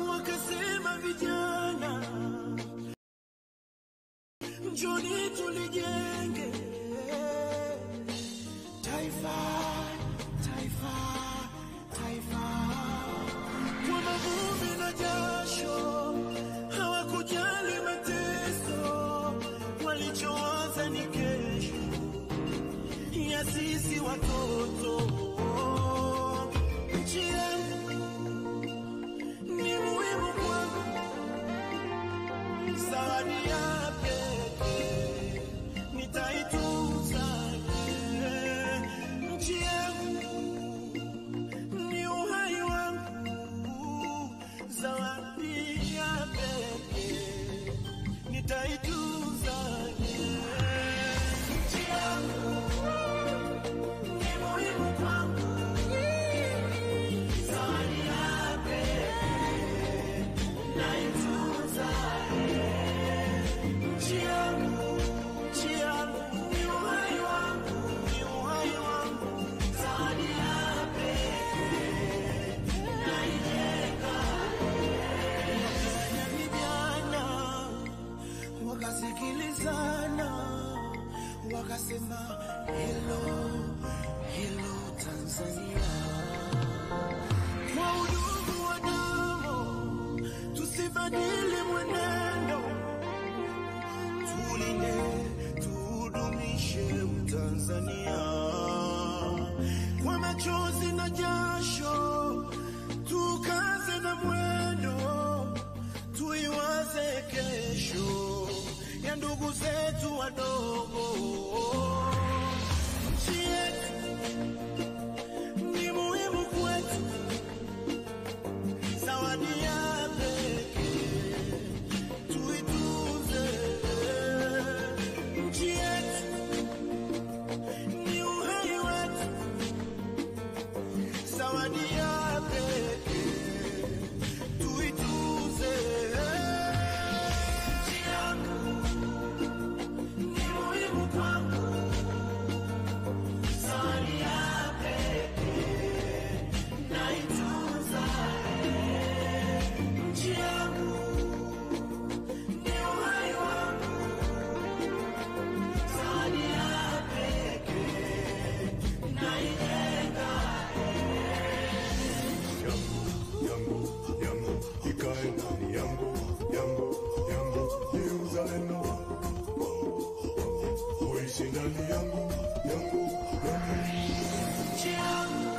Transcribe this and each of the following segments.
wakasema vijana, njoni tulijenge taifa, taifa, taifa. Kwa mavumbi na jasho, hawakujali mateso, walichowaza ni kesho ya sisi watoto. Nchi yangu ni muhimu kwangu, zawadi ya pekee nitaitunza. Nchi yangu ni uhai wangu, zawadi ya pekee nitaitunza. Nchi yangu ni muhimu kwangu, zawadi ya pekee nitaitunza. Nchi yangu, nchi yangu ni uhai wangu, ni uhai wangu, zawadi ya pekee naijenga. Wakafanya vijana, wakasikilizana, wakasema hello, hello Tanzania. Kwa udugu wa damu, tusibadili mwenendo, tulinde, tudumishe Tanzania. Kwa machozi na jasho, tukaze na mwendo, tuiwaze kesho ya ndugu zetu wadogo. Nchi yetu ni muhimu kwetu, zawadi ya pekee tuitunze. Nchi yetu ni uhai wetu, zawadi ya pekee tuitunze. Nchi yangu ni muhimu kwangu, zawadi ya pekee naitunza. Nchi yangu ni uhai wangu, zawadi ya pekee naijenga. Yangu, ikae ndani yangu, ni uzalendo. Uishi ndani yangu. Nchi yangu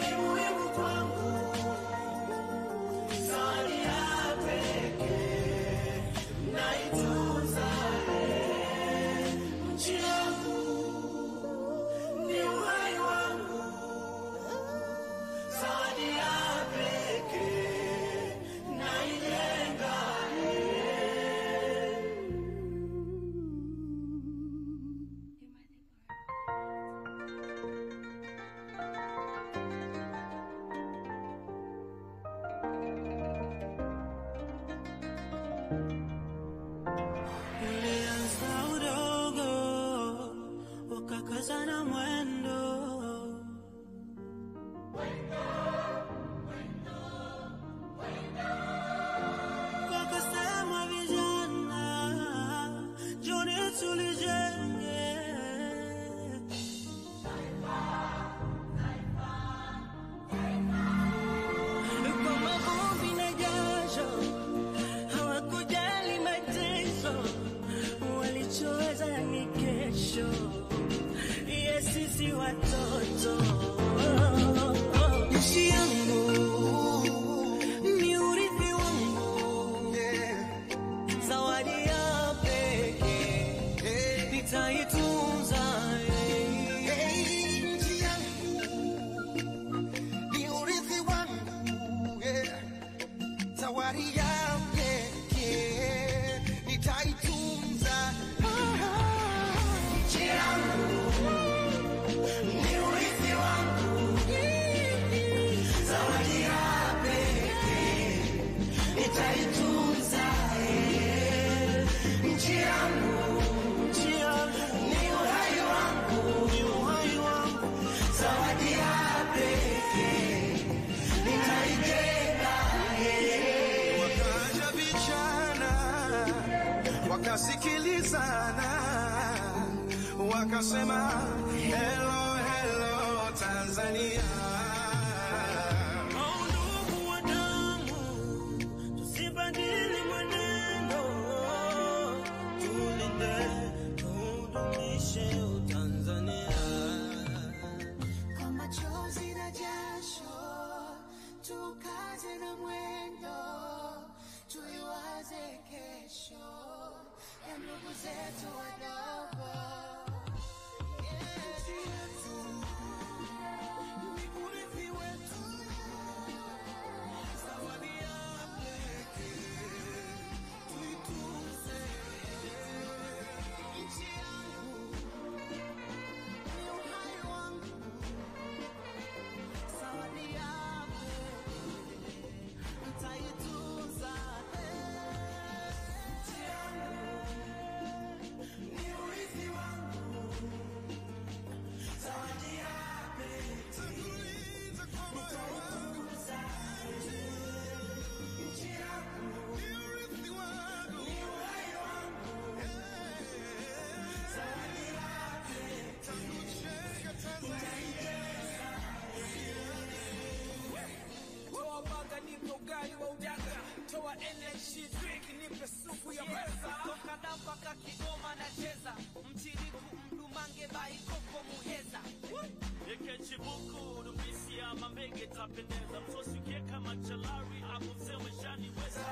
ni muhimu kwangu, zawadi ya pekee naitunza. Nchi yangu ni uhai wangu, zawadi ya pekee naijenga. Ulianza udogo, ukakazana mwendo, wakasema vijana, njoni tulijenge kwa mavumbi na jasho, hawakujali mateso, walichoweza ni kesho ya sisi watoto. Nchi yangu ni urithi wangu, zawadi ya pekee nitaitunza. Nchi yangu ni urithi wangu, zawadi ya pekee nitaitunza. Nchi yangu ni urithi wangu, zawadi ya pekee nitaitunza. Nchi yangu, nchi yangu ni uhai wangu, ni uhai wangu, zawadi ya pekee nikasema hello hello Tanzania. Ndugu wa damu, tusibadili mwenendo, tulinde tudumishe Tanzania. Kama chozi na jasho, tukaze na mwendo, tuiwaze kesho ya ndugu zetu wadogo. Energy drink nipe supu ya pesa. Toka Dapaka Kigoma na cheza mchiriku mdumange bai koko muheza. Eke chibuku numisi ya mamege tapendeza. Msosi ukieka machalari hapo msewe shani weza.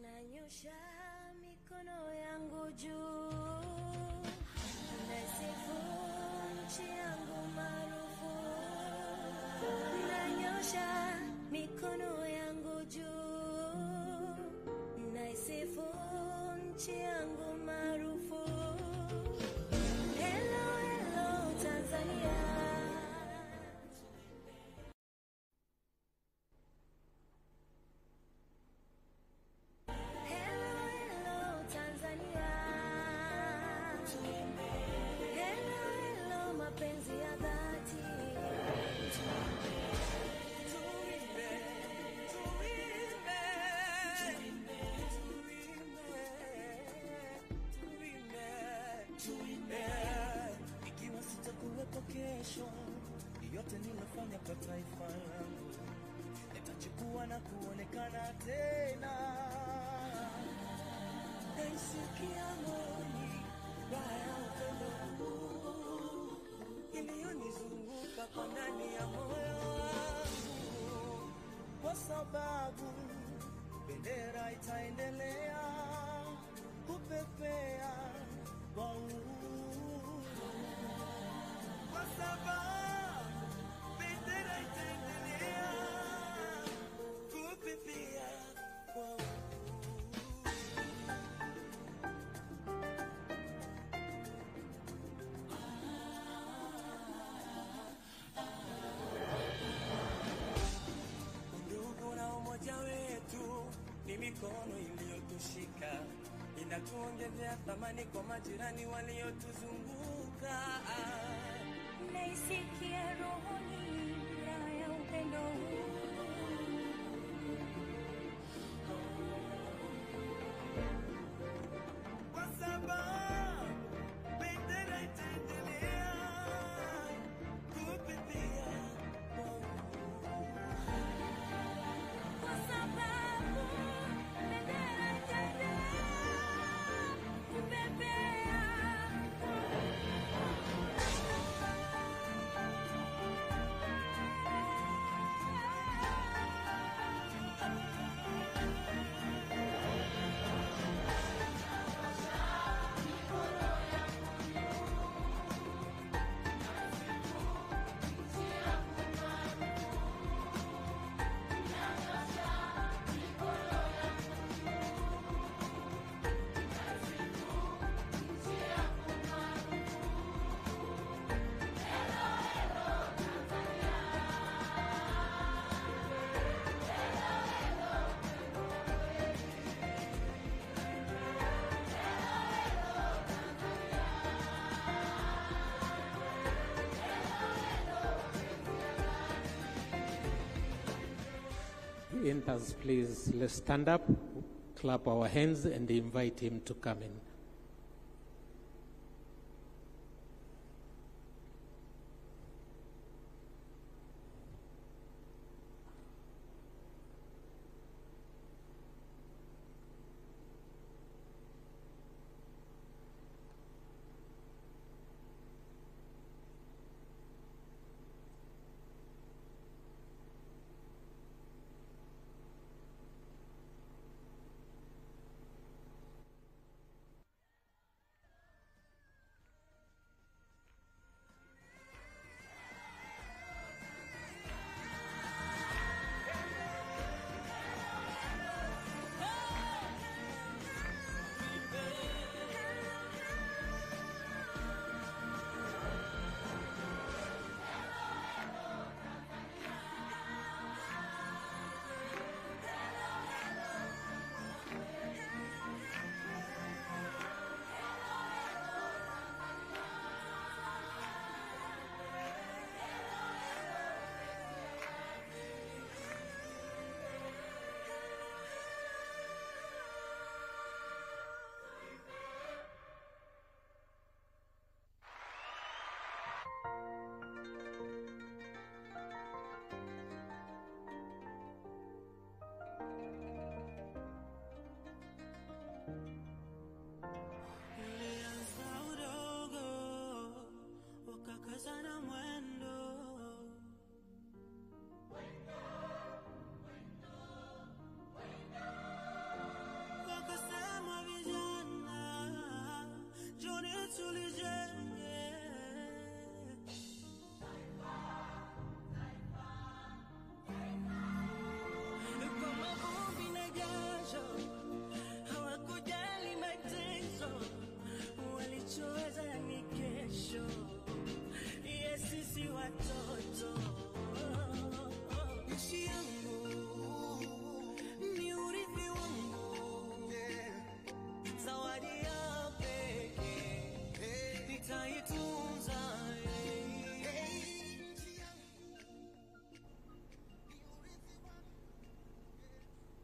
Nanyosha mikono yangu juu, naisifu nchi yangu maarufu. Nanyosha mikono yangu juu, naisifu nchi yangu maarufu. Hello hello Tanzania. Kesho yote nilofanya kwa taifa langu nitachukua na kuonekana tena. Naisikia moyoni raha ya upendo iliyonizunguka kwa ndani ya moyo wangu, kwa sababu bendera itaendelea kupepea tuongezea thamani kwa majirani waliotuzunguka. Naisikia rohoni raha ya upendo huu. Kwa sababu bendera itaendelea kupepea. Kwa sababu bendera itaendelea kupepea. Enters, please, let's stand up, clap our hands, and invite him to come in.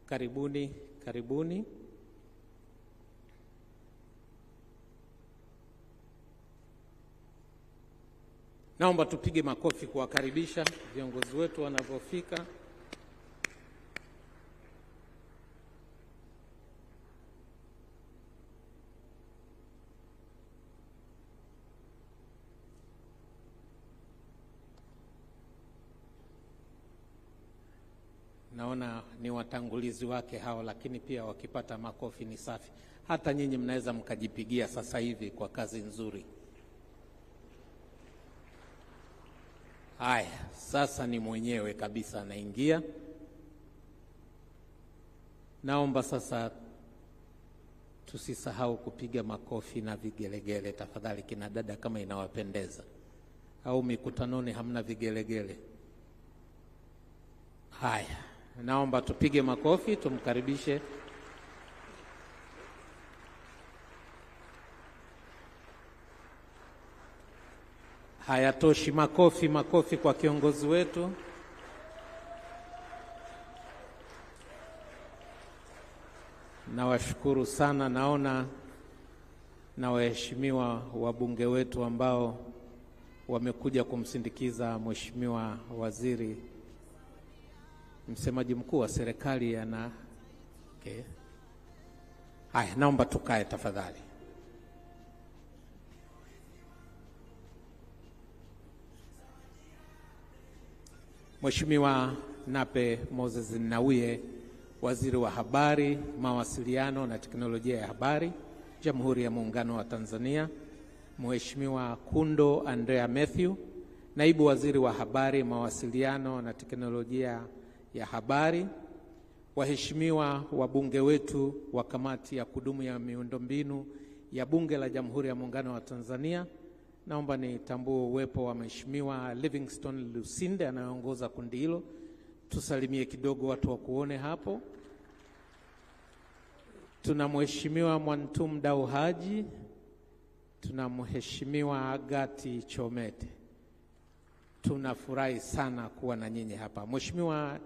Karibuni, karibuni. Naomba tupige makofi kuwakaribisha viongozi wetu wanapofika. Naona ni watangulizi wake hao, lakini pia wakipata makofi ni safi. Hata nyinyi mnaweza mkajipigia sasa hivi kwa kazi nzuri. Haya, sasa ni mwenyewe kabisa anaingia. Naomba sasa tusisahau kupiga makofi na vigelegele tafadhali, kina dada, kama inawapendeza. Au mikutanoni hamna vigelegele? Haya, naomba tupige makofi tumkaribishe Hayatoshi. Makofi, makofi kwa kiongozi wetu. Nawashukuru sana. Naona na waheshimiwa wabunge wetu ambao wamekuja kumsindikiza Mheshimiwa Waziri. Msemaji mkuu wa serikali ana okay. Haya, naomba tukae tafadhali. Mheshimiwa Nape Moses Nnauye, Waziri wa Habari, Mawasiliano na Teknolojia ya Habari, Jamhuri ya Muungano wa Tanzania. Mheshimiwa Kundo Andrea Mathew, Naibu Waziri wa Habari, Mawasiliano na Teknolojia ya Habari. Waheshimiwa wabunge wetu wa Kamati ya Kudumu ya Miundombinu ya Bunge la Jamhuri ya Muungano wa Tanzania. Naomba nitambue uwepo wa Mheshimiwa Livingstone Lusinde anayeongoza kundi hilo. Tusalimie kidogo watu wa kuone hapo. Tuna Mheshimiwa Mwantum Dau Haji, tuna Mheshimiwa Agati Chomete. Tunafurahi sana kuwa na nyinyi hapa. Mheshimiwa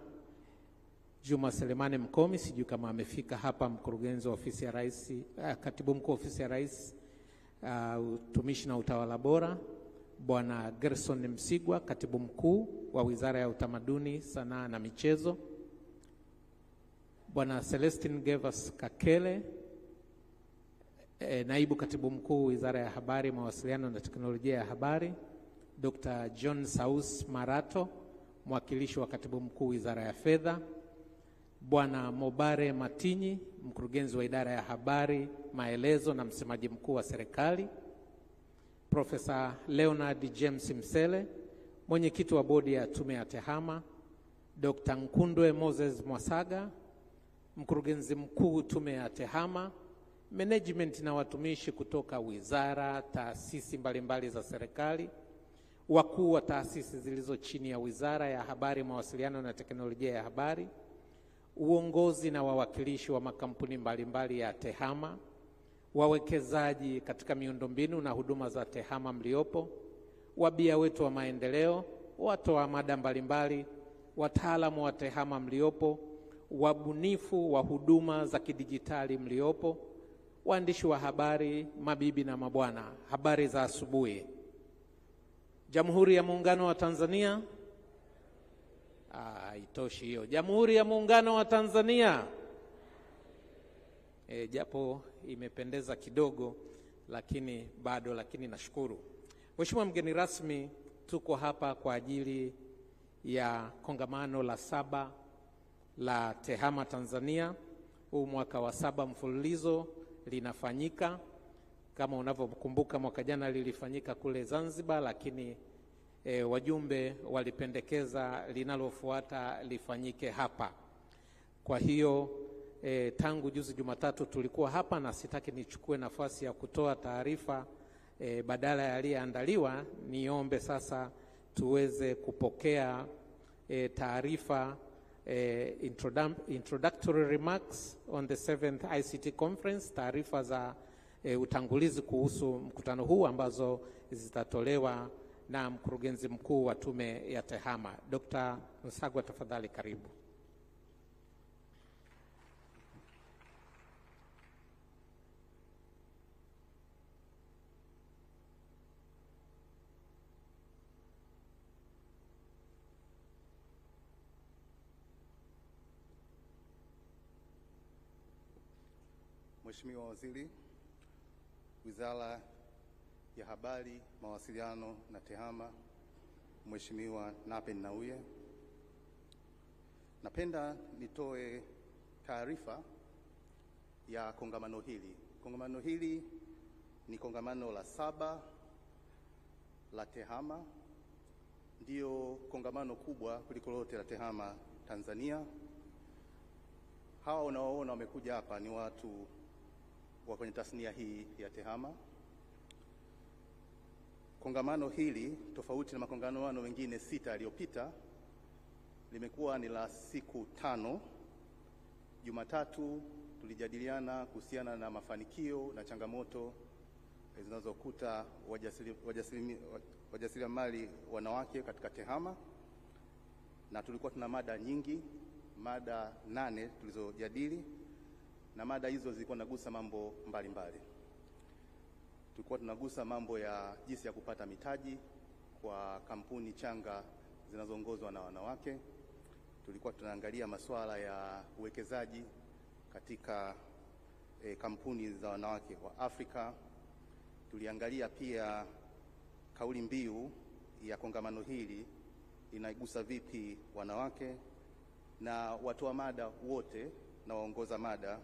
Juma Selemani Mkomi, sijui kama amefika hapa, mkurugenzi wa ofisi ya Rais, Katibu Mkuu ofisi ya Rais, Utumishi na Utawala Bora. Bwana Gerson Msigwa, Katibu Mkuu wa Wizara ya Utamaduni, Sanaa na Michezo. Bwana Celestine Gevas Kakele, Naibu Katibu Mkuu Wizara ya Habari, Mawasiliano na Teknolojia ya Habari. Dr. John Saus Marato, mwakilishi wa Katibu Mkuu Wizara ya Fedha. Bwana Mobare Matinyi, mkurugenzi wa Idara ya Habari, Maelezo na msemaji mkuu wa serikali. Profesa Leonard James Msele, mwenyekiti wa bodi ya Tume ya TEHAMA. Dr. Nkundwe Moses Mwasaga, mkurugenzi mkuu Tume ya TEHAMA. Management na watumishi kutoka wizara, taasisi mbalimbali za serikali, wakuu wa taasisi zilizo chini ya Wizara ya Habari, Mawasiliano na Teknolojia ya Habari, uongozi na wawakilishi wa makampuni mbalimbali ya TEHAMA, wawekezaji katika miundombinu na huduma za TEHAMA mliopo, wabia wetu wa maendeleo, watu wa mada mbalimbali, wataalamu wa TEHAMA mliopo, wabunifu wa huduma za kidijitali mliopo, waandishi wa habari, mabibi na mabwana, habari za asubuhi. Jamhuri ya Muungano wa Tanzania. Itoshi hiyo. Jamhuri ya Muungano wa Tanzania. Japo imependeza kidogo lakini bado, lakini nashukuru. Mheshimiwa mgeni rasmi, tuko hapa kwa ajili ya kongamano la 7 la TEHAMA Tanzania. Huu mwaka wa 7 mfululizo linafanyika. Kama unavyokumbuka, mwaka jana lilifanyika kule Zanzibar, lakini wajumbe walipendekeza linalofuata lifanyike hapa. Kwa hiyo tangu juzi Jumatatu tulikuwa hapa, na sitaki nichukue nafasi ya kutoa taarifa badala ya aliyeandaliwa. Niombe sasa tuweze kupokea taarifa, introductory remarks on the 7th ICT conference, taarifa za utangulizi kuhusu mkutano huu ambazo zitatolewa na mkurugenzi mkuu wa Tume ya TEHAMA. Dr. Msagwa, tafadhali karibu. Mheshimiwa Waziri, Wizara ya Habari, Mawasiliano na TEHAMA, Mheshimiwa Nape Nnauye, napenda nitoe taarifa ya kongamano hili. Kongamano hili ni kongamano la 7 la TEHAMA, ndio kongamano kubwa kuliko lote la TEHAMA Tanzania. Hawa unaoona wamekuja hapa ni watu wa kwenye tasnia hii ya TEHAMA. Kongamano hili, tofauti na makongamano mengine 6 yaliyopita, limekuwa ni la siku 5. Jumatatu tulijadiliana kuhusiana na mafanikio na changamoto zinazokuta wajasiriamali wanawake katika TEHAMA, na tulikuwa tuna mada nyingi, mada 8 tulizojadili, na mada hizo zilikuwa nagusa mambo mbalimbali. Tulikuwa tunagusa mambo ya jinsi ya kupata mitaji kwa kampuni changa zinazoongozwa na wanawake. Tulikuwa tunaangalia masuala ya uwekezaji katika kampuni za wanawake wa Afrika. Tuliangalia pia kauli mbiu ya kongamano hili inaigusa vipi wanawake, na watoa mada wote na waongoza mada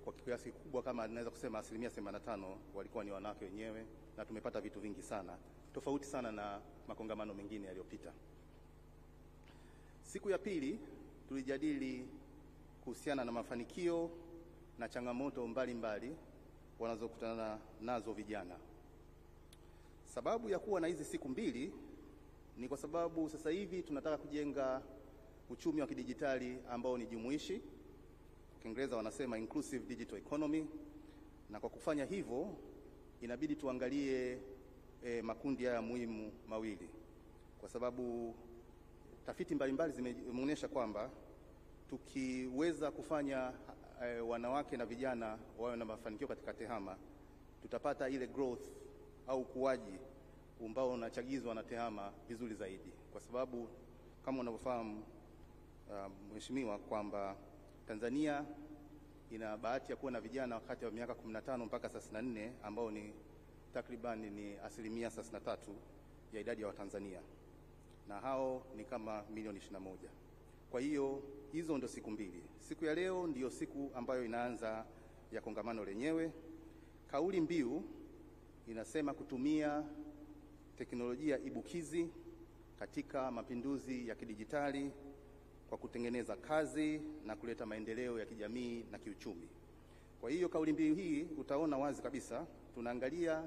kwa kiasi kikubwa, kama naweza kusema 85% walikuwa ni wanawake wenyewe, na tumepata vitu vingi sana tofauti sana na makongamano mengine yaliyopita. Siku ya pili tulijadili kuhusiana na mafanikio na changamoto mbalimbali wanazokutana nazo vijana. Sababu ya kuwa na hizi siku mbili ni kwa sababu sasa hivi tunataka kujenga uchumi wa kidijitali ambao ni jumuishi. Kwa Kiingereza wanasema inclusive digital economy, na kwa kufanya hivyo inabidi tuangalie makundi haya muhimu mawili, kwa sababu tafiti mbalimbali zimeonyesha kwamba tukiweza kufanya wanawake na vijana wawe na mafanikio katika TEHAMA, tutapata ile growth au ukuaji ambao unachagizwa na TEHAMA vizuri zaidi, kwa sababu kama unavyofahamu mheshimiwa, kwamba Tanzania ina bahati ya kuwa na vijana wakati wa miaka 15 mpaka 34 ambao ni takriban ni 33% ya idadi ya Watanzania, na hao ni kama milioni 21. Kwa hiyo hizo ndio siku mbili. Siku ya leo ndiyo siku ambayo inaanza ya kongamano lenyewe. Kauli mbiu inasema kutumia teknolojia ibukizi katika mapinduzi ya kidijitali kwa kutengeneza kazi na kuleta maendeleo ya kijamii na kiuchumi. Kwa hiyo kauli mbiu hii utaona wazi kabisa tunaangalia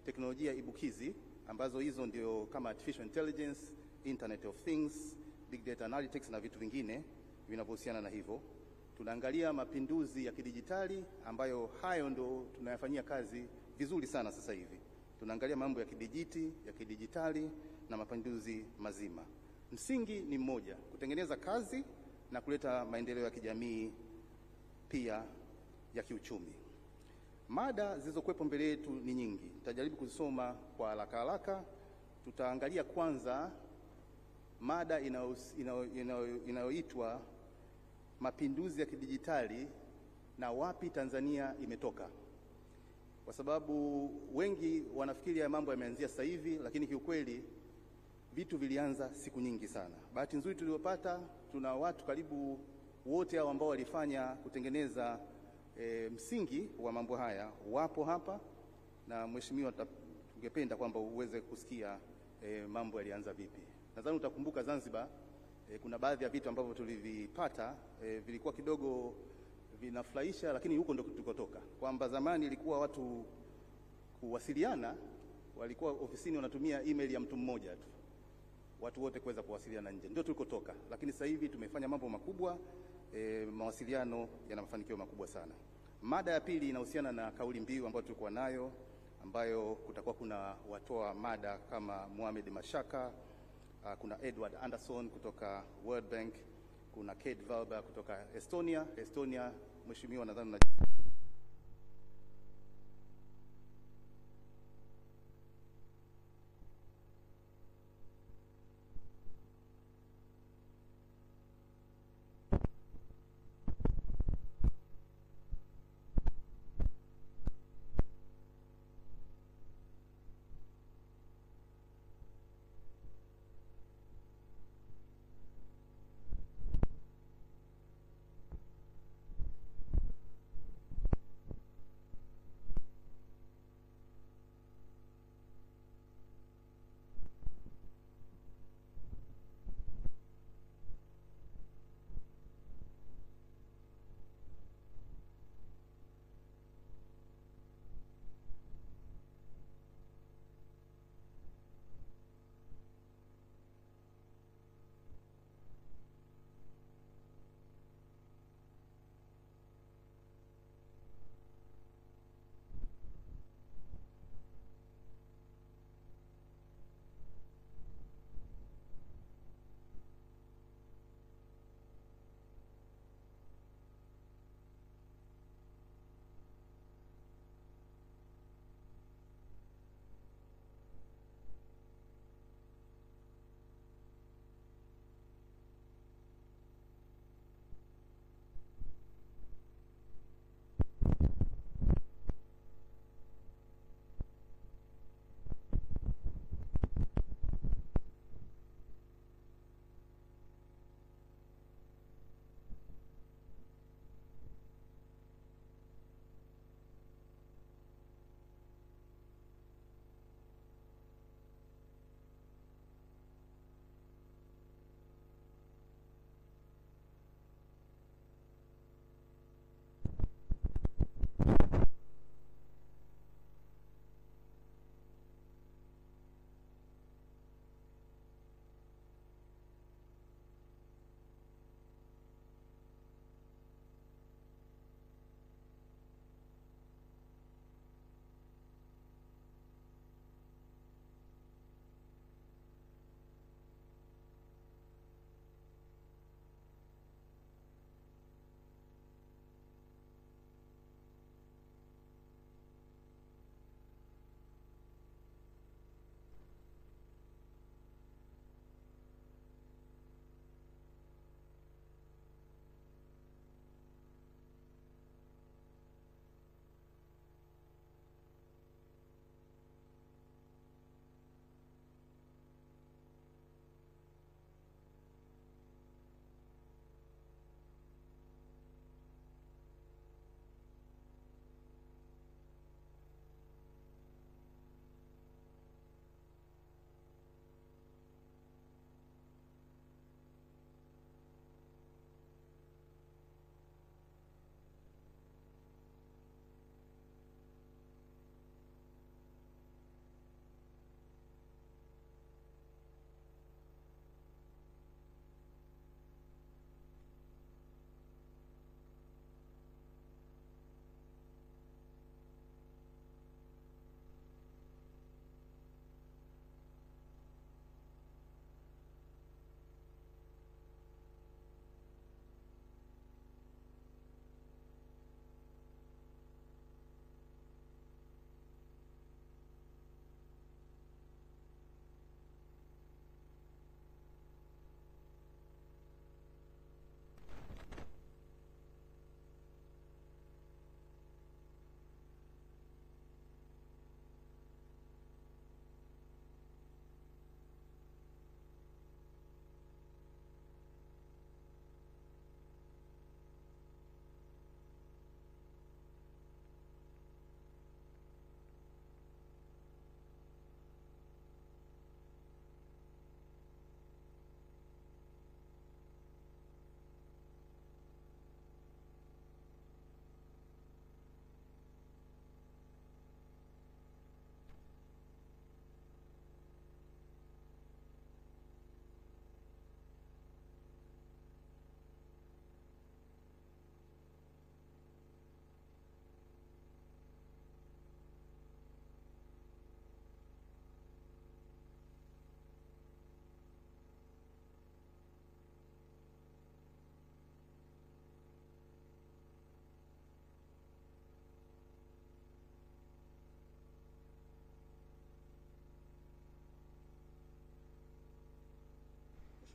teknolojia ibukizi ambazo hizo ndio kama artificial intelligence, internet of things, big data analytics na vitu vingine vinavyohusiana na hivyo. Tunaangalia mapinduzi ya kidijitali ambayo hayo ndo tunayafanyia kazi vizuri sana sasa hivi. Tunaangalia mambo ya kidijitali na mapinduzi mazima. Msingi ni mmoja, kutengeneza kazi na kuleta maendeleo ya kijamii pia ya kiuchumi. Mada zilizokuwepo mbele yetu ni nyingi. Nitajaribu kuzisoma kwa haraka. Tutaangalia kwanza mada inayoitwa mapinduzi ya kidijitali na wapi Tanzania imetoka, kwa sababu wengi wanafikiri ya mambo yameanzia sasa hivi, lakini kiukweli vitu vilianza siku nyingi sana. Bahati nzuri tuliyopata, tuna watu karibu wote hao ambao walifanya kutengeneza msingi wa mambo haya wapo hapa, na mheshimiwa, tungependa kwamba uweze kusikia mambo yalianza vipi. Nadhani utakumbuka Zanzibar, kuna baadhi ya vitu ambavyo tulivipata vilikuwa kidogo vinafurahisha, lakini huko ndio tulikotoka. Kwamba zamani ilikuwa watu kuwasiliana walikuwa ofisini wanatumia email ya mtu mmoja tu, watu wote kuweza kuwasiliana nje, ndio tulikotoka. Lakini sasa hivi tumefanya mambo makubwa, mawasiliano yana mafanikio makubwa sana. Mada ya pili inahusiana na kauli mbiu ambayo tulikuwa nayo, ambayo kutakuwa kuna watoa mada kama Mohamed Mashaka, kuna Edward Anderson kutoka World Bank, kuna Kate Valber kutoka Estonia. Mheshimiwa, nadhani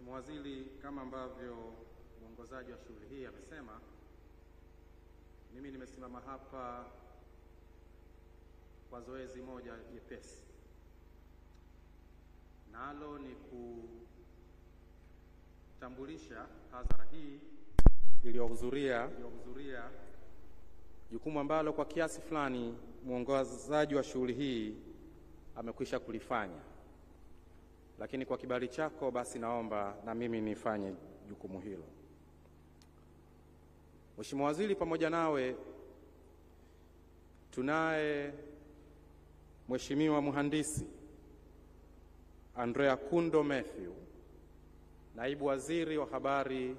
Mheshimiwa Waziri, kama ambavyo mwongozaji wa shughuli hii amesema, mimi nimesimama hapa kwa zoezi moja jepesi, nalo ni kutambulisha hadhara hii iliyohudhuria jukumu ambalo kwa kiasi fulani mwongozaji wa shughuli hii amekwisha kulifanya, lakini kwa kibali chako basi naomba na mimi nifanye jukumu hilo. Mheshimiwa Waziri, pamoja nawe tunaye Mheshimiwa Mhandisi Andrea Kundo Matthew, Naibu Waziri wa Habari,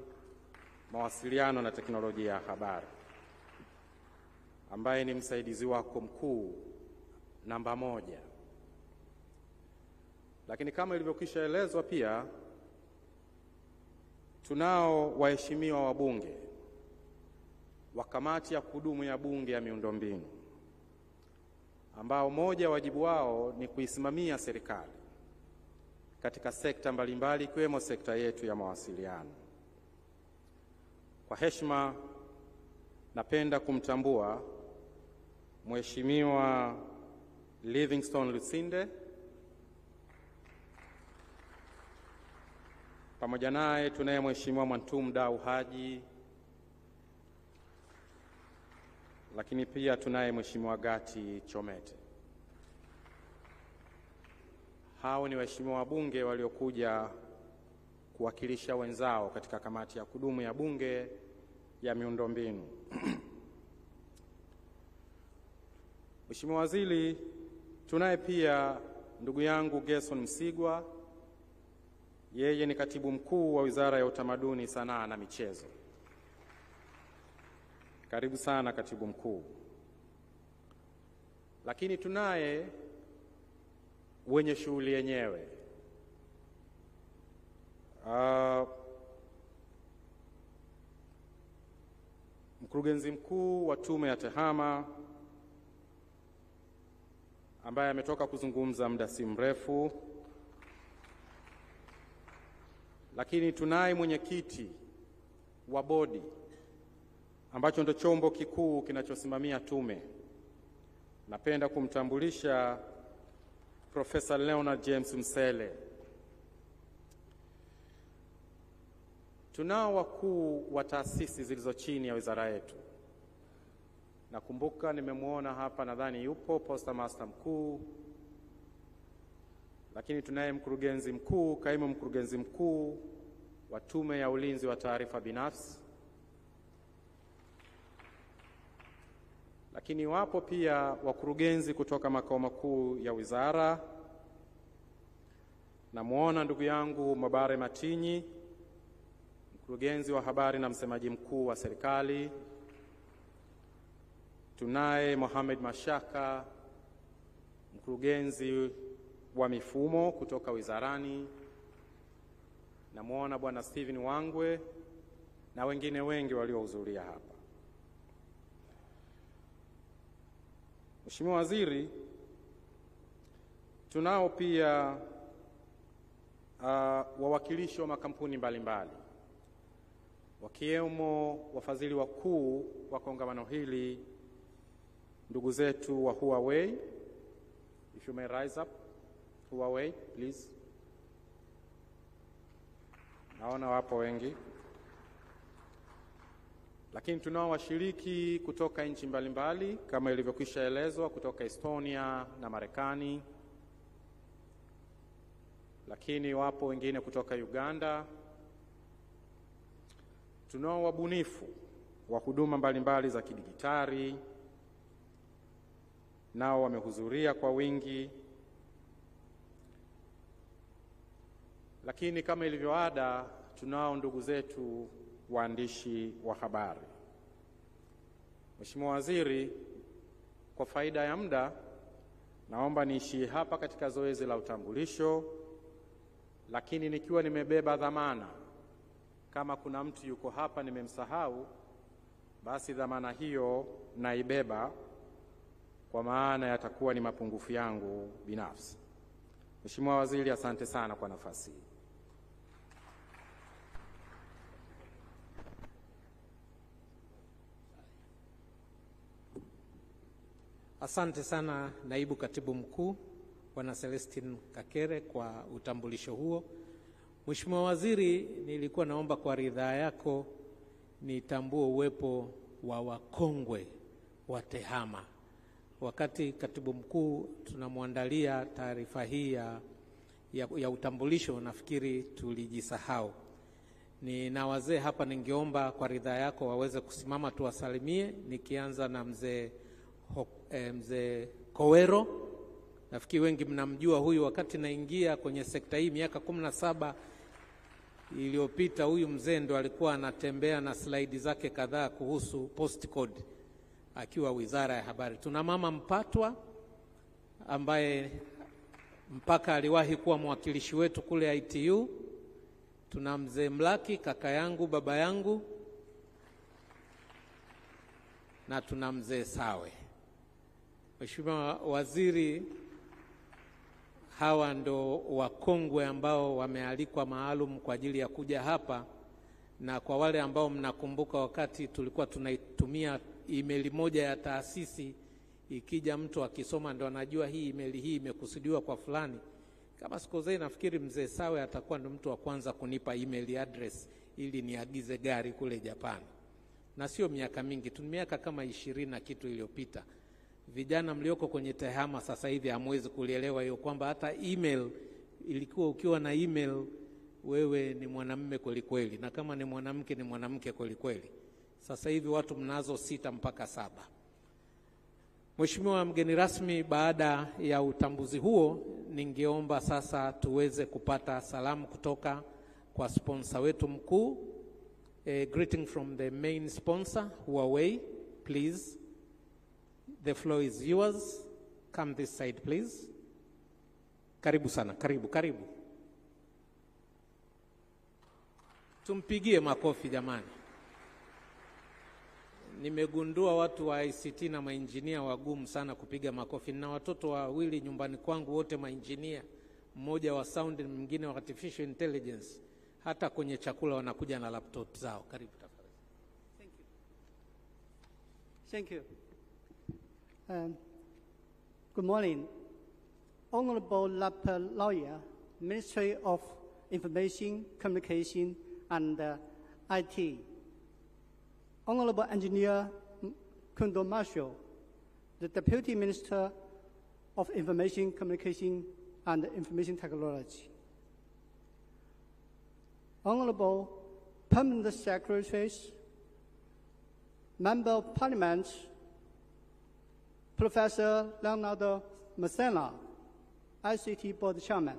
Mawasiliano na Teknolojia ya Habari, ambaye ni msaidizi wako mkuu namba 1. Lakini kama ilivyokwisha elezwa, pia tunao waheshimiwa wabunge wa kamati ya kudumu ya Bunge ya miundombinu, ambao moja wajibu wao ni kuisimamia serikali katika sekta mbalimbali ikiwemo sekta yetu ya mawasiliano. Kwa heshima napenda kumtambua Mheshimiwa Livingstone Lusinde, pamoja naye tunaye Mheshimiwa Mwantum Dau Haji, lakini pia tunaye Mheshimiwa Gati Chomete. Hao ni waheshimiwa wabunge waliokuja kuwakilisha wenzao katika kamati ya kudumu ya Bunge ya miundombinu. Mheshimiwa Waziri, tunaye pia ndugu yangu Gerson Msigwa, yeye ni Katibu Mkuu wa Wizara ya Utamaduni, Sanaa na Michezo. Karibu sana Katibu Mkuu. Lakini tunaye wenye shughuli yenyewe, Mkurugenzi Mkuu wa Tume ya TEHAMA ambaye ametoka kuzungumza muda si mrefu, lakini tunaye mwenyekiti wa bodi ambacho ndio chombo kikuu kinachosimamia tume. Napenda kumtambulisha Profesa Leonard James Msele. Tunao wakuu wa taasisi zilizo chini ya wizara yetu. Nakumbuka nimemwona hapa, nadhani yupo Posta Master mkuu, lakini tunaye mkurugenzi mkuu, kaimu mkurugenzi mkuu wa Tume ya Ulinzi wa Taarifa Binafsi, lakini wapo pia wakurugenzi kutoka makao makuu ya wizara. Namuona ndugu yangu Mabare Matinyi, mkurugenzi wa habari na msemaji mkuu wa serikali. Tunaye Mohamed Mashaka, mkurugenzi wa mifumo kutoka wizarani. Namuona Bwana Steven Wangwe na wengine wengi waliohudhuria hapa. Mheshimiwa Waziri, tunao pia wawakilishi wa makampuni mbalimbali, wakiwemo wafadhili wakuu wa kongamano hili, ndugu zetu wa Huawei. If you may rise up, Huawei, please. Naona wapo wengi. Lakini tunao washiriki kutoka nchi mbalimbali kama ilivyokwisha elezwa, kutoka Estonia na Marekani. Lakini wapo wengine kutoka Uganda. Tunao wabunifu wa huduma mbalimbali za kidijitali, nao wamehudhuria kwa wingi. Lakini kama ilivyoada, tunao ndugu zetu waandishi wa habari. Mheshimiwa Waziri, kwa faida ya muda naomba niishie hapa katika zoezi la utambulisho, lakini nikiwa nimebeba dhamana, kama kuna mtu yuko hapa nimemsahau, basi dhamana hiyo naibeba, kwa maana yatakuwa ni mapungufu yangu binafsi. Mheshimiwa Waziri, asante sana kwa nafasi hii. Asante sana Naibu Katibu Mkuu Bwana Celestine Kakere kwa utambulisho huo. Mheshimiwa Waziri, nilikuwa naomba kwa ridhaa yako nitambue uwepo wa wakongwe wa TEHAMA. Wakati Katibu Mkuu tunamwandalia taarifa hii ya utambulisho, nafikiri tulijisahau. Na wazee hapa ningeomba kwa ridhaa yako waweze kusimama tuwasalimie, nikianza na mzee Kowero. Nafikiri wengi mnamjua huyu, wakati naingia kwenye sekta hii miaka 17 iliyopita, huyu mzee ndo alikuwa anatembea na slide zake kadhaa kuhusu postcode akiwa Wizara ya Habari. Tuna mama Mpatwa ambaye mpaka aliwahi kuwa mwakilishi wetu kule ITU. Tuna mzee Mlaki, kaka yangu, baba yangu, na tuna mzee Sawe. Mheshimiwa Waziri, hawa ndo wakongwe ambao wamealikwa maalum kwa ajili ya kuja hapa. Na kwa wale ambao mnakumbuka, wakati tulikuwa tunaitumia email moja ya taasisi, ikija mtu akisoma ndo anajua hii email hii imekusudiwa kwa fulani. Kama sikozei, nafikiri mzee Sawe atakuwa ndo mtu wa kwanza kunipa email address ili niagize gari kule Japan. Na sio miaka mingi, tu miaka kama 20 na kitu iliyopita. Vijana mlioko kwenye TEHAMA sasa hivi hamwezi kulielewa hiyo, kwamba hata email ilikuwa, ukiwa na email wewe ni mwanamume kweli kweli, na kama ni mwanamke ni mwanamke kweli kweli. Sasa hivi watu mnazo 6 mpaka 7. Mheshimiwa mgeni rasmi, baada ya utambuzi huo, ningeomba sasa tuweze kupata salamu kutoka kwa sponsor wetu mkuu. A greeting from the main sponsor, Huawei, please. The floor is yours. Come this side, please. Karibu sana, karibu. Tumpigie makofi jamani. Nimegundua watu wa ICT na mainjinia wagumu sana kupiga makofi. Na watoto wawili nyumbani kwangu, wote mainjinia, mmoja wa sound na mwingine wa artificial intelligence. Hata kwenye chakula wanakuja na laptop zao. Karibu tafadhali. Thank you. Good morning. Honorable Lapper Lawyer, Ministry of Information, Communication, and IT. Honorable Engineer Kundo Marshall, the Deputy Minister of Information, Communication, and Information Technology. Honorable Permanent Secretaries, Member of Parliament, Professor Leonardo Massena, ICT Board Chairman,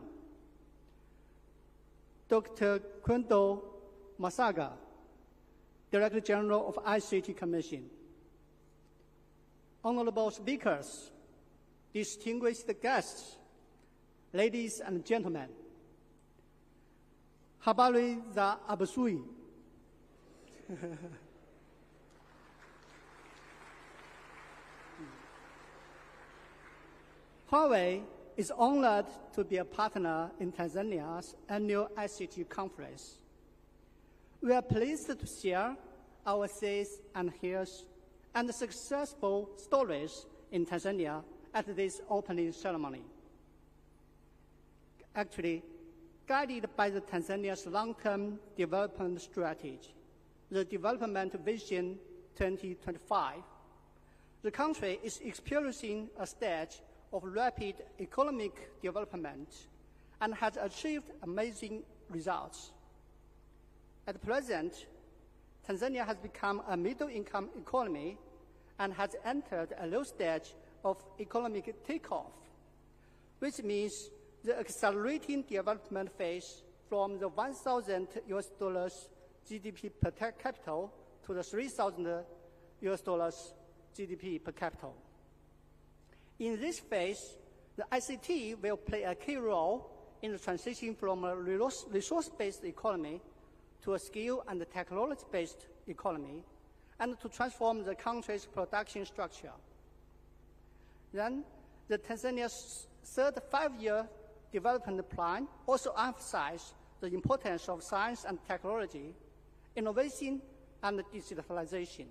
Dr. Kundo Masaga, Director General of ICT Commission. Honorable speakers, distinguished guests, ladies and gentlemen, habari za asubuhi. Huawei is honored to be a partner in Tanzania's annual ICT conference. We are pleased to share our sees and hears and successful stories in Tanzania at this opening ceremony. Actually, guided by the Tanzania's long-term development strategy, the Development Vision 2025, the country is experiencing a stage of rapid economic development and has achieved amazing results. At present, Tanzania has become a middle-income economy and has entered a low stage of economic takeoff, which means the accelerating development phase from the $1,000 GDP per capita to the $3,000 GDP per capita. In this phase, the ICT will play a key role in the transition from a resource-based economy to a skill and technology-based economy, and to transform the country's production structure. Then, the Tanzania's third five-year development plan also emphasized the importance of science and technology, innovation, and digitalization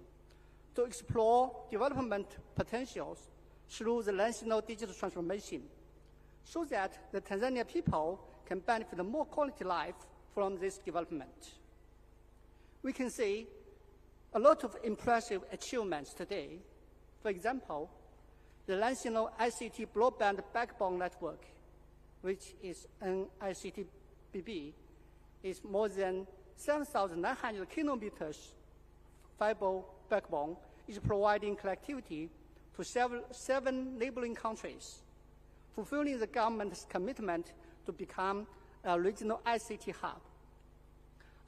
to explore development potentials through the national digital transformation so that the Tanzania people can benefit more quality life from this development. We can see a lot of impressive achievements today. For example, the national ICT broadband backbone network, which is an ICT-BB, is more than 7,900 kilometers fiber backbone, is providing connectivity to seven neighboring countries, fulfilling the government's commitment to become a regional ICT hub,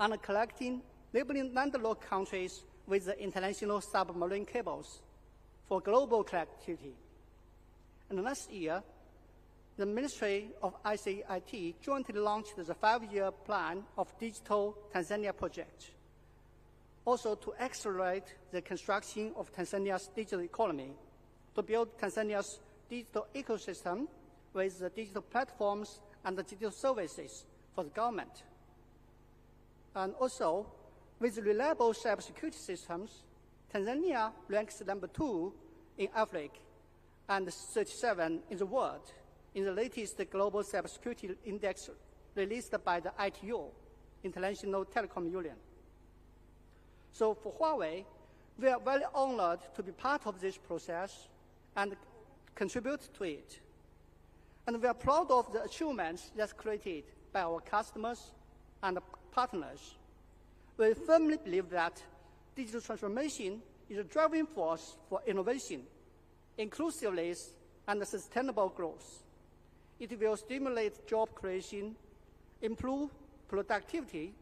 and connecting neighboring landlocked countries with the international submarine cables for global connectivity. And last year, the Ministry of ICT jointly launched the 5-year plan of Digital Tanzania project, also to accelerate the construction of Tanzania's digital economy, to build Tanzania's digital ecosystem with the digital platforms and the digital services for the government. And also, with reliable cybersecurity systems, Tanzania ranks number 2 in Africa and 37 in the world in the latest Global Cybersecurity Index released by the ITU, International Telecom Union. So for Huawei, we are very honored to be part of this process and contribute to it. And we are proud of the achievements that's created by our customers and partners. We firmly believe that digital transformation is a driving force for innovation, inclusiveness, and sustainable growth. It will stimulate job creation, improve productivity,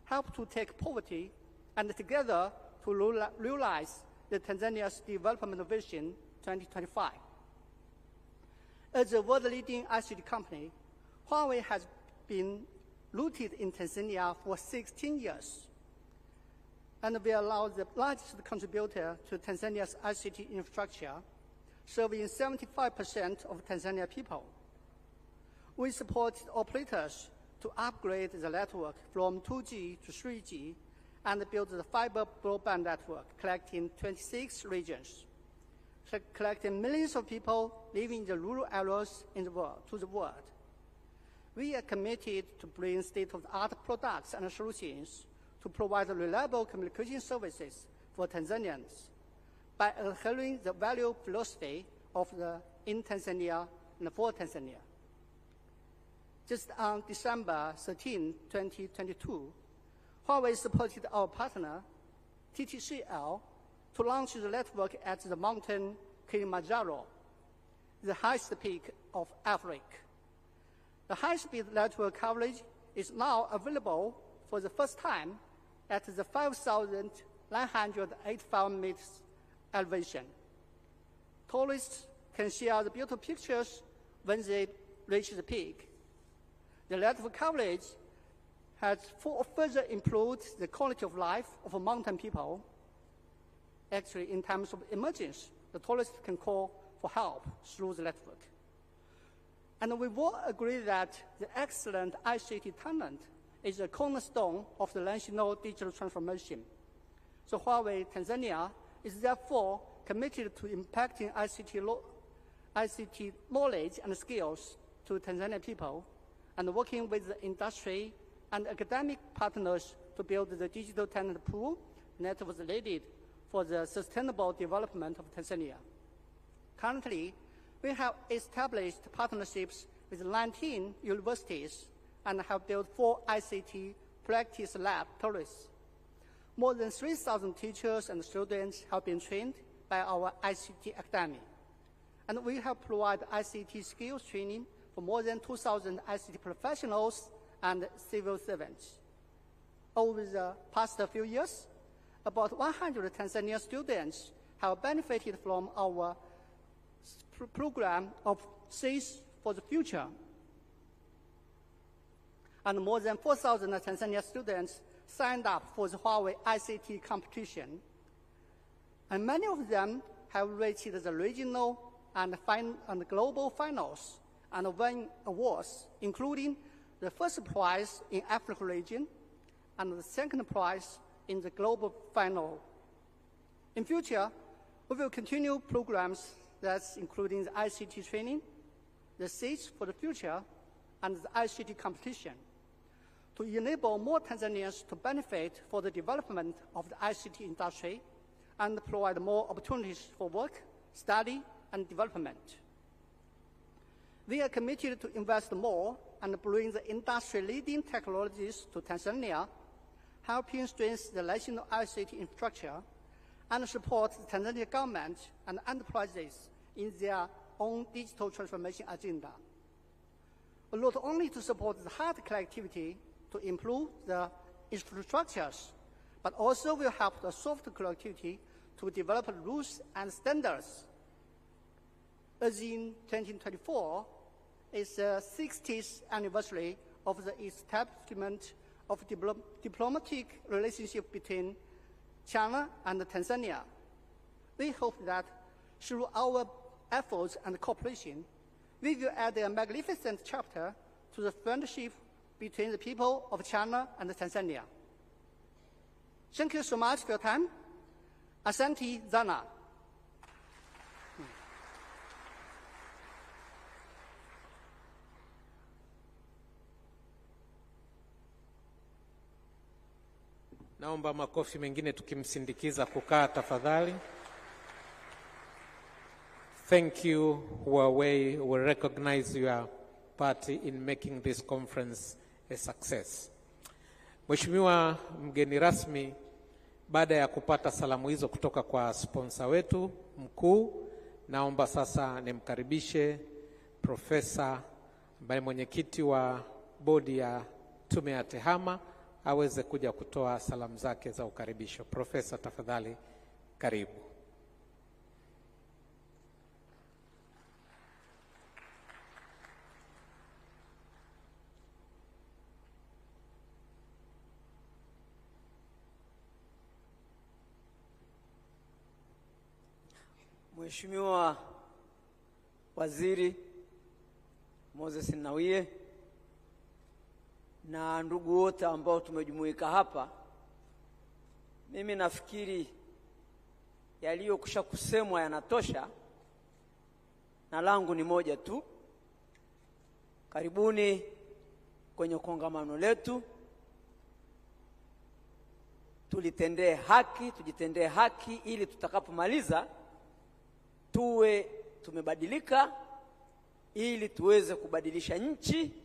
help to take poverty, and together to realize the Tanzania's Development Vision 2025. As a world-leading ICT company, Huawei has been rooted in Tanzania for 16 years, and we are now the largest contributor to Tanzania's ICT infrastructure, serving 75% of Tanzania people. We support operators to upgrade the network from 2G to 3G and build the fiber broadband network, collecting 26 regions, collecting millions of people living in the rural areas in the world, to the world. We are committed to bring state-of-the-art products and solutions to provide reliable communication services for Tanzanians by adhering the value philosophy of the in Tanzania and for Tanzania. Just on December 13, 2022, Huawei supported our partner, TTCL, to launch the network at the mountain Kilimanjaro, the highest peak of Africa. The high-speed network coverage is now available for the first time at the 5,985 meters elevation. Tourists can share the beautiful pictures when they reach the peak. The network coverage has further improved the quality of life of mountain people. Actually, in times of emergency, the tourists can call for help through the network. And we all agree that the excellent ICT talent is a cornerstone of the national digital transformation. So Huawei Tanzania is therefore committed to impacting ICT knowledge and skills to Tanzanian people and working with the industry and academic partners to build the digital talent pool that was needed for the sustainable development of Tanzania. Currently, we have established partnerships with 19 universities and have built 4 ICT practice laboratories. More than 3,000 teachers and students have been trained by our ICT Academy. And we have provided ICT skills training for more than 2,000 ICT professionals and civil servants. Over the past few years, about 100 Tanzanian students have benefited from our program of Seeds for the Future. And more than 4,000 Tanzanian students signed up for the Huawei ICT competition. And many of them have reached the regional and global finals and won awards, including the first prize in Africa region and the second prize in the global final. In future, we will continue programs that's including the ICT training, the seeds for the future, and the ICT competition to enable more Tanzanians to benefit for the development of the ICT industry and provide more opportunities for work, study, and development. We are committed to invest more and bring the industry-leading technologies to Tanzania, helping strengthen the national ICT infrastructure and support the Tanzanian government and enterprises in their own digital transformation agenda. Not only to support the hard connectivity to improve the infrastructures, but also will help the soft connectivity to develop rules and standards. As in 2024 is the 60th anniversary of the establishment of diplomatic relationship between China and Tanzania. We hope that through our efforts and cooperation, we will add a magnificent chapter to the friendship between the people of China and Tanzania. Thank you so much for your time. Asante Zana. Naomba makofi mengine tukimsindikiza kukaa tafadhali. Thank you, Huawei. We recognize your part in making this conference a success. Mheshimiwa mgeni rasmi, baada ya kupata salamu hizo kutoka kwa sponsor wetu mkuu, naomba sasa nimkaribishe Profesa ambaye mwenyekiti wa bodi ya tume ya TEHAMA aweze kuja kutoa salamu zake za ukaribisho. Profesa, tafadhali karibu. Mheshimiwa Waziri Moses Nnauye na ndugu wote ambao tumejumuika hapa, mimi nafikiri yaliyokwisha kusemwa yanatosha, na langu ni moja tu. Karibuni kwenye kongamano letu. Tujitendee haki ili tutakapomaliza tuwe tumebadilika, ili tuweze kubadilisha nchi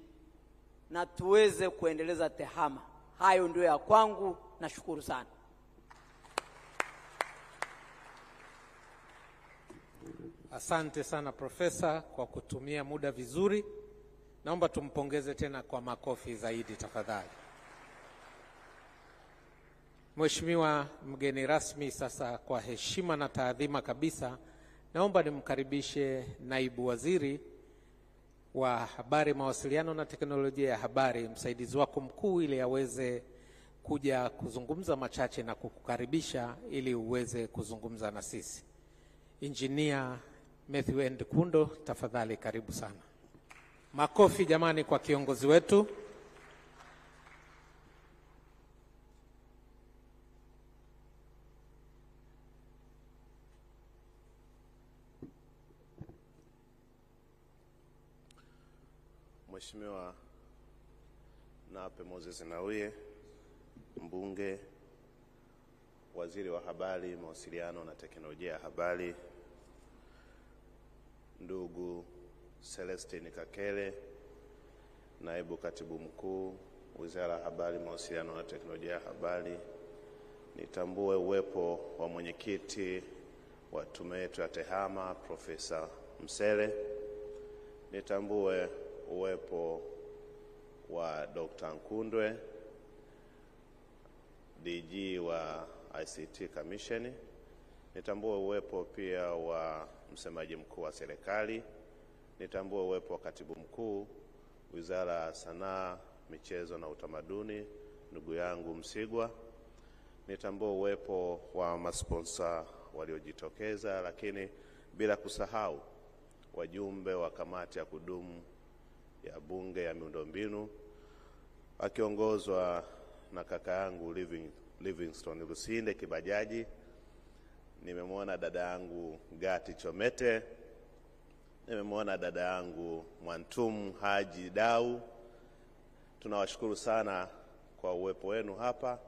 na tuweze kuendeleza TEHAMA. Hayo ndio ya kwangu. Nashukuru sana. Asante sana Profesa kwa kutumia muda vizuri. Naomba tumpongeze tena kwa makofi zaidi tafadhali. Mheshimiwa mgeni rasmi, sasa kwa heshima na taadhima kabisa, naomba nimkaribishe naibu waziri wa habari, mawasiliano na teknolojia ya habari, msaidizi wako mkuu, ili aweze kuja kuzungumza machache na kukukaribisha ili uweze kuzungumza na sisi. Engineer Matthew Ndkundo, tafadhali karibu sana. Makofi jamani kwa kiongozi wetu. Mheshimiwa Nape Moses Nnauye, mbunge, waziri wa habari, mawasiliano na teknolojia ya habari, ndugu Celestine Kakele, naibu katibu mkuu, Wizara ya Habari, Mawasiliano na Teknolojia ya Habari, nitambue uwepo wa mwenyekiti wa tume yetu ya TEHAMA Profesa Msele, nitambue uwepo wa Dr. Nkundwe, DG wa ICT Commission, nitambue uwepo pia wa msemaji mkuu wa serikali, nitambue uwepo wa katibu mkuu Wizara ya Sanaa, Michezo na Utamaduni, ndugu yangu Msigwa, nitambue uwepo wa masponsa waliojitokeza, lakini bila kusahau wajumbe wa kamati ya kudumu ya bunge ya miundombinu akiongozwa na kaka yangu Livingstone Lusinde Kibajaji. Nimemwona dada yangu Gati Chomete nimemwona dada yangu Mwantum Haji Dau. Tunawashukuru sana kwa uwepo wenu hapa,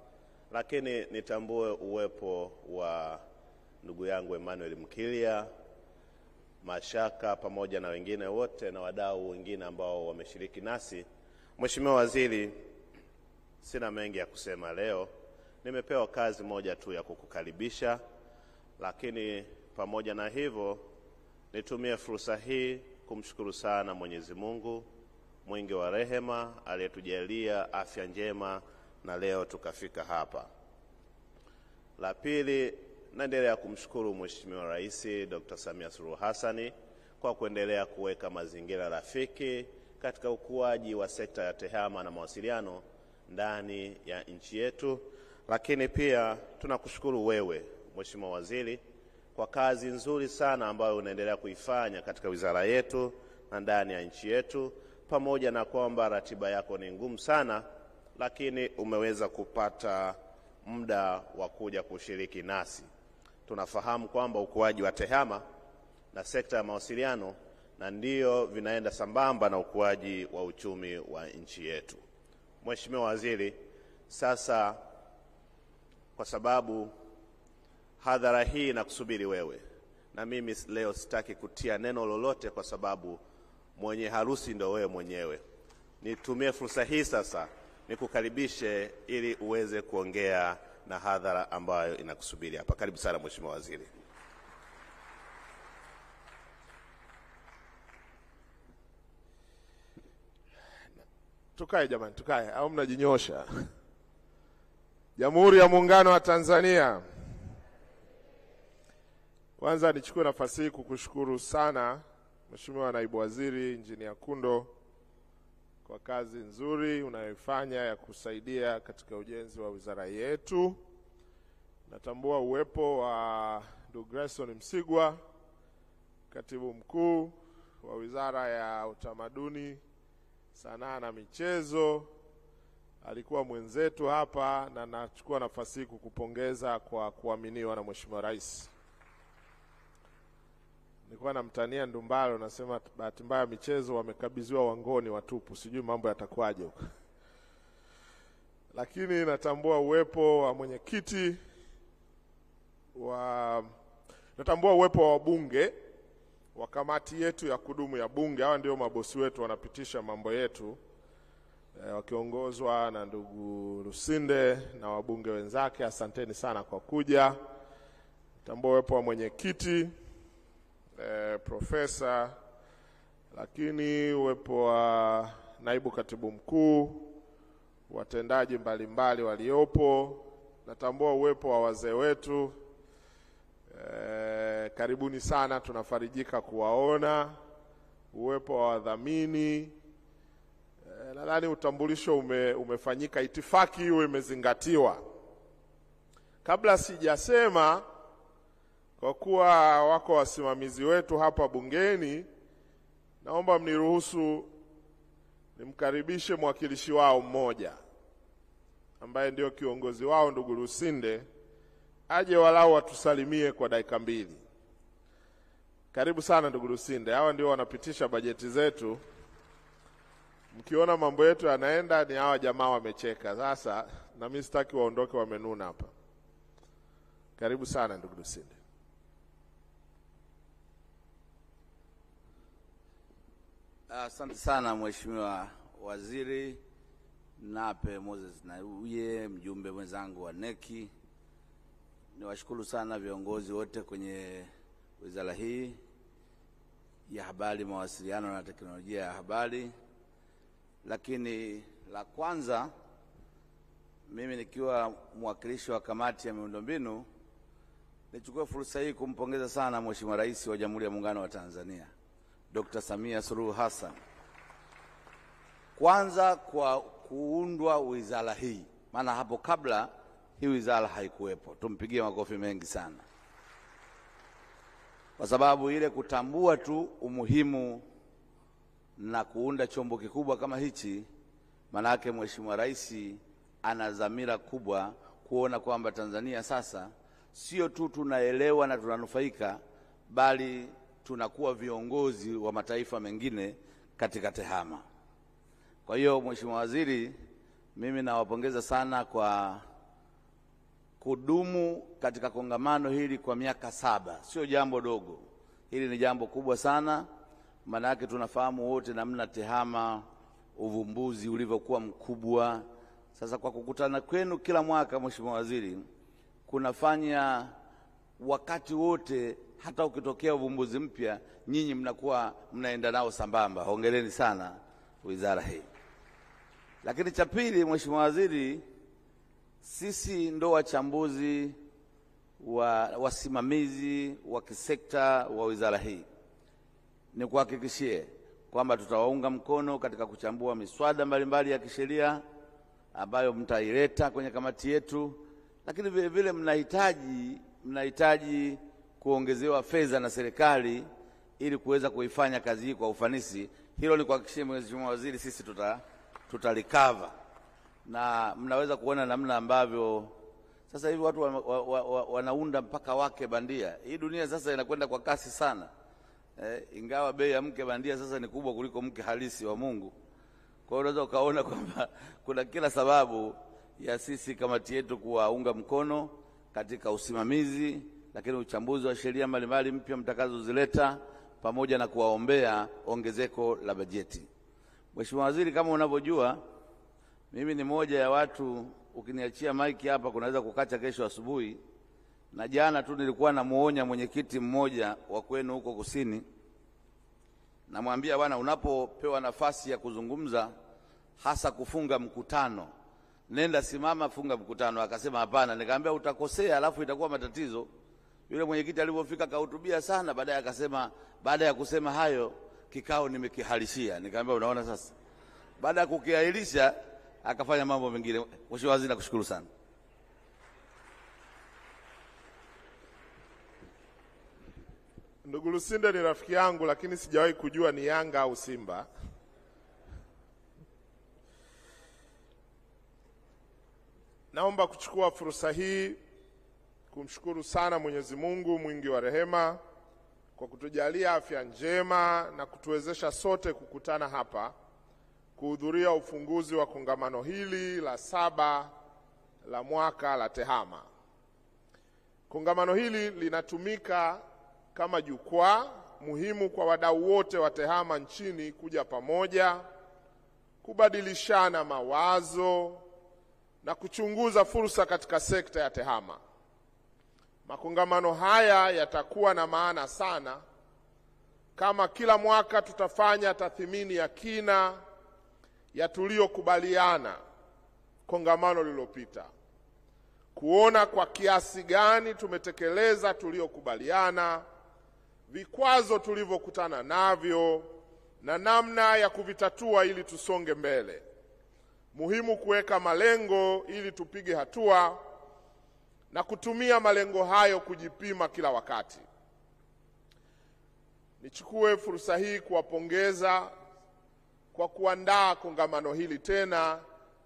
lakini nitambue uwepo wa ndugu yangu Emmanuel Mkilia, Mashaka, pamoja na wengine wote na wadau wengine ambao wameshiriki nasi. Mheshimiwa Waziri, sina mengi ya kusema leo. Nimepewa kazi moja tu ya kukukaribisha, lakini pamoja na hivyo nitumie fursa hii kumshukuru sana Mwenyezi Mungu mwingi wa rehema aliyetujalia afya njema na leo tukafika hapa. La pili, naendelea kumshukuru Mheshimiwa Rais Dr. Samia Suluhu Hassan kwa kuendelea kuweka mazingira rafiki katika ukuaji wa sekta ya tehama na mawasiliano ndani ya nchi yetu. Lakini pia tunakushukuru wewe Mheshimiwa Waziri kwa kazi nzuri sana ambayo unaendelea kuifanya katika wizara yetu na ndani ya nchi yetu, pamoja na kwamba ratiba yako ni ngumu sana, lakini umeweza kupata muda wa kuja kushiriki nasi. Tunafahamu kwamba ukuaji wa tehama na sekta ya mawasiliano na ndio vinaenda sambamba na ukuaji wa uchumi wa nchi yetu. Mheshimiwa Waziri, sasa kwa sababu hadhara hii na kusubiri wewe, na mimi leo sitaki kutia neno lolote kwa sababu mwenye harusi ndio wewe mwenyewe. Nitumie fursa hii sasa nikukaribishe ili uweze kuongea na hadhara ambayo inakusubiri hapa. Karibu sana Mheshimiwa Waziri. Tukae jamani, tukae au mnajinyosha? Jamhuri ya Muungano wa Tanzania. Kwanza nichukue nafasi hii kukushukuru sana Mheshimiwa Naibu Waziri Injinia Kundo kwa kazi nzuri unayoifanya ya kusaidia katika ujenzi wa wizara yetu. Natambua uwepo wa ndugu Grayson Msigwa, Katibu Mkuu wa Wizara ya Utamaduni, Sanaa na Michezo. Alikuwa mwenzetu hapa na nachukua nafasi hii kukupongeza kwa kuaminiwa na Mheshimiwa Rais. Nilikuwa namtania Ndumbalo, nasema bahati mbaya michezo wamekabidhiwa Wangoni watupu, sijui mambo yatakuwaje huko. Lakini natambua uwepo wa mwenyekiti natambua uwepo wa wabunge wa kamati yetu ya kudumu ya bunge. Hawa ndio mabosi wetu, wanapitisha mambo yetu wakiongozwa na ndugu Lusinde na wabunge wenzake. Asanteni sana kwa kuja. Natambua uwepo wa mwenyekiti profesa, lakini uwepo wa naibu katibu mkuu, watendaji mbalimbali waliopo. Natambua uwepo wa wazee wetu. Karibuni sana, tunafarijika kuwaona. Uwepo wa wadhamini. Nadhani utambulisho umefanyika, itifaki hiyo imezingatiwa. Kabla sijasema, kwa kuwa wako wasimamizi wetu hapa bungeni, naomba mniruhusu nimkaribishe mwakilishi wao mmoja ambaye ndio kiongozi wao, ndugu Lusinde, aje walau watusalimie kwa dakika 2. Karibu sana ndugu Lusinde. Hawa ndio wanapitisha bajeti zetu. Mkiona mambo yetu yanaenda, ni hawa jamaa wamecheka. Sasa na mimi sitaki waondoke wamenuna hapa. Karibu sana ndugu Lusinde. Asante sana Mheshimiwa Waziri Nape Moses Nauye, mjumbe mwenzangu wa NEC. Niwashukuru sana viongozi wote kwenye wizara hii ya habari, mawasiliano na teknolojia ya habari. Lakini la kwanza, mimi nikiwa mwakilishi wa kamati ya miundombinu, nichukue fursa hii kumpongeza sana Mheshimiwa Rais wa Jamhuri ya Muungano wa Tanzania Dr. Samia Suluhu Hassan, kwanza kwa kuundwa wizara hii, maana hapo kabla hii wizara haikuwepo. Tumpigie makofi mengi sana, kwa sababu ile kutambua tu umuhimu na kuunda chombo kikubwa kama hichi, manake Mheshimiwa Rais ana dhamira kubwa kuona kwamba Tanzania sasa sio tu tunaelewa na tunanufaika, bali tunakuwa viongozi wa mataifa mengine katika TEHAMA. Kwa hiyo Mheshimiwa Waziri, mimi nawapongeza sana kwa kudumu katika kongamano hili kwa miaka 7. Sio jambo dogo. Hili ni jambo kubwa sana. Maana yake tunafahamu wote namna TEHAMA uvumbuzi ulivyokuwa mkubwa. Sasa kwa kukutana kwenu kila mwaka Mheshimiwa Waziri, kunafanya wakati wote hata ukitokea uvumbuzi mpya nyinyi mnakuwa mnaenda nao sambamba. Hongereni sana wizara hii. Lakini cha pili Mheshimiwa Waziri, sisi ndo wachambuzi wasimamizi wa kisekta wa wizara hii. Nikuhakikishie kwamba tutawaunga mkono katika kuchambua miswada mbalimbali ya kisheria ambayo mtaileta kwenye kamati yetu, lakini vile vile mnahitaji kuongezewa fedha na serikali ili kuweza kuifanya kazi hii kwa ufanisi. Hilo ni kuhakikishia Mheshimiwa Waziri, sisi tutalikava. Na mnaweza kuona namna ambavyo sasa hivi watu wanaunda mpaka wake bandia. Hii dunia sasa inakwenda kwa kasi sana. Ingawa bei ya mke bandia sasa ni kubwa kuliko mke halisi wa Mungu. Kwa hiyo unaweza ukaona kwamba kuna kila sababu ya sisi kamati yetu kuwaunga mkono katika usimamizi, lakini uchambuzi wa sheria mbalimbali mpya mtakazozileta, pamoja na kuwaombea ongezeko la bajeti. Mheshimiwa Waziri, kama unavyojua, mimi ni moja ya watu, ukiniachia maiki hapa kunaweza kukacha kesho asubuhi. Na jana tu nilikuwa namuonya mwenyekiti mmoja wa kwenu huko kusini. Namwambia, bwana, unapopewa nafasi ya kuzungumza, hasa kufunga mkutano, nenda simama funga mkutano. Akasema hapana. Nikamwambia utakosea alafu itakuwa matatizo. Yule mwenyekiti alipofika kahutubia sana, baadaye akasema baada ya kusema hayo kikao nimekihalishia. Nikamwambia unaona sasa. Baada ya kukiahirisha akafanya mambo mengine. Mheshimiwa Waziri, nakushukuru sana. Ndugu Lusinde ni rafiki yangu, lakini sijawahi kujua ni Yanga au Simba. Naomba kuchukua fursa hii kumshukuru sana Mwenyezi Mungu mwingi wa rehema kwa kutujalia afya njema na kutuwezesha sote kukutana hapa kuhudhuria ufunguzi wa kongamano hili la 7 la mwaka la TEHAMA. Kongamano hili linatumika kama jukwaa muhimu kwa wadau wote wa TEHAMA nchini kuja pamoja, kubadilishana mawazo na kuchunguza fursa katika sekta ya TEHAMA. Makongamano haya yatakuwa na maana sana kama kila mwaka tutafanya tathmini ya kina ya tuliyokubaliana kongamano lililopita, kuona kwa kiasi gani tumetekeleza tuliyokubaliana, vikwazo tulivyokutana navyo na namna ya kuvitatua ili tusonge mbele. Muhimu kuweka malengo ili tupige hatua na kutumia malengo hayo kujipima kila wakati. Nichukue fursa hii kuwapongeza kwa kuandaa kongamano hili tena,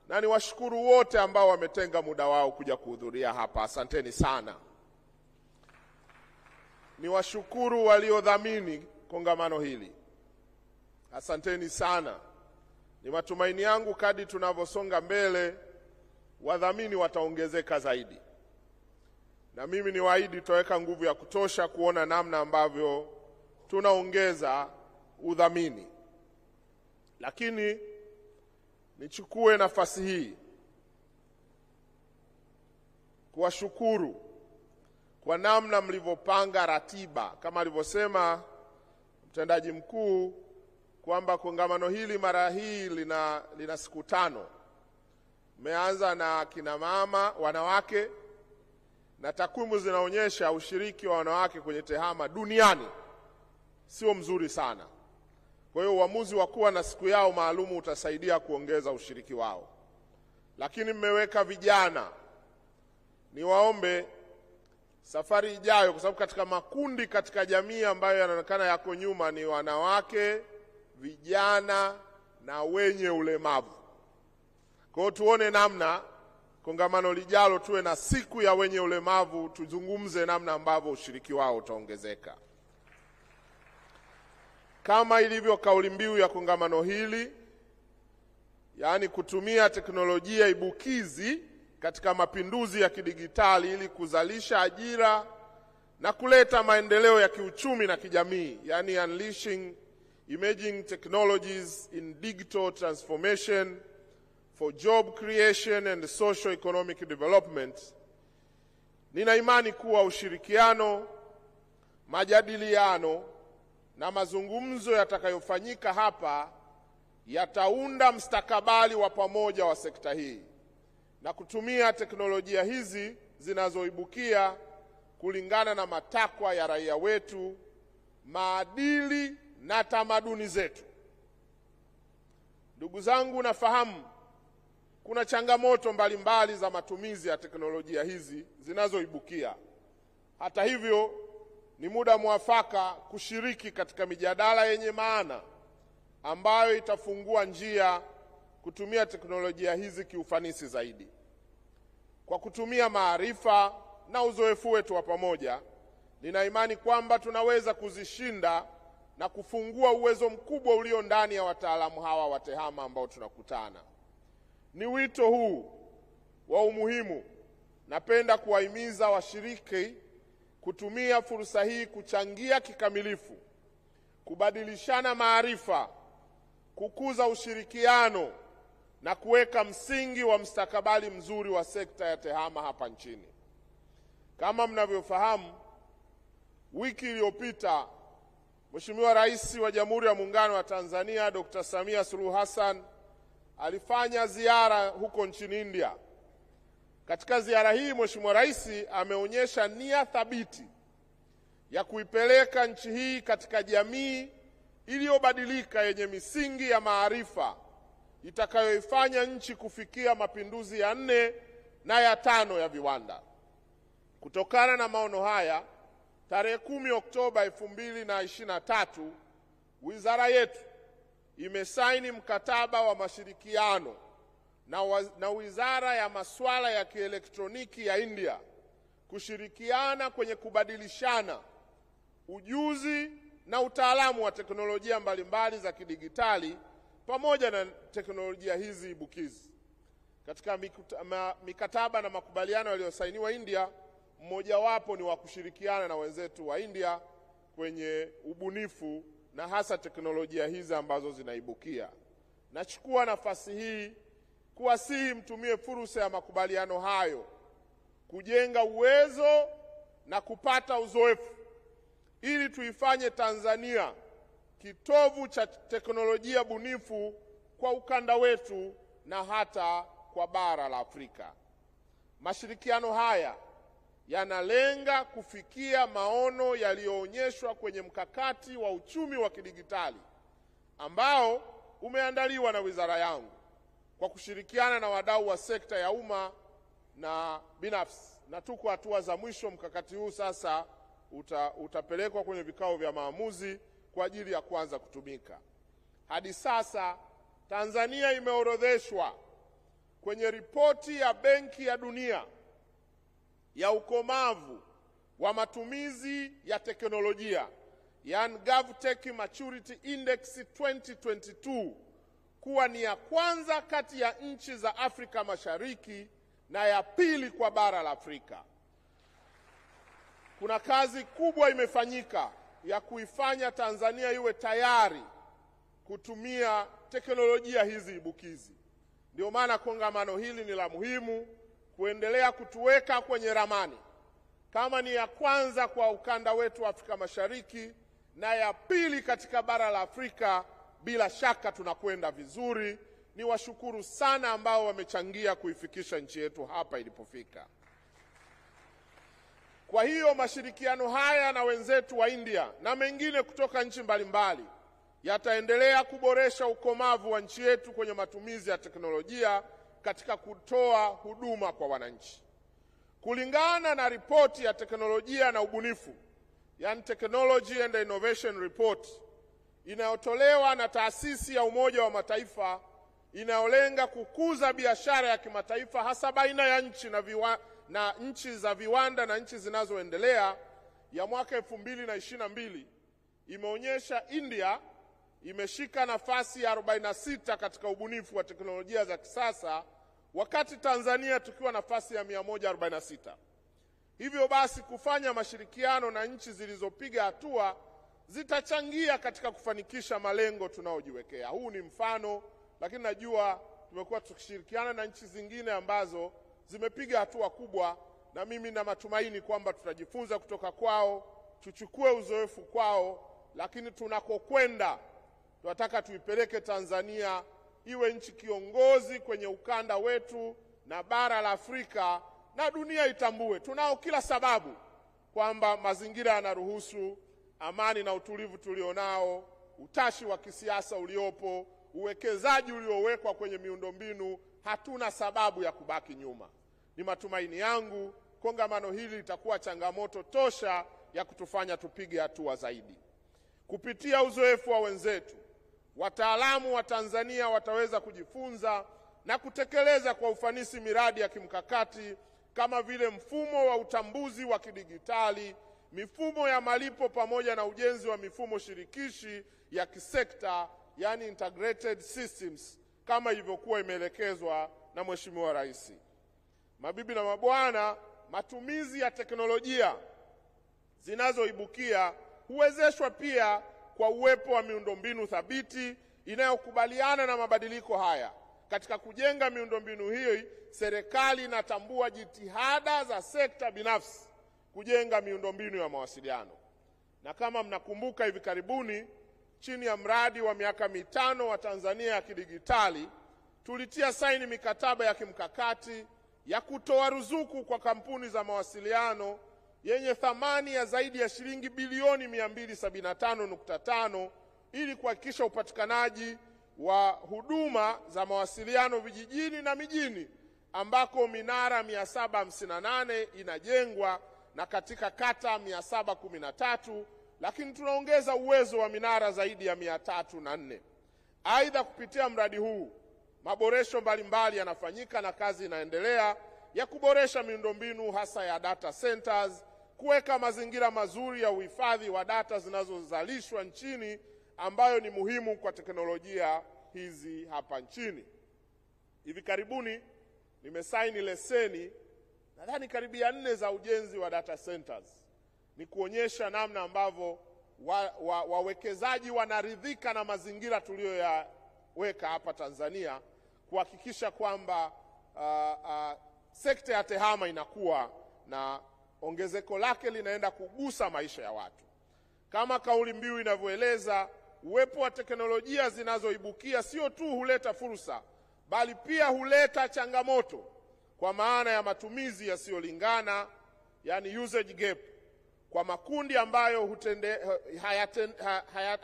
na niwashukuru wote ambao wametenga muda wao kuja kuhudhuria hapa. Asanteni sana. Niwashukuru waliodhamini kongamano hili. Asanteni sana. Ni matumaini yangu kadri tunavyosonga mbele wadhamini wataongezeka zaidi. Na mimi niwaahidi tutaweka nguvu ya kutosha kuona namna ambavyo tunaongeza udhamini. Lakini nichukue nafasi hii kuwashukuru kwa namna mlivyopanga ratiba, kama alivyosema mtendaji mkuu kwamba kongamano hili mara hii lina siku 5. Mmeanza na kina mama, wanawake, na takwimu zinaonyesha ushiriki wa wanawake kwenye TEHAMA duniani sio mzuri sana. Kwa hiyo uamuzi wa kuwa na siku yao maalumu utasaidia kuongeza ushiriki wao. Lakini mmeweka vijana. Niwaombe safari ijayo, kwa sababu katika makundi katika jamii ambayo yanaonekana yako nyuma ni wanawake, vijana na wenye ulemavu. Kwa hiyo tuone namna kongamano lijalo tuwe na siku ya wenye ulemavu, tuzungumze namna ambavyo ushiriki wao utaongezeka. kama ilivyo kauli mbiu ya kongamano hili, yaani kutumia teknolojia ibukizi katika mapinduzi ya kidigitali ili kuzalisha ajira na kuleta maendeleo ya kiuchumi na kijamii, yaani unleashing emerging technologies in digital transformation for job creation and socio-economic development. Nina imani kuwa ushirikiano, majadiliano na mazungumzo yatakayofanyika hapa yataunda mustakabali wa pamoja wa sekta hii na kutumia teknolojia hizi zinazoibukia kulingana na matakwa ya raia wetu, maadili na tamaduni zetu. Ndugu zangu, nafahamu kuna changamoto mbalimbali za matumizi ya teknolojia hizi zinazoibukia. Hata hivyo, ni muda mwafaka kushiriki katika mijadala yenye maana ambayo itafungua njia kutumia teknolojia hizi kiufanisi zaidi. Kwa kutumia maarifa na uzoefu wetu wa pamoja, nina imani kwamba tunaweza kuzishinda na kufungua uwezo mkubwa ulio ndani ya wataalamu hawa wa TEHAMA ambao tunakutana. Ni wito huu wa umuhimu, napenda kuwahimiza washiriki kutumia fursa hii kuchangia kikamilifu, kubadilishana maarifa, kukuza ushirikiano na kuweka msingi wa mustakabali mzuri wa sekta ya TEHAMA hapa nchini. Kama mnavyofahamu, wiki iliyopita Mheshimiwa Rais wa Jamhuri ya Muungano wa Tanzania Dr. Samia Suluhu Hassan alifanya ziara huko nchini India. Katika ziara hii Mheshimiwa Rais ameonyesha nia thabiti ya kuipeleka nchi hii katika jamii iliyobadilika yenye misingi ya maarifa itakayoifanya nchi kufikia mapinduzi ya 4 na ya 5 ya viwanda. Kutokana na maono haya, tarehe 10 Oktoba 2023 wizara yetu imesaini mkataba wa mashirikiano na Wizara ya Masuala ya Kielektroniki ya India kushirikiana kwenye kubadilishana ujuzi na utaalamu wa teknolojia mbalimbali za kidigitali pamoja na teknolojia hizi ibukizi. Katika mikataba na makubaliano yaliyosainiwa India, mmojawapo ni wa kushirikiana na wenzetu wa India kwenye ubunifu na hasa teknolojia hizi ambazo zinaibukia. Nachukua nafasi hii kuwasihi mtumie fursa ya makubaliano hayo kujenga uwezo na kupata uzoefu ili tuifanye Tanzania kitovu cha teknolojia bunifu kwa ukanda wetu na hata kwa bara la Afrika. Mashirikiano haya yanalenga kufikia maono yaliyoonyeshwa kwenye mkakati wa uchumi wa kidigitali ambao umeandaliwa na wizara yangu kwa kushirikiana na wadau wa sekta ya umma na binafsi, na tuko hatua za mwisho. Mkakati huu sasa utapelekwa kwenye vikao vya maamuzi kwa ajili ya kuanza kutumika. Hadi sasa Tanzania imeorodheshwa kwenye ripoti ya Benki ya Dunia ya ukomavu wa matumizi ya teknolojia, yani GovTech Maturity Index 2022, kuwa ni ya kwanza kati ya nchi za Afrika Mashariki na ya pili kwa bara la Afrika. Kuna kazi kubwa imefanyika ya kuifanya Tanzania iwe tayari kutumia teknolojia hizi ibukizi. Ndio maana kongamano hili ni la muhimu kuendelea kutuweka kwenye ramani kama ni ya kwanza kwa ukanda wetu wa Afrika Mashariki na ya pili katika bara la Afrika. Bila shaka tunakwenda vizuri. Ni washukuru sana ambao wamechangia kuifikisha nchi yetu hapa ilipofika. Kwa hiyo mashirikiano haya na wenzetu wa India na mengine kutoka nchi mbalimbali yataendelea kuboresha ukomavu wa nchi yetu kwenye matumizi ya teknolojia katika kutoa huduma kwa wananchi. Kulingana na ripoti ya teknolojia na ubunifu, yani Technology and Innovation Report, inayotolewa na taasisi ya Umoja wa Mataifa inayolenga kukuza biashara ya kimataifa hasa baina ya nchi na nchi za viwanda na nchi zinazoendelea, ya mwaka 2022 imeonyesha India imeshika nafasi ya 46 katika ubunifu wa teknolojia za kisasa, wakati Tanzania tukiwa nafasi ya 146. Hivyo basi kufanya mashirikiano na nchi zilizopiga hatua zitachangia katika kufanikisha malengo tunayojiwekea. Huu ni mfano, lakini najua tumekuwa tukishirikiana na nchi zingine ambazo zimepiga hatua kubwa, na mimi na matumaini kwamba tutajifunza kutoka kwao, tuchukue uzoefu kwao, lakini tunakokwenda tunataka tuipeleke Tanzania iwe nchi kiongozi kwenye ukanda wetu na bara la Afrika, na dunia itambue tunao kila sababu kwamba mazingira yanaruhusu, amani na utulivu tulionao, utashi wa kisiasa uliopo, uwekezaji uliowekwa kwenye miundombinu, hatuna sababu ya kubaki nyuma. Ni matumaini yangu kongamano hili litakuwa changamoto tosha ya kutufanya tupige hatua zaidi. Kupitia uzoefu wa wenzetu, wataalamu wa Tanzania wataweza kujifunza na kutekeleza kwa ufanisi miradi ya kimkakati kama vile mfumo wa utambuzi wa kidigitali, mifumo ya malipo pamoja na ujenzi wa mifumo shirikishi ya kisekta, yani integrated systems, kama ilivyokuwa imeelekezwa na Mheshimiwa Rais. Mabibi na mabwana, matumizi ya teknolojia zinazoibukia huwezeshwa pia kwa uwepo wa miundombinu thabiti inayokubaliana na mabadiliko haya. Katika kujenga miundombinu hii, serikali inatambua jitihada za sekta binafsi kujenga miundombinu ya mawasiliano. Na kama mnakumbuka, hivi karibuni chini ya mradi wa miaka 5 wa Tanzania ya kidigitali, tulitia saini mikataba ya kimkakati ya kutoa ruzuku kwa kampuni za mawasiliano yenye thamani ya zaidi ya shilingi bilioni 275.5 ili kuhakikisha upatikanaji wa huduma za mawasiliano vijijini na mijini, ambako minara 758 inajengwa na katika kata 713, lakini tunaongeza uwezo wa minara zaidi ya 304. Aidha, kupitia mradi huu maboresho mbalimbali yanafanyika na kazi inaendelea ya kuboresha miundombinu hasa ya data centers, kuweka mazingira mazuri ya uhifadhi wa data zinazozalishwa nchini ambayo ni muhimu kwa teknolojia hizi hapa nchini. Hivi karibuni nimesaini leseni nadhani karibia 4 za ujenzi wa data centers. Ni kuonyesha namna ambavyo wawekezaji wanaridhika na mazingira tuliyoyaweka hapa Tanzania, kuhakikisha kwamba sekta ya tehama inakuwa na ongezeko lake linaenda kugusa maisha ya watu. Kama kauli mbiu inavyoeleza, uwepo wa teknolojia zinazoibukia sio tu huleta fursa, bali pia huleta changamoto kwa maana ya matumizi yasiyolingana, yani usage gap, kwa makundi ambayo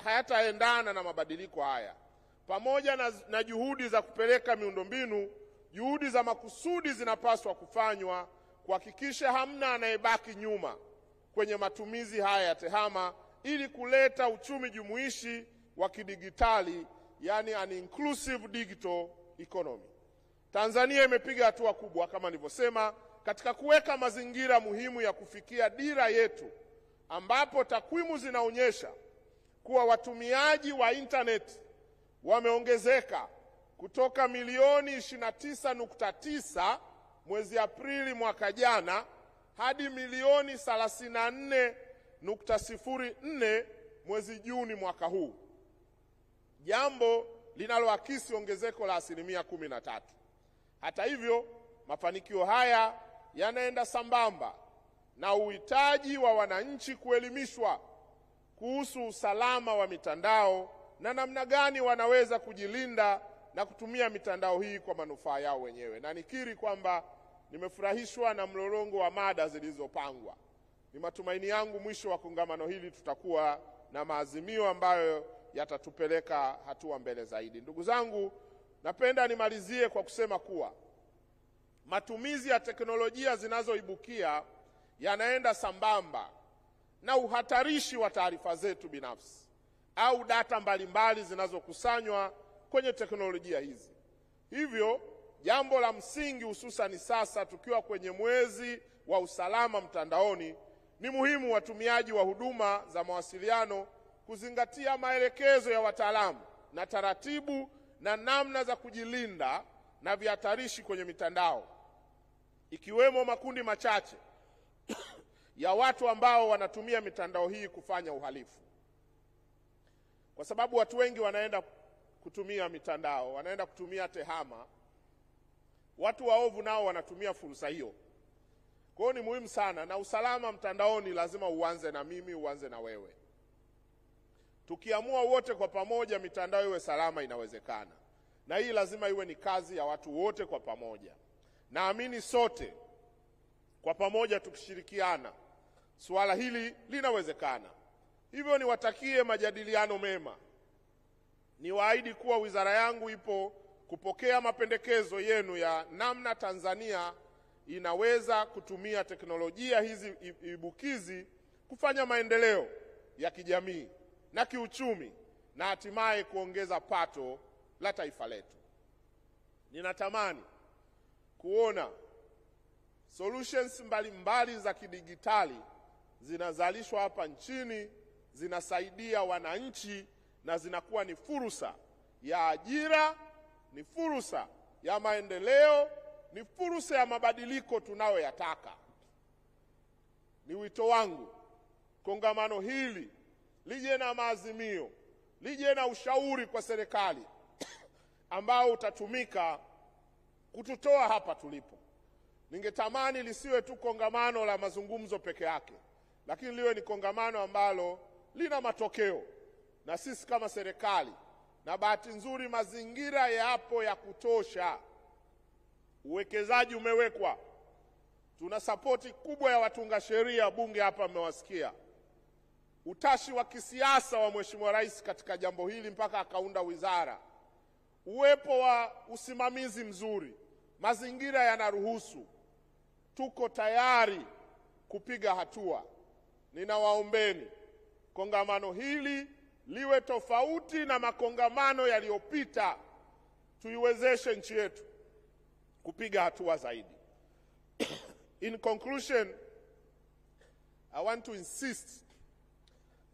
hayataendana na mabadiliko haya. Pamoja na juhudi za kupeleka miundombinu, juhudi za makusudi zinapaswa kufanywa kuhakikisha hamna anayebaki nyuma kwenye matumizi haya ya tehama, ili kuleta uchumi jumuishi wa kidigitali, yani an inclusive digital economy. Tanzania imepiga hatua kubwa kama nilivyosema katika kuweka mazingira muhimu ya kufikia dira yetu, ambapo takwimu zinaonyesha kuwa watumiaji wa internet wameongezeka kutoka milioni 29.9 mwezi Aprili mwaka jana hadi milioni 34.04 mwezi Juni mwaka huu, jambo linaloakisi ongezeko la 13%. Hata hivyo, mafanikio haya yanaenda sambamba na uhitaji wa wananchi kuelimishwa kuhusu usalama wa mitandao na namna gani wanaweza kujilinda na kutumia mitandao hii kwa manufaa yao wenyewe. Na nikiri kwamba nimefurahishwa na mlolongo wa mada zilizopangwa. Ni matumaini yangu mwisho wa kongamano hili tutakuwa na maazimio ambayo yatatupeleka hatua mbele zaidi. Ndugu zangu, napenda nimalizie kwa kusema kuwa matumizi ya teknolojia zinazoibukia yanaenda sambamba na uhatarishi wa taarifa zetu binafsi au data mbalimbali zinazokusanywa kwenye teknolojia hizi. Hivyo, jambo la msingi, hususan sasa tukiwa kwenye mwezi wa usalama mtandaoni, ni muhimu watumiaji wa huduma za mawasiliano kuzingatia maelekezo ya wataalamu na taratibu na namna za kujilinda na vihatarishi kwenye mitandao, ikiwemo makundi machache ya watu ambao wanatumia mitandao hii kufanya uhalifu. Kwa sababu watu wengi wanaenda kutumia mitandao, wanaenda kutumia tehama, watu waovu nao wanatumia fursa hiyo. Kwa hiyo ni muhimu sana, na usalama mtandaoni lazima uanze na mimi, uanze na wewe. Tukiamua wote kwa pamoja mitandao iwe salama, inawezekana. Na hii lazima iwe ni kazi ya watu wote kwa pamoja. Naamini sote kwa pamoja tukishirikiana, suala hili linawezekana. Hivyo niwatakie majadiliano mema. Niwaahidi kuwa wizara yangu ipo kupokea mapendekezo yenu ya namna Tanzania inaweza kutumia teknolojia hizi ibukizi kufanya maendeleo ya kijamii na kiuchumi na hatimaye kuongeza pato la taifa letu. Ninatamani kuona solutions mbalimbali za kidigitali zinazalishwa hapa nchini, zinasaidia wananchi na zinakuwa ni fursa ya ajira, ni fursa ya maendeleo, ni fursa ya mabadiliko tunayoyataka. Ni wito wangu kongamano hili lije na maazimio, lije na ushauri kwa serikali ambao utatumika kututoa hapa tulipo. Ningetamani lisiwe tu kongamano la mazungumzo peke yake, lakini liwe ni kongamano ambalo lina matokeo. Na sisi kama serikali, na bahati nzuri mazingira yapo ya kutosha, uwekezaji umewekwa, tuna sapoti kubwa ya watunga sheria, bunge hapa mmewasikia, utashi wa kisiasa wa Mheshimiwa Rais katika jambo hili mpaka akaunda wizara, uwepo wa usimamizi mzuri, mazingira yanaruhusu, tuko tayari kupiga hatua. Ninawaombeni kongamano hili liwe tofauti na makongamano yaliyopita, tuiwezeshe nchi yetu kupiga hatua zaidi. In conclusion, I want to insist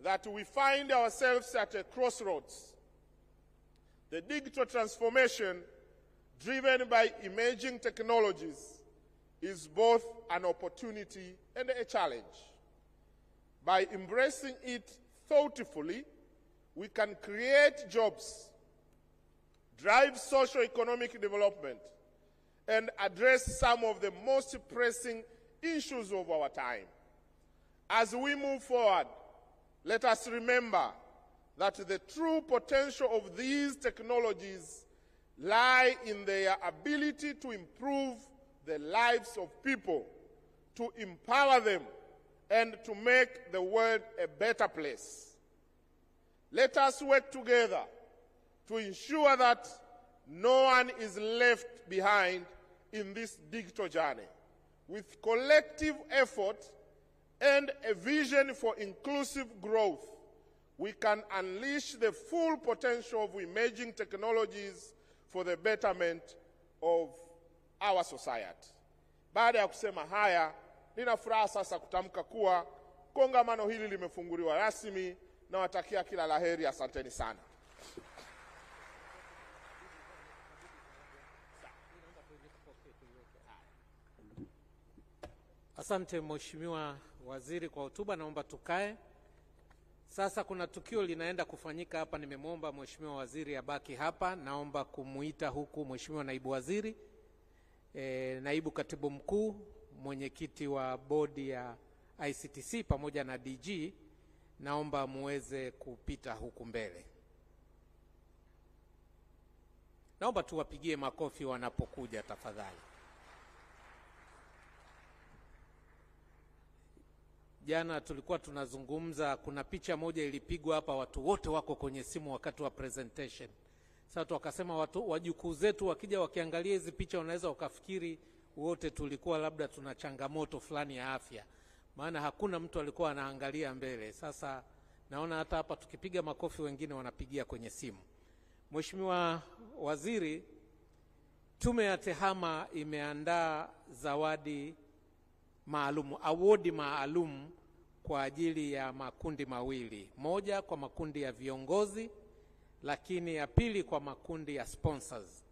that we find ourselves at a crossroads. The digital transformation driven by emerging technologies is both an opportunity and a challenge. By embracing it thoughtfully, we can create jobs, drive socio-economic development, and address some of the most pressing issues of our time. As we move forward, let us remember that the true potential of these technologies lie in their ability to improve the lives of people, to empower them, and to make the world a better place. Let us work together to ensure that no one is left behind in this digital journey. With collective effort and a vision for inclusive growth, we can unleash the full potential of emerging technologies for the betterment of our society. Baada ya kusema haya, nina furaha sasa kutamka kuwa kongamano hili limefunguliwa rasmi. Nawatakia kila laheri. Asanteni sana. Asante Mheshimiwa Waziri kwa hotuba. Naomba tukae. Sasa kuna tukio linaenda kufanyika hapa. Nimemwomba Mheshimiwa Waziri abaki hapa. Naomba kumuita huku Mheshimiwa Naibu Waziri, Naibu Katibu Mkuu, mwenyekiti wa bodi ya ICTC pamoja na DG. Naomba muweze kupita huku mbele. Naomba tuwapigie makofi wanapokuja tafadhali. Jana tulikuwa tunazungumza, kuna picha moja ilipigwa hapa, watu wote wako kwenye simu wakati wa presentation. Sasa wakasema watu wajukuu zetu wakija wakiangalia hizi picha wanaweza wakafikiri wote tulikuwa labda tuna changamoto fulani ya afya. Maana hakuna mtu alikuwa anaangalia mbele. Sasa naona hata hapa tukipiga makofi wengine wanapigia kwenye simu. Mheshimiwa Waziri, Tume ya TEHAMA imeandaa zawadi maalum, award maalum kwa ajili ya makundi mawili. Moja kwa makundi ya viongozi, lakini ya pili kwa makundi ya sponsors.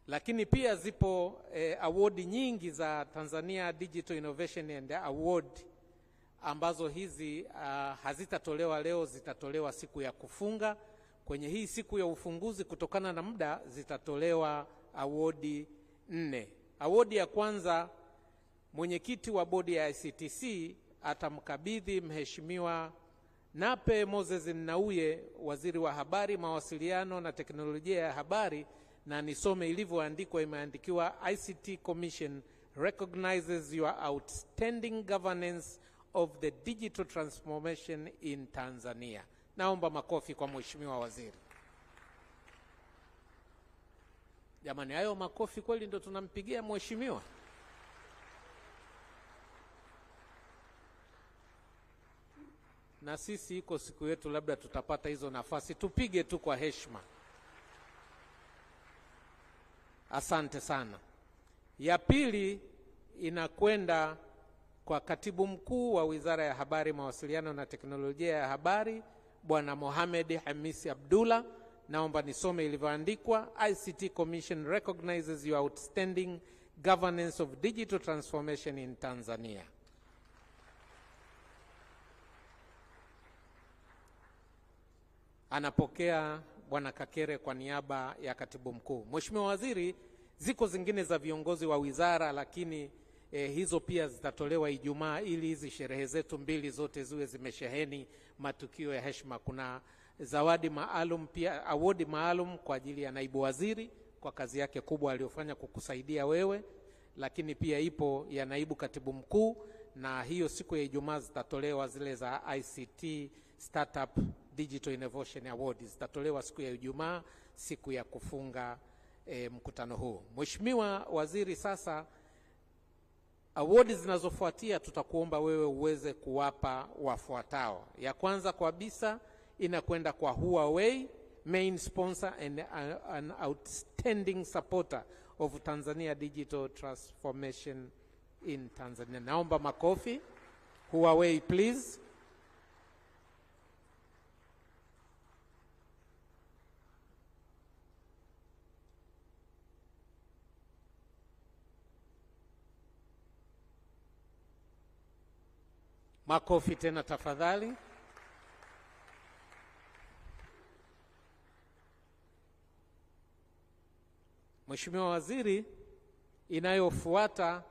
Lakini pia zipo award nyingi za Tanzania Digital Innovation and Award ambazo hizi hazitatolewa leo, zitatolewa siku ya kufunga. Kwenye hii siku ya ufunguzi, kutokana na muda, zitatolewa award 4. Award ya kwanza, mwenyekiti wa bodi ya ICTC atamkabidhi Mheshimiwa Nape Moses Nnauye, waziri wa habari, mawasiliano na teknolojia ya habari, na nisome ilivyoandikwa, imeandikiwa: ICT Commission recognizes your outstanding governance of the digital transformation in Tanzania. Naomba makofi kwa Mheshimiwa waziri. Jamani, hayo makofi kweli ndo tunampigia mheshimiwa? Na sisi iko siku yetu, labda tutapata hizo nafasi, tupige tu kwa heshima. Asante sana. Ya pili inakwenda kwa katibu mkuu wa Wizara ya Habari, Mawasiliano na Teknolojia ya Habari, Bwana Mohamed Hamisi Abdullah. Naomba nisome ilivyoandikwa: ICT Commission recognizes your outstanding governance of digital transformation in Tanzania. Anapokea Bwana Kakere kwa niaba ya katibu mkuu. Mheshimiwa waziri, ziko zingine za viongozi wa wizara, lakini hizo pia zitatolewa Ijumaa, ili hizi sherehe zetu mbili zote ziwe zimesheheni matukio ya heshima. Kuna zawadi maalum, pia award maalum kwa ajili ya naibu waziri kwa kazi yake kubwa aliyofanya kukusaidia wewe, lakini pia ipo ya naibu katibu mkuu, na hiyo siku ya Ijumaa zitatolewa zile za ICT Startup Digital Innovation Awards, zitatolewa siku ya Ijumaa, siku ya kufunga mkutano huu. Mheshimiwa waziri, sasa award zinazofuatia tutakuomba wewe uweze kuwapa wafuatao. Ya kwanza kabisa inakwenda kwa Huawei, main sponsor and an outstanding supporter of Tanzania digital transformation in Tanzania. Naomba makofi. Huawei please. Makofi tena tafadhali. Mheshimiwa waziri, inayofuata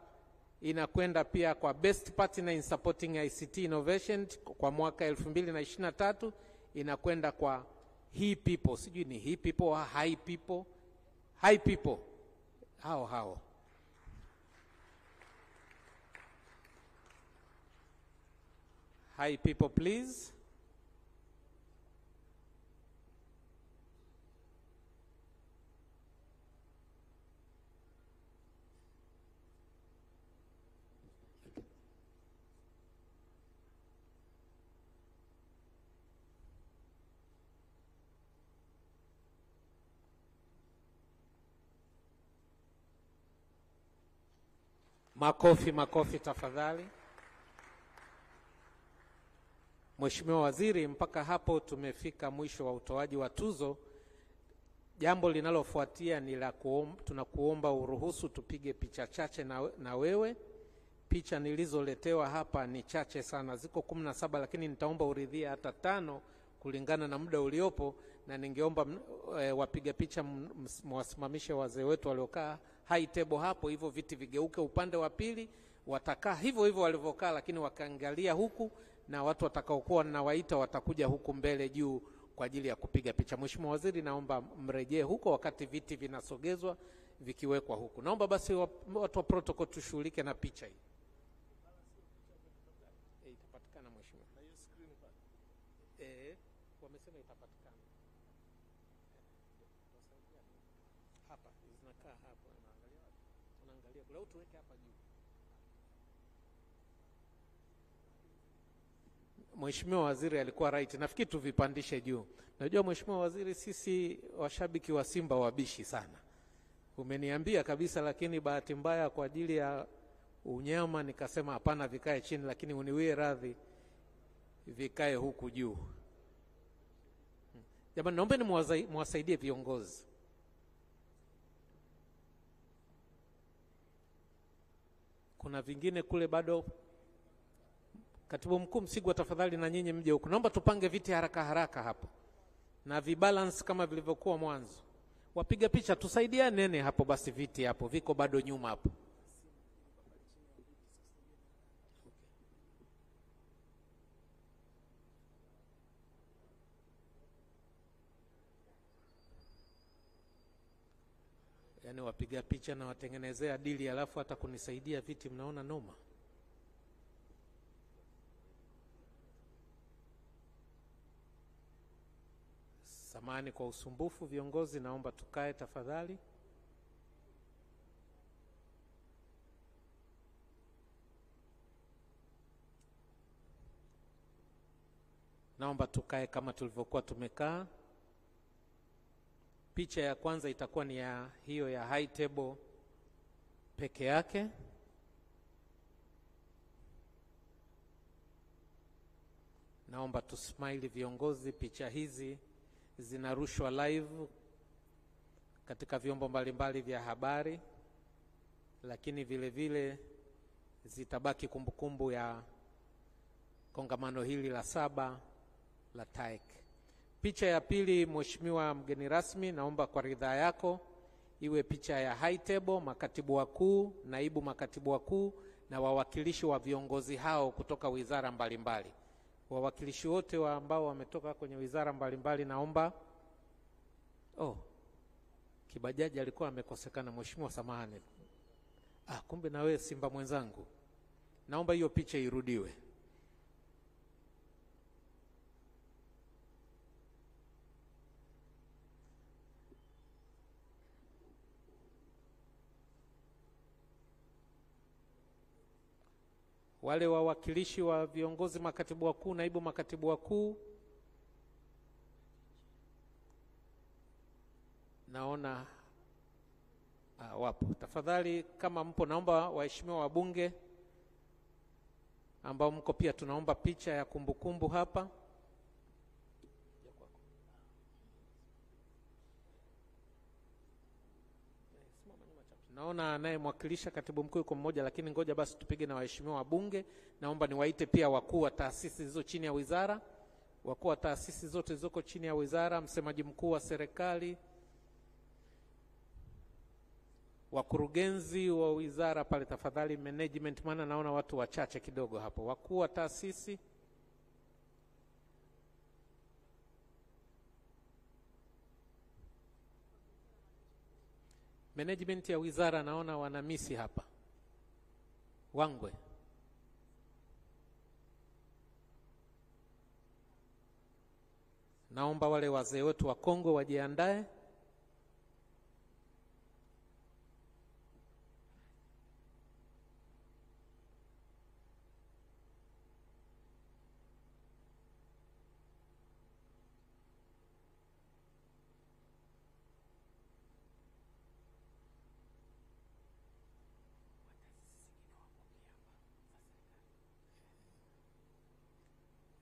inakwenda pia kwa Best Partner in Supporting ICT Innovation kwa mwaka 2023, inakwenda kwa He People. Sijui ni He People au High People. High People. Hao. High People please. Makofi tafadhali. Mheshimiwa waziri, mpaka hapo tumefika mwisho wa utoaji wa tuzo. Jambo linalofuatia ni la tunakuomba uruhusu tupige picha chache na wewe. Picha nilizoletewa hapa ni chache sana, ziko 17, lakini nitaomba uridhia hata 5 kulingana na muda uliopo, na ningeomba wapiga picha mwasimamishe wazee wetu waliokaa high table hapo, hivyo viti vigeuke upande wa pili, watakaa hivyo walivyokaa, lakini wakaangalia huku, na watu watakaokuwa nawaita watakuja huku mbele juu kwa ajili ya kupiga picha. Mheshimiwa waziri, naomba mrejee huko wakati viti vinasogezwa vikiwekwa huku. Naomba basi watu wa protocol tushughulike na picha hii. Itapatikana mheshimiwa. Na hiyo screen pale. Wamesema itapatikana. Hapa zinakaa hapa. Tunaangalia kule, au tuweke hapa juu. Mheshimiwa waziri alikuwa right. Nafikiri tuvipandishe juu. Najua Mheshimiwa waziri, sisi washabiki wa Simba wabishi sana. Umeniambia kabisa, lakini bahati mbaya kwa ajili ya unyama, nikasema hapana, vikae chini, lakini uniwie radhi vikae huku juu. Jamani, naombeni muwasaidie viongozi. Kuna vingine kule bado. Katibu Mkuu Msigwa, tafadhali na nyinyi mje huku. Naomba tupange viti haraka haraka hapo na vibalance kama vilivyokuwa mwanzo. Wapiga picha tusaidiane hapo basi, viti hapo viko bado nyuma hapo. Yaani wapiga picha na watengenezea dili alafu hata kunisaidia viti, mnaona noma. Samahani kwa usumbufu viongozi, naomba tukae tafadhali. Naomba tukae kama tulivyokuwa tumekaa. Picha ya kwanza itakuwa ni ya hiyo ya high table peke yake. Naomba tusmile viongozi. Picha hizi zinarushwa live katika vyombo mbalimbali vya habari, lakini vile vile zitabaki kumbukumbu ya kongamano hili la 7 la TAIC. Picha ya pili, Mheshimiwa mgeni rasmi, naomba kwa ridhaa yako iwe picha ya high table, makatibu wakuu, naibu makatibu wakuu na wawakilishi wa viongozi hao kutoka wizara mbalimbali. Wawakilishi wote wa ambao wametoka kwenye wizara mbalimbali naomba. Kibajaji alikuwa amekosekana, Mheshimiwa samahani. Kumbe na wewe Simba mwenzangu. Naomba hiyo picha irudiwe. Wale wawakilishi wa viongozi, makatibu wakuu, naibu makatibu wakuu, naona wapo. Tafadhali kama mpo, naomba waheshimiwa wabunge ambao mko pia, tunaomba picha ya kumbukumbu hapa. Naona anayemwakilisha katibu mkuu yuko mmoja, lakini ngoja basi tupige na waheshimiwa wabunge. Naomba niwaite pia wakuu wa taasisi zilizo chini ya wizara, wakuu wa taasisi zote zilizoko chini ya wizara, msemaji mkuu wa serikali, wakurugenzi wa wizara pale tafadhali, management, maana naona watu wachache kidogo hapo. Wakuu wa taasisi, management ya wizara naona wanamisi hapa. Wangwe, naomba wale wazee wetu wa Kongo wajiandae.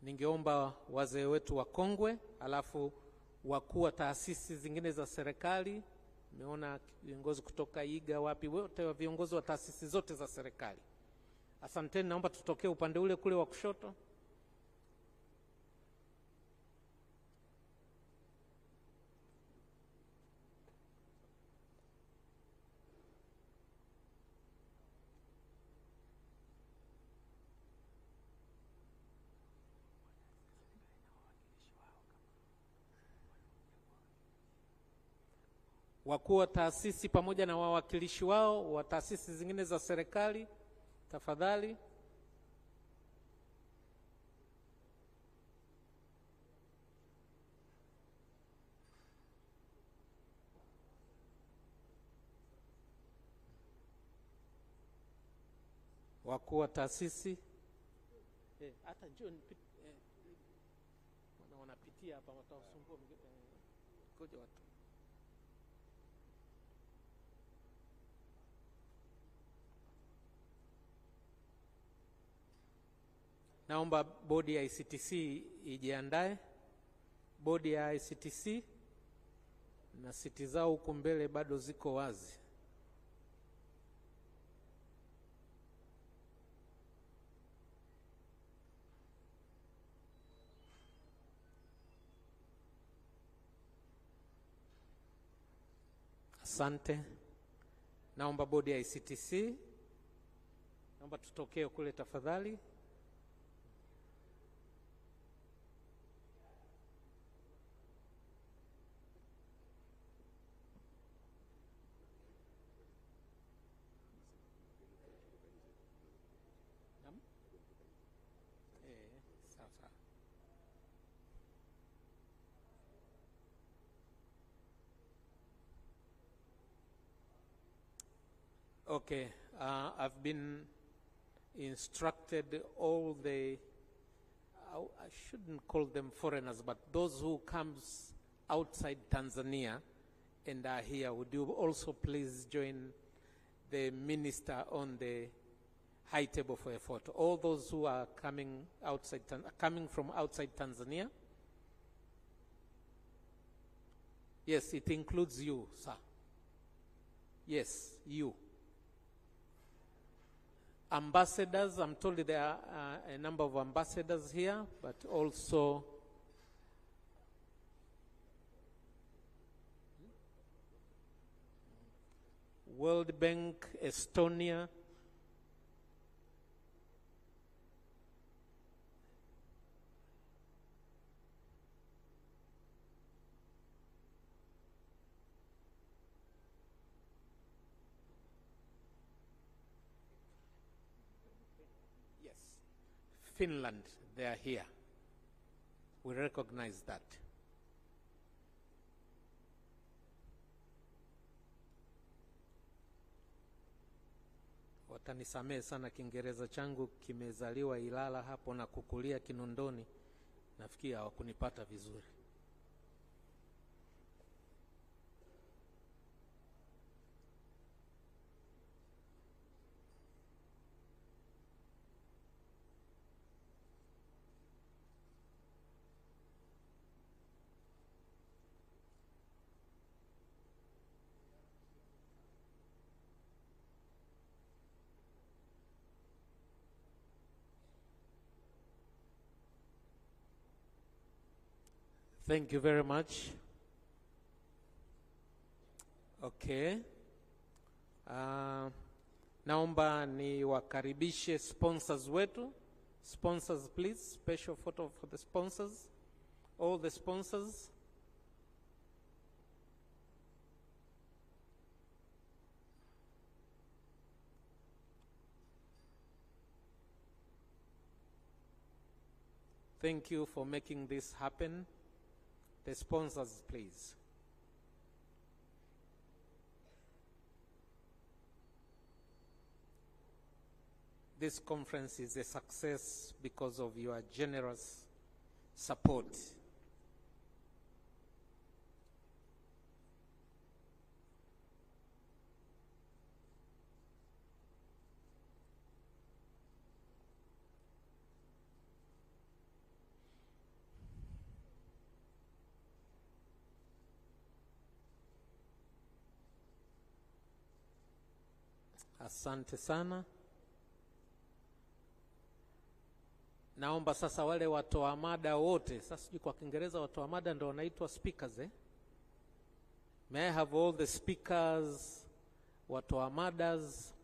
Ningeomba wazee wetu wa Kongwe, alafu wakuu wa taasisi zingine za serikali. Nimeona viongozi kutoka IGA wapi, wote wa viongozi wa taasisi zote za serikali. Asanteni, naomba tutokee upande ule kule wa kushoto. Wakuu wa taasisi pamoja na wawakilishi wao wa taasisi zingine za serikali tafadhali. Wakuu wa taasisi hata njoo wanapitia hapa, watawasumbua ngoja watu. Naomba bodi ya ICTC ijiandae. Bodi ya ICTC na siti zao huko mbele bado ziko wazi. Asante. Naomba bodi ya ICTC, naomba tutokee kule tafadhali. Sasa. Okay, I've been instructed all the, I shouldn't call them foreigners, but those who comes outside Tanzania and are here, would you also please join the minister on the high table for a photo? All those who are coming from outside Tanzania. Yes, it includes you, sir. Yes, you. Ambassadors, I'm told there are a number of ambassadors here, but also World Bank, Estonia, Finland, they are here. We recognize that. Watanisamehe sana, Kiingereza changu kimezaliwa Ilala hapo na kukulia Kinondoni. Nafikiri hawakunipata vizuri. Thank you very much. Okay. Naomba ni wakaribishe sponsors wetu. Sponsors, please. Special photo for the sponsors. All the sponsors. Thank you for making this happen. The sponsors, please. This conference is a success because of your generous support. Asante sana. Naomba sasa wale watoa mada wote, sasa sijui kwa Kiingereza watoa mada ndio wanaitwa speakers May I have all the speakers, watoa madas,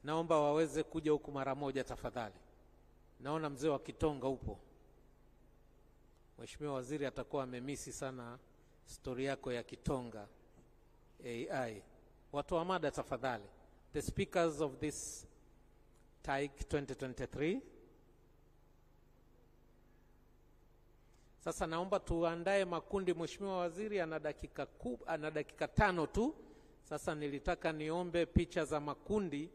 naomba waweze kuja huku mara moja tafadhali. Naona mzee wa Kitonga upo. Mheshimiwa Waziri atakuwa amemisi sana story yako ya Kitonga AI. Watoa mada tafadhali. The speakers of this TAIC 2023. Sasa naomba tuandae makundi. Mheshimiwa Waziri ana dakika 5 tu. Sasa nilitaka niombe picha za makundi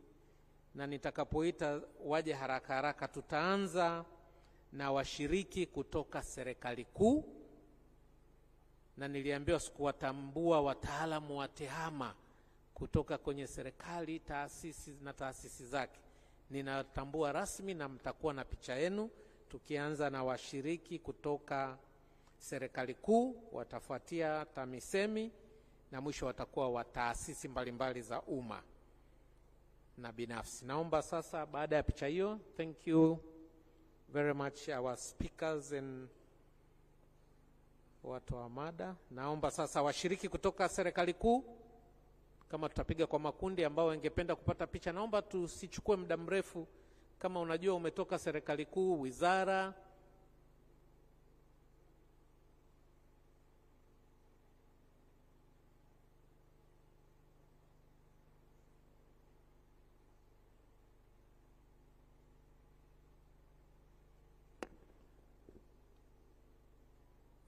na nitakapoita waje haraka haraka. Tutaanza na washiriki kutoka serikali kuu, na niliambiwa sikuwatambua wataalamu wa tehama kutoka kwenye serikali, taasisi na taasisi zake. ninatambua rasmi na mtakuwa na picha yenu, tukianza na washiriki kutoka serikali kuu, watafuatia TAMISEMI na mwisho watakuwa wa taasisi mbalimbali za umma na binafsi. Naomba sasa baada ya picha hiyo, thank you very much our speakers and watu wa mada. Naomba sasa washiriki kutoka serikali kuu, kama tutapiga kwa makundi ambao wangependa kupata picha, naomba tusichukue muda mrefu. Kama unajua umetoka serikali kuu, wizara,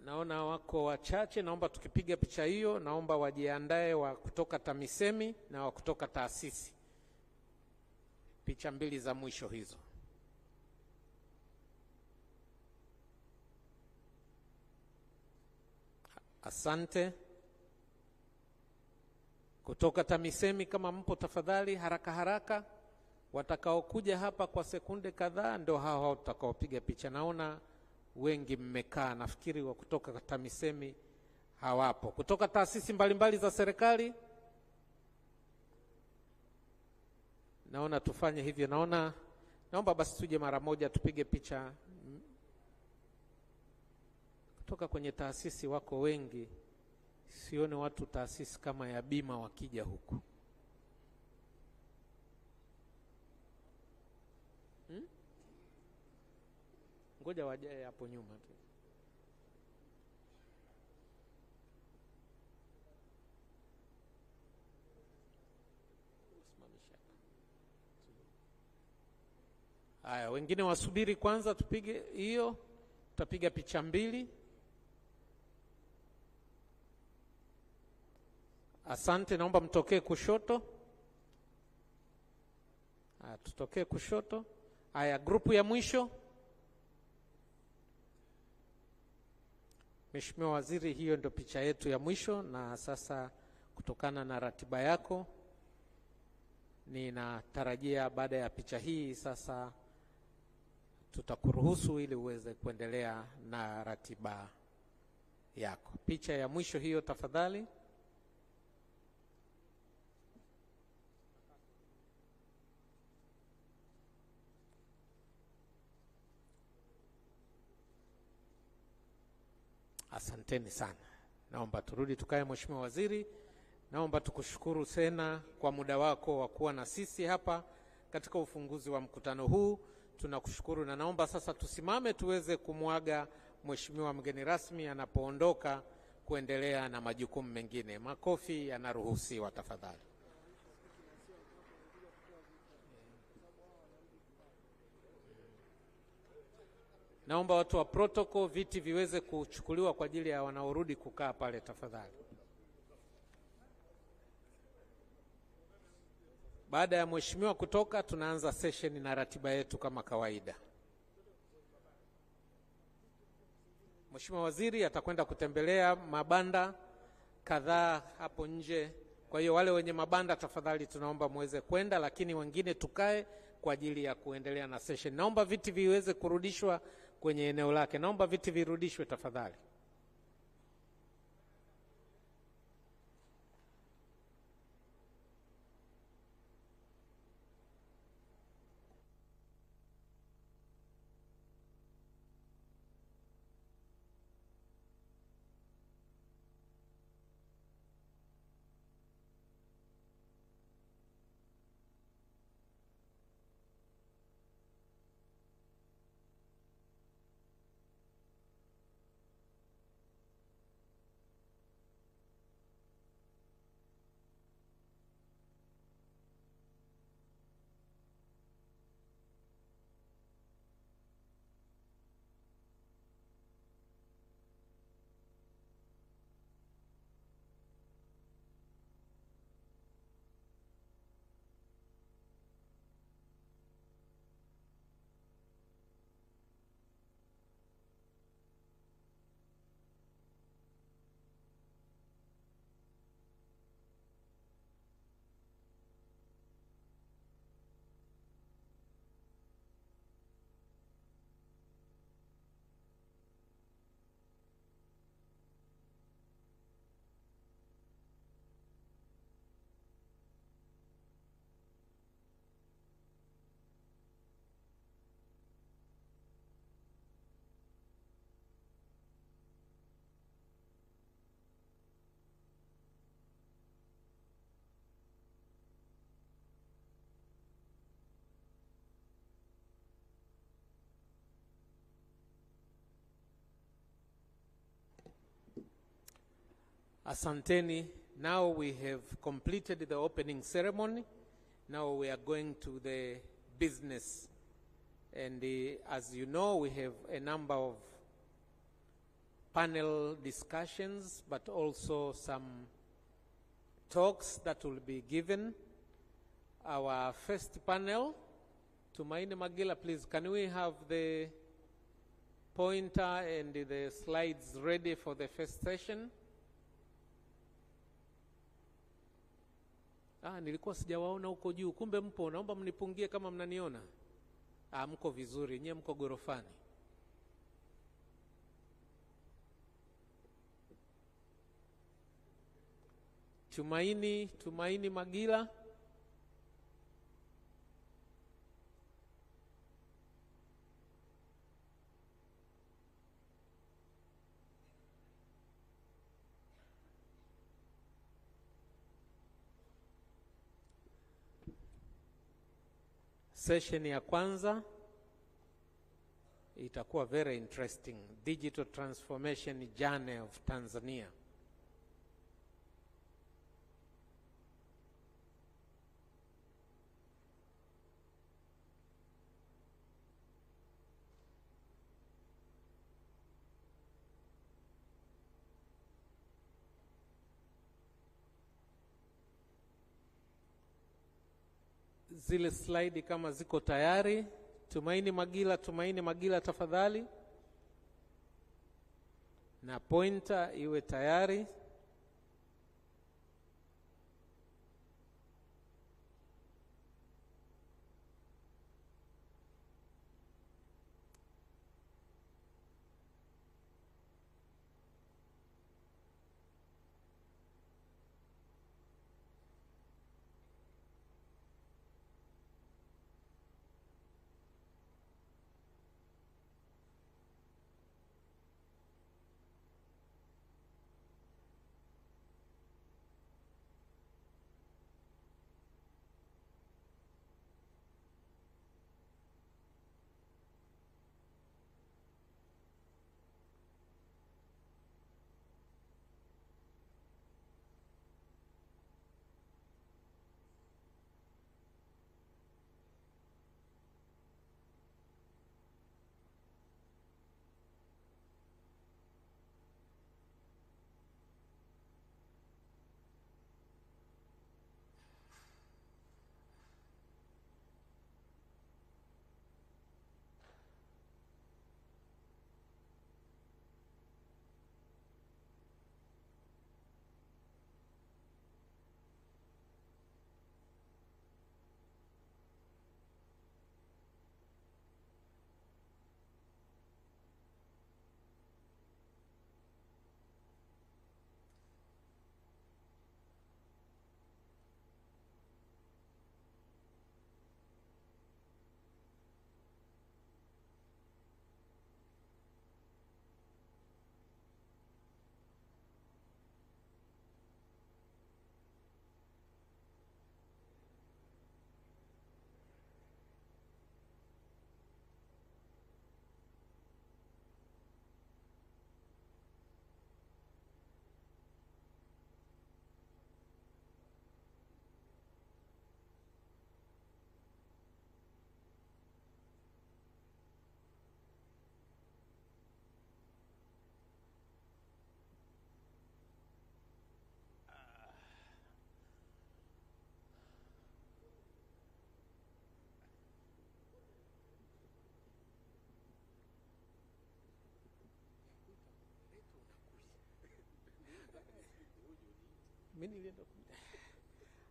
naona wako wachache. Naomba tukipiga picha hiyo, naomba wajiandae wa kutoka TAMISEMI na wa kutoka taasisi. Picha mbili za mwisho hizo. Asante. Kutoka TAMISEMI kama mpo tafadhali haraka haraka. Watakaokuja hapa kwa sekunde kadhaa ndio hao tutakaopiga picha. Naona wengi mmekaa, nafikiri wa kutoka TAMISEMI hawapo. Kutoka taasisi mbalimbali za serikali, naona tufanye hivyo. Naomba basi tuje mara moja tupige picha. Kutoka kwenye taasisi wako wengi, sione watu taasisi kama ya bima wakija huku. Ngoja wajae hapo nyuma tu. Haya, wengine wasubiri kwanza tupige hiyo. Tutapiga picha mbili. Asante, naomba mtokee kushoto. Haya, tutokee kushoto. Haya, grupu ya mwisho. Mheshimiwa Waziri, hiyo ndio picha yetu ya mwisho, na sasa kutokana na ratiba yako ninatarajia baada ya picha hii sasa tutakuruhusu ili uweze kuendelea na ratiba yako. Picha ya mwisho hiyo tafadhali. Asanteni sana. Naomba turudi tukae. Mheshimiwa Waziri, naomba tukushukuru tena kwa muda wako wa kuwa na sisi hapa katika ufunguzi wa mkutano huu. Tunakushukuru na naomba sasa tusimame tuweze kumwaga Mheshimiwa mgeni rasmi anapoondoka kuendelea na majukumu mengine. Makofi yanaruhusiwa tafadhali. Naomba watu wa protocol viti viweze kuchukuliwa kwa ajili ya wanaorudi kukaa pale tafadhali. Baada ya mheshimiwa kutoka, tunaanza session na ratiba yetu kama kawaida. Mheshimiwa Waziri atakwenda kutembelea mabanda kadhaa hapo nje. Kwa hiyo wale wenye mabanda tafadhali tunaomba muweze kwenda, lakini wengine tukae kwa ajili ya kuendelea na session. Naomba viti viweze kurudishwa kwenye eneo lake. Naomba viti virudishwe tafadhali. Asanteni. Now we have completed the opening ceremony. Now we are going to the business. And as you know, we have a number of panel discussions, but also some talks that will be given. Our first panel, Tumaini Magila, please, can we have the pointer and the slides ready for the first session? Nilikuwa sijawaona huko juu. Kumbe mpo, naomba mnipungie kama mnaniona. Mko vizuri, nyie mko gorofani. Tumaini Magila. Session ya kwanza itakuwa very interesting. Digital Transformation Journey of Tanzania. Zile slide kama ziko tayari. Tumaini Magila tafadhali. Na pointer iwe tayari.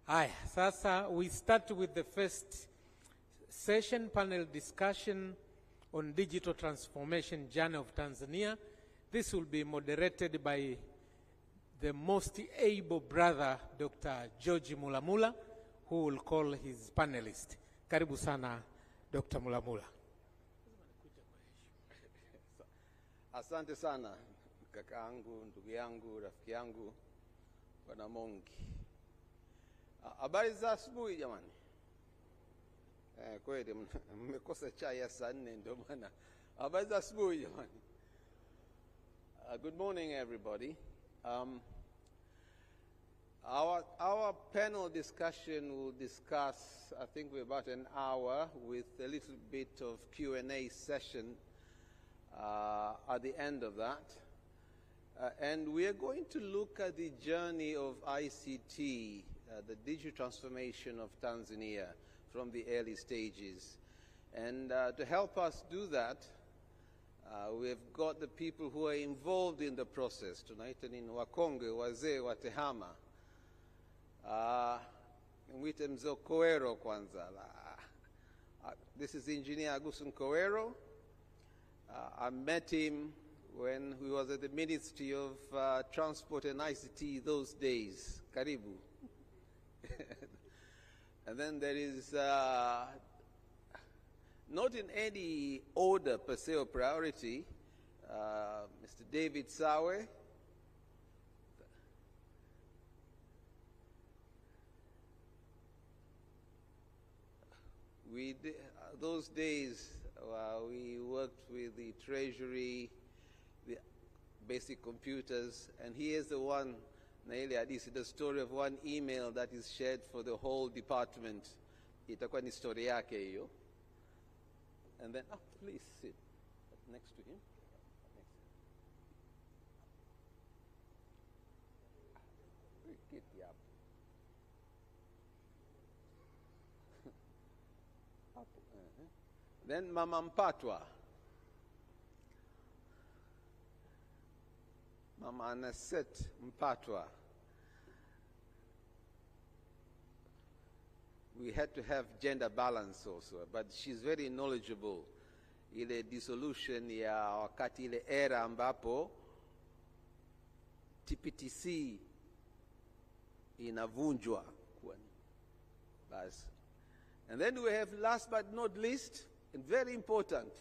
Hi, sasa we start with the first session, panel discussion on digital transformation journey of Tanzania. This will be moderated by the most able brother, Dr. George Mulamula, who will call his panelist. Karibu sana, Dr. Mulamula. Asante sana, kaka yangu, ndugu yangu, rafiki yangu, Bwana Mongi. Habari za asubuhi jamani. Kweli mmekosa chai ya saa 4 ndio maana. Habari za asubuhi jamani. Good morning everybody. Our panel discussion will discuss, I think we're about an hour, with a little bit of Q&A session at the end of that. And we are going to look at the journey of ICT, the digital transformation of Tanzania from the early stages. And to help us do that, we've got the people who are involved in the process. Tunaita ni wakongwe, wazee wa tehama. Mwite Mzee Kowero kwanza. This is Engineer Agusun Kowero. I met him when he was at the Ministry of Transport and ICT those days. Karibu. And then there is, not in any order per se or priority, Mr. David Sawe. Those days, we worked with the Treasury, the basic computers, and he is the one, Naili Adisi, the story of one email that is shared for the whole department. Itakuwa ni story yake hiyo. And then, please sit next to him. Get up. Then Mama Mpatwa. Mama Anaset Mpatwa. We had to have gender balance also, but she's very knowledgeable. Ile dissolution ya wakati ile era ambapo TPTC inavunjwa. And then we have, last but not least, and very important,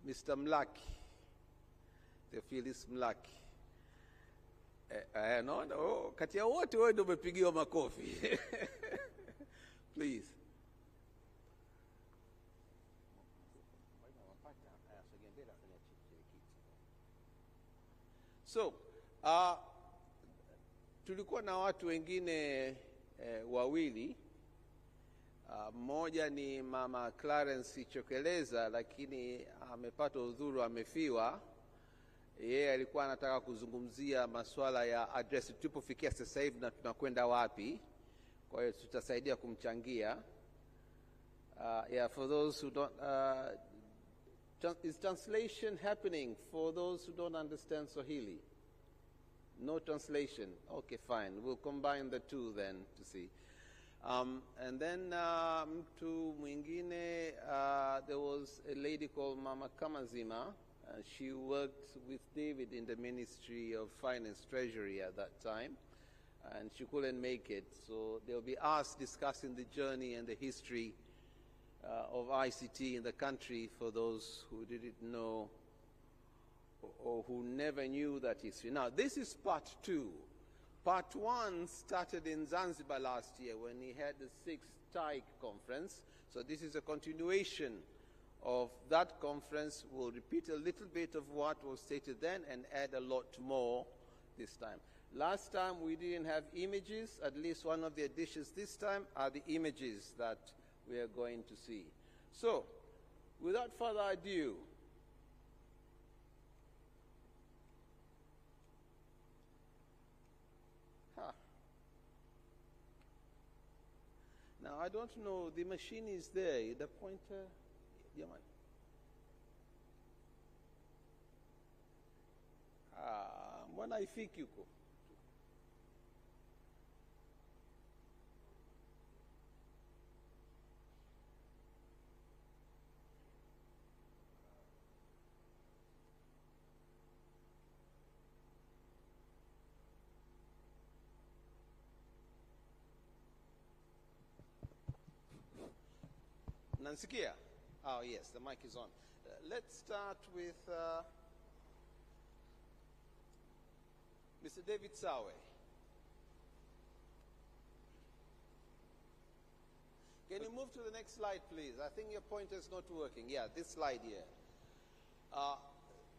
Mr. Mlaki, Theophilus Mlaki. No, kati ya wote wewe ndio umepigiwa makofi. Please. So, tulikuwa na watu wengine wawili. Mmoja ni Mama Clarence Chokeleza, lakini amepata udhuru, amefiwa. Yeye alikuwa anataka kuzungumzia masuala ya address, tulipofikia sasa hivi na tunakwenda wapi. Kwa hiyo tutasaidia kumchangia. Yeah, for those who don't, is translation happening for those who don't understand Swahili? No translation. Okay, fine. We'll combine the two then to see. And then mtu mwingine, there was a lady called Mama Kamazima. She worked with David in the Ministry of Finance Treasury at that time, and she couldn't make it. So they'll be us discussing the journey and the history of ICT in the country for those who didn't know or who never knew that history. Now, this is part two. Part one started in Zanzibar last year when he had the 6th TAIC conference. So this is a continuation of that conference. We'll repeat a little bit of what was stated then and add a lot more this time. Last time we didn't have images. At least one of the additions this time are the images that we are going to see. So, without further ado, now I don't know, the machine is there, the pointer, yeah, man. Mbona haifiki huko? Nansikia? Oh, yes, the mic is on. Let's start with Mr. David Sawe. Can you move to the next slide, please? I think your pointer is not working. Yeah, this slide here.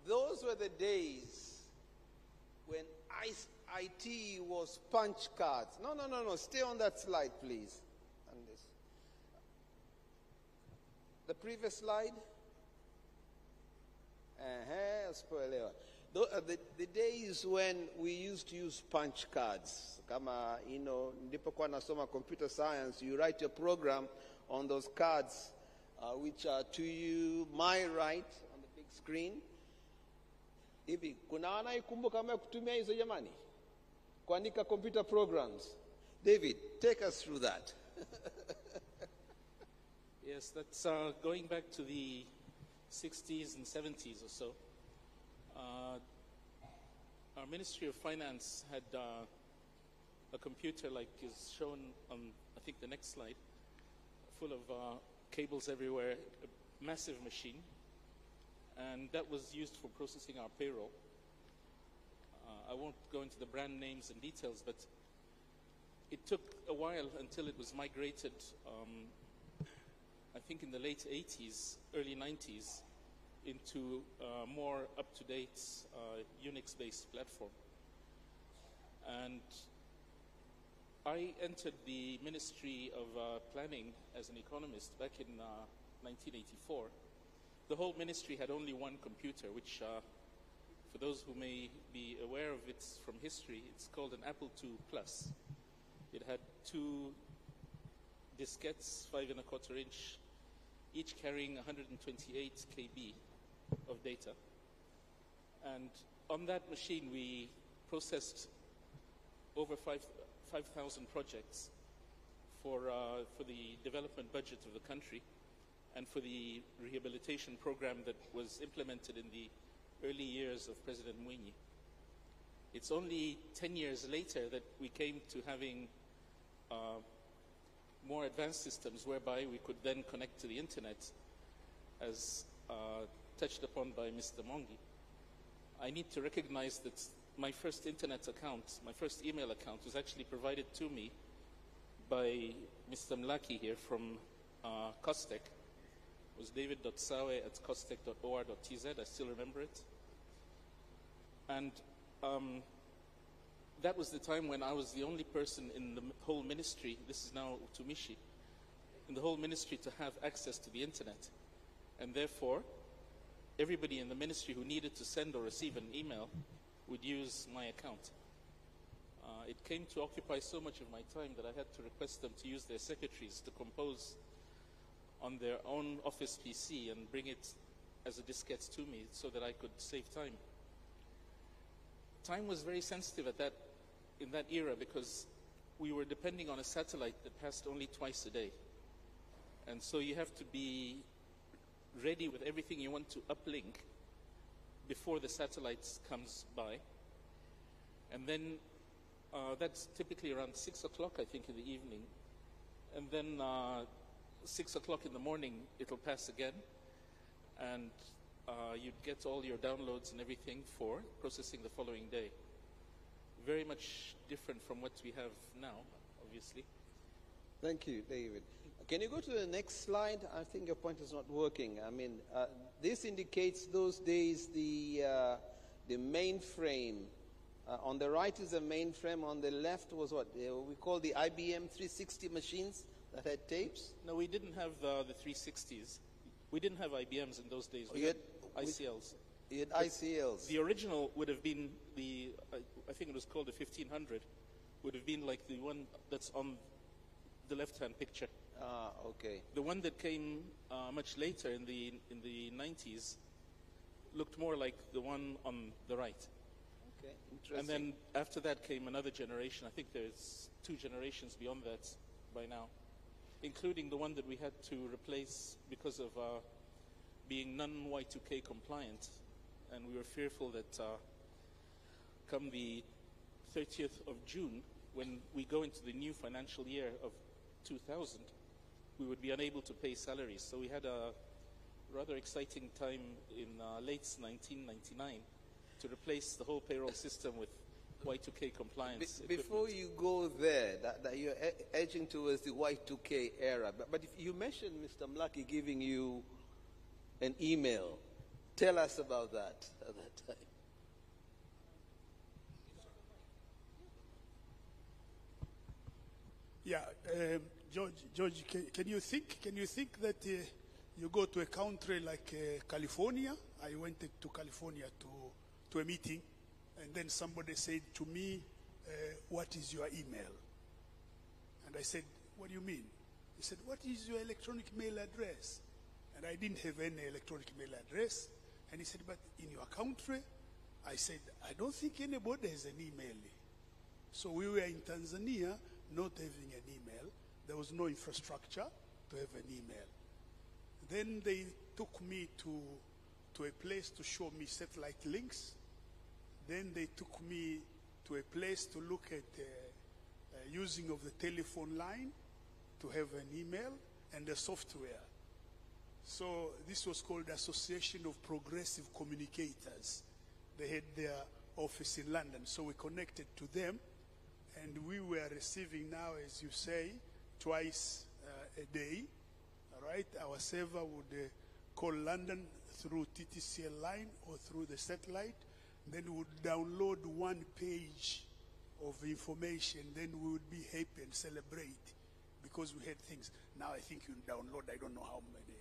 Those were the days when IT was punch cards. No. Stay on that slide, please. And this. The previous slide. Spoiler. The days when we used to use punch cards, kama nilipokuwa nasoma computer science, you write your program on those cards, which are to you my right on the big screen. Hivi kuna anaikumbuka kama kutumia hizo jamani? Kuandika computer programs. David, take us through that. Yes, that's going back to the 60s and 70s or so. Our Ministry of Finance had a computer like is shown on, I think, the next slide, full of cables everywhere, a massive machine, and that was used for processing our payroll. I won't go into the brand names and details, but it took a while until it was migrated, I think in the late 80s, early 90s, into a more up-to-date Unix-based platform. And I entered the Ministry of Planning as an economist back in 1984. The whole ministry had only one computer, which, for those who may be aware of it from history, it's called an Apple II Plus. It had 2 diskettes, 5¼ inch, each carrying 128 KB of data. And on that machine, we processed over 5,000 projects for the development budget of the country and for the rehabilitation program that was implemented in the early years of President Mwinyi. It's only 10 years later that we came to having more advanced systems whereby we could then connect to the internet, as touched upon by Mr. Mongi. I need to recognize that my first internet account, my first email account, was actually provided to me by Mr. Mlaki here from Costec. It was david.sawe@costec.or.tz. I still remember it. And that was the time when I was the only person in the whole ministry, this is now Utumishi, in the whole ministry to have access to the internet. And therefore, everybody in the ministry who needed to send or receive an email would use my account. It came to occupy so much of my time that I had to request them to use their secretaries to compose on their own office PC and bring it as a diskette to me so that I could save time. Time was very sensitive in that era because we were depending on a satellite that passed only twice a day. And so you have to be ready with everything you want to uplink before the satellite comes by. And then that's typically around 6 o'clock, I think, in the evening. And then 6 o'clock in the morning, it'll pass again. And you'd get all your downloads and everything for processing the following day. Very much different from what we have now, obviously. Thank you, David. Can you go to the next slide? I think your point is not working. I mean, this indicates those days the mainframe. On the right is a mainframe. On the left was what we call the IBM 360 machines that had tapes. No, we didn't have the 360s. We didn't have IBMs in those days. We had ICLs. You had ICLs. The original would have been I think it was called the 1500, would have been like the one that's on the left-hand picture. Okay. The one that came much later in the 90s looked more like the one on the right. Okay, interesting. And then after that came another generation. I think there's 2 generations beyond that by now, including the one that we had to replace because of being non-Y2K compliant. And we were fearful that come the 30th of June, when we go into the new financial year of 2000, we would be unable to pay salaries. So we had a rather exciting time in late 1999 to replace the whole payroll system with Y2K compliance. Before you go there, that you're edging towards the Y2K era, but if you mentioned Mr. Mlaki giving you an email. Tell us about that at that time. Yeah, George, can you think that you go to a country like California? I went to California to a meeting, and then somebody said to me, what is your email? And I said, what do you mean? He said, what is your electronic mail address? And I didn't have any electronic mail address. And he said, but in your country? I said, I don't think anybody has an email. So we were in Tanzania not having an email. There was no infrastructure to have an email. Then they took me to a place to show me satellite links. Then they took me to a place to look at using of the telephone line to have an email and the software. So this was called Association of Progressive Communicators. They had their office in London, so we connected to them, and we were receiving now, as you say, twice a day. All right, our server would call London through TTCL line or through the satellite. Then we would download one page of information. Then we would be happy and celebrate because we had things. Now I think you download, I don't know how many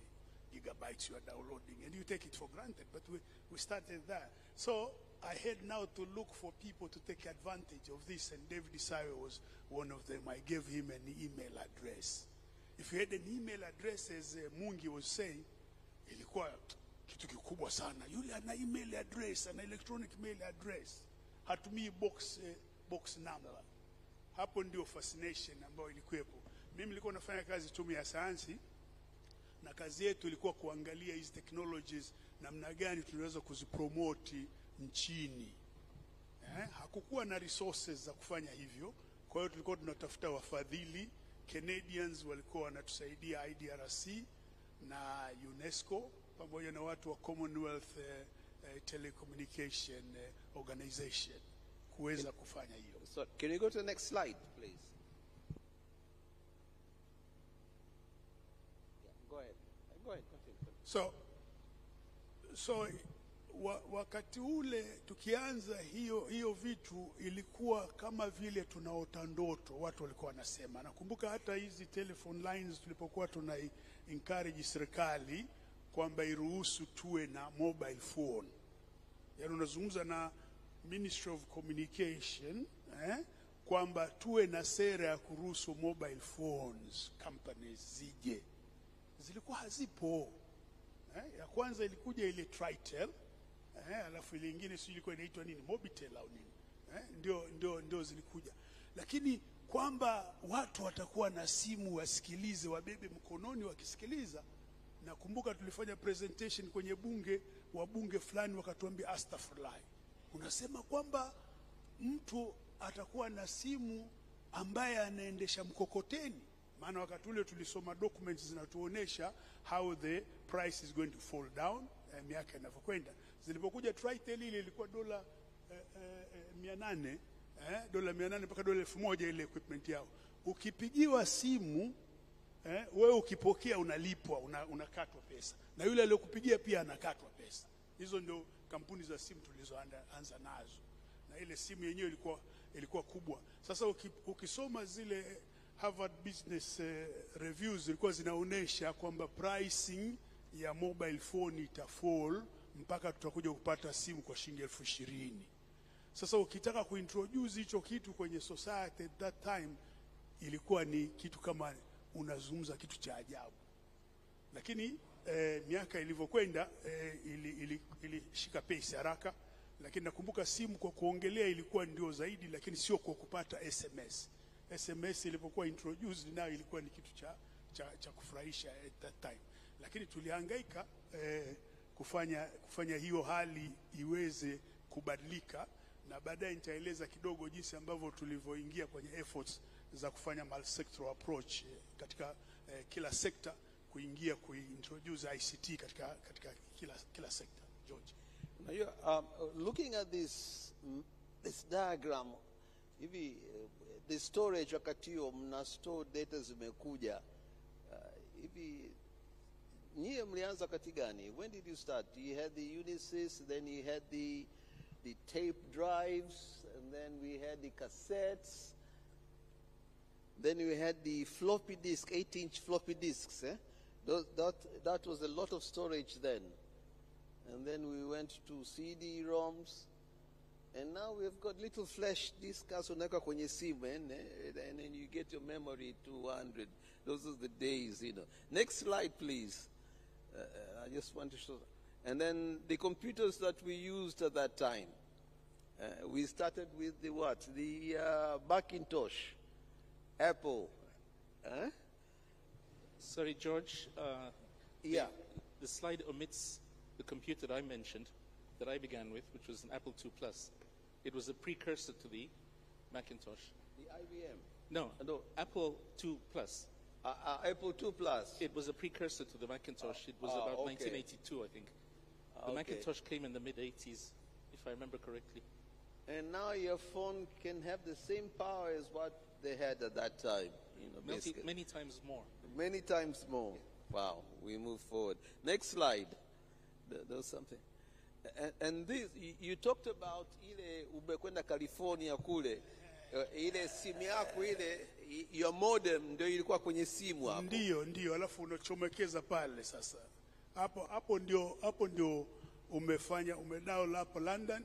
gigabytes you are downloading, and you take it for granted, but we started that. So I had now to look for people to take advantage of this, and David Isawe was one of them. I gave him an email address. If you had an email address, as Mungi was saying, ilikuwa kitu kikubwa sana. Yule ana email address, ana electronic mail address. Hatumii box number. Hapo ndio fascination ambayo ilikuwepo. Mimi nilikuwa nafanya kazi tume ya sayansi, na kazi yetu ilikuwa kuangalia hizi technologies namna gani tunaweza kuzipromote nchini. Hakukuwa na resources za kufanya hivyo. Kwa hiyo tulikuwa tunatafuta wafadhili. Canadians walikuwa wanatusaidia, IDRC na UNESCO pamoja na watu wa Commonwealth Telecommunication Organization kuweza kufanya hiyo. So can you go to the next slide, please? Yeah, go ahead. Go ahead. Continue. So wakati ule tukianza hiyo vitu ilikuwa kama vile tunaota ndoto, watu walikuwa wanasema. Nakumbuka hata hizi telephone lines tulipokuwa tuna encourage serikali kwamba iruhusu tuwe na mobile phone. Yaani unazungumza na Ministry of Communication kwamba tuwe na sera ya kuruhusu mobile phones companies zije. Zilikuwa hazipo. Ya kwanza ilikuja ile Tritel, alafu ile nyingine sio ilikuwa inaitwa nini, Mobitel au nini, ndio zilikuja. Lakini kwamba watu watakuwa na simu wasikilize, wabebe mkononi wakisikiliza. Nakumbuka tulifanya presentation kwenye bunge, wabunge fulani wakatuambia astaghfirullah, unasema kwamba mtu atakuwa na simu ambaye anaendesha mkokoteni? Maana wakati ule tulisoma documents zinatuonesha how the price is going to fall down miaka inavyokwenda. Zilipokuja Tritel ile ilikuwa dola 800, dola 800 mpaka dola 1000 ile equipment yao. Ukipigiwa simu wewe ukipokea unalipwa, unakatwa pesa, na yule aliyokupigia pia anakatwa pesa. Hizo ndio kampuni za simu tulizoanza nazo, na ile simu yenyewe ilikuwa kubwa. Sasa ukisoma zile Harvard Business Reviews zilikuwa zinaonesha kwamba pricing ya mobile phone itafall mpaka tutakuja kupata simu kwa shilingi 20,000. Sasa ukitaka kuintroduce hicho kitu kwenye society at that time ilikuwa ni kitu kama unazungumza kitu cha ajabu. Lakini miaka ilivyokwenda ilishika pace haraka, lakini nakumbuka simu kwa kuongelea ilikuwa ndio zaidi, lakini sio kwa kupata SMS. SMS ilipokuwa introduced nayo ilikuwa ni kitu cha kufurahisha at that time. Lakini tulihangaika kufanya hiyo hali iweze kubadilika, na baadaye nitaeleza kidogo jinsi ambavyo tulivyoingia kwenye efforts za kufanya multi-sectoral approach katika kila sekta, kuingia kuintroduce ICT katika kila sekta. George, now you looking at this diagram, hivi the storage wakati huo mna store data zimekuja, hivi nyie mlianza wakati gani? When did you start? You had the Unisys, then you had the tape drives, and then we had the cassettes. Then we had the floppy disk, 8-inch floppy disks. That was a lot of storage then. And then we went to CD-ROMs. And now we've got little flash disks unaweka kwenye simu, and then you get your memory to 100. Those are the days, you know. Next slide, please. I just want to show. And then the computers that we used at that time. We started with the what? The Macintosh, Apple. Sorry, George. Yeah. The slide omits the computer that I mentioned, that I began with, which was an Apple II Plus. It was a precursor to the Macintosh. The IBM? No, Apple II Plus. Apple II Plus. It was a precursor to the Macintosh. It was about 1982, I think. The Macintosh came in the mid-80s, if I remember correctly. And now your phone can have the same power as what they had at that time. You know, Many times more. Many times more. Wow, we move forward. Next slide. There's something. And this, you talked about ile umekwenda California kule, ile simu yako ile, your modem ndio ilikuwa kwenye simu hapo. Ndio, alafu unachomekeza pale sasa. Hapo ndio umedial hapo London,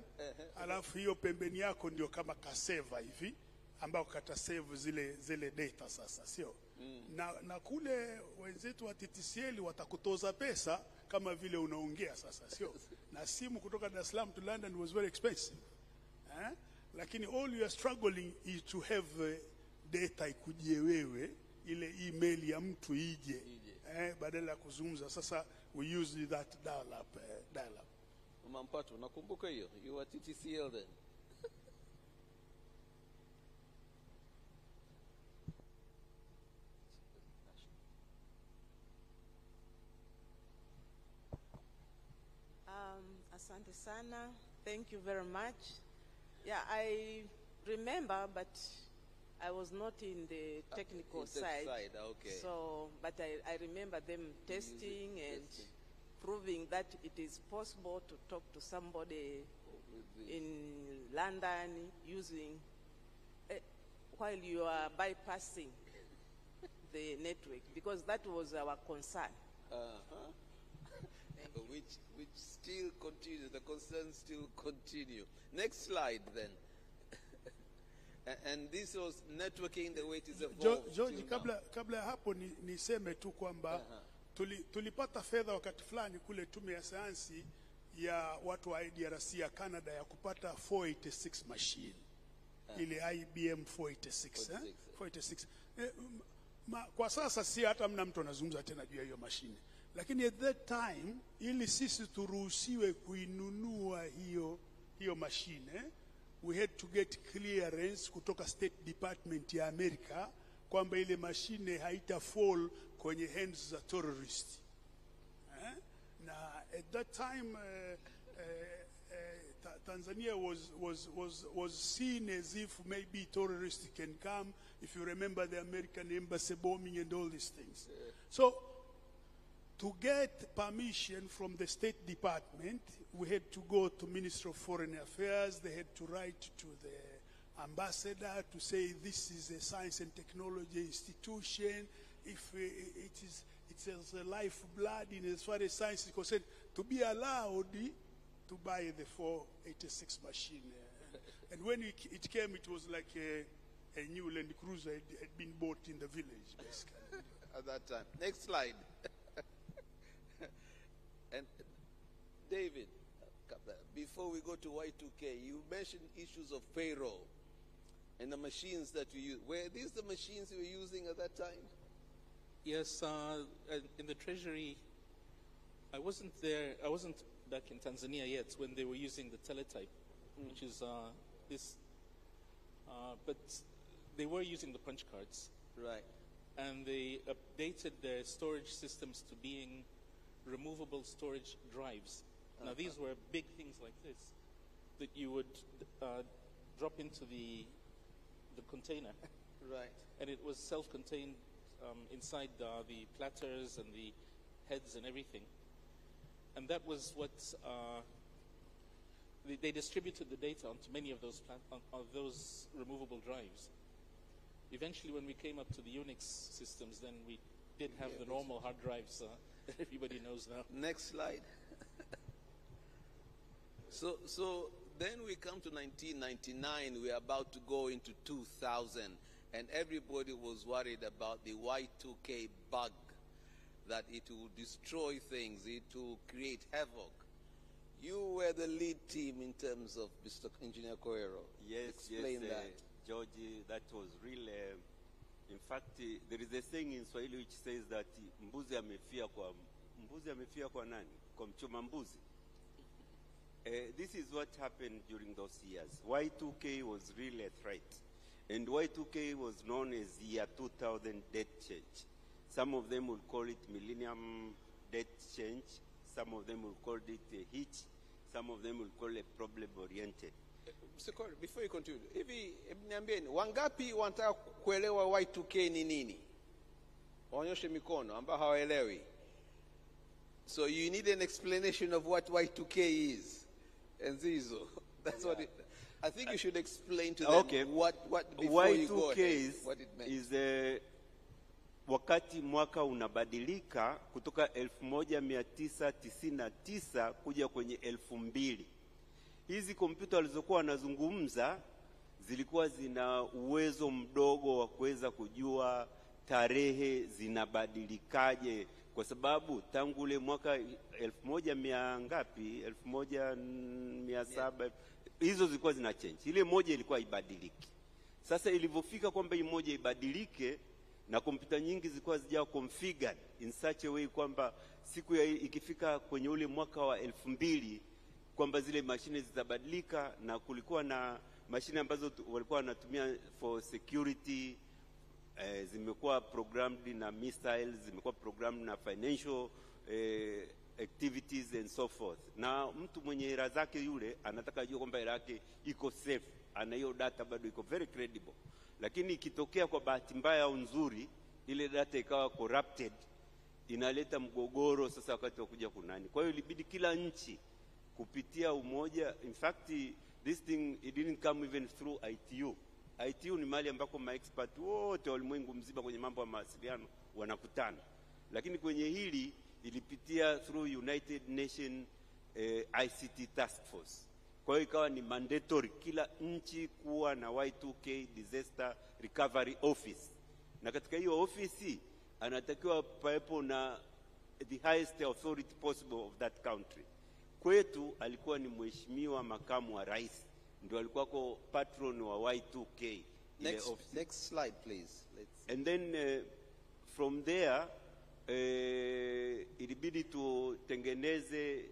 alafu hiyo pembeni yako ndio kama kaseva hivi ambao katasave zile data sasa, sio? Na kule wenzetu wa TTCL watakutoza pesa kama vile unaongea sasa, sio? Na simu kutoka Dar es Salaam to London was very expensive. Lakini all you are struggling is to have data ikujie wewe, ile email ya mtu ije. Badala ya kuzungumza. Sasa we use that dial up. Mampato, nakumbuka hiyo. You were TTCL then. Asante sana. Thank you very much. Yeah, I remember, but I was not in the technical side. Okay. So, but I remember them testing and proving that it is possible to talk to somebody in London using, while you are bypassing the network, because that was our concern. Which still continues, the concerns still continue. Next slide then. And this was networking the way it is evolved. George, kabla ya hapo niseme tu kwamba tulipata fedha wakati fulani kule tume ya sayansi ya watu wa IDRC ya Canada ya kupata 486 machine. Ile IBM 486. 486. Kwa sasa si hata mna mtu anazungumza tena juu ya hiyo mashine. Lakini at that time, ili sisi turuhusiwe kuinunua hiyo mashine, we had to get clearance kutoka State Department ya Amerika kwamba ile mashine haita fall kwenye hands za terrorist. Na at that time, Tanzania was seen as if maybe terrorists can come, if you remember the American embassy bombing and all these things. So, to get permission from the State Department, we had to go to Ministry of Foreign Affairs. They had to write to the ambassador to say this is a science and technology institution. If it has a lifeblood in as far as science is concerned, to be allowed to buy the 486 machine. And when it came, it was like a new Land Cruiser had been bought in the village, basically. At that time. Next slide. And David, before we go to Y2K, you mentioned issues of payroll and the machines that you use. Were these the machines you were using at that time? Yes, in the Treasury, I wasn't there. I wasn't back in Tanzania yet when they were using the teletype, which is this. But they were using the punch cards. Right. And they updated their storage systems to being removable storage drives. Now these were big things like this that you would drop into the container. Right. And it was self-contained inside the platters and the heads and everything. And that was what they distributed the data onto many of those removable drives. eventually when we came up to the Unix systems, then we did have the normal hard drives that everybody knows now. Next slide. So then we come to 1999. We're about to go into 2000, and everybody was worried about the Y2K bug, that it will destroy things, it will create havoc. You were the lead team in terms of Mr. Engineer Koero. Yes, Explain yes, that. George, that was really, in fact, there is a saying in Swahili which says that mbuzi amefia kwa nani? Kwa mchoma mbuzi. This is what happened during those years. Y2K was really a threat. And Y2K was known as year 2000 death change. Some of them would call it millennium death change. Some of them will call it a hitch. Some of them will call it problem-oriented. Mr. Koero, before you continue, hivi niambieni, wangapi wanataka kuelewa Y2K ni nini? Waonyeshe mikono ambao hawaelewi. So you need an explanation of what Y2K is. And Zizo, that's what it, I think you should explain to them what before Y2K you go ahead, what it meant. is wakati mwaka unabadilika kutoka 1999 kuja kwenye 2000. Hizi kompyuta walizokuwa wanazungumza zilikuwa zina uwezo mdogo wa kuweza kujua tarehe zinabadilikaje, kwa sababu tangu ule mwaka 1100 ngapi 1700 hizo zilikuwa zina change. Ile moja ilikuwa ibadiliki. Sasa ilivyofika kwamba hii moja ibadilike, na kompyuta nyingi zilikuwa zijawa configured in such a way kwamba siku ya ikifika kwenye ule mwaka wa 2000 kwamba zile mashine zitabadilika, na kulikuwa na mashine ambazo walikuwa wanatumia for security, zimekuwa programmed na missiles, zimekuwa programmed na financial activities and so forth. Na mtu mwenye hela zake yule anataka ajue kwamba hela yake iko safe, ana hiyo data bado iko very credible. Lakini ikitokea kwa bahati mbaya au nzuri ile data ikawa corrupted, inaleta mgogoro sasa wakati wa kuja kunani. Kwa hiyo ilibidi kila nchi kupitia umoja. In fact, this thing it didn't come even through ITU. ITU ni mahali ambako maexpert wote walimwengu mzima kwenye mambo ya mawasiliano wanakutana. Lakini kwenye hili ilipitia through United Nation ICT Task Force. Kwa hiyo ikawa ni mandatory kila nchi kuwa na Y2K Disaster Recovery Office. Na katika hiyo ofisi anatakiwa pawepo na the highest authority possible of that country. Kwetu alikuwa ni mheshimiwa makamu wa rais, ndio alikuwa kwa patron wa Y2K. Next slide please. And then from there ilibidi tutengeneze,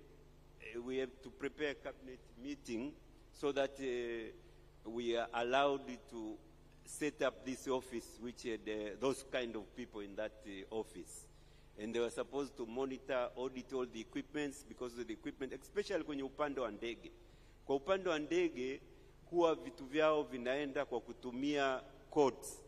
we have to prepare a cabinet meeting so that we are allowed to set up this office which had those kind of people in that office. And they were supposed to monitor, audit all the equipments, because of the equipment, especially kwenye upande wa ndege. Kwa upande wa ndege, kuwa vitu vyao vinaenda kwa kutumia codes.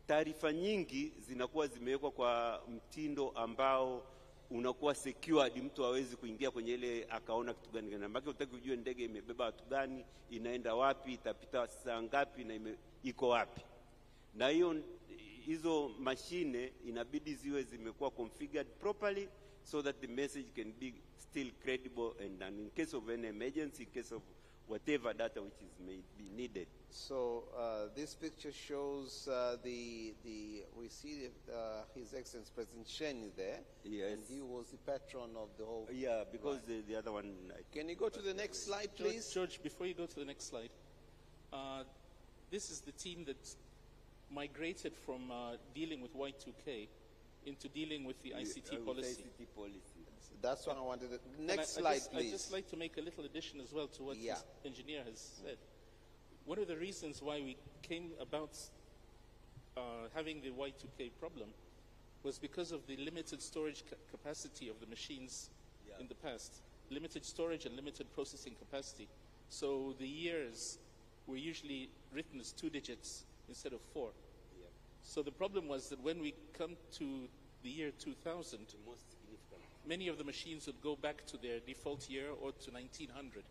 Taarifa nyingi zinakuwa zimewekwa kwa mtindo ambao unakuwa secured, mtu hawezi kuingia kwenye ile akaona kitu gani gani. Maana unataka kujua ndege imebeba watu gani, inaenda wapi, itapita saa ngapi na iko wapi. Na hizo mashine inabidi ziwe zimekuwa configured properly so that the message can be still credible, and in case of an emergency, in case of whatever data which is may be needed. So this picture shows we see His Excellency President Shen there. Yes. And he was the patron of the whole. Yeah, because the other one. Can you go to the next slide, please? George, before you go to the next slide, this is the team that migrated from dealing with Y2K into dealing with the ICT policy. ICT policy. That's what I wanted to. Next slide, please. I'd just like to make a little addition as well to what this engineer has said. One of the reasons why we came about having the Y2K problem was because of the limited storage capacity of the machines in the past. Limited storage and limited processing capacity. So the years were usually written as 2 digits instead of 4. Yeah. So the problem was that when we come to the year 2000, many of the machines would go back to their default year or to 1900.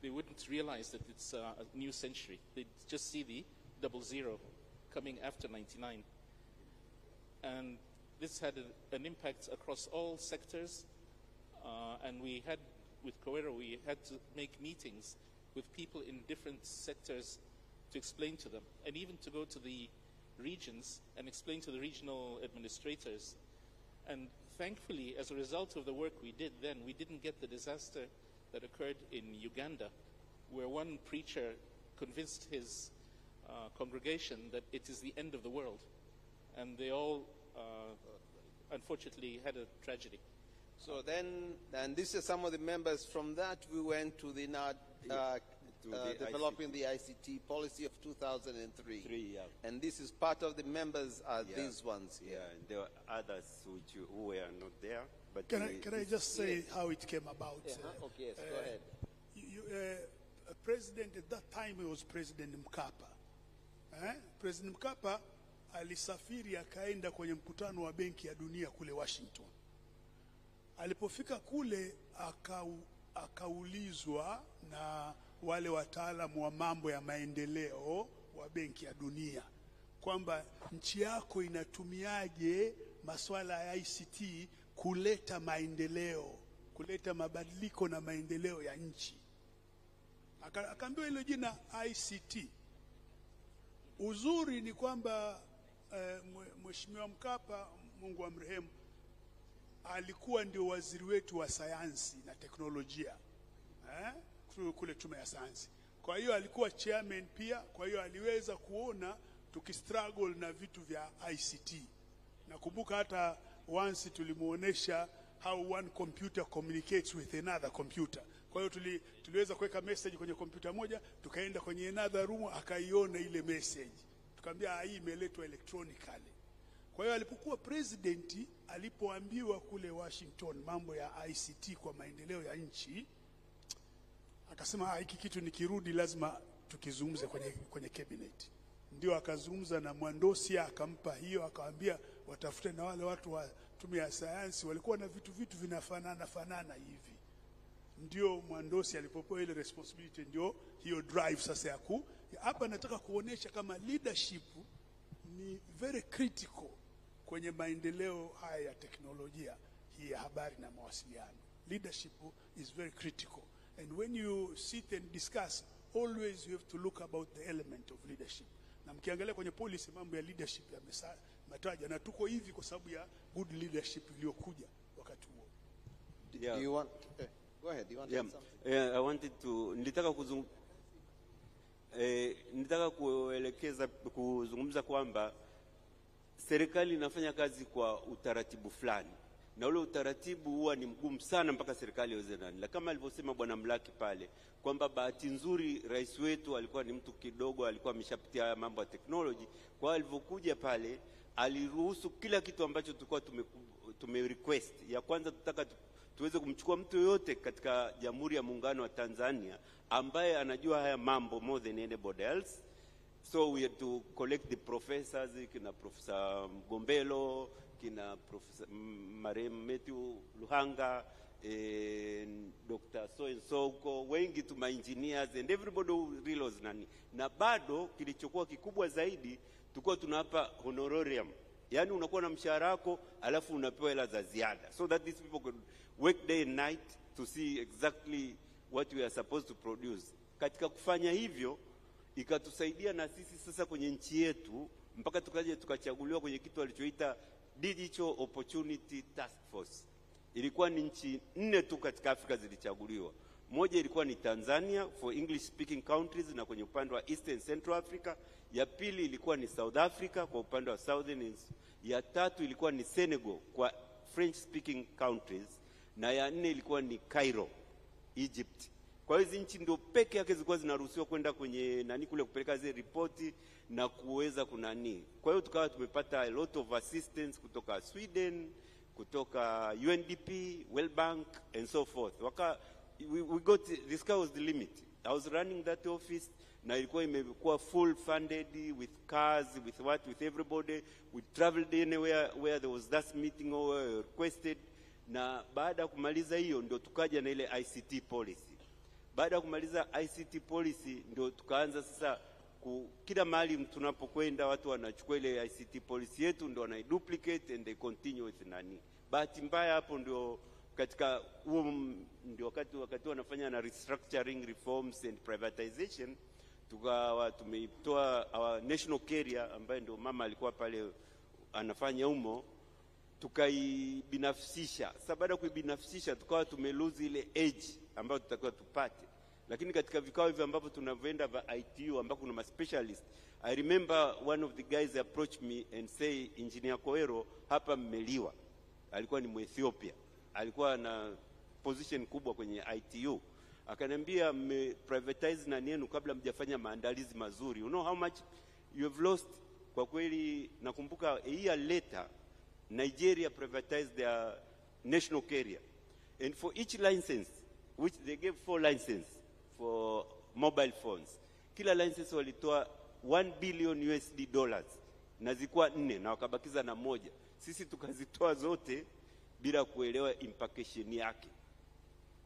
They wouldn't realize that it's a new century. They'd just see the 00 coming after 99. And this had an impact across all sectors. And we had, with Coero, we had to make meetings with people in different sectors to explain to them, and even to go to the regions and explain to the regional administrators. And thankfully, as a result of the work we did then, we didn't get the disaster that occurred in Uganda, where one preacher convinced his congregation that it is the end of the world. And they all, unfortunately, had a tragedy. So then, and this is some of the members from that, we went to the developing the ICT policy of 2003. And this is part of the members are these ones here. Yeah, and there were others who were not there. But Can I just say how it came about? Okay, yes, go ahead. President at that time, it was President Mkapa. President Mkapa alisafiri akaenda kwenye mkutano wa Benki ya Dunia kule Washington. Alipofika kule akaulizwa na wale wataalamu wa mambo ya maendeleo wa Benki ya Dunia kwamba nchi yako inatumiaje masuala ya ICT kuleta maendeleo, kuleta mabadiliko na maendeleo ya nchi. Akaambiwa hilo jina ICT. Uzuri ni kwamba Mheshimiwa Mkapa, Mungu amrehemu, alikuwa ndio waziri wetu wa sayansi na teknolojia kule tume ya sayansi. Kwa hiyo alikuwa chairman pia, kwa hiyo aliweza kuona tukistruggle na vitu vya ICT. Nakumbuka hata once tulimuonesha how one computer communicates with another computer. Kwa hiyo tuliweza kuweka message kwenye kompyuta moja, tukaenda kwenye another room akaiona ile message. Tukamwambia hii imeletwa electronically. Kwa hiyo alipokuwa president, alipoambiwa kule Washington mambo ya ICT kwa maendeleo ya nchi, akasema hiki kitu nikirudi lazima tukizungumze kwenye cabinet. Ndio akazungumza na Mwandosi, akampa hiyo, akamwambia watafute na wale watu wa tume ya sayansi walikuwa na vitu vinafanana hivi. Ndio Mwandosi alipopewa ile responsibility, ndio hiyo drive sasa ya hapa nataka kuonesha kama leadership ni very critical kwenye maendeleo haya ya teknolojia hii ya habari na mawasiliano. Leadership is very critical, and when you sit and discuss, always you have to look about the element of leadership. Na mkiangalia kwenye policy mambo ya leadership yametaja, na tuko hivi kwa sababu ya good leadership iliyokuja wakati huo. Yeah. You want go ahead, you want to say something? I wanted to nitaka kuzungumza kwamba serikali inafanya kazi kwa utaratibu fulani, na ule utaratibu huwa ni mgumu sana mpaka serikali iweze nani. Kama alivyosema Bwana Mlaki pale kwamba bahati nzuri rais wetu alikuwa ni mtu kidogo, alikuwa ameshapitia mambo ya technology. Kwa alivyokuja pale aliruhusu kila kitu ambacho tulikuwa tumerequest. Ya kwanza tutaka tuweze kumchukua mtu yote katika Jamhuri ya Muungano wa Tanzania ambaye anajua haya mambo more than anybody else. So we had to collect the professors, kina Professor Mgombelo, kina Professor Marem Matthew Luhanga, Dr. So-and-so, wengi tu engineers and everybody who really was nani. Na bado kilichokuwa kikubwa zaidi, tulikuwa tunapa honorarium. Yani unakuwa na mshahara wako alafu unapewa hela za ziada, so that these people could work day and night to see exactly what we are supposed to produce. Katika kufanya hivyo ikatusaidia na sisi sasa kwenye nchi yetu mpaka tukaje tukachaguliwa kwenye kitu alichoita Digital Opportunity Task Force. Ilikuwa ni nchi 4 tu katika Afrika zilichaguliwa. Moja ilikuwa ni Tanzania for English speaking countries na kwenye upande wa Eastern Central Africa. Ya pili ilikuwa ni South Africa kwa upande wa Southern. Ya tatu ilikuwa ni Senegal kwa French speaking countries, na ya 4 ilikuwa ni Cairo, Egypt. Kwa hizo nchi ndio peke yake zilikuwa zinaruhusiwa kwenda kwenye nani kule kupeleka zile ripoti na kuweza kunani. Kwa hiyo tukawa tumepata a lot of assistance kutoka Sweden, kutoka UNDP, World Bank and so forth. We got, the sky was the limit. I was running that office na ilikuwa imekuwa full funded with cars, with everybody. We traveled anywhere where there was that meeting or requested. Na baada ya kumaliza hiyo ndio tukaja na ile ICT policy. Baada ya kumaliza ICT policy ndio tukaanza sasa kila mahali tunapokwenda watu wanachukua ile ICT policy yetu ndio wanaiduplicate and they continue with nani. Bahati mbaya hapo ndio katika huo ndio wakati wanafanya na restructuring reforms and privatization, tukawa tumeitoa our national carrier ambaye ndio mama alikuwa pale anafanya humo, tukaibinafsisha. Sasa baada ya kuibinafsisha tukawa tumelose ile edge ambayo tutakiwa tupate. Lakini katika vikao hivi ambavyo tunavyoenda vya ITU ambako kuna ma specialist, I remember one of the guys approached me and say, Engineer Koero, hapa mmeliwa. Alikuwa ni Mwethiopia, alikuwa na position kubwa kwenye ITU. Akaniambia privatize na nenu kabla mjafanya maandalizi mazuri. You know how much you have lost? Kwa kweli nakumbuka a year later Nigeria privatized their national carrier, and for each license, which they gave 4 licenses for mobile phones, kila license walitoa $1 billion na zilikuwa 4 na wakabakiza na moja. Sisi tukazitoa zote bila kuelewa implication yake.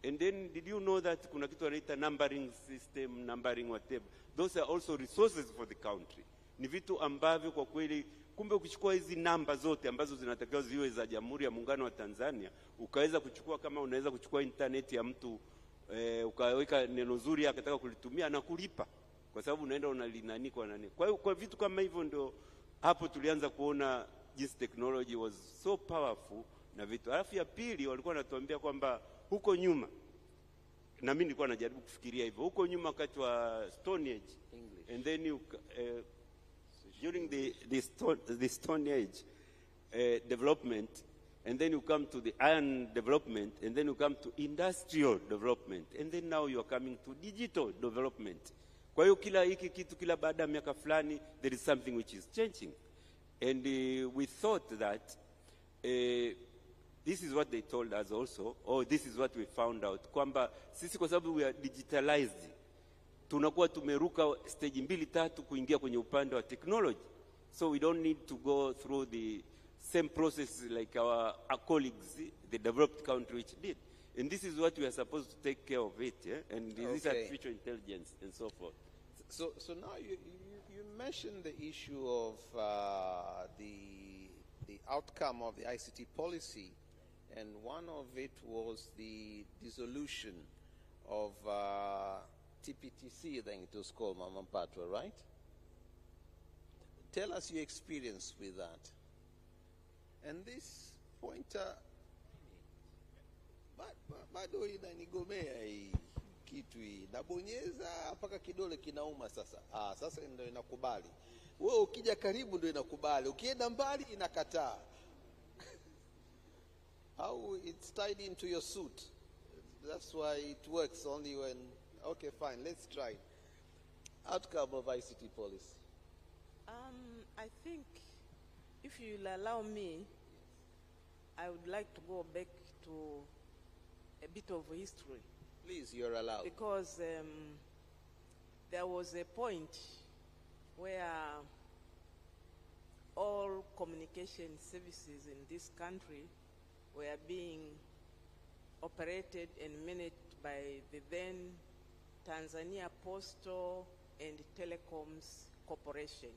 And then did you know that kuna kitu wanaita numbering system, numbering whatever, those are also resources for the country. Ni vitu ambavyo kwa kweli kumbe ukichukua hizi namba zote ambazo zinatakiwa ziwe za Jamhuri ya Muungano wa Tanzania, ukaweza kuchukua kama unaweza kuchukua internet ya mtu ukaweka neno zuri akataka kulitumia na kulipa, kwa sababu unaenda unalinani kwa nani. Kwa hiyo kwa vitu kama hivyo ndio hapo tulianza kuona jinsi technology was so powerful na vitu. Alafu ya pili walikuwa wanatuambia kwamba huko nyuma, na mimi nilikuwa najaribu kufikiria hivyo, huko nyuma wakati wa Stone Age English. And then during the Stone Age development, and then you come to the iron development, and then you come to industrial development, and then now you are coming to digital development. Kwa hiyo kila hiki kitu kila baada ya miaka fulani there is something which is changing. And we thought that this is what they told us also, or this is what we found out, kwamba sisi kwa sababu we are digitalized, tunakuwa tumeruka stage 2-3 kuingia kwenye upande wa technology. So we don't need to go through the same process like our colleagues, the developed country which did. And this is what we are supposed to take care of it, and this is artificial intelligence and so forth. So now you mentioned the issue of the outcome of the ICT policy, and one of it was the dissolution of TPTC, I think it was called, Mama Patwa, right? Tell us your experience with that. And this pointer, bado inanigomea hii kitu hii. Nabonyeza mpaka kidole kinauma sasa. Sasa ndio inakubali. Wewe ukija karibu ndio inakubali. Ukienda mbali inakataa. How it's tied into your suit. That's why it works only when, okay, fine, let's try. Outcome of ICT policy. I think if you'll allow me, I would like to go back to a bit of history. Please, you're allowed. Because there was a point where all communication services in this country were being operated and managed by the then Tanzania Postal and Telecoms Corporation.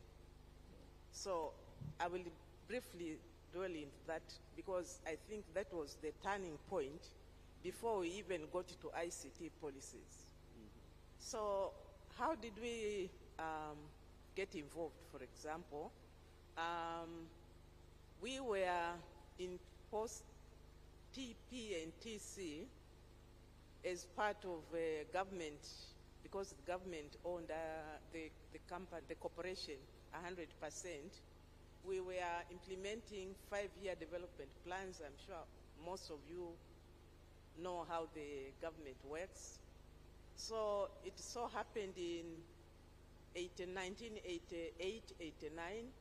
So I will briefly dwell into that because I think that was the turning point before we even got to ICT policies. So how did we get involved, for example? We were in post TP and TC as part of government, because the government owned the corporation 100%. We were implementing 5-year development plans. I'm sure most of you know how the government works. So it so happened in 1988, 89,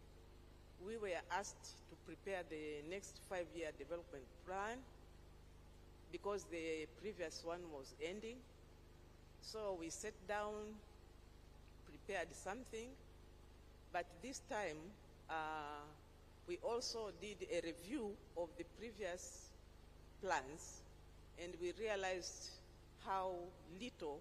we were asked to prepare the next 5-year development plan because the previous one was ending. So we sat down, prepared something, but this time we also did a review of the previous plans, and we realized how little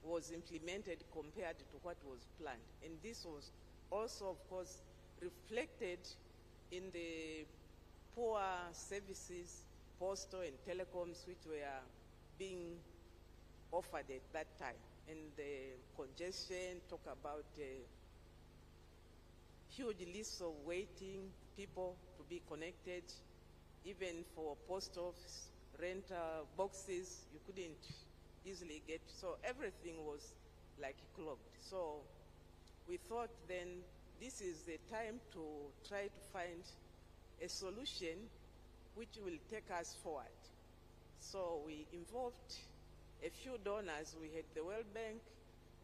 was implemented compared to what was planned. And this was also, of course, reflected in the poor services, postal and telecoms, which were being offered at that time. And the congestion, talk about huge lists of waiting people to be connected, even for post office, rent boxes, you couldn't easily get. So everything was like clogged. So we thought then this is the time to try to find a solution which will take us forward. So we involved a few donors. We had the World Bank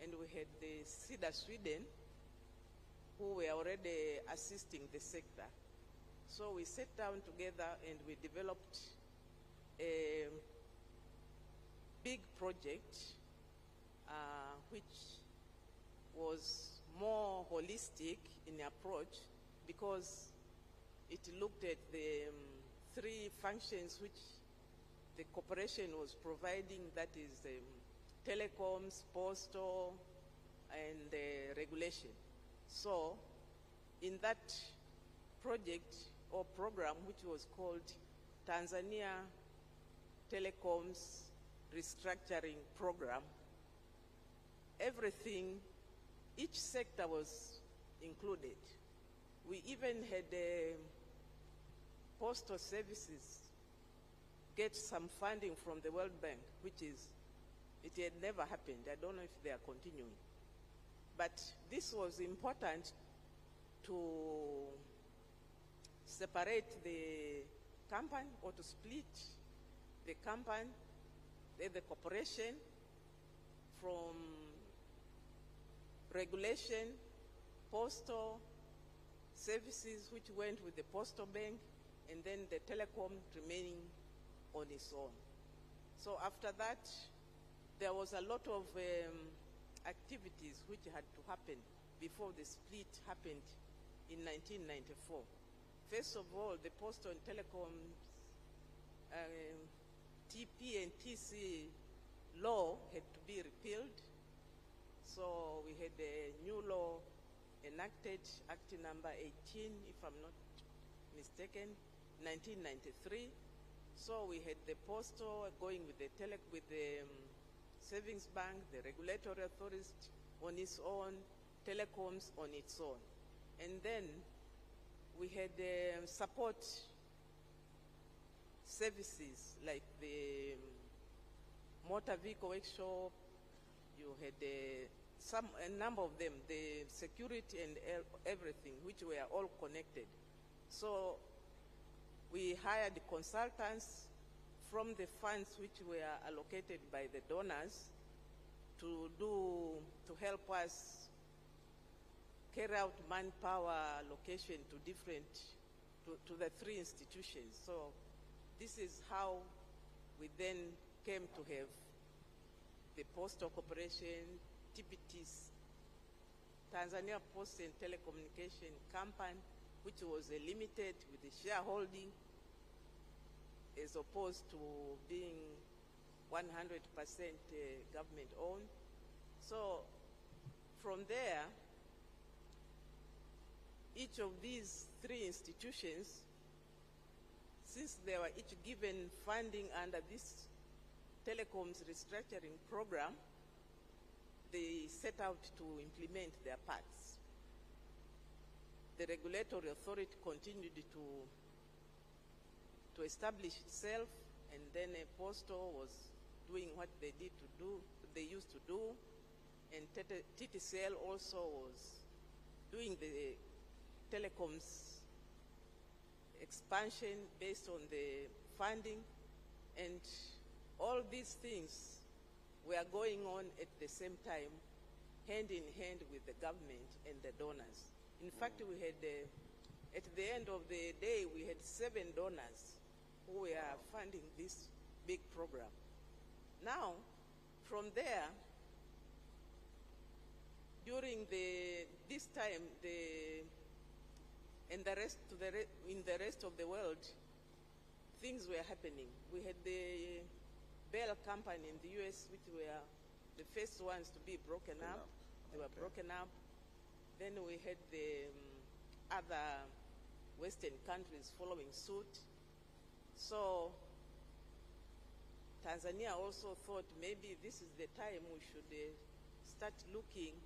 and we had the CEDA Sweden, who were already assisting the sector. So we sat down together and we developed a big project which was more holistic in approach, because it looked at the three functions which the corporation was providing, that is telecoms, postal, and regulation. So in that project or program, which was called Tanzania Telecoms Restructuring Program, everything, each sector was included. We even had postal services get some funding from the World Bank, which is, it had never happened. I don't know if they are continuing. But this was important to separate the company, or to split the company, the corporation, from regulation, postal services, which went with the postal bank, and then the telecom remaining on its own. So after that, there was a lot of activities which had to happen before the split happened in 1994. First of all, the Postal and Telecom TP and TC law had to be repealed. So we had a new law enacted, Act number 18, if I'm not mistaken, 1993. So we had the postal going with the savings bank, the regulatory authorities on its own, telecoms on its own. And then we had support services like the motor vehicle workshop. You had a number of them, the security and everything, which were all connected. So we hired consultants from the funds which were allocated by the donors to help us carry out manpower allocation to the three institutions. So this is how we then came to have the Postal Corporation, TPTs, Tanzania Post and Telecommunication Company, which was limited with the shareholding, as opposed to being 100% government owned. So from there, each of these three institutions, since they were each given funding under this telecoms restructuring program, they set out to implement their parts. The regulatory authority continued to establish itself, and then a postal was doing what they used to do, and TTCL also was doing the telecoms expansion based on the funding, and all these things were going on at the same time, hand in hand with the government and the donors. In fact, we had, at the end of the day, we had 7 donors who were funding this big program. Now, from there, during this time, in the rest of the world, things were happening. We had the Bell Company in the US, which were the first ones to be broken up. They were broken up. Then we had the other Western countries following suit. So Tanzania also thought maybe this is the time we should start looking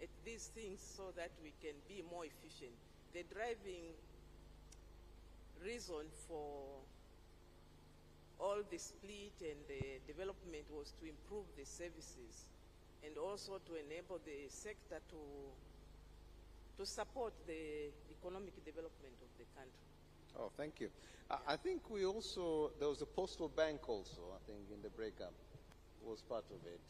at these things so that we can be more efficient. The driving reason for all the split and the development was to improve the services and also to enable the sector to support the economic development of the country. Oh, thank you. I think we also, there was a postal bank also, I think, in the breakup, was part of it.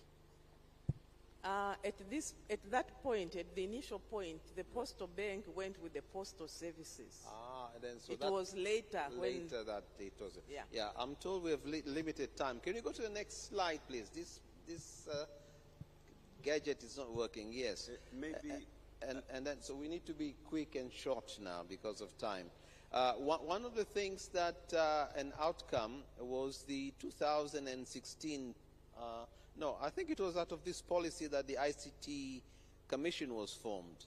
At that point, at the initial point, the postal bank went with the postal services. And then so it that was later that it was. Yeah. Yeah. I'm told we have limited time. Can you go to the next slide, please? This gadget is not working. Yes. Maybe. And then so we need to be quick and short now because of time. One of the things that an outcome was the 2016. No, I think it was out of this policy that the ICT Commission was formed.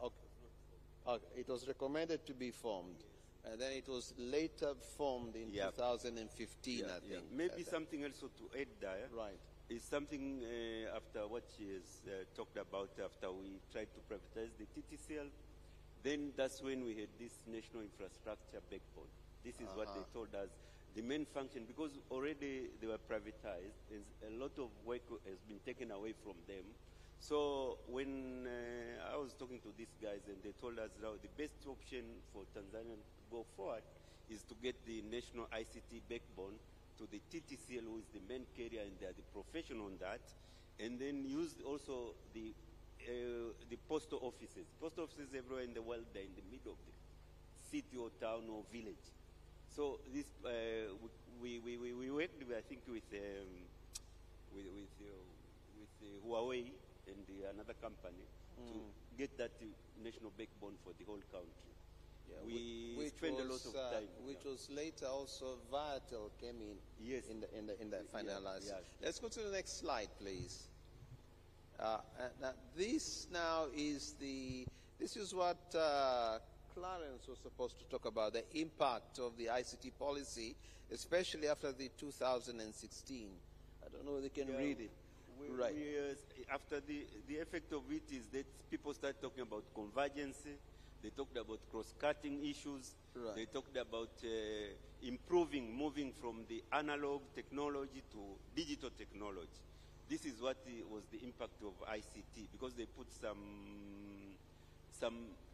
Okay. It was recommended to be formed, and then it was later formed in 2015, I think. Maybe something also to add there. Right. Is something after what she has talked about, after we tried to privatize the TTCL, then that's when we had this national infrastructure backbone. This is what they told us. The main function, because already they were privatized, a lot of work has been taken away from them. So when I was talking to these guys and they told us now the best option for Tanzania to go forward is to get the national ICT backbone to the TTCL, who is the main carrier, and they are the professional on that, and then use also the postal offices. Post offices everywhere in the world, they're in the middle of the city or town or village. So this we worked, I think, with Huawei and another company to get that national backbone for the whole country. Yeah, we spent a lot of time. Which was later also Viatel came in. Yes. In the finalized. Yes. Let's go to the next slide, please. Now this now is this is what Clarence was supposed to talk about, the impact of the ICT policy, especially after the 2016. I don't know if they can read it. Right. After the effect of it is that people start talking about convergence. They talked about cross-cutting issues. Right. They talked about moving from the analog technology to digital technology. This is what was the impact of ICT, because they put some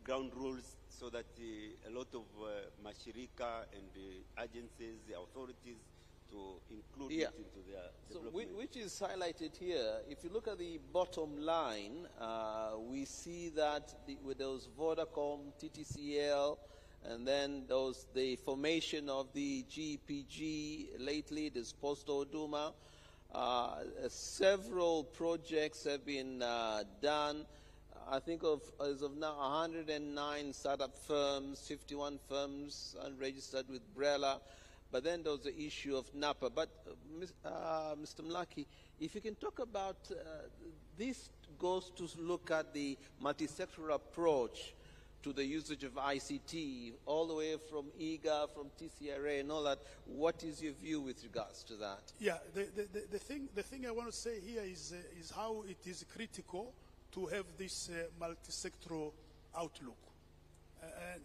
ground rules so that a lot of mashirika and the agencies, the authorities, to include it into their development. Which is highlighted here. If you look at the bottom line, we see that with those Vodacom, TTCL, and then the formation of the GPG lately, this Postal Duma, several projects have been done. I think as of now, 109 startup firms, 51 firms unregistered with BRELA. But then there was the issue of NAPA. But Mr. Mlaki, if you can talk about this goes to look at the multi-sectoral approach to the usage of ICT, all the way from IGA, from TCRA and all that. What is your view with regards to that? Yeah, the thing I want to say here is how it is critical to have this multi-sectoral outlook.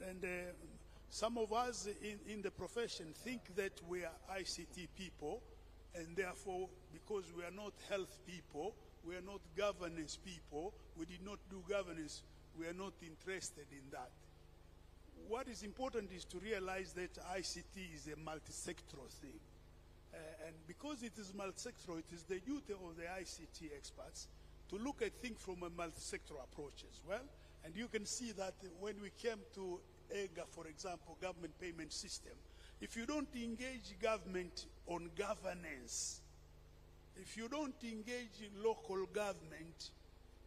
And some of us in the profession think that we are ICT people, and therefore, because we are not health people, we are not governance people, we did not do governance, we are not interested in that. What is important is to realize that ICT is a multi-sectoral thing. And because it is multi-sectoral, it is the duty of the ICT experts to look at things from a multi-sectoral approach as well. And you can see that when we came to EGA, for example, government payment system, if you don't engage government on governance, if you don't engage local government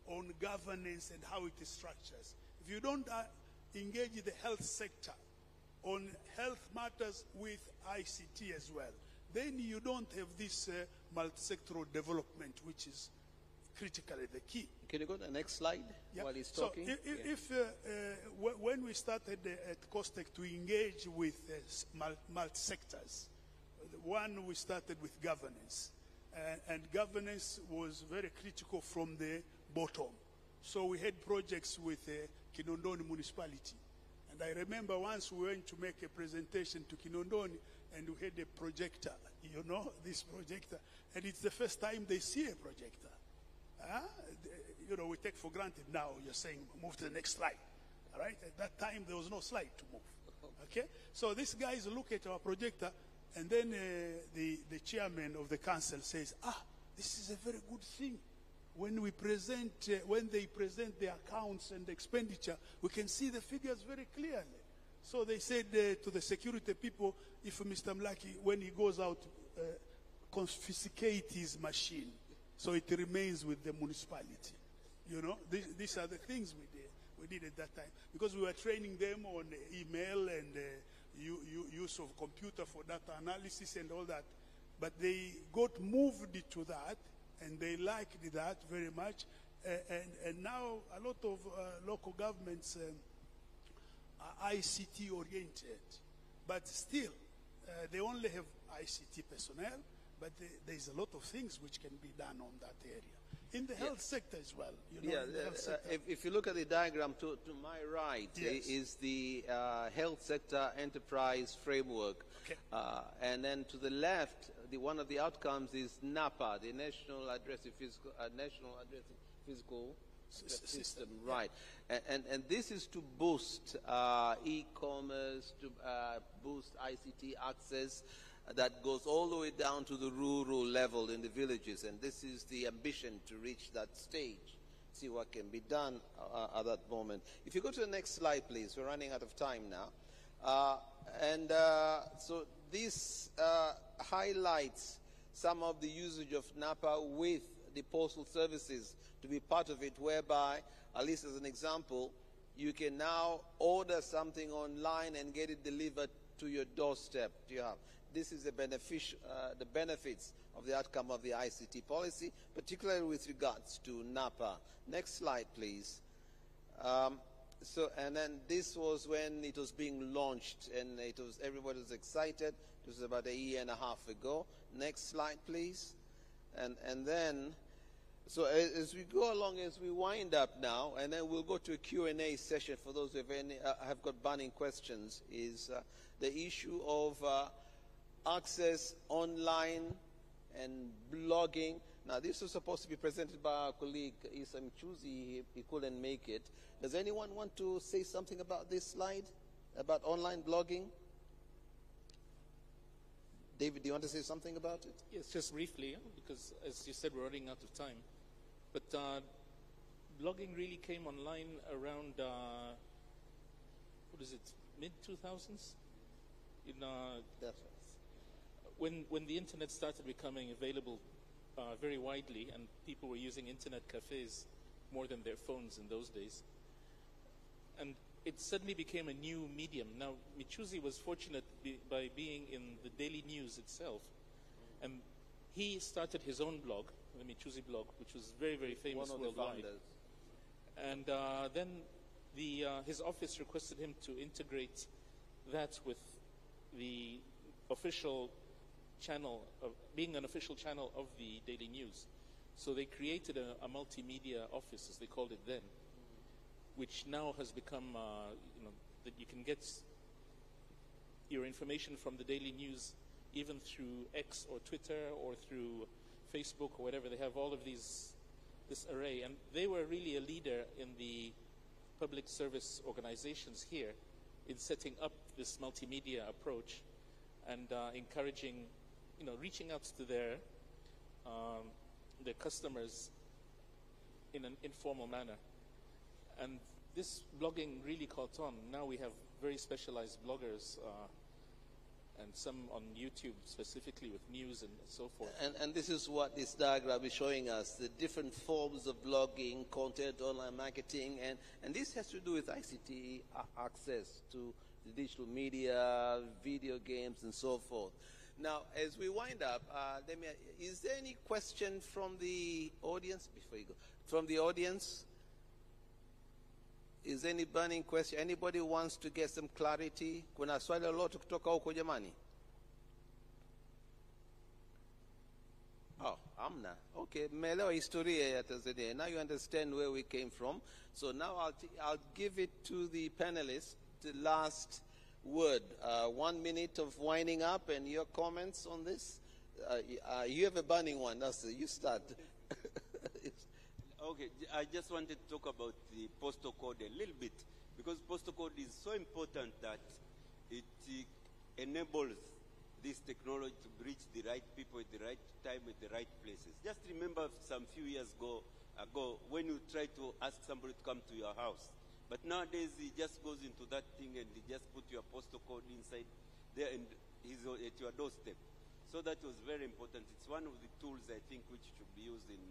on governance and how it is structured, if you don't engage the health sector on health matters with ICT as well, then you don't have this multi-sectoral development, which is critically the key. Can you go to the next slide while he's talking? So when we started at COSTECH to engage with multi-sectors, one, we started with governance. And governance was very critical from the bottom. So we had projects with Kinondoni municipality. And I remember once we went to make a presentation to Kinondoni, and we had a projector, you know, this projector. And it's the first time they see a projector. You know, we take for granted now, you're saying, move to the next slide. All right? At that time, there was no slide to move. Okay? So these guys look at our projector, and then the chairman of the council says, this is a very good thing. When we present, when they present the accounts and the expenditure, we can see the figures very clearly. So they said to the security people, if Mr. Mlaki, when he goes out, confiscate his machine, so it remains with the municipality. You know, these are the things we did at that time, because we were training them on email and use of computer for data analysis and all that. But they got moved to that, and they liked that very much. And now a lot of local governments are ICT oriented, but still they only have ICT personnel, but there's a lot of things which can be done on that area. In the health sector as well. You know, if you look at the diagram to my right, is the health sector enterprise framework. Okay. And then to the left, one of the outcomes is NAPA, the National Addressing Physical System. Right. And this is to boost e-commerce, to boost ICT access, that goes all the way down to the rural level in the villages. And this is the ambition, to reach that stage, see what can be done at that moment. If you go to the next slide, please. We're running out of time now. So this highlights some of the usage of NAPA with the postal services to be part of it, whereby, at least as an example, you can now order something online and get it delivered to your doorstep. This is the benefits of the outcome of the ICT policy, particularly with regards to NAPA. Next slide, please. And then this was when it was being launched, and everybody was excited. It was about a year and a half ago. Next slide, please. And then, so as we go along, as we wind up now, and then we'll go to a Q&A session for those who have got burning questions, is the issue of access online and blogging. Now, this was supposed to be presented by our colleague Isa Mchuzi. He couldn't make it. Does anyone want to say something about this slide, about online blogging? David, do you want to say something about it? Yes, just briefly, because as you said, we're running out of time. But blogging really came online around, mid-2000s? When the internet started becoming available very widely, and people were using internet cafes more than their phones in those days. And it suddenly became a new medium. Now, Michuzi was fortunate by being in the daily news itself. And he started his own blog, the Michuzi blog, which was very, very famous worldwide. And then his office requested him to integrate that with the official channel, being an official channel of the daily news. So they created a multimedia office, as they called it then, which now has become, that you can get your information from the daily news even through X or Twitter or through Facebook or whatever. They have all of this array. And they were really a leader in the public service organizations here in setting up this multimedia approach and encouraging, reaching out to their customers in an informal manner. And this blogging really caught on. Now we have very specialized bloggers, and some on YouTube specifically with news and so forth. And this is what this diagram is showing us, the different forms of blogging, content, online marketing, and this has to do with ICT access to the digital media, video games, and so forth. Now, as we wind up, is there any question from the audience before you go? From the audience? Is any burning question? Anybody wants to get some clarity? Kuna swali lolote kutoka huko jamani? Oh, amna. Okay, mmeelewa historia ya Tanzania. Now you understand where we came from. So now I'll give it to the panelists, the last word. 1 minute of winding up and your comments on this. You have a burning one. You start. Okay, I just wanted to talk about the postal code a little bit, because postal code is so important that it enables this technology to reach the right people at the right time at the right places. Just remember some few years ago when you try to ask somebody to come to your house. But nowadays he just goes into that thing and he just put your postal code inside there and he's at your doorstep. So that was very important. It's one of the tools I think which should be used in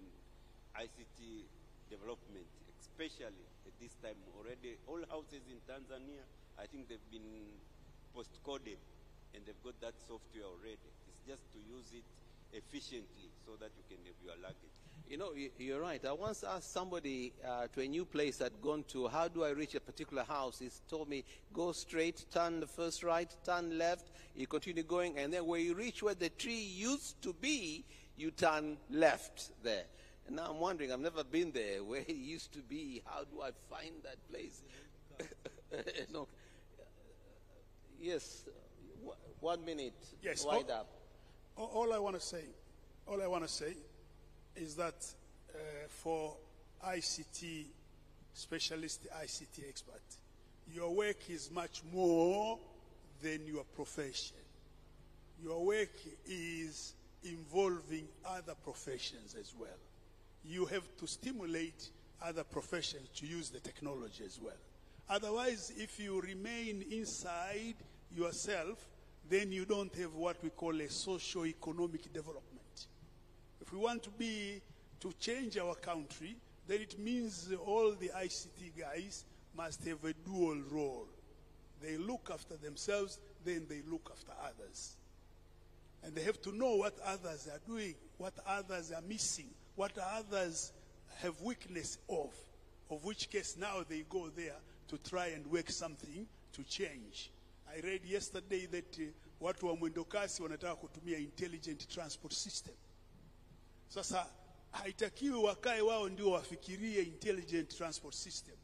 ICT development, especially at this time. Already all houses in Tanzania, I think they've been post-coded and they've got that software already. It's just to use it efficiently so that you can have your luggage. You know, you're right. I once asked somebody to a new place I'd gone to, how do I reach a particular house? He told me, go straight, turn the first right, turn left, you continue going, and then when you reach where the tree used to be, you turn left there. And now I'm wondering, I've never been there, where it used to be. How do I find that place? No. Yes, 1 minute. Yes. Wind up. All I want to say is that for ICT specialist, ICT expert, your work is much more than your profession. Your work is involving other professions as well. You have to stimulate other professions to use the technology as well. Otherwise, if you remain inside yourself, then you don't have what we call a socio-economic development. If we want to change our country, then it means all the ICT guys must have a dual role. They look after themselves, then they look after others. And they have to know what others are doing, what others are missing, what others have weakness of which case now they go there to try and work something to change. I read yesterday that watu wa mwendokasi wanataka kutumia intelligent transport system. Sasa haitakiwi wakae wao ndio wafikirie intelligent transport system.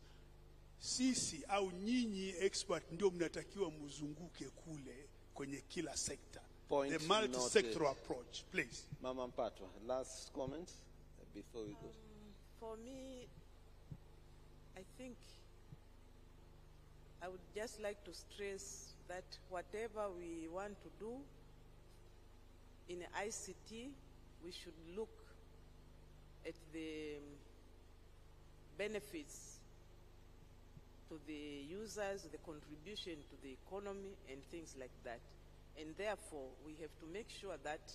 Sisi au nyinyi expert ndio mnatakiwa mzunguke kule kwenye kila sector. The multi-sectoral approach, please. Mama Mpatwa, last comment before we go. For me, I think I would just like to stress that whatever we want to do in ICT, we should look at the benefits to the users, the contribution to the economy and things like that. And therefore, we have to make sure that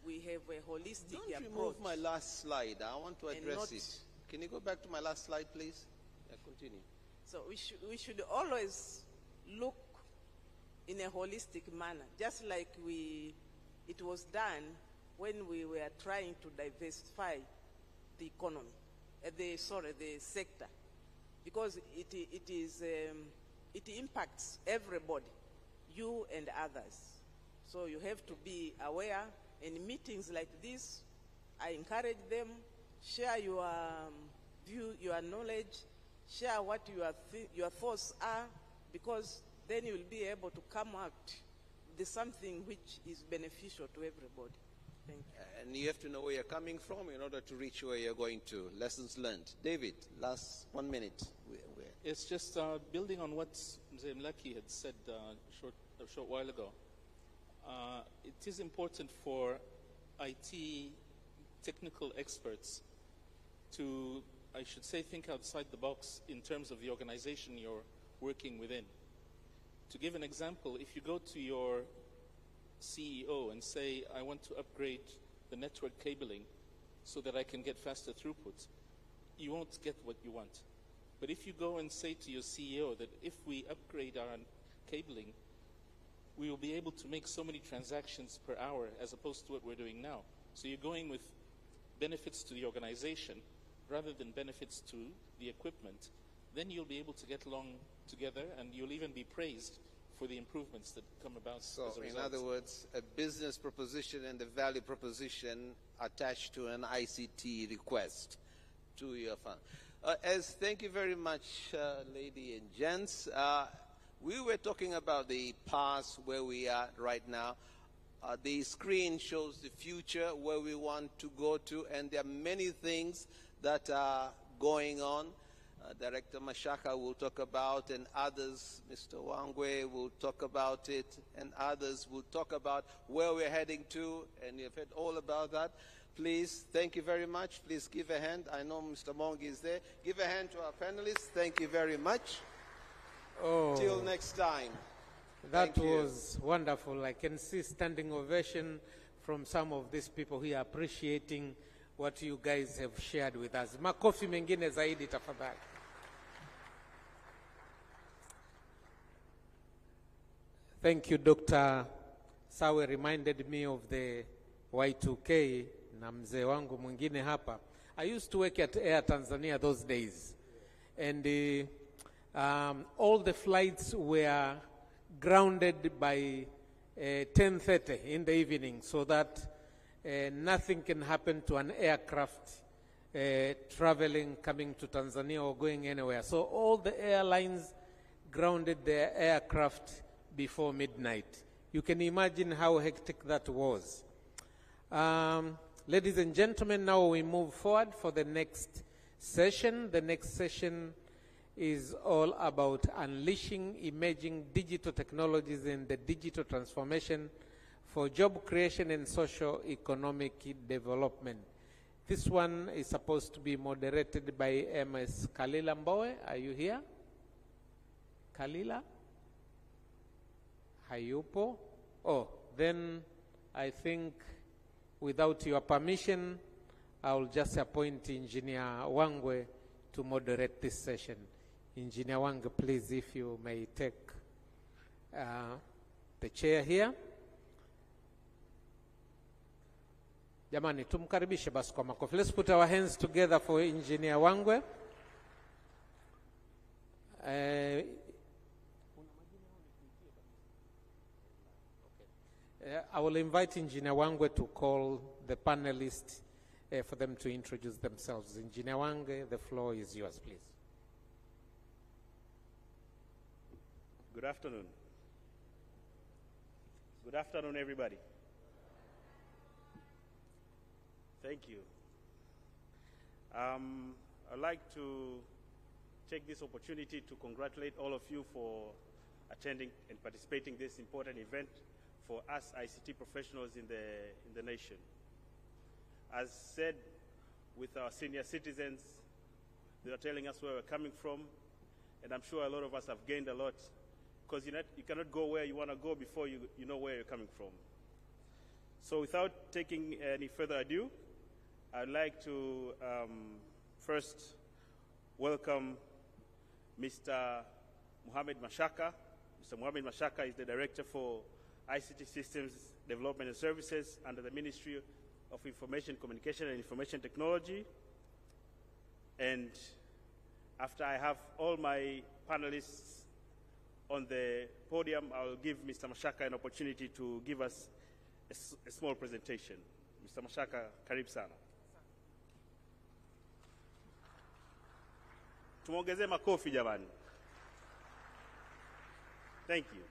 we have a holistic approach. Don't remove my last slide. I want to address it. Can you go back to my last slide, please? Yeah, continue. So we should always look in a holistic manner, just like it was done when we were trying to diversify the economy, the sector, because it impacts everybody, you and others. So you have to be aware. In meetings like this, I encourage them, share your view, your knowledge, share what your thoughts are, because then you will be able to come out with something which is beneficial to everybody. Thank you. And you have to know where you're coming from in order to reach where you're going to. Lessons learned. David, last 1 minute. It's just building on what Mzee Mlaki had said a short while ago. It is important for IT technical experts to, I should say, think outside the box in terms of the organization you're working within. To give an example, if you go to your CEO and say, I want to upgrade the network cabling so that I can get faster throughput, you won't get what you want. But if you go and say to your CEO that if we upgrade our cabling, we will be able to make so many transactions per hour as opposed to what we're doing now. So you're going with benefits to the organization rather than benefits to the equipment. Then you'll be able to get along together, and you'll even be praised for the improvements that come about So, as a result. in other words, a business proposition and a value proposition attached to an ICT request to your fund. Thank you very much, ladies and gents. We were talking about the past, where we are right now. The screen shows the future, where we want to go to, and there are many things that are going on. Director Mashaka will talk about, and others, Mr. Wangwe will talk about it, and others will talk about where we're heading to, and you've heard all about that. Please, thank you very much. Please give a hand. I know Mr. Mongi is there. Give a hand to our panelists. Thank you very much. Oh, Till next time. That was wonderful. I can see standing ovation from some of these people here appreciating what you guys have shared with us. Makofi mengine zaidi tafadhali. Thank you, Dr. Sawe reminded me of the Y2K na mzee wangu mwingine hapa. I used to work at Air Tanzania those days. And all the flights were grounded by 10:30 in the evening, so that nothing can happen to an aircraft traveling, coming to Tanzania or going anywhere. So all the airlines grounded their aircraft before midnight. You can imagine how hectic that was. Ladies and gentlemen, now we move forward for the next session. The next session is all about unleashing emerging digital technologies in the digital transformation for job creation and socio-economic development. This one is supposed to be moderated by MS Kalila Mbowe. Are you here? Kalila? Hayupo? Oh, then I think without your permission, I'll just appoint Engineer Wangwe to moderate this session. Engineer Wangwe, please, if you may take the chair here. Jamani, tumkaribishe basi kwa makofi. Let's put our hands together for Engineer Wangwe. I will invite Engineer Wangwe to call the panelists for them to introduce themselves. Engineer Wangwe, the floor is yours, please. Good afternoon. Good afternoon, everybody. Thank you. I'd like to take this opportunity to congratulate all of you for attending and participating in this important event for us ICT professionals in the nation. As said, with our senior citizens, they are telling us where we're coming from, and I'm sure a lot of us have gained a lot, because you cannot go where you want to go before you know where you're coming from. So without taking any further ado, I'd like to first welcome Mr. Mohamed Mashaka. Mr. Mohamed Mashaka is the Director for ICT Systems Development and Services under the Ministry of Information, Communication and Information Technology. And after I have all my panelists on the podium, I will give Mr. Mashaka an opportunity to give us a small presentation. Mr. Mashaka, karibu sana. Tuongeze makofi jamani. Thank you.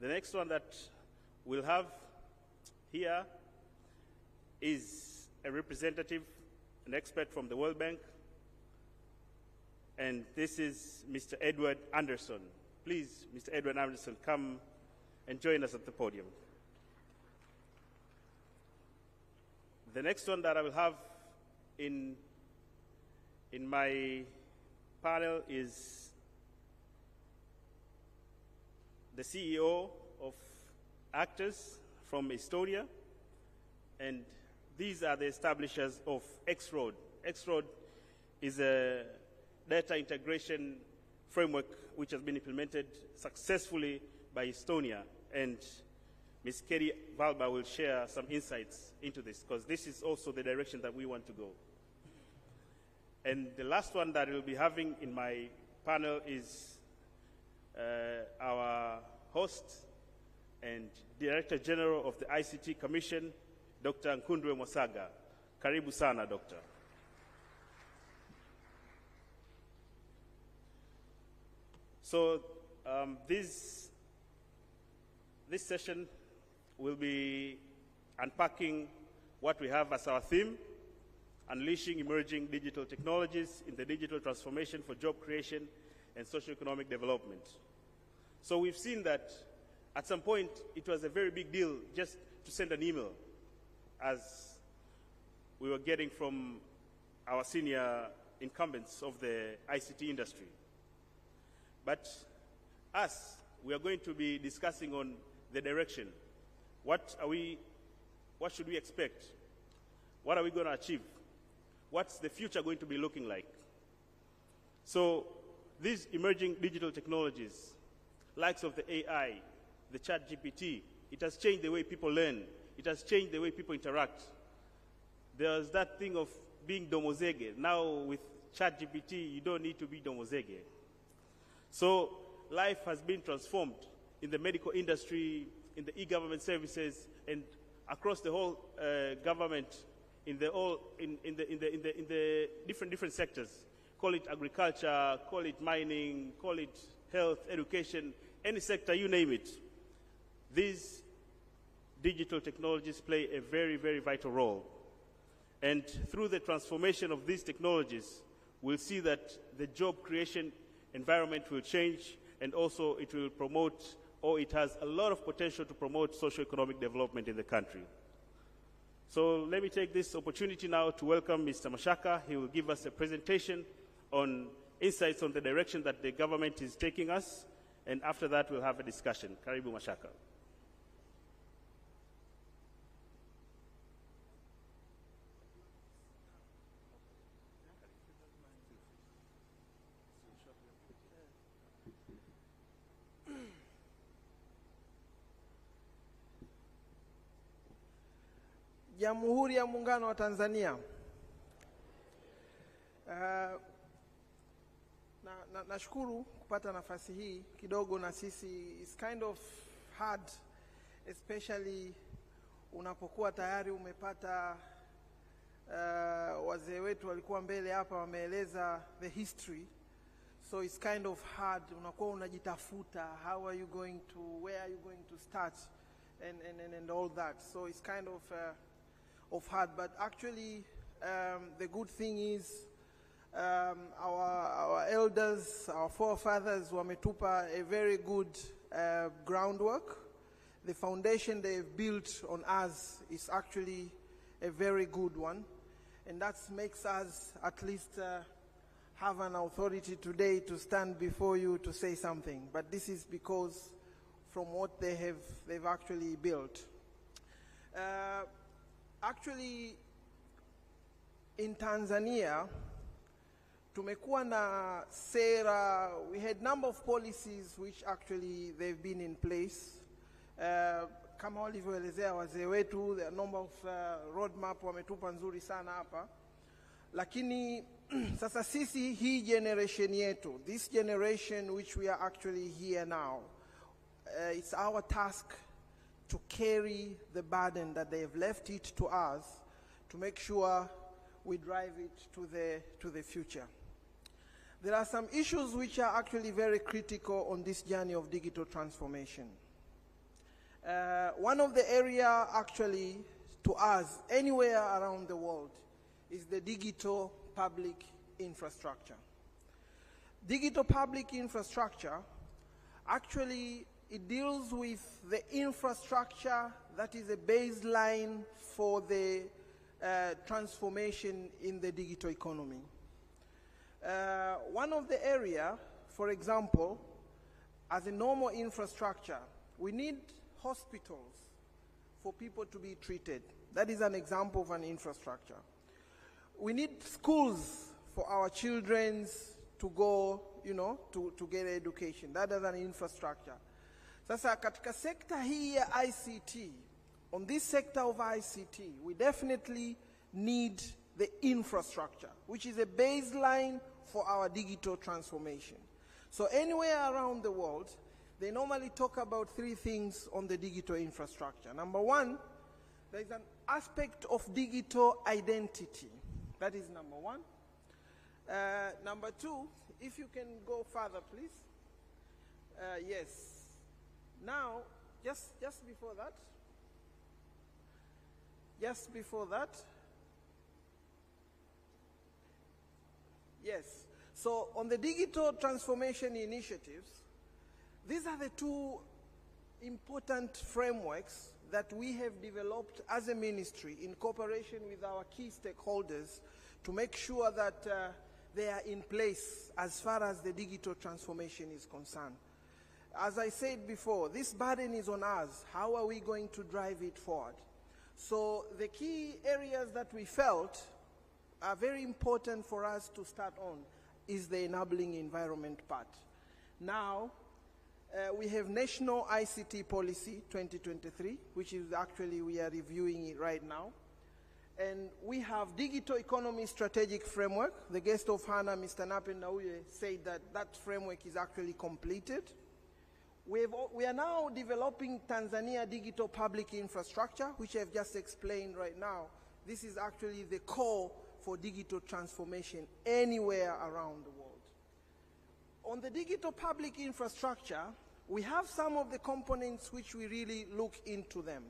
The next one that we'll have here is a representative, an expert from the World Bank, and this is Mr. Edward Anderson. Please, Mr. Edward Anderson, come and join us at the podium. The next one that I will have in my panel is the CEO of Actors from Estonia, and these are the establishers of X-Road. X-Road is a data integration framework which has been implemented successfully by Estonia, and Ms. Keri Valba will share some insights into this, because this is also the direction that we want to go. And the last one that we'll be having in my panel is our host and Director General of the ICT Commission, Dr. Nkundwe Mosaga. Karibu sana, Doctor. So this session will be unpacking what we have as our theme, unleashing emerging digital technologies in the digital transformation for job creation and socioeconomic development. So we've seen that at some point it was a very big deal just to send an email, as we were getting from our senior incumbents of the ICT industry. But we are going to be discussing on the direction. What should we expect? What are we going to achieve? What's the future going to be looking like? So these emerging digital technologies, likes of the AI, the ChatGPT, it has changed the way people learn. It has changed the way people interact. There's that thing of being domozege. Now with ChatGPT, you don't need to be domozege. So life has been transformed in the medical industry, in the e-government services, and across the whole government, in the different sectors. Call it agriculture, call it mining, call it health, education, any sector, you name it. These digital technologies play a very, very vital role. And through the transformation of these technologies, we'll see that the job creation environment will change, and also it will promote, or it has a lot of potential to promote socioeconomic development in the country. So let me take this opportunity now to welcome Mr. Mashaka. He will give us a presentation on insights on the direction that the government is taking us, and after that we'll have a discussion. Karibu Mashaka. Jamhuri ya Muungano wa Tanzania. Nashukuru kupata nafasi hii kidogo na sisi. It's kind of hard, especially unapokuwa tayari umepata wazee wetu walikuwa mbele hapa wameeleza the history. So it's kind of hard, unakuwa unajitafuta, where are you going to start and all that. So it's kind of hard, but actually the good thing is our elders, our forefathers wametupa a very good groundwork. The foundation they've built on us is actually a very good one, and that makes us at least have an authority today to stand before you to say something. But this is because from what they've actually built. Actually, in Tanzania, tumekuwa na sera, we had number of policies which actually they've been in place. Kama walivyoelezea wazee wetu, there are number of roadmap wametupa nzuri sana hapa. Lakini sasa sisi hii generation yetu, this generation which we are actually here now, it's our task to carry the burden that they have left it to us, to make sure we drive it to the future. There are some issues which are actually very critical on this journey of digital transformation. One of the area actually to us anywhere around the world is the digital public infrastructure. Digital public infrastructure actually it deals with the infrastructure that is a baseline for the transformation in the digital economy. One of the area, for example, as a normal infrastructure, we need hospitals for people to be treated. That is an example of an infrastructure. We need schools for our children to go, to get education. That is an infrastructure. Sasa katika sekta hii ya ICT, on this sector of ICT, we definitely need the infrastructure, which is a baseline for our digital transformation. So anywhere around the world, they normally talk about three things on the digital infrastructure. Number one, there is an aspect of digital identity. That is number one. Number two, if you can go further, please. Yes. Now, just before that. Just before that. Yes. So on the digital transformation initiatives, these are the two important frameworks that we have developed as a ministry in cooperation with our key stakeholders to make sure that they are in place as far as the digital transformation is concerned. As I said before, this burden is on us. How are we going to drive it forward? So the key areas that we felt are very important for us to start on is the enabling environment part. Now, we have National ICT Policy 2023, which is actually, we are reviewing it right now. And we have Digital Economy Strategic Framework. The guest of honor, Mr. Nape Nauye, said that that framework is actually completed. We are now developing Tanzania Digital Public Infrastructure, which I've just explained right now. This is actually the core for digital transformation anywhere around the world. On the digital public infrastructure, we have some of the components which we really look into them.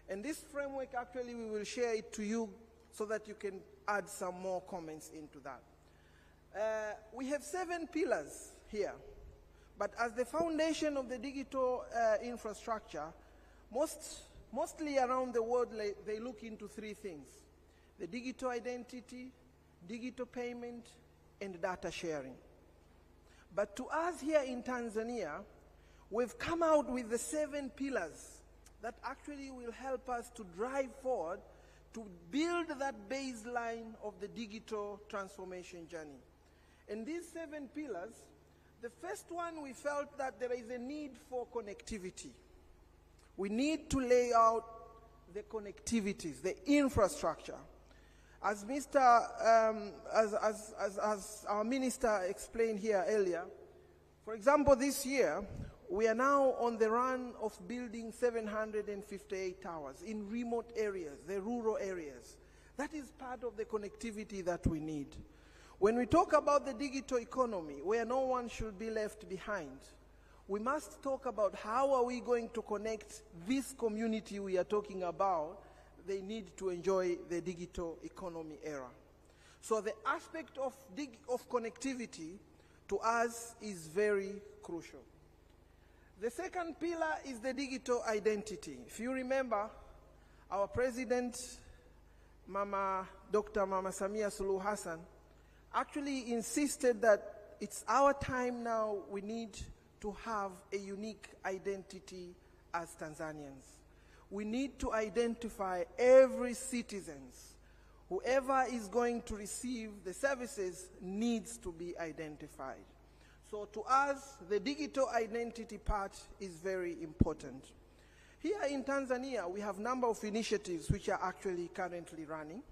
And this framework, actually, we will share it to you so that you can add some more comments into that. We have 7 pillars here. But as the foundation of the digital infrastructure, mostly around the world, they look into 3 things: the digital identity, digital payment, and data sharing. But to us here in Tanzania, we've come out with the 7 pillars that actually will help us to drive forward to build that baseline of the digital transformation journey. And these 7 pillars, the first one, we felt that there is a need for connectivity. We need to lay out the connectivities, the infrastructure. As as our minister explained here earlier, for example, this year, we are now on the run of building 758 towers in remote areas, the rural areas. That is part of the connectivity that we need. When we talk about the digital economy, where no one should be left behind, we must talk about how are we going to connect this community we are talking about. They need to enjoy the digital economy era. So the aspect of connectivity to us is very crucial. The second pillar is the digital identity. If you remember, our president, Dr. Mama Samia Suluhu Hassan, actually insisted that it's our time now, we need to have a unique identity as Tanzanians. We need to identify every citizen. Whoever is going to receive the services needs to be identified. So to us, the digital identity part is very important. Here in Tanzania, we have a number of initiatives which are actually currently running.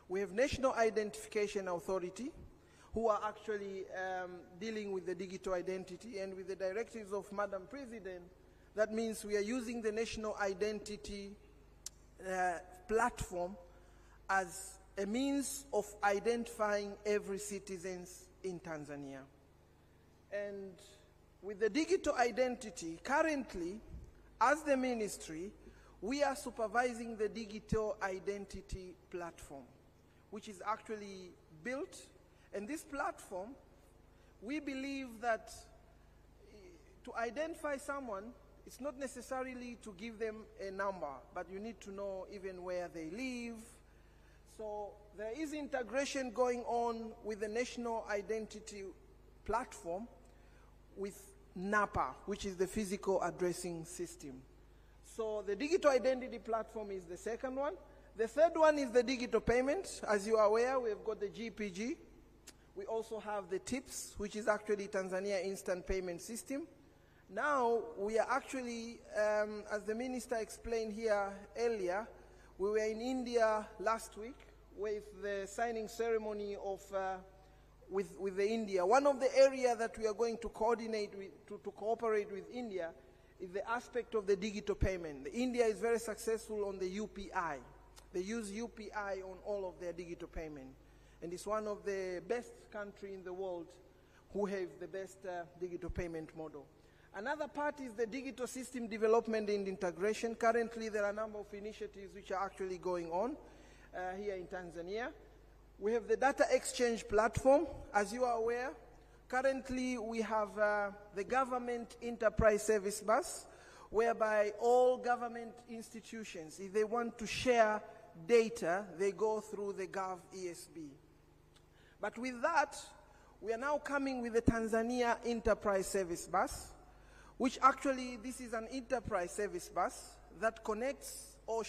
We have National Identification Authority, who are actually dealing with the digital identity, and with the directives of Madam President, that means we are using the national identity platform as a means of identifying every citizen in Tanzania. And with the digital identity, currently, as the ministry, we are supervising the digital identity platform, which is actually built. And this platform, we believe that to identify someone, it's not necessarily to give them a number, but you need to know even where they live. So there is integration going on with the national identity platform with NAPA, which is the physical addressing system. So the digital identity platform is the second one. The third one is the digital payment. As you are aware, we've got the GPG. We also have the TIPS, which is actually Tanzania Instant Payment System. Now we are actually, as the minister explained here earlier, we were in India last week with the signing ceremony of with the India. One of the areas that we are going to coordinate with, to cooperate with India, is the aspect of the digital payment. India is very successful on the UPI. They use UPI on all of their digital payment, and it's one of the best countries in the world who have the best digital payment model. Another part is the digital system development and integration. Currently, there are a number of initiatives which are actually going on here in Tanzania. We have the data exchange platform. As you are aware, currently we have the government enterprise service bus, whereby all government institutions, if they want to share data, they go through the Gov ESB. But with that, we are now coming with the Tanzania enterprise service bus, which actually, this is an enterprise service bus that connects or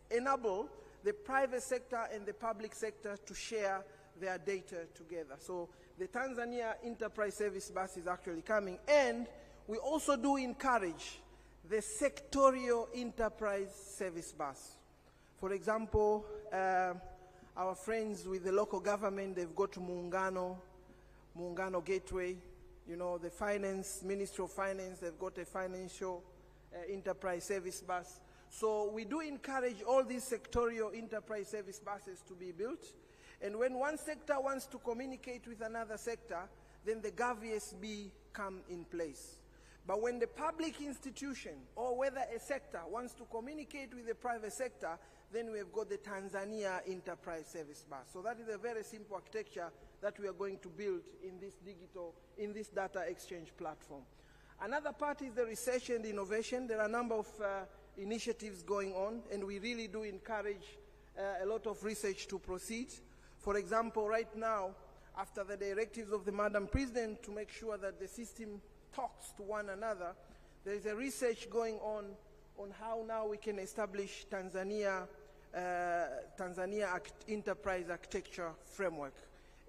enable the private sector and the public sector to share their data together. So the Tanzania enterprise service bus is actually coming, and we also do encourage the sectorial enterprise service bus. For example, our friends with the local government, they've got Muungano Gateway. You know, the finance, Ministry of Finance, they've got a financial enterprise service bus. So we do encourage all these sectorial enterprise service buses to be built. And when one sector wants to communicate with another sector, then the GovESB come in place. But when the public institution or whether a sector wants to communicate with the private sector, then we have got the Tanzania enterprise service bus. So that is a very simple architecture that we are going to build in this data exchange platform. Another part is the research and innovation. There are a number of initiatives going on, and we really do encourage a lot of research to proceed. For example, right now, after the directives of the Madam President to make sure that the system talks to one another, there is a research going on how now we can establish Tanzania enterprise architecture framework.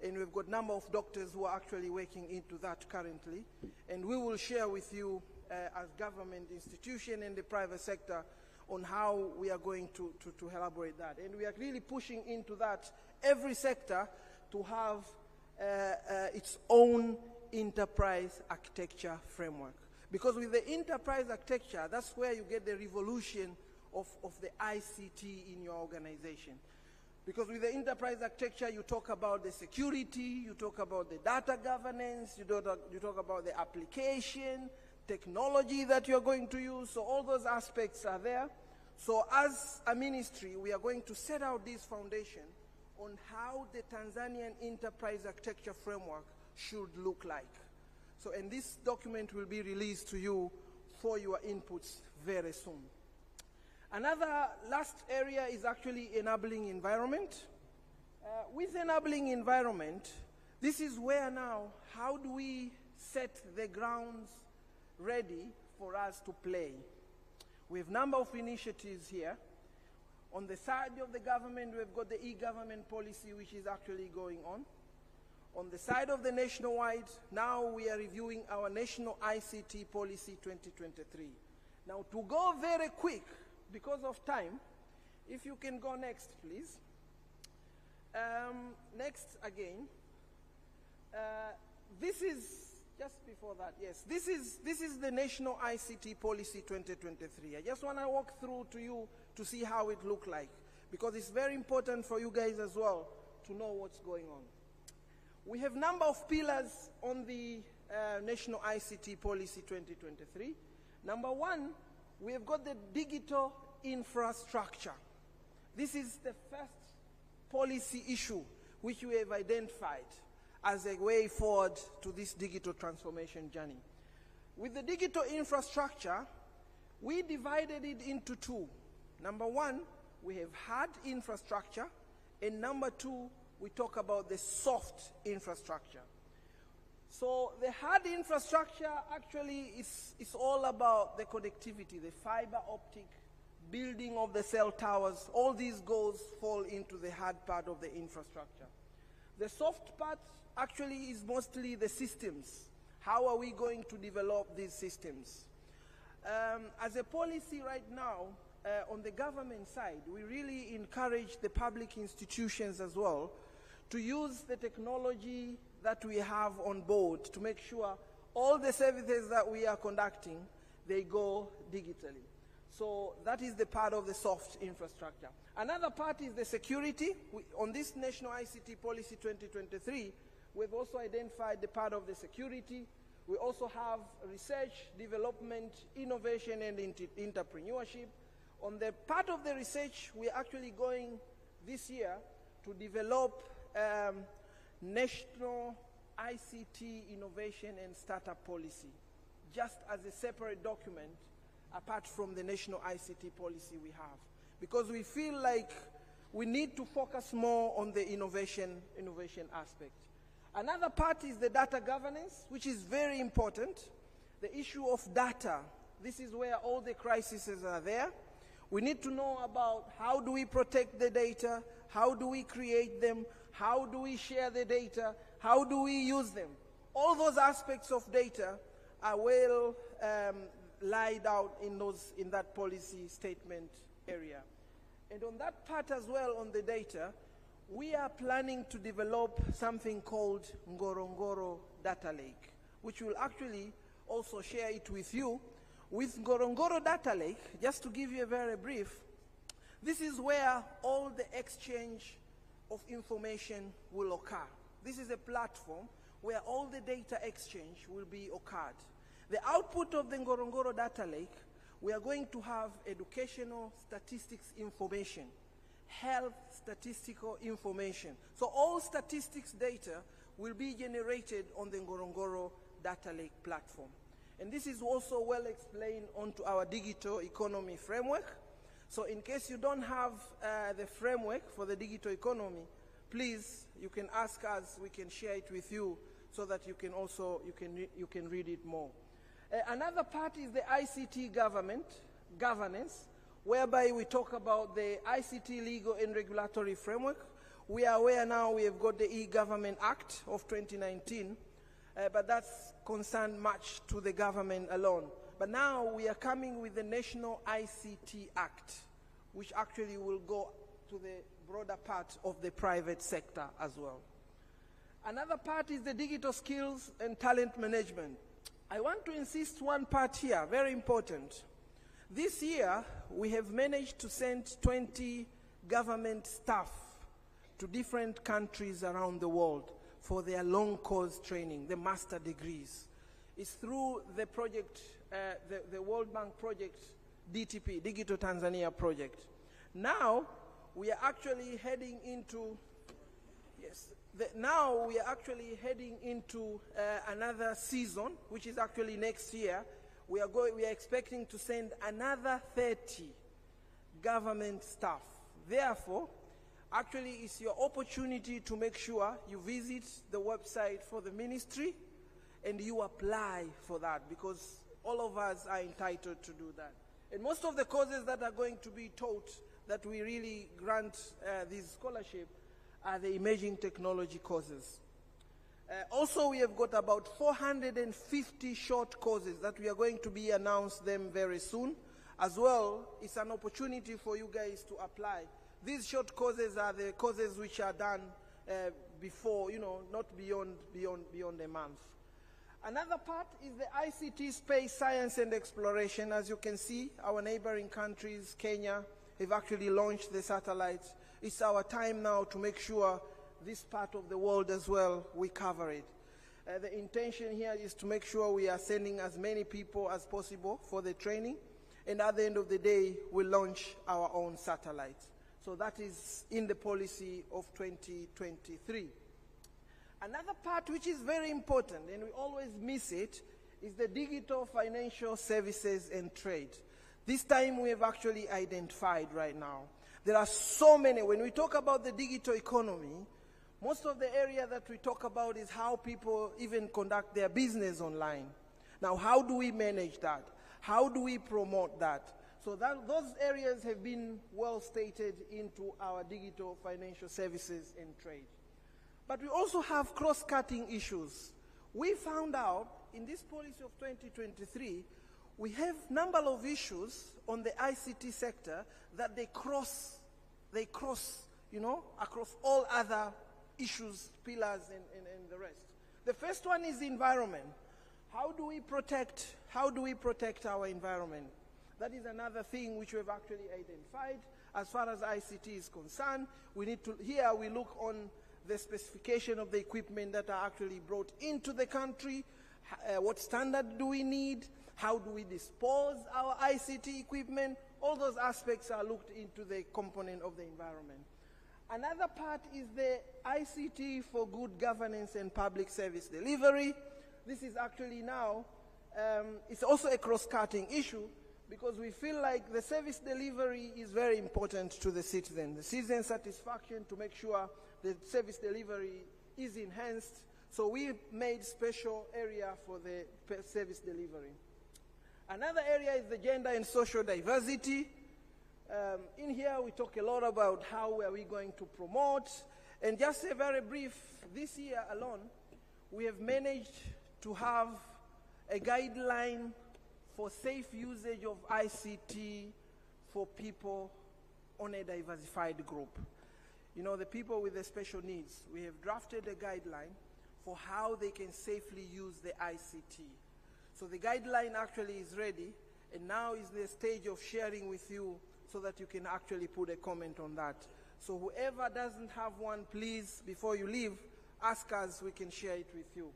And we've got a number of doctors who are actually working into that currently. And we will share with you as government institution and the private sector on how we are going to elaborate that. And we are really pushing into that, every sector to have its own enterprise architecture framework. Because with the enterprise architecture, that's where you get the revolution of the ICT in your organization. Because with the enterprise architecture, you talk about the security, you talk about the data governance, you talk about the application, technology that you're going to use. So all those aspects are there. So as a ministry, we are going to set out this foundation on how the Tanzanian enterprise architecture framework should look like. So, and this document will be released to you for your inputs very soon. Another last area is actually enabling environment. With enabling environment, this is where now, how do we set the grounds ready for us to play? We have a number of initiatives here. On the side of the government, we've got the e-government policy, which is actually going on. On the side of the nationwide, now we are reviewing our national ICT policy 2023. Now, to go very quick, because of time, if you can go next, please. Next again. This is, just before that, yes. This is the national ICT policy 2023. I just want to walk through to you to see how it looked like, because it's very important for you guys as well to know what's going on. We have a number of pillars on the national ICT policy 2023. Number one, we have got the digital infrastructure. This is the first policy issue which we have identified as a way forward to this digital transformation journey. With the digital infrastructure, we divided it into two. Number one, we have hard infrastructure, and number two, we talk about the soft infrastructure. So the hard infrastructure actually is all about the connectivity, the fiber optic, building of the cell towers. All these goals fall into the hard part of the infrastructure. The soft part actually is mostly the systems, How are we going to develop these systems? As a policy right now, on the government side, we really encourage the public institutions as well to use the technology that we have on board to make sure all the services that we are conducting, they go digitally. So that is the part of the soft infrastructure. Another part is the security. On this National ICT Policy 2023, we've also identified the part of the security. We also have research, development, innovation, and entrepreneurship. On the part of the research, we're actually going this year to develop National ICT Innovation and Startup Policy, just as a separate document apart from the National ICT Policy we have. Because we feel like we need to focus more on the innovation aspect. Another part is the data governance, which is very important. The issue of data, this is where all the crises are there. We need to know about how do we protect the data, how do we create them, how do we share the data, how do we use them. All those aspects of data are well laid out in that policy statement area. And on that part as well, on the data, we are planning to develop something called Ngorongoro Data Lake, which will actually also share it with you. With Ngorongoro Data Lake, just to give you a very brief, this is where all the exchange of information will occur. This is a platform where all the data exchange will be occurred. The output of the Ngorongoro Data Lake, we are going to have educational statistics information, health statistical information. So all statistics data will be generated on the Ngorongoro Data Lake platform. And this is also well explained onto our digital economy framework. So in case you don't have the framework for the digital economy, please, you can ask us, we can share it with you so that you can also, you can read it more. Another part is the ICT governance, whereby we talk about the ICT legal and regulatory framework. We are aware now we have got the E-Government Act of 2019, but that's concerned much to the government alone. But now we are coming with the National ICT Act, which actually will go to the broader part of the private sector as well. Another part is the digital skills and talent management. I want to insist one part here, very important. This year, we have managed to send 20 government staff to different countries around the world for their long course training, the master degrees. It's through the project, the World Bank project, DTP, Digital Tanzania project. Now, we are actually heading into, now we are actually heading into another season, which is actually next year. We are expecting to send another 30 government staff. Therefore, actually it's your opportunity to make sure you visit the website for the ministry and you apply for that, because all of us are entitled to do that. And most of the courses that are going to be taught that we really grant this scholarship are the emerging technology courses. Also, we have got about 450 short courses that we are going to be announced them very soon. As well, it's an opportunity for you guys to apply. These short courses are the courses which are done before, not beyond a month. Another part is the ICT space science and exploration. As you can see, our neighboring countries, Kenya, have actually launched the satellites. It's our time now to make sure this part of the world as well, we cover it. The intention here is to make sure we are sending as many people as possible for the training, and at the end of the day, we launch our own satellites. So that is in the policy of 2023. Another part which is very important, and we always miss it, is the digital financial services and trade. This time we have actually identified right now. There are so many. When we talk about the digital economy, most of the area that we talk about is how people even conduct their business online. Now, how do we manage that? How do we promote that? So those areas have been well stated into our digital financial services and trade. But we also have cross-cutting issues. we found out in this policy of 2023, we have number of issues on the ICT sector that they cross, you know, across all other issues, pillars, and the rest. The first one is the environment. How do we protect our environment? That is another thing which we've actually identified. As far as ICT is concerned, we need to, here we look on the specification of the equipment that are actually brought into the country. What standard do we need? How do we dispose our ICT equipment? All those aspects are looked into the component of the environment. Another part is the ICT for good governance and public service delivery. This is actually now, it's also a cross-cutting issue because we feel like the service delivery is very important to the citizen. The citizen satisfaction to make sure the service delivery is enhanced. So we made special area for the service delivery. Another area is the gender and social diversity. In here we talk a lot about how are we going to promote. And just a very brief, this year alone, we have managed to have a guideline for safe usage of ICT for people on a diversified group. You know, the people with the special needs, we have drafted a guideline for how they can safely use the ICT. So the guideline actually is ready, and now is the stage of sharing with you so that you can actually put a comment on that. So whoever doesn't have one, please, before you leave, ask us, we can share it with you.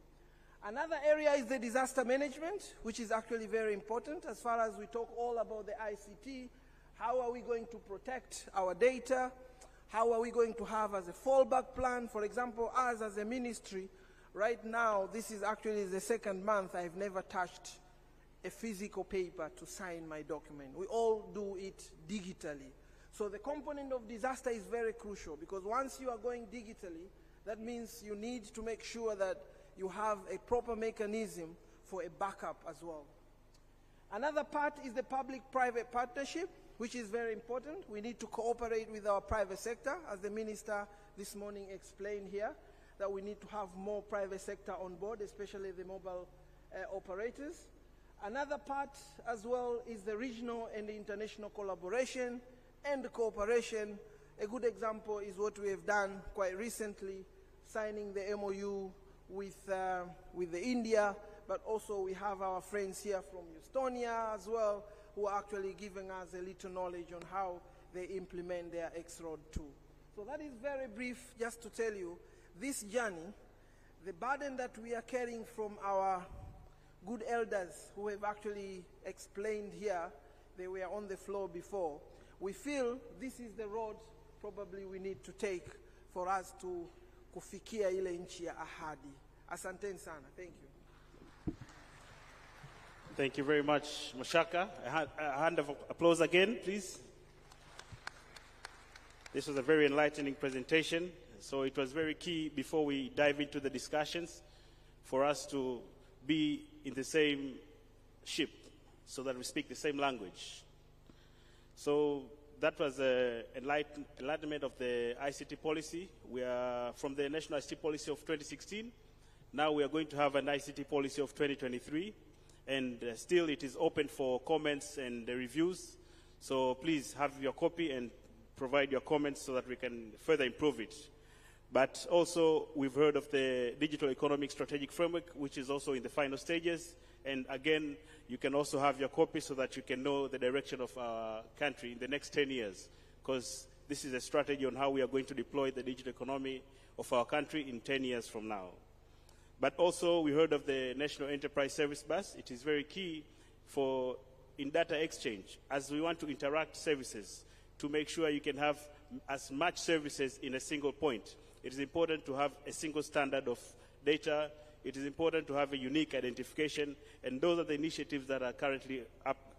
Another area is the disaster management, which is actually very important as far as we talk all about the ICT. How are we going to protect our data? How are we going to have as a fallback plan? For example, us as a ministry, right now, this is actually the second month I've never touched a physical paper to sign my document. We all do it digitally. So the component of disaster is very crucial because once you are going digitally, that means you need to make sure that you have a proper mechanism for a backup as well. Another part is the public-private partnership, which is very important. We need to cooperate with our private sector, as the minister this morning explained here, that we need to have more private sector on board, especially the mobile operators. Another part as well is the regional and the international collaboration and the cooperation. A good example is what we have done quite recently, signing the MOU with the India, but also we have our friends here from Estonia as well, who are actually giving us a little knowledge on how they implement their X-Road too. So that is very brief, just to tell you, this journey, the burden that we are carrying from our good elders who have actually explained here, they were on the floor before, we feel this is the road probably we need to take for us to kufikia ile nchi ya ahadi. Asanteni sana. Thank you. Thank you very much, Mashaka. A hand of applause again, please. This was a very enlightening presentation. So it was very key before we dive into the discussions for us to be in the same ship so that we speak the same language. So that was enlightenment of the ICT policy. We are from the National ICT Policy of 2016. Now we are going to have an ICT policy of 2023. And still it is open for comments and reviews. So please have your copy and provide your comments so that we can further improve it. But also we've heard of the Digital Economic Strategic Framework, which is also in the final stages. And again, you can also have your copy so that you can know the direction of our country in the next 10 years. Because this is a strategy on how we are going to deploy the digital economy of our country in 10 years from now. But also we heard of the National Enterprise Service Bus. It is very key for in data exchange as we want to interact services to make sure you can have as much services in a single point. It is important to have a single standard of data. It is important to have a unique identification. And those are the initiatives that are currently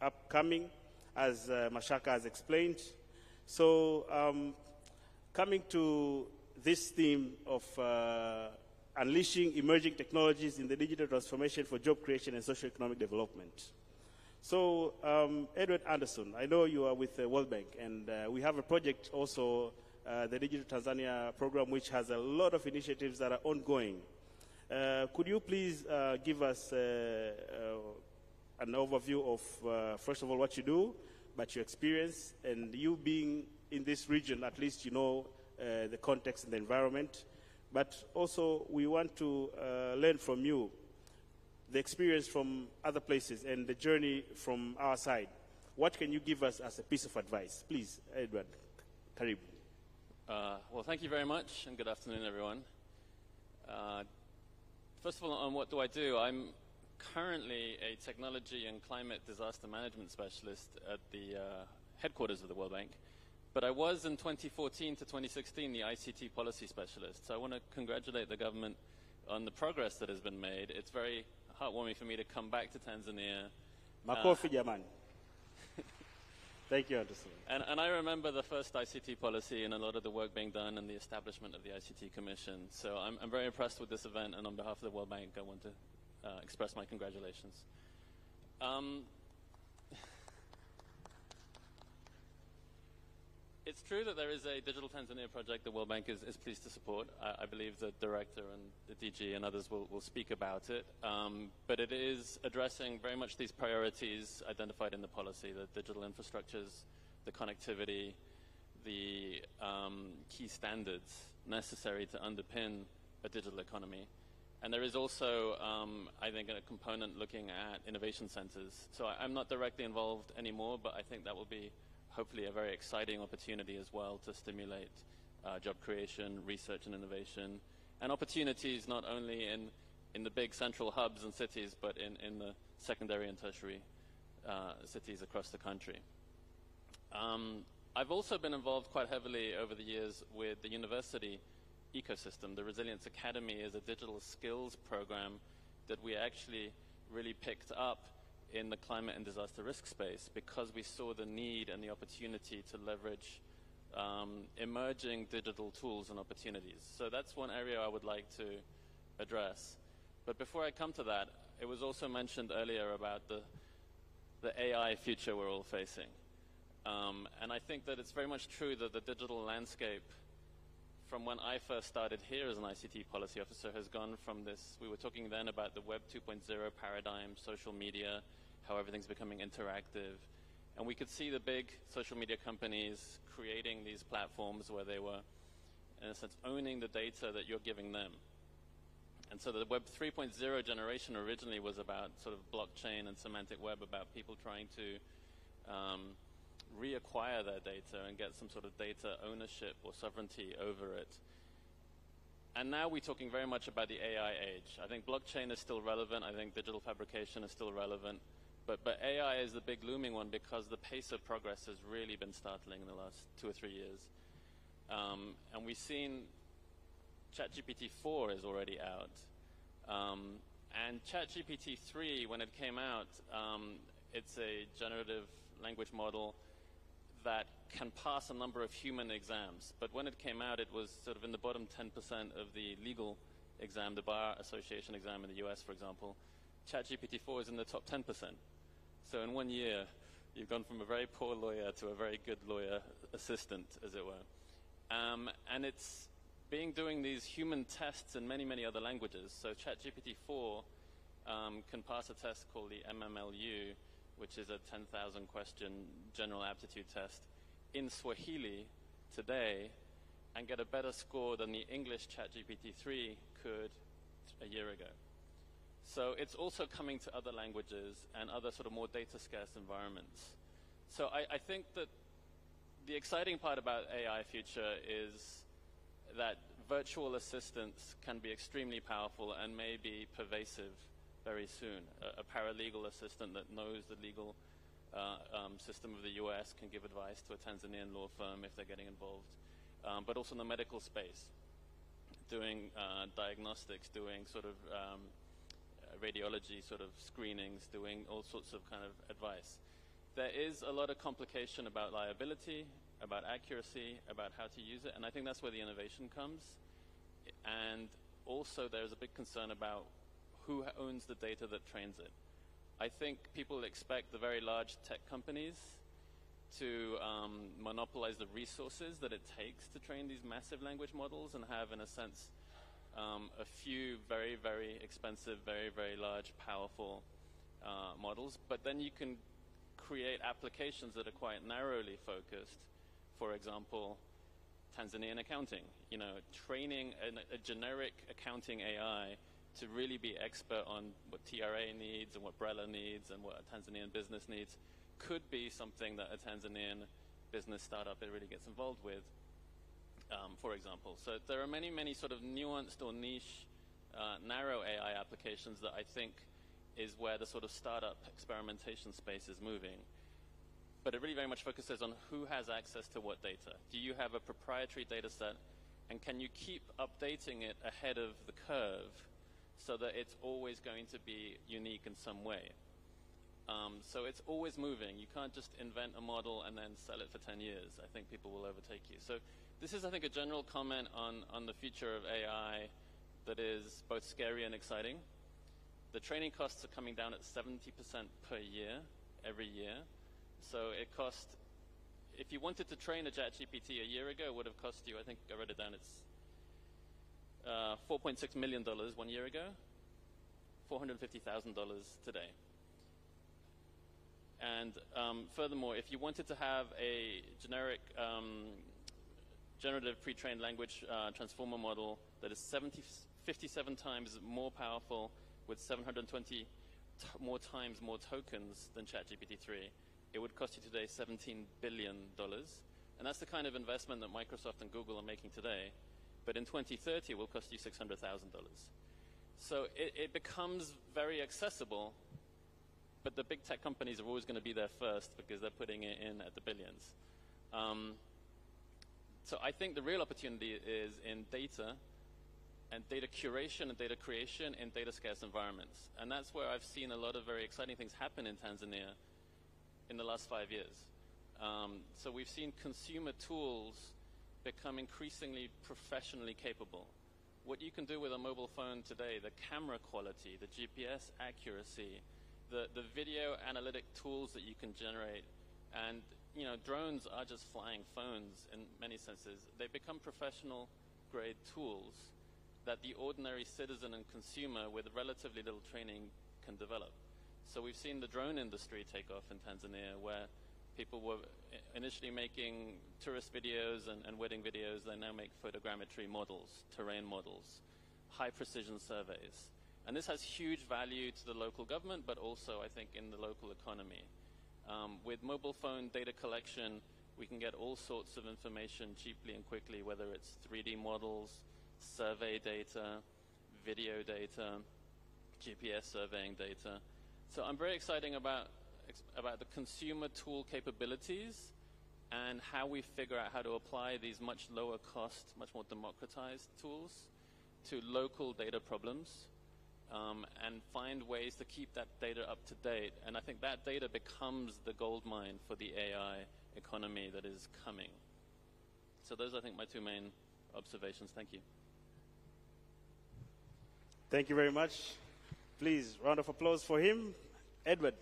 upcoming, as Mashaka has explained. So coming to this theme of unleashing emerging technologies in the digital transformation for job creation and socio-economic development. So Edward Anderson, I know you are with the World Bank, and we have a project also, the Digital Tanzania program, which has a lot of initiatives that are ongoing. Could you please give us an overview of, first of all, what you do, but your experience, and you being in this region, at least you know the context and the environment. But also, we want to learn from you the experience from other places and the journey from our side. What can you give us as a piece of advice? Please, Edward, Karibu. Well, thank you very much, and good afternoon, everyone. First of all, on what do I do? I'm currently a technology and climate disaster management specialist at the headquarters of the World Bank. But I was in 2014 to 2016 the ICT policy specialist. So I want to congratulate the government on the progress that has been made. It's very heartwarming for me to come back to Tanzania. Makofi jamani. Thank you, Anderson. And I remember the first ICT policy and a lot of the work being done and the establishment of the ICT Commission. So I'm very impressed with this event, and on behalf of the World Bank, I want to express my congratulations. It's true that there is a Digital Tanzania project the World Bank is pleased to support. I believe the director and the DG and others will speak about it. But it is addressing very much these priorities identified in the policy, the digital infrastructures, the connectivity, the key standards necessary to underpin a digital economy. And there is also, I think, a component looking at innovation centers. So I'm not directly involved anymore, but I think that will be hopefully a very exciting opportunity as well to stimulate job creation, research and innovation, and opportunities not only in the big central hubs and cities, but in the secondary and tertiary cities across the country. I've also been involved quite heavily over the years with the university ecosystem. The Resilience Academy is a digital skills program that we actually really picked up in the climate and disaster risk space because we saw the need and the opportunity to leverage emerging digital tools and opportunities. So that's one area I would like to address. But before I come to that, it was also mentioned earlier about the AI future we're all facing. And I think that it's very much true that the digital landscape from when I first started here as an ICT policy officer has gone from this, we were talking then about the Web 2.0 paradigm, social media, how everything's becoming interactive. And we could see the big social media companies creating these platforms where they were, in a sense, owning the data that you're giving them. And so the Web 3.0 generation originally was about sort of blockchain and semantic web, about people trying to reacquire their data and get some sort of data ownership or sovereignty over it. And now we're talking very much about the AI age. I think blockchain is still relevant. I think digital fabrication is still relevant. But AI is the big looming one because the pace of progress has really been startling in the last 2 or 3 years. And we've seen ChatGPT 4 is already out. And ChatGPT 3, when it came out, it's a generative language model that can pass a number of human exams. But when it came out, it was sort of in the bottom 10% of the legal exam, the Bar Association exam in the US, for example. ChatGPT 4 is in the top 10%. So in 1 year, you've gone from a very poor lawyer to a very good lawyer assistant, as it were. And it's doing these human tests in many, many other languages. So ChatGPT 4 can pass a test called the MMLU, which is a 10,000 question general aptitude test in Swahili today, and get a better score than the English ChatGPT 3 could a year ago. So it's also coming to other languages and other sort of more data scarce environments. So I think that the exciting part about AI future is that virtual assistants can be extremely powerful and may be pervasive very soon. A paralegal assistant that knows the legal system of the US can give advice to a Tanzanian law firm if they're getting involved. But also in the medical space, doing diagnostics, doing sort of radiology sort of screenings, doing all sorts of kind of advice. There is a lot of complication about liability, about accuracy, about how to use it, and I think that's where the innovation comes. And also there's a big concern about who owns the data that trains it. I think people expect the very large tech companies to monopolize the resources that it takes to train these massive language models and have, in a sense, a few very, very expensive, very, very large, powerful models, but then you can create applications that are quite narrowly focused. For example, Tanzanian accounting, you know, training a generic accounting AI to really be expert on what TRA needs and what BRELA needs and what a Tanzanian business needs could be something that a Tanzanian business startup really gets involved with, for example. So there are many, many sort of nuanced or niche, narrow AI applications that I think is where the sort of startup experimentation space is moving. But it really very much focuses on who has access to what data. Do you have a proprietary data set, and can you keep updating it ahead of the curve so that it's always going to be unique in some way? So it's always moving. You can't just invent a model and then sell it for 10 years. I think people will overtake you. So this is, I think, a general comment on the future of AI that is both scary and exciting. The training costs are coming down at 70% per year, every year. So it cost, if you wanted to train a ChatGPT a year ago, it would have cost you, I think I wrote it down, it's $4.6 million 1 year ago, $450,000 today. And furthermore, if you wanted to have a generic generative pre-trained language transformer model that is 57 times more powerful with 720 more times more tokens than ChatGPT-3, it would cost you today $17 billion. And that's the kind of investment that Microsoft and Google are making today. But in 2030, it will cost you $600,000. So it becomes very accessible, but the big tech companies are always going to be there first because they're putting it in at the billions. So I think the real opportunity is in data and data curation and data creation in data scarce environments. And that's where I've seen a lot of very exciting things happen in Tanzania in the last 5 years. So we've seen consumer tools become increasingly professionally capable. What you can do with a mobile phone today, the camera quality, the GPS accuracy, the video analytic tools that you can generate, and you know, drones are just flying phones in many senses. They become professional grade tools that the ordinary citizen and consumer with relatively little training can develop. So we've seen the drone industry take off in Tanzania, where people were initially making tourist videos and wedding videos. They now make photogrammetry models, terrain models, high precision surveys. And this has huge value to the local government, but also, I think, in the local economy. With mobile phone data collection, we can get all sorts of information cheaply and quickly, whether it's 3D models, survey data, video data, GPS surveying data. So I'm very excited about the consumer tool capabilities and how we figure out how to apply these much lower cost, much more democratized tools to local data problems. And find ways to keep that data up to date. And I think that data becomes the gold mine for the AI economy that is coming. So those are, I think, my two main observations. Thank you. Thank you very much. Please, round of applause for him. Edward.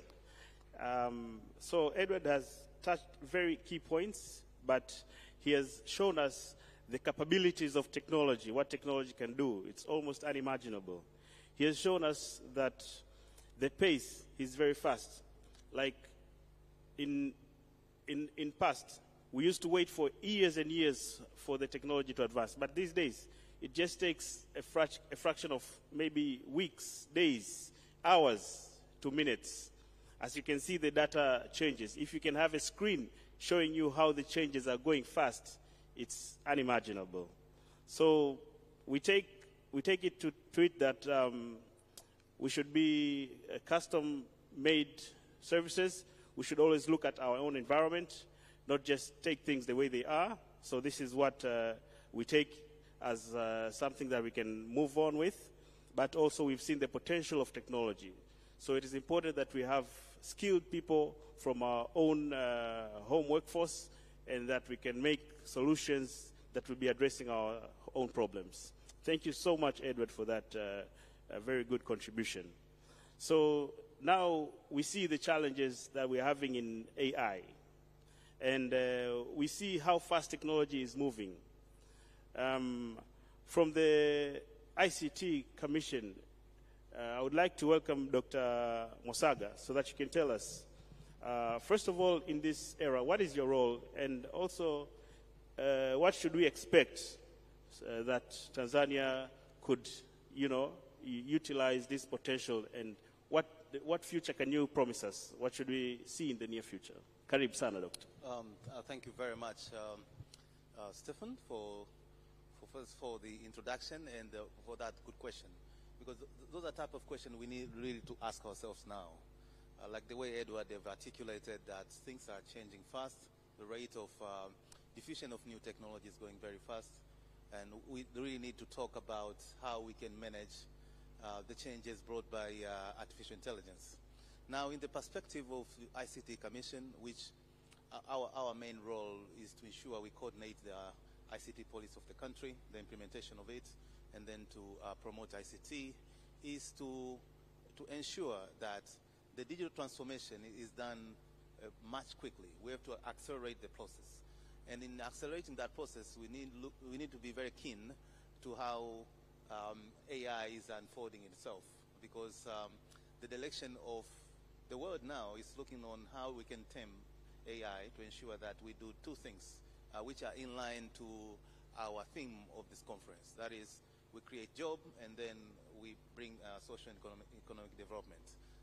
So Edward has touched very key points, but he has shown us the capabilities of technology, what technology can do. It's almost unimaginable. He has shown us that the pace is very fast. Like in past, we used to wait for years and years for the technology to advance. But these days, it just takes a fraction of maybe weeks, days, hours to minutes. As you can see, the data changes. If you can have a screen showing you how the changes are going fast, it's unimaginable. So we take it to it that we should be custom-made services. We should always look at our own environment, not just take things the way they are. So this is what we take as something that we can move on with. But also we've seen the potential of technology. So it is important that we have skilled people from our own home workforce and that we can make solutions that will be addressing our own problems. Thank you so much, Edward, for that very good contribution. So now we see the challenges that we're having in AI. And we see how fast technology is moving. From the ICT Commission, I would like to welcome Dr. Mosaga so that you can tell us, first of all, in this era, what is your role? And also, what should we expect that Tanzania could, utilize this potential, and what future can you promise us? What should we see in the near future? Karibu sana, Doctor. Thank you very much, Stephen, for the introduction and for that good question. Because those are type of questions we need really to ask ourselves now. Like the way Edward have articulated that things are changing fast, the rate of diffusion of new technology is going very fast, and we really need to talk about how we can manage the changes brought by artificial intelligence. Now, in the perspective of the ICT Commission, which our main role is to ensure we coordinate the ICT policy of the country, the implementation of it, and then to promote ICT, is to ensure that the digital transformation is done much quickly. We have to accelerate the process. And in accelerating that process, we need to be very keen to how AI is unfolding itself, because the direction of the world now is looking on how we can tame AI to ensure that we do two things which are in line to our theme of this conference. That is, we create job and then we bring social and economic development.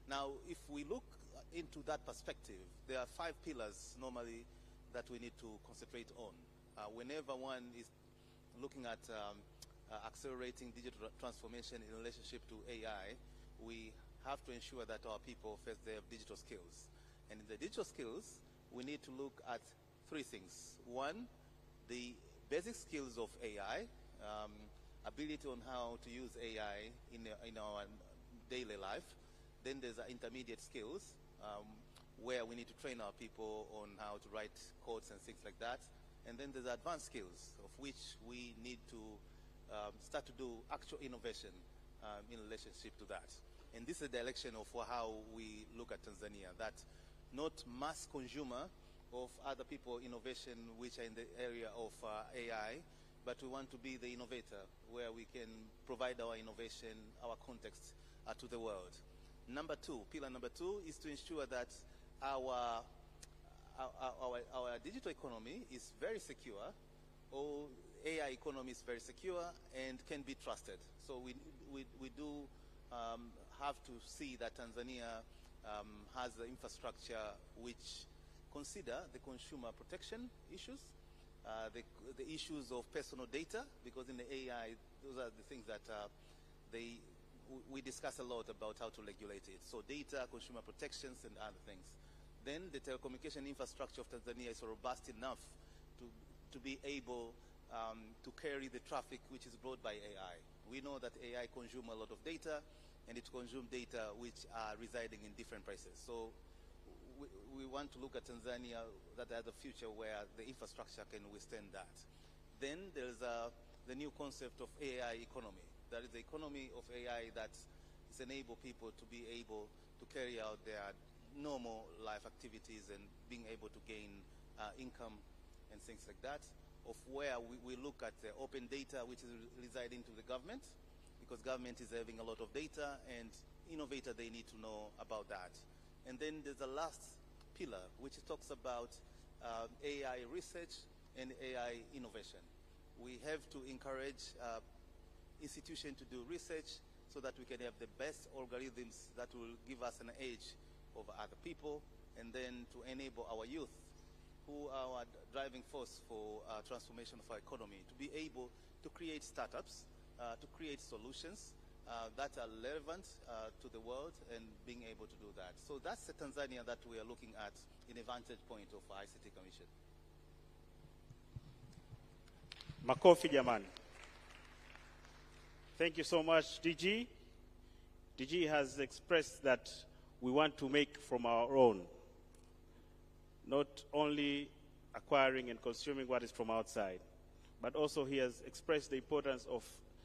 Now, if we look into that perspective, there are 5 pillars normally that we need to concentrate on. Whenever one is looking at accelerating digital transformation in relationship to AI, we have to ensure that our people first they have digital skills. And in the digital skills, we need to look at 3 things. One, the basic skills of AI, ability on how to use AI in our daily life. Then there's intermediate skills, where we need to train our people on how to write codes and things like that. And then there's advanced skills, of which we need to start to do actual innovation in relationship to that. And this is the direction of how we look at Tanzania, that not mass consumer of other people innovation which are in the area of AI, but we want to be the innovator, where we can provide our innovation, our context to the world. Pillar number two is to ensure that our digital economy is very secure, or AI economy is very secure and can be trusted. So we do have to see that Tanzania has the infrastructure which consider the consumer protection issues, the issues of personal data, because in the AI, those are the things that we discuss a lot about how to regulate it. So data, consumer protections, and other things. Then the telecommunication infrastructure of Tanzania is robust enough to be able to carry the traffic which is brought by AI. We know that AI consumes a lot of data, and it consumes data which are residing in different places. So we want to look at Tanzania that has a future where the infrastructure can withstand that. Then there's the new concept of AI economy. That is the economy of AI that is enable people to be able to carry out their normal life activities and being able to gain income and things like that, of where we look at the open data which is residing to the government, because government is having a lot of data, and innovator, they need to know about that. And then there's a last pillar, which talks about AI research and AI innovation. We have to encourage institutions to do research so that we can have the best algorithms that will give us an edge over other people, and then to enable our youth, who are our driving force for transformation of our economy, to be able to create startups, to create solutions that are relevant to the world, and being able to do that. So that's the Tanzania that we are looking at in a vantage point of ICT Commission. Makofi jamani. Thank you so much, DG. DG has expressed that we want to make from our own, not only acquiring and consuming what is from outside, but also he has expressed the importance of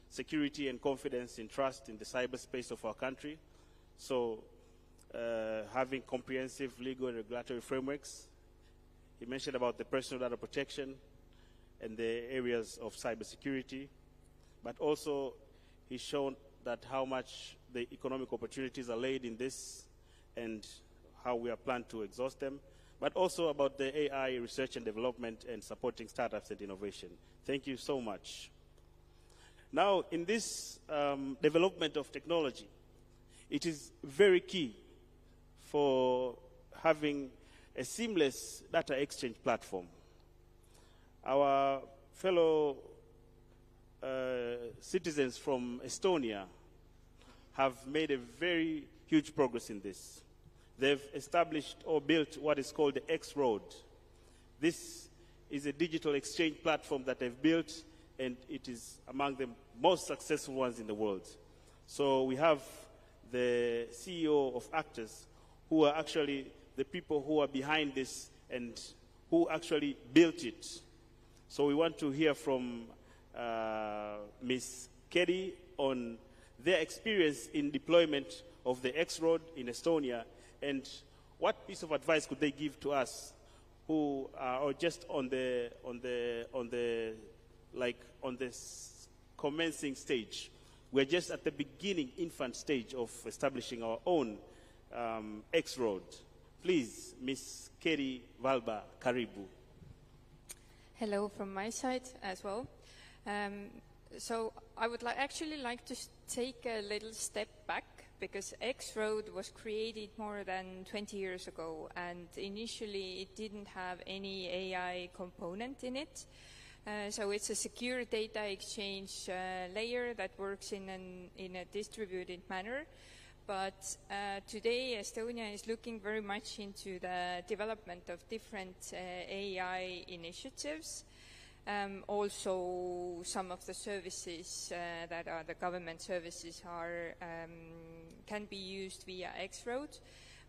security and confidence and trust in the cyberspace of our country. So having comprehensive legal and regulatory frameworks. He mentioned about the personal data protection and the areas of cybersecurity, but also He's shown that how much the economic opportunities are laid in this and how we are planned to exhaust them, but also about the AI research and development and supporting startups and innovation. Thank you so much. Now, in this development of technology, it is very key for having a seamless data exchange platform. Our fellow citizens from Estonia have made a very huge progress in this. They've established or built what is called the X Road. This is a digital exchange platform that they've built, and it is among the most successful ones in the world. So we have the CEO of Actors, who are actually the people who are behind this and who actually built it. So we want to hear from Ms. Keddy on their experience in deployment of the X Road in Estonia, and what piece of advice could they give to us who are just on the commencing stage. We're just at the beginning, infant stage of establishing our own X Road. Please, Ms. Keddy Valba, Karibu. Hello from my side as well. So I would actually like to take a little step back, because X Road was created more than 20 years ago, and initially it didn't have any AI component in it. So it's a secure data exchange layer that works in a distributed manner. But today Estonia is looking very much into the development of different AI initiatives. Also, some of the services that are the government services can be used via X Road.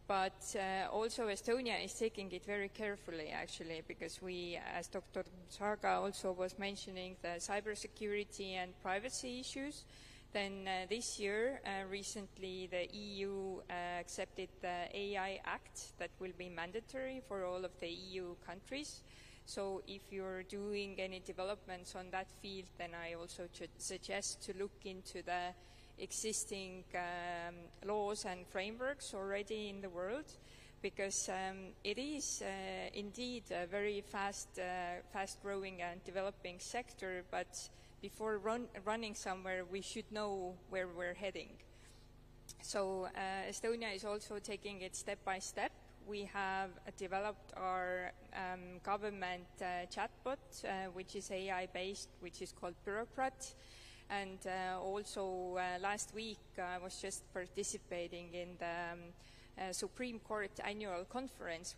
But also Estonia is taking it very carefully, actually, because we, as Dr. Saga also was mentioning, the cybersecurity and privacy issues. Then this year, recently, the EU accepted the AI Act that will be mandatory for all of the EU countries. So if you're doing any developments on that field, then I also suggest to look into the existing laws and frameworks already in the world, because it is indeed a very fast-growing and developing sector, but before running somewhere, we should know where we're heading. So Estonia is also taking it step by step. We have developed our government chatbot, which is AI-based, which is called Bureaucrat. And also last week I was just participating in the Supreme Court annual conference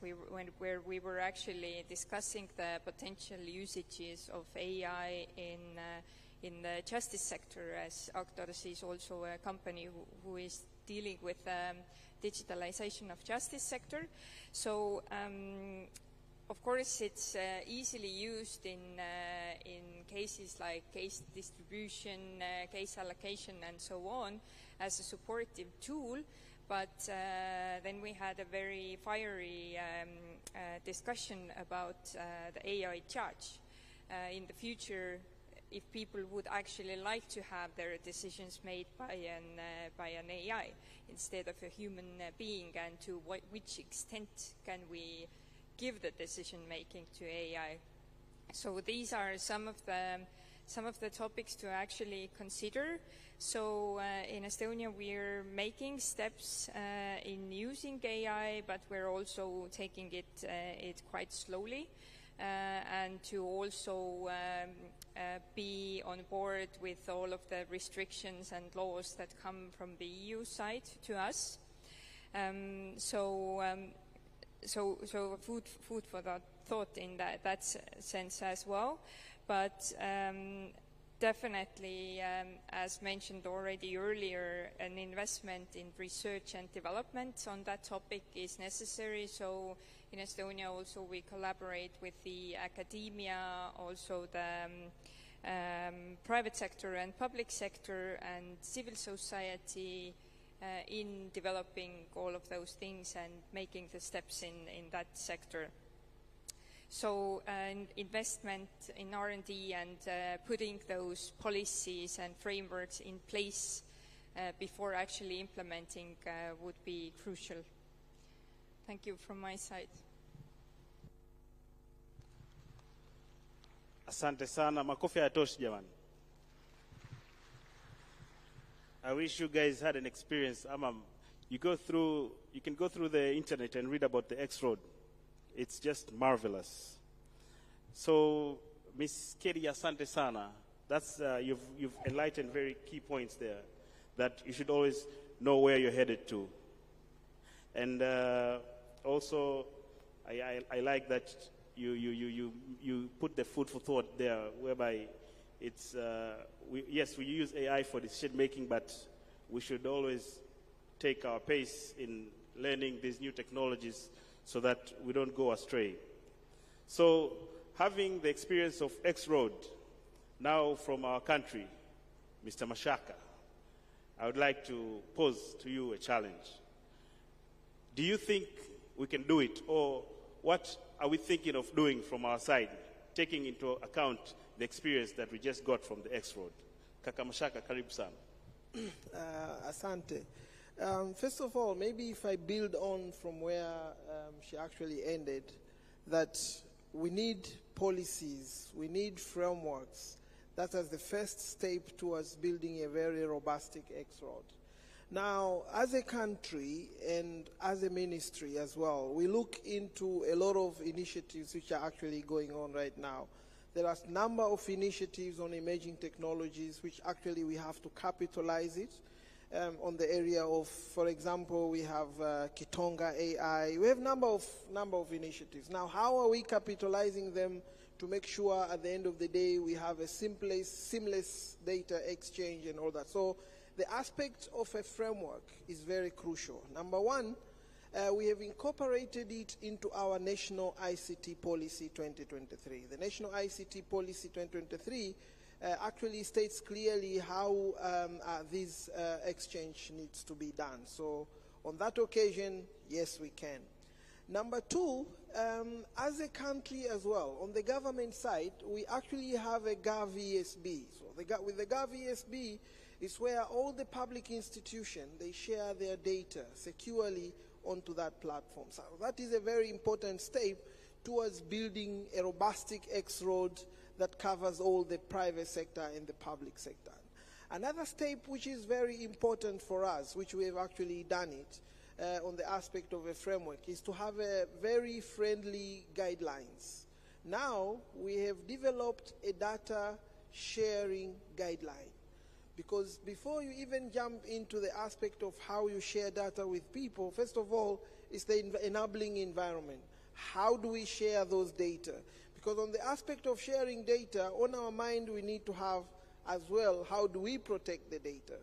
where we were actually discussing the potential usages of AI in the justice sector, as Actors is also a company who is dealing with digitalization of justice sector. So of course it's easily used in cases like case distribution, case allocation and so on as a supportive tool. But then we had a very fiery discussion about the AI judge. In the future, if people would actually like to have their decisions made by an AI instead of a human being, and to which extent can we give the decision making to AI. So these are some of the topics to actually consider. So in Estonia we're making steps in using AI, but we're also taking it quite slowly, and to also be on board with all of the restrictions and laws that come from the EU side to us. So food for that thought in that sense as well. But definitely, as mentioned already earlier, an investment in research and development on that topic is necessary. So in Estonia also we collaborate with the academia, also the private sector and public sector and civil society in developing all of those things and making the steps in that sector. So an investment in R&D and putting those policies and frameworks in place before actually implementing would be crucial. Thank you from my side. Asante sana, makofi hayatoshi jamani. I wish you guys had an experience. You can go through the internet and read about the X Road. It's just marvelous. So, Ms. Kedi, asante sana. That's you've enlightened very key points there, that you should always know where you're headed to. And also, I like that you put the food for thought there, whereby it's yes, we use AI for decision making, but we should always take our pace in learning these new technologies so that we don't go astray. So, having the experience of X Road now from our country, Mr. Mashaka, I would like to pose to you a challenge. Do you think we can do it, or what are we thinking of doing from our side, taking into account the experience that we just got from the X Road? Kaka Mashaka, karibu sana. Asante. First of all, maybe if I build on from where she actually ended, that we need policies, we need frameworks. That is the first step towards building a very robust X Road. Now, as a country and as a ministry as well, we look into a lot of initiatives which are actually going on right now. There are a number of initiatives on emerging technologies which actually we have to capitalize it. On the area of, for example, we have Kitonga AI. We have number of initiatives. Now, how are we capitalizing them to make sure at the end of the day we have a seamless data exchange and all that? So the aspect of a framework is very crucial. Number one, we have incorporated it into our National ICT Policy 2023. The National ICT Policy 2023 actually states clearly how this exchange needs to be done. So on that occasion, yes, we can. Number two, as a country as well, on the government side, we actually have a GovESB. So with the GovESB is where all the public institutions, they share their data securely onto that platform. So that is a very important step towards building a robust X Road that covers all the private sector and the public sector. Another step which is very important for us, which we have actually done it on the aspect of a framework, is to have a very friendly guidelines. Now we have developed a data sharing guideline, because before you even jump into the aspect of how you share data with people, first of all, it's the enabling environment. How do we share those data? Because on the aspect of sharing data, on our mind we need to have as well, how do we protect the data?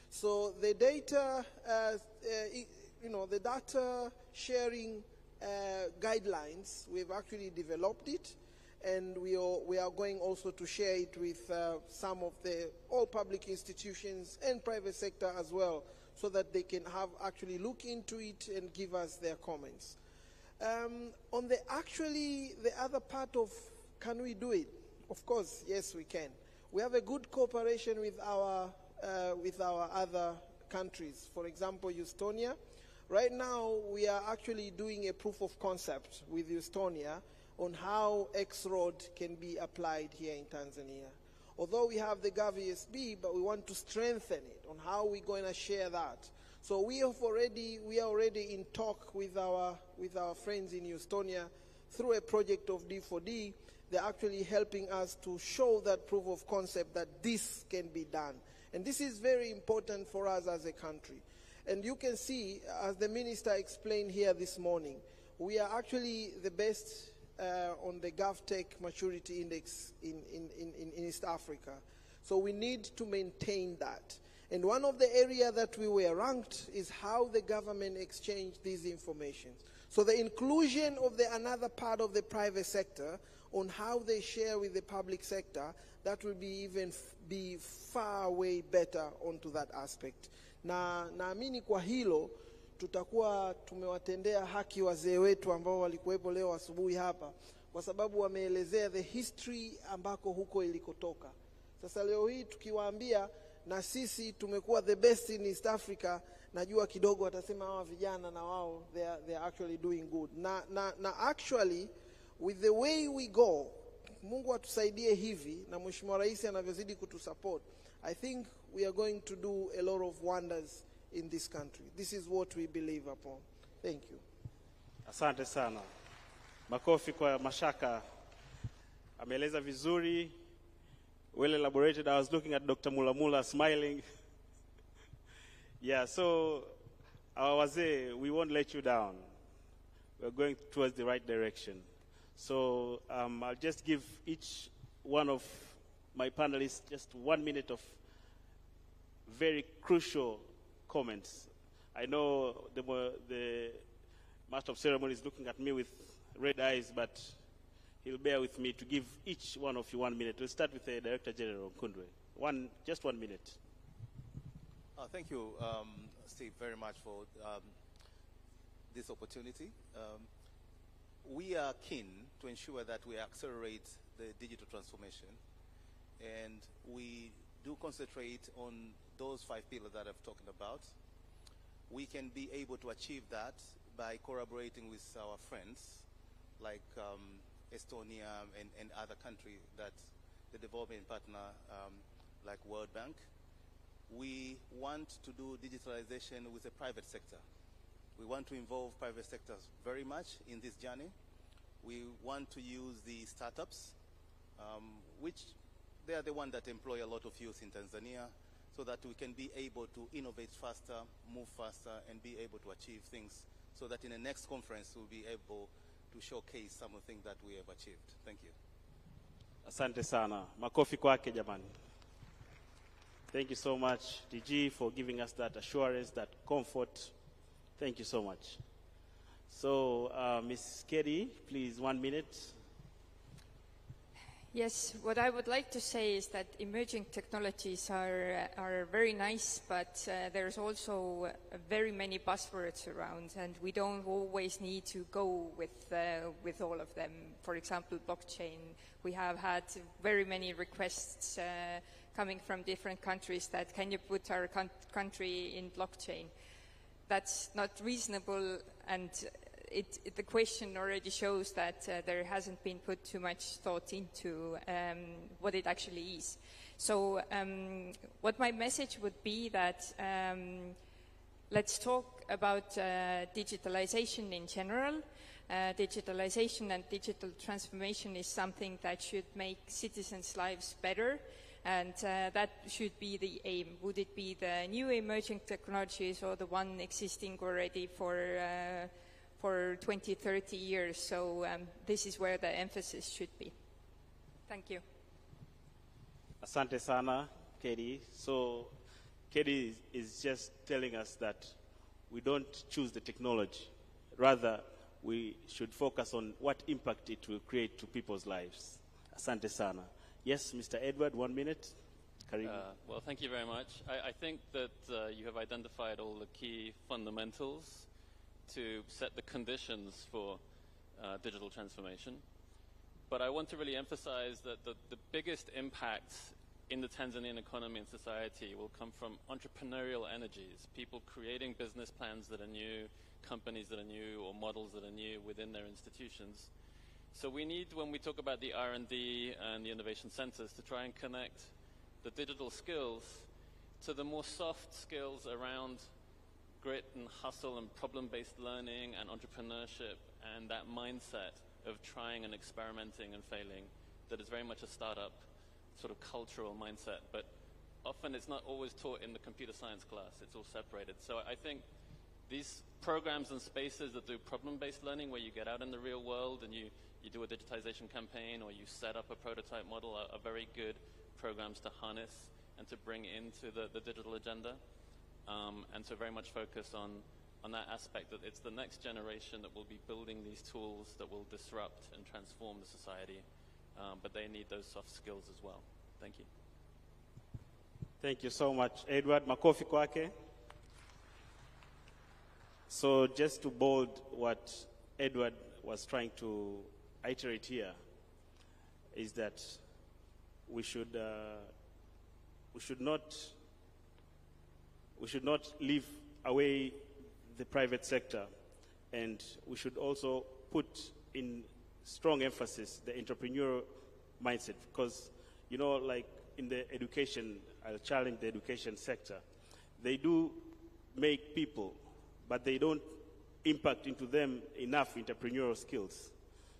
So the data, the data sharing guidelines, we've actually developed it, and we are going also to share it with some of all public institutions and private sector as well, so that they can actually look into it and give us their comments. On the other part of, can we do it? Of course, yes, we can. We have a good cooperation with our other countries. For example, Estonia. Right now, we are actually doing a proof of concept with Estonia on how X Road can be applied here in Tanzania. Although we have the GovESB, but we want to strengthen it on how we're going to share that. So we are already in talk with our friends in Estonia through a project of D4D. They're actually helping us to show that proof of concept that this can be done. And this is very important for us as a country. And you can see, as the minister explained here this morning, we are actually the best on the GovTech Maturity Index in East Africa. So we need to maintain that. And one of the areas that we were ranked is how the government exchanged these information. So the inclusion of another part of the private sector on how they share with the public sector, that will be far way better onto that aspect. Na naamini kwa hilo tutakuwa tumewatendea haki wazee wetu ambao walikuwepo leo asubuhi hapa, kwa sababu wameelezea the history ambako huko ilikotoka. Sasa leo hii tukiwaambia na sisi tumekuwa the best in East Africa, najua kidogo watasema hawa vijana na wao they are actually doing good. Na actually with the way we go, Mungu atusaidie hivi na Mheshimiwa Rais anavyozidi kutusupport, I think we are going to do a lot of wonders in this country. This is what we believe upon. Thank you. Asante sana. Makofi kwa Mashaka. Ameeleza vizuri. Well elaborated. I was looking at Dr. Mulamula smiling. Yeah, so our wazee, we won't let you down. We're going towards the right direction. So I'll just give each one of my panelists just 1 minute of very crucial comments. I know the Master of Ceremony is looking at me with red eyes, but he'll bear with me to give each one of you 1 minute. We'll start with the Director General, Kundwe. Just 1 minute. Thank you, Steve, very much for this opportunity. We are keen to ensure that we accelerate the digital transformation, and we do concentrate on those 5 pillars that I've talked about. We can be able to achieve that by collaborating with our friends like Estonia and other countries that the development partner like World Bank. We want to do digitalization with the private sector. We want to involve private sectors very much in this journey. We want to use the startups, which they are the ones that employ a lot of youth in Tanzania, so that we can be able to innovate faster, move faster, and be able to achieve things, so that in the next conference we'll be able to showcase some of the things that we have achieved. Thank you. Asante sana. Makofi kwake jamani. Thank you so much, DG, for giving us that assurance, that comfort. Thank you so much. So, Ms. Kedi, please, 1 minute. Yes, what I would like to say is that emerging technologies are very nice, but there's also very many buzzwords around, and we don't always need to go with all of them. For example, blockchain. We have had very many requests coming from different countries that can you put our country in blockchain? That's not reasonable, and the question already shows that there hasn't been put too much thought into what it actually is. So what my message would be that let's talk about digitalization in general. Digitalization and digital transformation is something that should make citizens' lives better, and that should be the aim. Would it be the new emerging technologies or the one existing already for 20, 30 years? So this is where the emphasis should be. Thank you. Asante sana, Kedi. So Kedi is just telling us that we don't choose the technology. Rather, we should focus on what impact it will create to people's lives. Asante sana. Yes, Mr. Edward, 1 minute. Well, thank you very much. I think that you have identified all the key fundamentals to set the conditions for digital transformation. But I want to really emphasize that the biggest impact in the Tanzanian economy and society will come from entrepreneurial energies, people creating business plans that are new, companies that are new, or models that are new within their institutions. So we need, when we talk about the R&D and the innovation centers, to try and connect the digital skills to the more soft skills around grit and hustle and problem-based learning and entrepreneurship, and that mindset of trying and experimenting and failing that is very much a startup sort of cultural mindset. But often it's not always taught in the computer science class. It's all separated. So I think these programs and spaces that do problem-based learning, where you get out in the real world and you do a digitization campaign or you set up a prototype model, are very good programs to harness and to bring into the digital agenda. And so very much focus on that aspect, that it's the next generation that will be building these tools that will disrupt and transform the society. But they need those soft skills as well. Thank you. Thank you so much, Edward. Makofi kwake. So just to bold what Edward was trying to iterate here is that we should not leave away the private sector, and we should also put in strong emphasis the entrepreneurial mindset, because, you know, like in the education, I'll challenge the education sector. They do make people, but they don't impact into them enough entrepreneurial skills.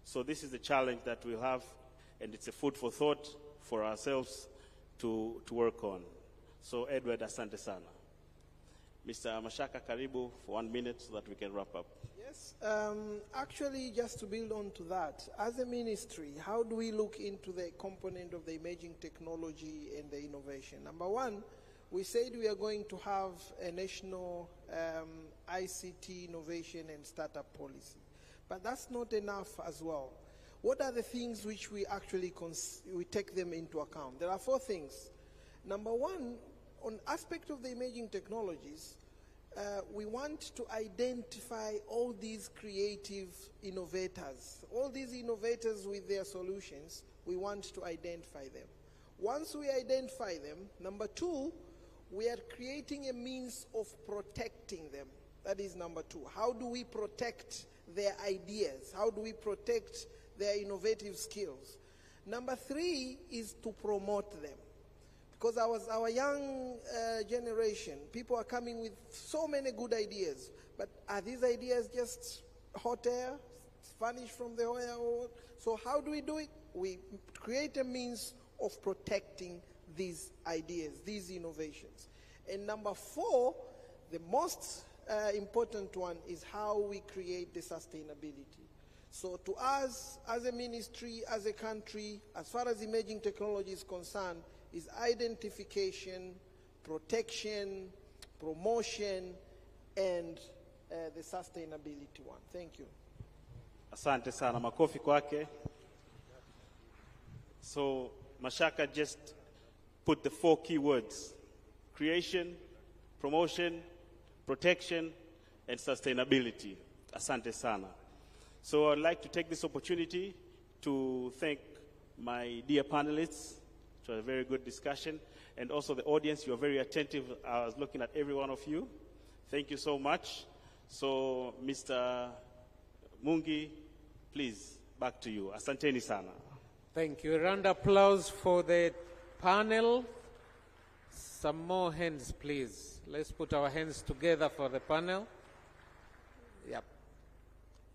So this is the challenge that we'll have, and it's a food for thought for ourselves to work on. So Edward, asante sana. Mr. Mashaka, karibu for 1 minute so that we can wrap up. Yes, actually, just to build on to that, as a ministry, how do we look into the component of the emerging technology and the innovation? Number one, we said we are going to have a national ICT innovation and startup policy. But that's not enough as well. What are the things which we actually we take them into account? There are 4 things. Number one, on aspect of the emerging technologies, we want to identify all these creative innovators. All these innovators with their solutions, we want to identify them. Once we identify them, number 2, we are creating a means of protecting them. That is number 2. How do we protect their ideas? How do we protect their innovative skills? Number 3 is to promote them. Because our young generation, people are coming with so many good ideas. But are these ideas just hot air, vanished from the air? So how do we do it? We create a means of protecting these ideas, these innovations. And number 4, the most important one is how we create the sustainability. So to us, as a ministry, as a country, as far as emerging technology is concerned, is identification, protection, promotion, and the sustainability one. Thank you. Asante sana, makofi kwake. So Mashaka just put the 4 key words: creation, promotion, protection, and sustainability. Asante sana. So I'd like to take this opportunity to thank my dear panelists. It was a very good discussion. And also the audience, you are very attentive. I was looking at every one of you. Thank you so much. So Mr. Mungi, please, back to you. Asanteni sana. Thank you. A round of applause for the panel. Some more hands, please. Let's put our hands together for the panel. Yep.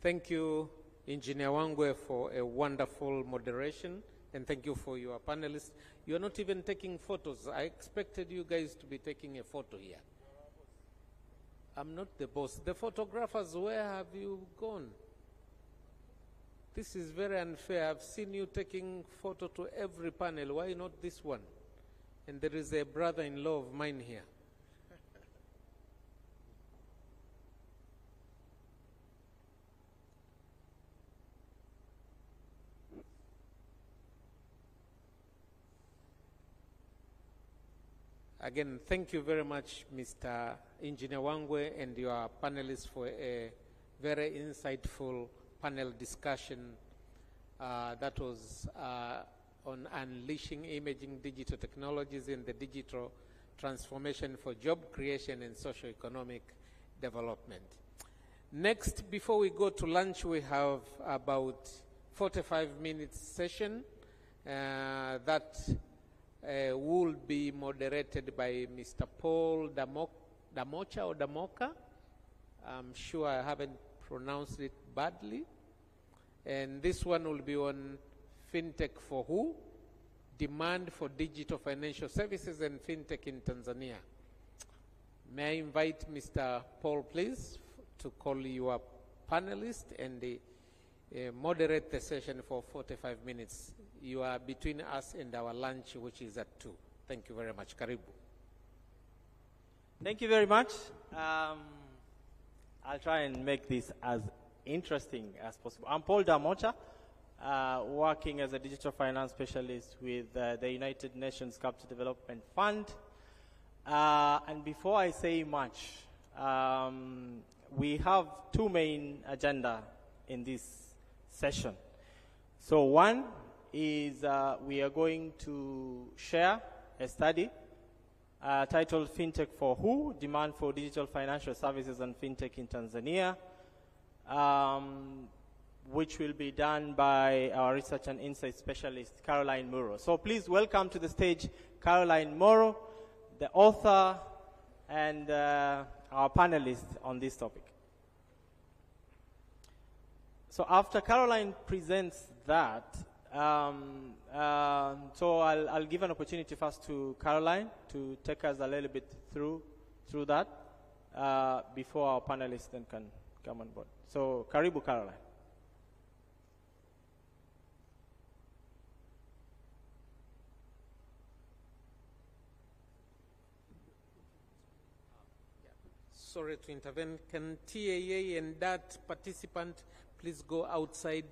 Thank you, Engineer Wangwe, for a wonderful moderation. And thank you for your panelists. You're not even taking photos. I expected you guys to be taking a photo here. I'm not the boss. The photographers, where have you gone? This is very unfair. I've seen you taking photo to every panel. Why not this one? And there is a brother-in-law of mine here. Again, thank you very much, Mr. Engineer Wangwe, and your panelists for a very insightful panel discussion that was on unleashing emerging digital technologies in the digital transformation for job creation and socio-economic development. Next, before we go to lunch, we have about 45 minutes session that will be moderated by Mr. Paul Damocha or Damoka. I'm sure I haven't pronounced it badly. And this one will be on FinTech for Who? Demand for Digital Financial Services and FinTech in Tanzania. May I invite Mr. Paul, please, to call your panelist and moderate the session for 45 minutes. You are between us and our lunch, which is at 2. Thank you very much. Karibu. Thank you very much. I'll try and make this as interesting as possible. I'm Paul Damocha, working as a digital finance specialist with the United Nations Capital Development Fund. And before I say much, we have 2 main agenda in this session. So one is we are going to share a study titled Fintech for Who? Demand for Digital Financial Services and Fintech in Tanzania, which will be done by our research and insight specialist, Caroline Muro. So please welcome to the stage Caroline Muro, the author and our panelist on this topic. So after Caroline presents that, so I'll give an opportunity first to Caroline to take us a little bit through that before our panelists then can come on board. So karibu Caroline. Sorry to intervene. Can TAA and that participant please go outside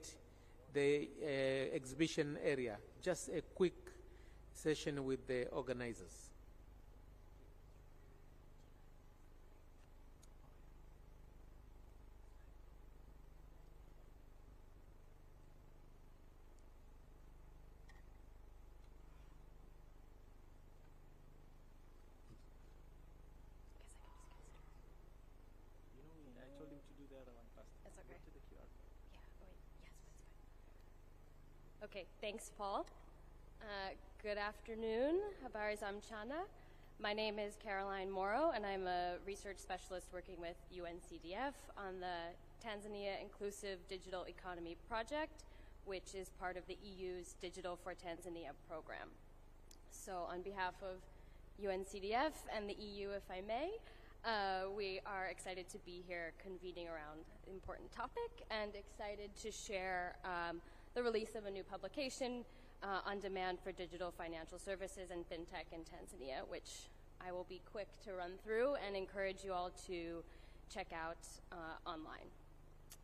the exhibition area? Just a quick session with the organizers. Okay, thanks, Paul. Good afternoon. Habari za mchana. My name is Caroline Moro, and I'm a research specialist working with UNCDF on the Tanzania Inclusive Digital Economy Project, which is part of the EU's Digital for Tanzania program. So on behalf of UNCDF and the EU, if I may, we are excited to be here convening around an important topic and excited to share the release of a new publication on demand for digital financial services and fintech in Tanzania, which I will be quick to run through and encourage you all to check out online.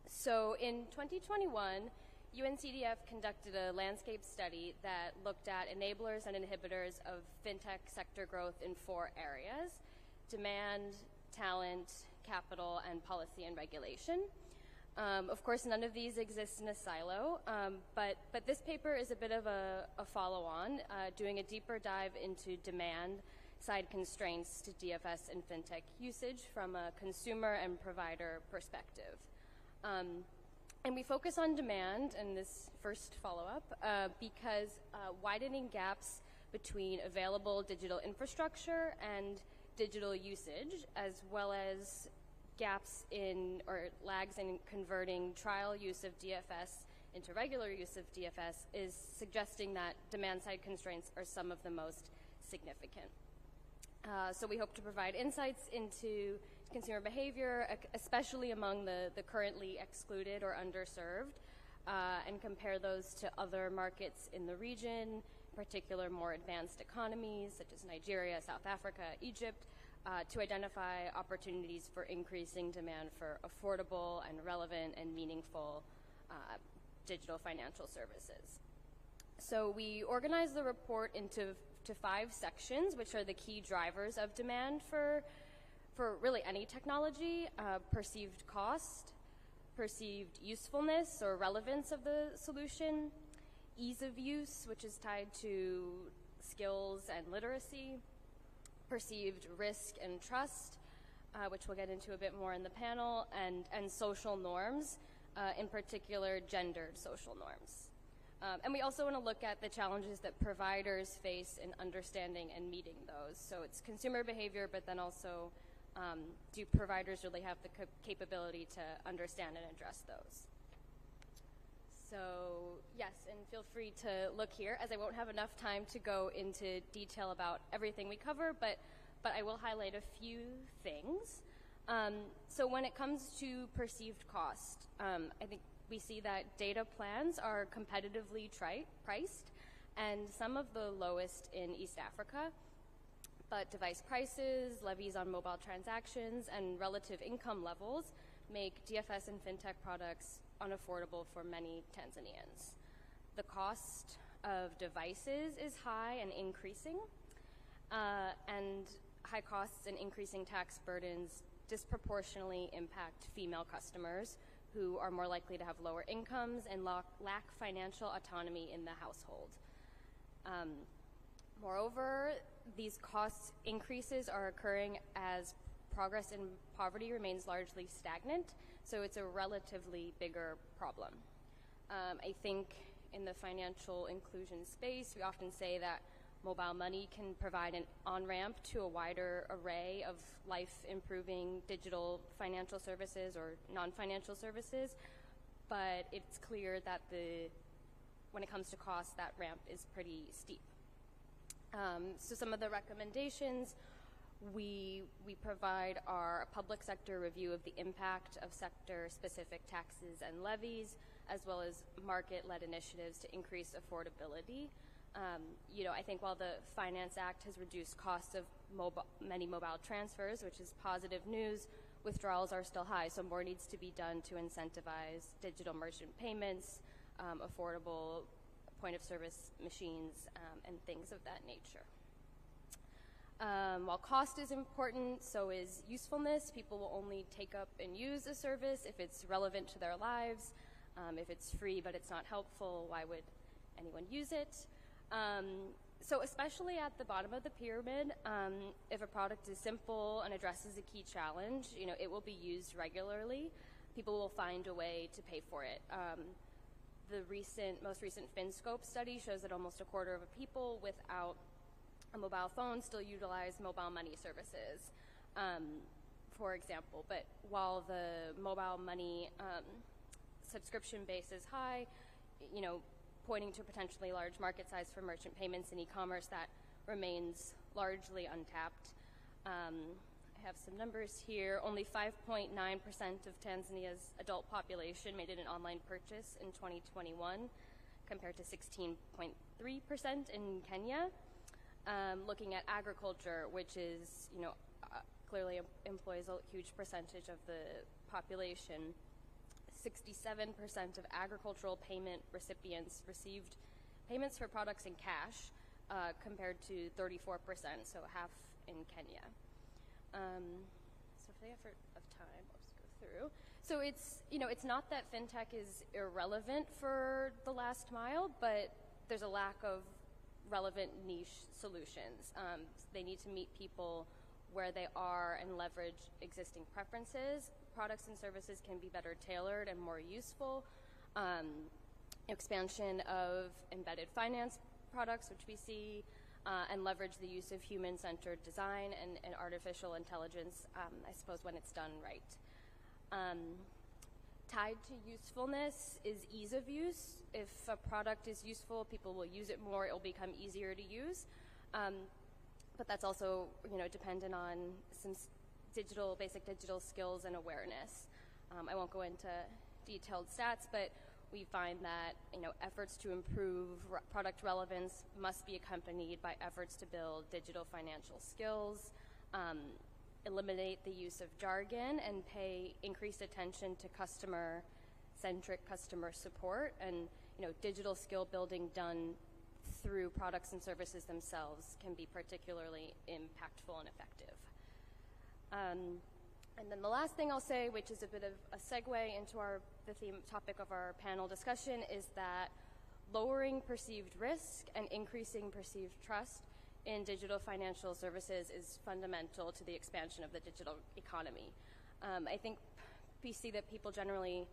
So in 2021, UNCDF conducted a landscape study that looked at enablers and inhibitors of fintech sector growth in 4 areas: demand, talent, capital, and policy and regulation. Of course, none of these exist in a silo, but this paper is a bit of a follow-on, doing a deeper dive into demand-side constraints to DFS and fintech usage from a consumer and provider perspective. And we focus on demand in this first follow-up because widening gaps between available digital infrastructure and digital usage, as well as gaps in or lags in converting trial use of DFS into regular use of DFS, is suggesting that demand-side constraints are some of the most significant. So we hope to provide insights into consumer behavior, especially among the currently excluded or underserved, and compare those to other markets in the region, in particular more advanced economies such as Nigeria, South Africa, Egypt, to identify opportunities for increasing demand for affordable and relevant and meaningful digital financial services. So we organized the report into 5 sections, which are the key drivers of demand for really any technology: perceived cost, perceived usefulness or relevance of the solution, ease of use, which is tied to skills and literacy, perceived risk and trust, which we'll get into a bit more in the panel, and social norms, in particular gendered social norms. And we also want to look at the challenges that providers face in understanding and meeting those. So it's consumer behavior, but then also do providers really have the capability to understand and address those? So yes, and feel free to look here, as I won't have enough time to go into detail about everything we cover, but I will highlight a few things. So when it comes to perceived cost, I think we see that data plans are competitively priced, and some of the lowest in East Africa. But device prices, levies on mobile transactions, and relative income levels make DFS and fintech products unaffordable for many Tanzanians. The cost of devices is high and increasing, and high costs and increasing tax burdens disproportionately impact female customers who are more likely to have lower incomes and lack financial autonomy in the household. Moreover, these cost increases are occurring as progress in poverty remains largely stagnant, so it's a relatively bigger problem. I think in the financial inclusion space, we often say that mobile money can provide an on-ramp to a wider array of life-improving digital financial services or non-financial services, but it's clear that when it comes to cost, that ramp is pretty steep. So some of the recommendations we provide are a public sector review of the impact of sector-specific taxes and levies, as well as market-led initiatives to increase affordability. I think while the Finance Act has reduced costs of many mobile transfers, which is positive news, withdrawals are still high, so more needs to be done to incentivize digital merchant payments, affordable point-of-service machines, and things of that nature. While cost is important, so is usefulness. People will only take up and use a service if it's relevant to their lives. If it's free but it's not helpful, why would anyone use it? So especially at the bottom of the pyramid, if a product is simple and addresses a key challenge, it will be used regularly. People will find a way to pay for it. The most recent FinScope study shows that almost a quarter of people without a mobile phone still utilize mobile money services, for example. But while the mobile money subscription base is high, pointing to potentially large market size for merchant payments and e-commerce, that remains largely untapped. I have some numbers here. Only 5.9% of Tanzania's adult population made it an online purchase in 2021, compared to 16.3% in Kenya. Looking at agriculture, which is, clearly employs a huge percentage of the population, 67% of agricultural payment recipients received payments for products in cash, compared to 34%, so half in Kenya. So for the effort of time, I'll just go through. So it's not that fintech is irrelevant for the last mile, but there's a lack of relevant niche solutions. They need to meet people where they are and leverage existing preferences. Products and services can be better tailored and more useful. Expansion of embedded finance products, which we see, and leverage the use of human-centered design and artificial intelligence, I suppose, when it's done right. Tied to usefulness is ease of use. If a product is useful, people will use it more. It will become easier to use. But that's also, dependent on some basic digital skills and awareness. I won't go into detailed stats, but we find that efforts to improve product relevance must be accompanied by efforts to build digital financial skills, eliminate the use of jargon, and pay increased attention to customer-centric customer support, and digital skill building done through products and services themselves can be particularly impactful and effective. And then the last thing I'll say, which is a bit of a segue into the topic of our panel discussion, is that lowering perceived risk and increasing perceived trust in digital financial services is fundamental to the expansion of the digital economy. I think we see that people generally,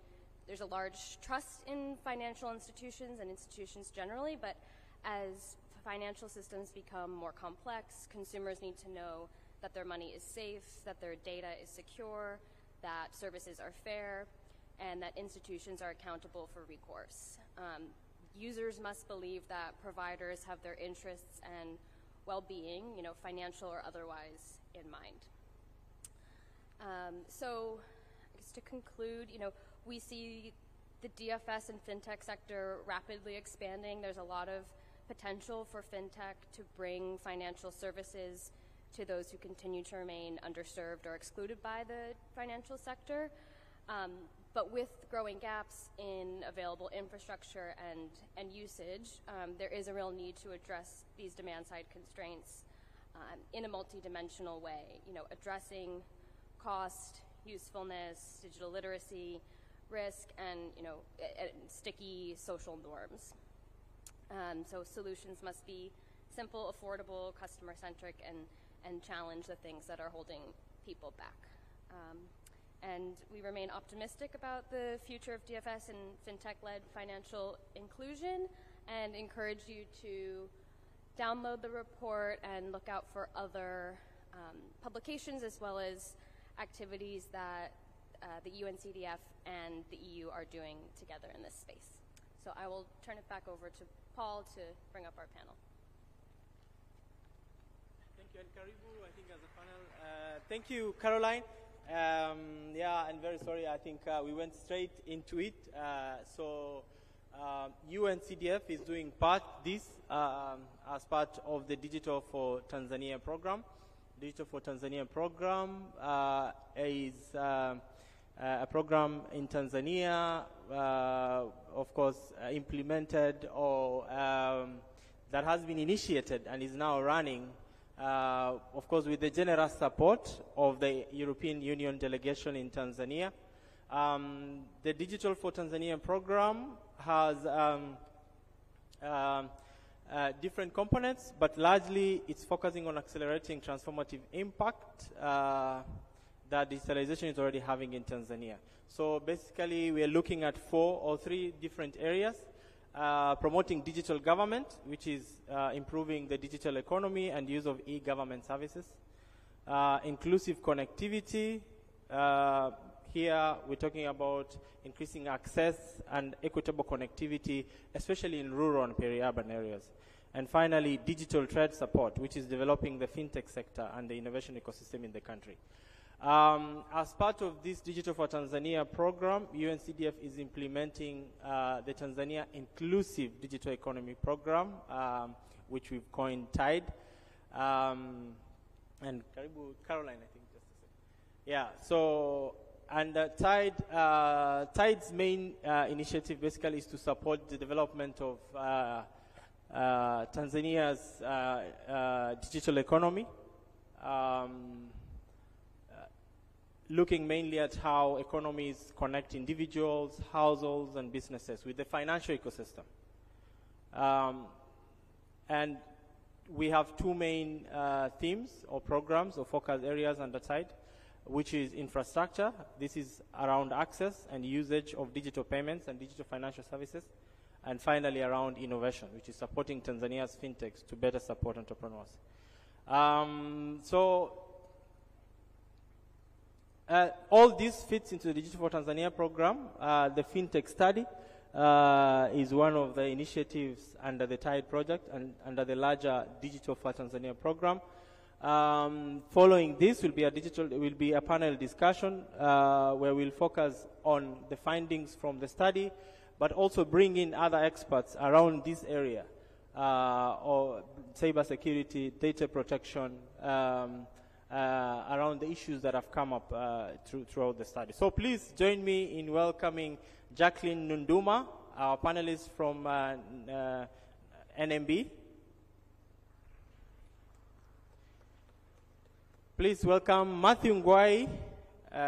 there's a large trust in financial institutions and institutions generally, but as financial systems become more complex, consumers need to know that their money is safe, that their data is secure, that services are fair, and that institutions are accountable for recourse. Users must believe that providers have their interests and well-being, financial or otherwise, in mind. So, I guess to conclude, we see the DFS and fintech sector rapidly expanding. There's a lot of potential for fintech to bring financial services to those who continue to remain underserved or excluded by the financial sector. But with growing gaps in available infrastructure and usage, there is a real need to address these demand-side constraints in a multidimensional way, addressing cost, usefulness, digital literacy, risk and, sticky social norms. So solutions must be simple, affordable, customer-centric, and challenge the things that are holding people back. And we remain optimistic about the future of DFS and fintech-led financial inclusion, and encourage you to download the report and look out for other publications as well as activities that the UNCDF and the EU are doing together in this space. So I will turn it back over to Paul to bring up our panel. Thank you, and Karibu, I think, as a panel. Thank you, Caroline. Yeah, and very sorry, I think we went straight into it. UNCDF is doing this as part of the Digital for Tanzania program. Digital for Tanzania program is a program in Tanzania, of course, implemented or that has been initiated and is now running, of course, with the generous support of the European Union delegation in Tanzania. The Digital for Tanzania program has different components, but largely it's focusing on accelerating transformative impact that digitalization is already having in Tanzania. So basically we are looking at 4 or 3 different areas. Promoting digital government, which is improving the digital economy and use of e-government services. Inclusive connectivity. Here we're talking about increasing access and equitable connectivity, especially in rural and peri-urban areas. And finally, digital trade support, which is developing the fintech sector and the innovation ecosystem in the country. As part of this Digital for Tanzania program, UNCDF is implementing the Tanzania Inclusive Digital Economy Program, which we've coined TAIC. And Karibu, Caroline, I think, just a second. Yeah, so, and TAIC's main initiative basically is to support the development of Tanzania's digital economy. Looking mainly at how economies connect individuals, households, and businesses with the financial ecosystem. And we have 2 main themes or programs or focus areas under TAIC, which is infrastructure. This is around access and usage of digital payments and digital financial services. And finally, around innovation, which is supporting Tanzania's fintechs to better support entrepreneurs. All this fits into the Digital for Tanzania program. The FinTech study is one of the initiatives under the TAIC project and under the larger Digital for Tanzania program. Following this will be a panel discussion where we'll focus on the findings from the study, but also bring in other experts around this area, or cybersecurity, data protection, around the issues that have come up throughout the study. So please join me in welcoming Jacqueline Nunduma, our panelist from NMB. Please welcome Matthew Ngwai,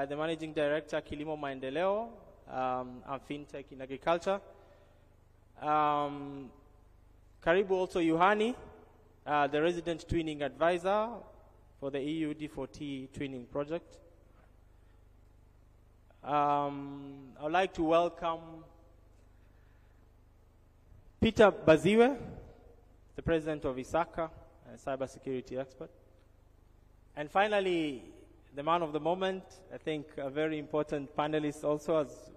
the Managing Director, Kilimo Maendeleo, and FinTech in Agriculture. Karibu also Yohani, the Resident Twinning Advisor for the EU D4T Twinning Project. I would like to welcome Peter Baziwe, the President of ISACA, a cybersecurity expert. And finally, the man of the moment, I think a very important panelist also, as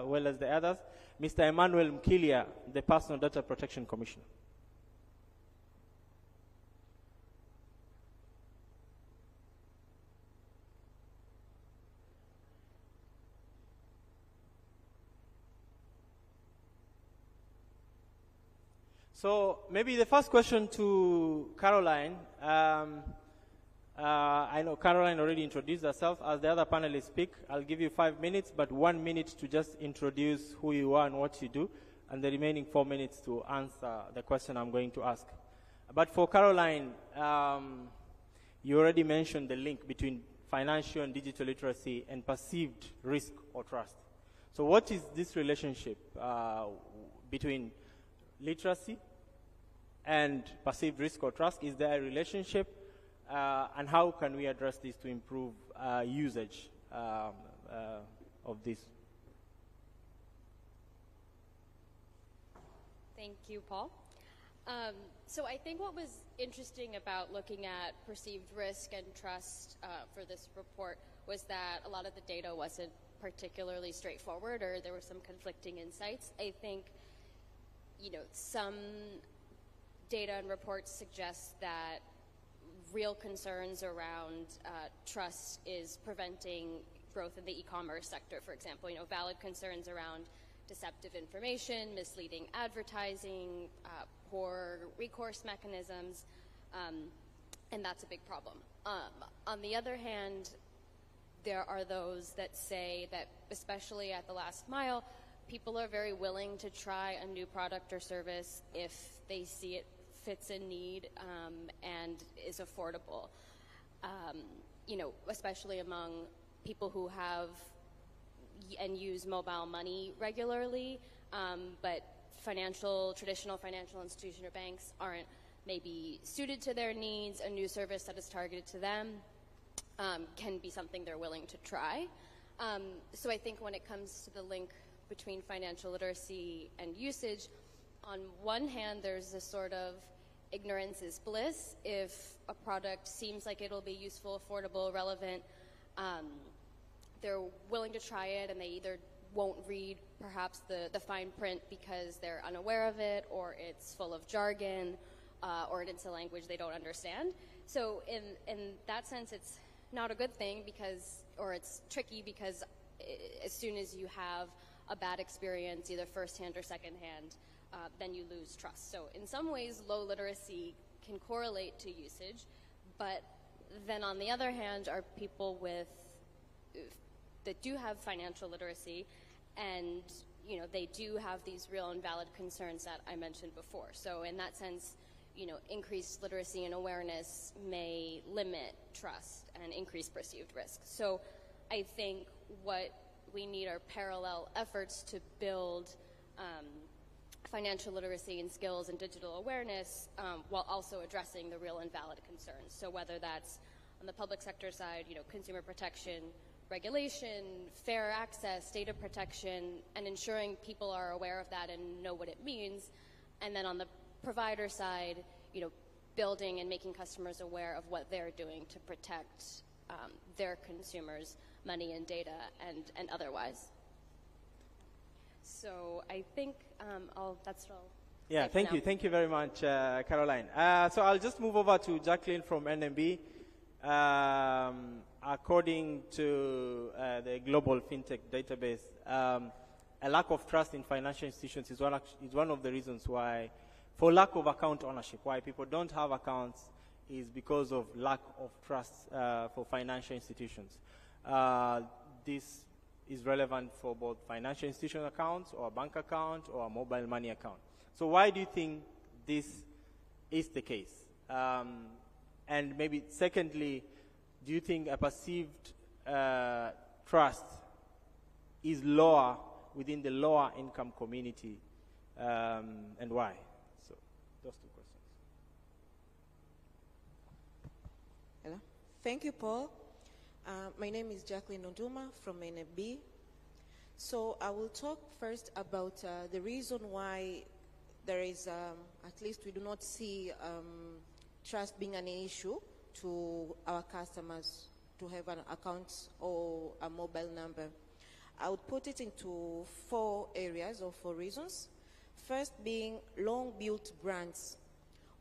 well as the others, Mr. Emmanuel Mkilia, the Personal Data Protection Commissioner. So maybe the first question to Caroline. I know Caroline already introduced herself. As the other panelists speak, I'll give you 5 minutes, but 1 minute to just introduce who you are and what you do, and the remaining 4 minutes to answer the question I'm going to ask. But for Caroline, you already mentioned the link between financial and digital literacy and perceived risk or trust. So what is this relationship between literacy and perceived risk or trust? Is there a relationship? And how can we address this to improve usage of this? Thank you, Paul. So I think what was interesting about looking at perceived risk and trust for this report was that a lot of the data wasn't particularly straightforward, or there were some conflicting insights. I think, some data and reports suggest that real concerns around trust is preventing growth in the e-commerce sector, for example. Valid concerns around deceptive information, misleading advertising, poor recourse mechanisms, and that's a big problem. On the other hand, there are those that say that, especially at the last mile, people are very willing to try a new product or service if they see it fits a need and is affordable. Especially among people who have and use mobile money regularly, but traditional financial institution or banks aren't maybe suited to their needs. A new service that is targeted to them can be something they're willing to try. So I think when it comes to the link between financial literacy and usage, on one hand, there's a sort of ignorance is bliss. If a product seems like it'll be useful, affordable, relevant, they're willing to try it, and they either won't read perhaps the fine print because they're unaware of it, or it's full of jargon, or it's a language they don't understand. So in that sense, it's not a good thing or it's tricky because as soon as you have a bad experience, either firsthand or secondhand, then you lose trust. So in some ways, low literacy can correlate to usage, but then on the other hand are people that do have financial literacy, and they do have these real and valid concerns that I mentioned before. So in that sense, increased literacy and awareness may limit trust and increase perceived risk. So I think what we need are parallel efforts to build financial literacy and skills and digital awareness while also addressing the real and valid concerns. So whether that's on the public sector side, consumer protection, regulation, fair access, data protection, and ensuring people are aware of that and know what it means. And then on the provider side, building and making customers aware of what they're doing to protect their consumers' money and data and otherwise. So I think that's all. Yeah, thank you very much, Caroline. So I'll just move over to Jacqueline from NMB. According to the Global FinTech Database, a lack of trust in financial institutions is one of the reasons why, for lack of account ownership, why people don't have accounts is because of lack of trust for financial institutions. This is relevant for both financial institution accounts or a bank account or a mobile money account. So why do you think this is the case? And maybe secondly, do you think a perceived trust is lower within the lower income community, and why? So those two questions. Hello. Thank you, Paul. My name is Jacqueline Onduma from NFB. So I will talk first about the reason why there is, at least we do not see trust being an issue to our customers to have an account or a mobile number. I would put it into 4 areas or 4 reasons. First being long-built brands.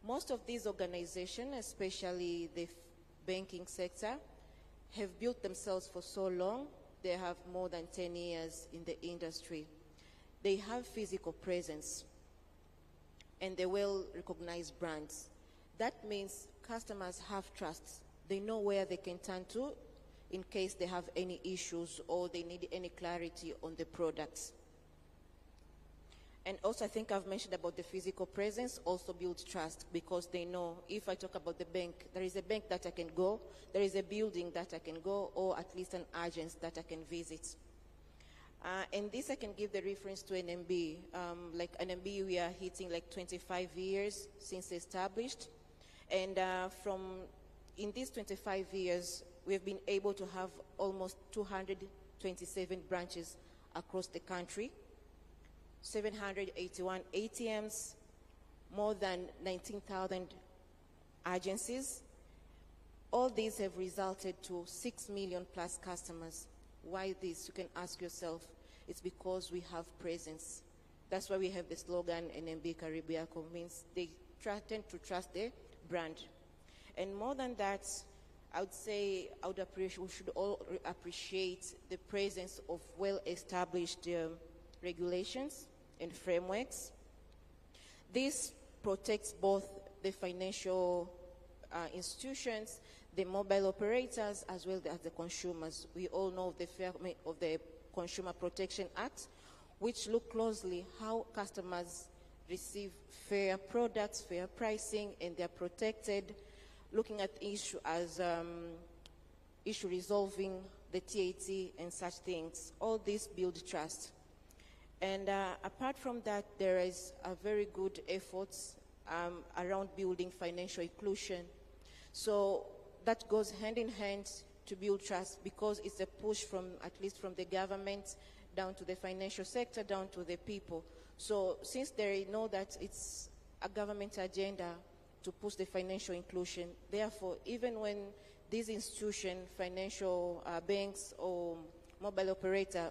Most of these organizations, especially the banking sector, have built themselves for so long. They have more than 10 years in the industry. They have physical presence, and they well-recognized brands. That means customers have trust. They know where they can turn to in case they have any issues or they need any clarity on the products. And also, I think I've mentioned about the physical presence also builds trust, because they know if I talk about the bank, there is a bank that I can go, there is a building that I can go, or at least an agent that I can visit. And this I can give the reference to NMB. Like NMB, we are hitting like 25 years since established. And in these 25 years, we've been able to have almost 227 branches across the country, 781 ATMs, more than 19,000 agencies. All these have resulted to 6 million plus customers. Why this? You can ask yourself. It's because we have presence. That's why we have the slogan NMB Karibiako, means they tend to trust the brand. And more than that, I would say we should all appreciate the presence of well-established regulations and frameworks. This protects both the financial institutions, the mobile operators, as well as the consumers. We all know of the Consumer Protection Act, which look closely how customers receive fair products, fair pricing, and they're protected, looking at issue as issue resolving, the TAIC, and such things. All this build trust. And apart from that, there is a very good efforts around building financial inclusion. So that goes hand in hand to build trust, because it's a push from, at least from the government down to the financial sector, down to the people. So since they know that it's a government agenda to push the financial inclusion, therefore, even when these institutions, financial banks or mobile operator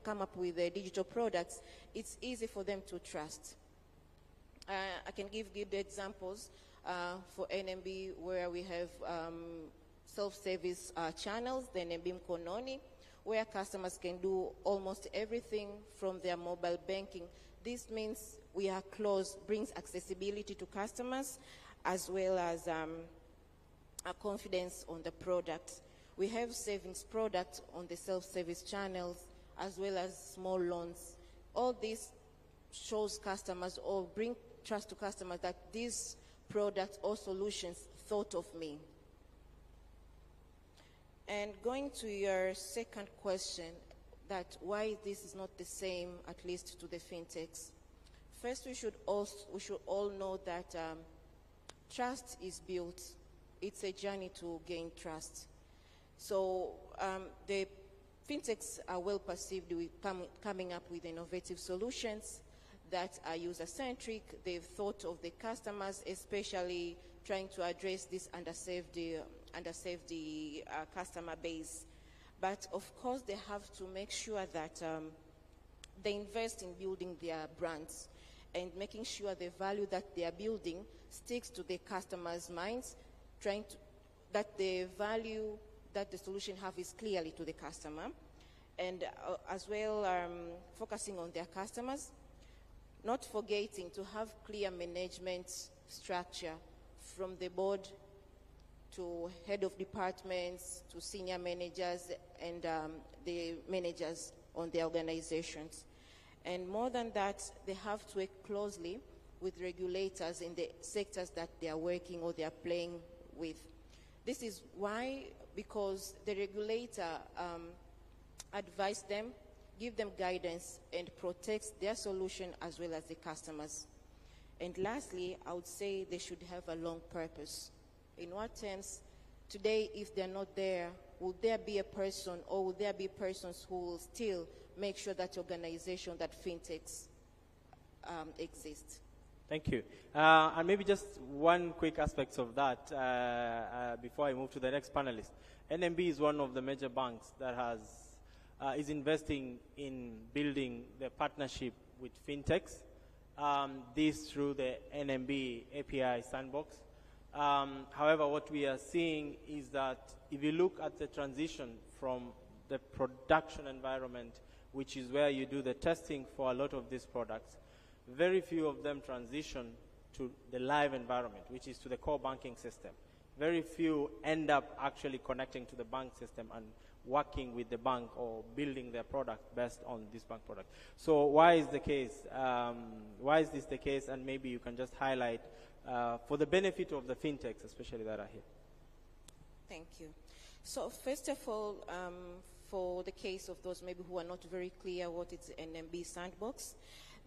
come up with digital products, it's easy for them to trust. I can give good examples for NMB, where we have self-service channels, the NMB Mkononi, where customers can do almost everything from their mobile banking. This means we are close, brings accessibility to customers, as well as a confidence on the product. We have savings products on the self-service channels, as well as small loans. All this shows customers, or bring trust to customers, that these products or solutions thought of me. And going to your second question, that why this is not the same, at least to the fintechs. First, we should all know that trust is built. It's a journey to gain trust. So the fintechs are well perceived with coming up with innovative solutions that are user-centric. They've thought of the customers, especially trying to address this underserved customer base. But of course, they have to make sure that they invest in building their brands and making sure the value that they are building sticks to the customers' minds, that the value that the solution have is clearly to the customer, and as well focusing on their customers, not forgetting to have clear management structure from the board to head of departments to senior managers and the managers on the organizations. And more than that, they have to work closely with regulators in the sectors that they are working or they are playing with. This is why, because the regulator advises them, give them guidance, and protects their solution as well as the customers. And lastly, I would say they should have a long purpose. In what terms? Today, if they're not there, will there be a person, or will there be persons who will still make sure that organization, that fintechs exist? Thank you. And maybe just one quick aspect of that before I move to the next panelist. NMB is one of the major banks that is investing in building the partnership with fintechs. This through the NMB API sandbox. However, what we are seeing is that if you look at the transition from the production environment, which is where you do the testing for a lot of these products, very few of them transition to the live environment, which is to the core banking system. Very few end up actually connecting to the bank system and working with the bank or building their product based on this bank product. So why is the case? Why is this the case? And maybe you can just highlight for the benefit of the fintechs, especially that are here. Thank you. So first of all, for the case of those maybe who are not very clear what is an NMB sandbox.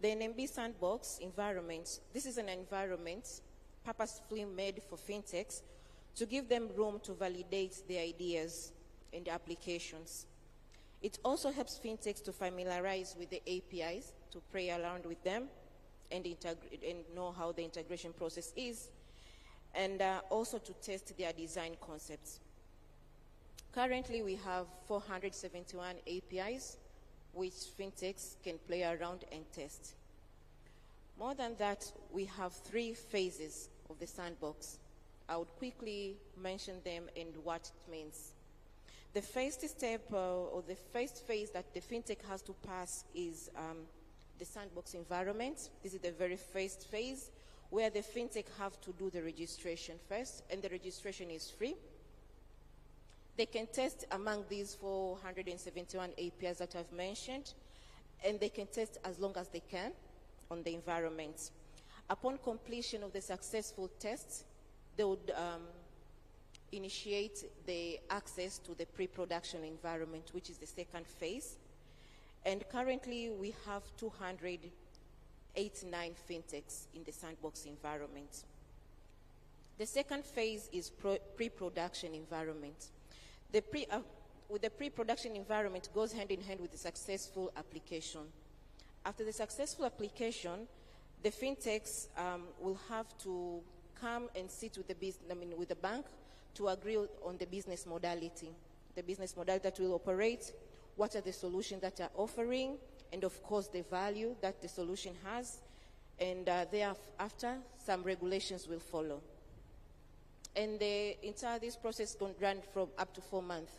The NMB sandbox environment, this is an environment purposefully made for fintechs to give them room to validate their ideas and applications. It also helps fintechs to familiarize with the APIs, to play around with them and know how the integration process is, and also to test their design concepts. Currently, we have 471 APIs which fintechs can play around and test. More than that, we have 3 phases of the sandbox. I would quickly mention them and what it means. The first step or the first phase that the fintech has to pass is the sandbox environment. This is the very first phase where the fintech have to do the registration first, and the registration is free. They can test among these 471 APIs that I've mentioned, and they can test as long as they can on the environment. Upon completion of the successful tests, they would initiate the access to the pre-production environment, which is the second phase. And currently, we have 289 fintechs in the sandbox environment. The second phase is pre-production environment. With the pre-production environment goes hand in hand with the successful application. After the successful application, the fintechs will have to come and sit with with the bank to agree on the business modality that will operate, what are the solutions that are offering, and of course the value that the solution has, and thereafter some regulations will follow. And the entire this process can run from up to 4 months.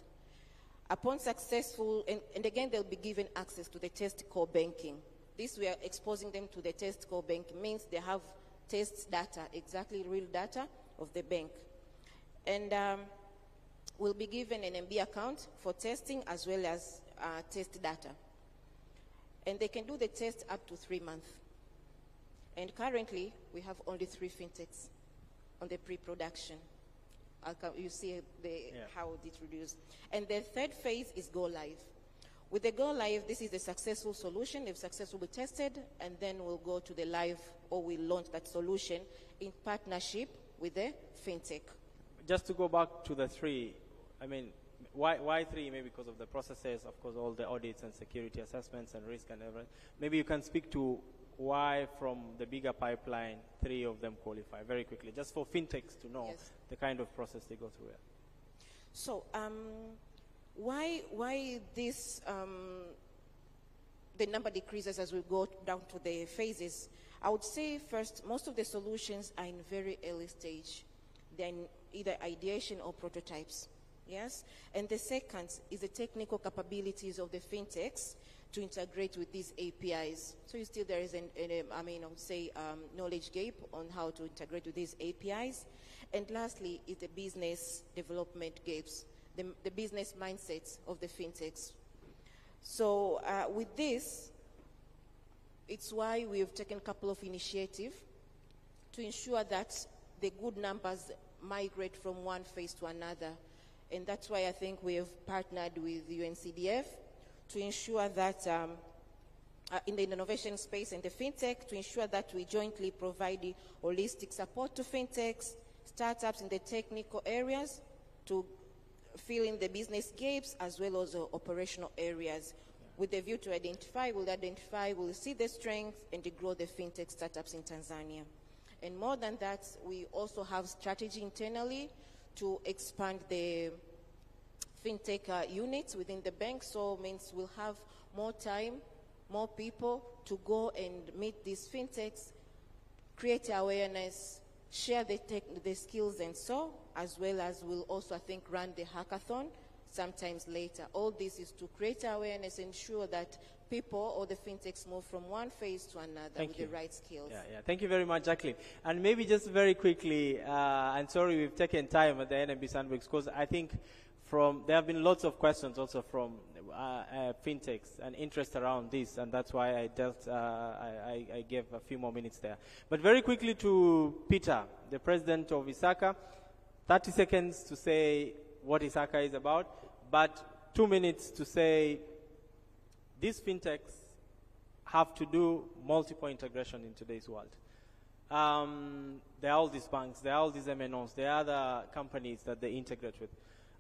Upon successful, and again they'll be given access to the test core banking. This we are exposing them to the test core banking, means they have test data, exactly real data of the bank. And will be given an MB account for testing as well as test data. And they can do the test up to 3 months. And currently, we have only 3 fintechs on the pre-production. You see how it reduced. And the third phase is go live. With the go live, this is a successful solution. If successfully tested, and then we'll go to the live, or we'll launch that solution in partnership with the fintech. Just to go back to the 3, I mean, why 3? Maybe because of the processes, of course, all the audits and security assessments and risk and everything. Maybe you can speak to why from the bigger pipeline 3 of them qualify very quickly, just for fintechs to know the kind of process they go through. So why this the number decreases as we go down to the phases? I would say first, most of the solutions are in very early stage. They're in either ideation or prototypes. Yes, and the second is the technical capabilities of the fintechs to integrate with these APIs. So still there is I would say knowledge gap on how to integrate with these APIs. And lastly is the business development gaps, the business mindsets of the fintechs. So with this, it's why we have taken a couple of initiatives to ensure that the good numbers migrate from one phase to another. And that's why I think we have partnered with UNCDF to ensure that in the innovation space and the fintech, to ensure that we jointly provide holistic support to fintechs, startups in the technical areas to fill in the business gaps as well as operational areas. With the view to we'll see the strength and to grow the fintech startups in Tanzania. And more than that, we also have strategy internally to expand the fintech units within the bank. So means we'll have more time, more people to go and meet these fintechs, create awareness, share the skills and so, as well as we'll also, I think, run the hackathon sometimes later. All this is to create awareness, ensure that people or the fintechs move from one phase to another with the right skills. Yeah. Thank you very much, Jacqueline. And maybe just very quickly, and sorry we've taken time at the NMB Sandbox, because I think there have been lots of questions also from fintechs and interest around this, and that's why I gave a few more minutes there. But very quickly to Peter, the president of ISACA, 30 seconds to say what ISACA is about, but 2 minutes to say these fintechs have to do multiple integration in today's world. There are all these banks, there are all these MNOs, there are other companies that they integrate with.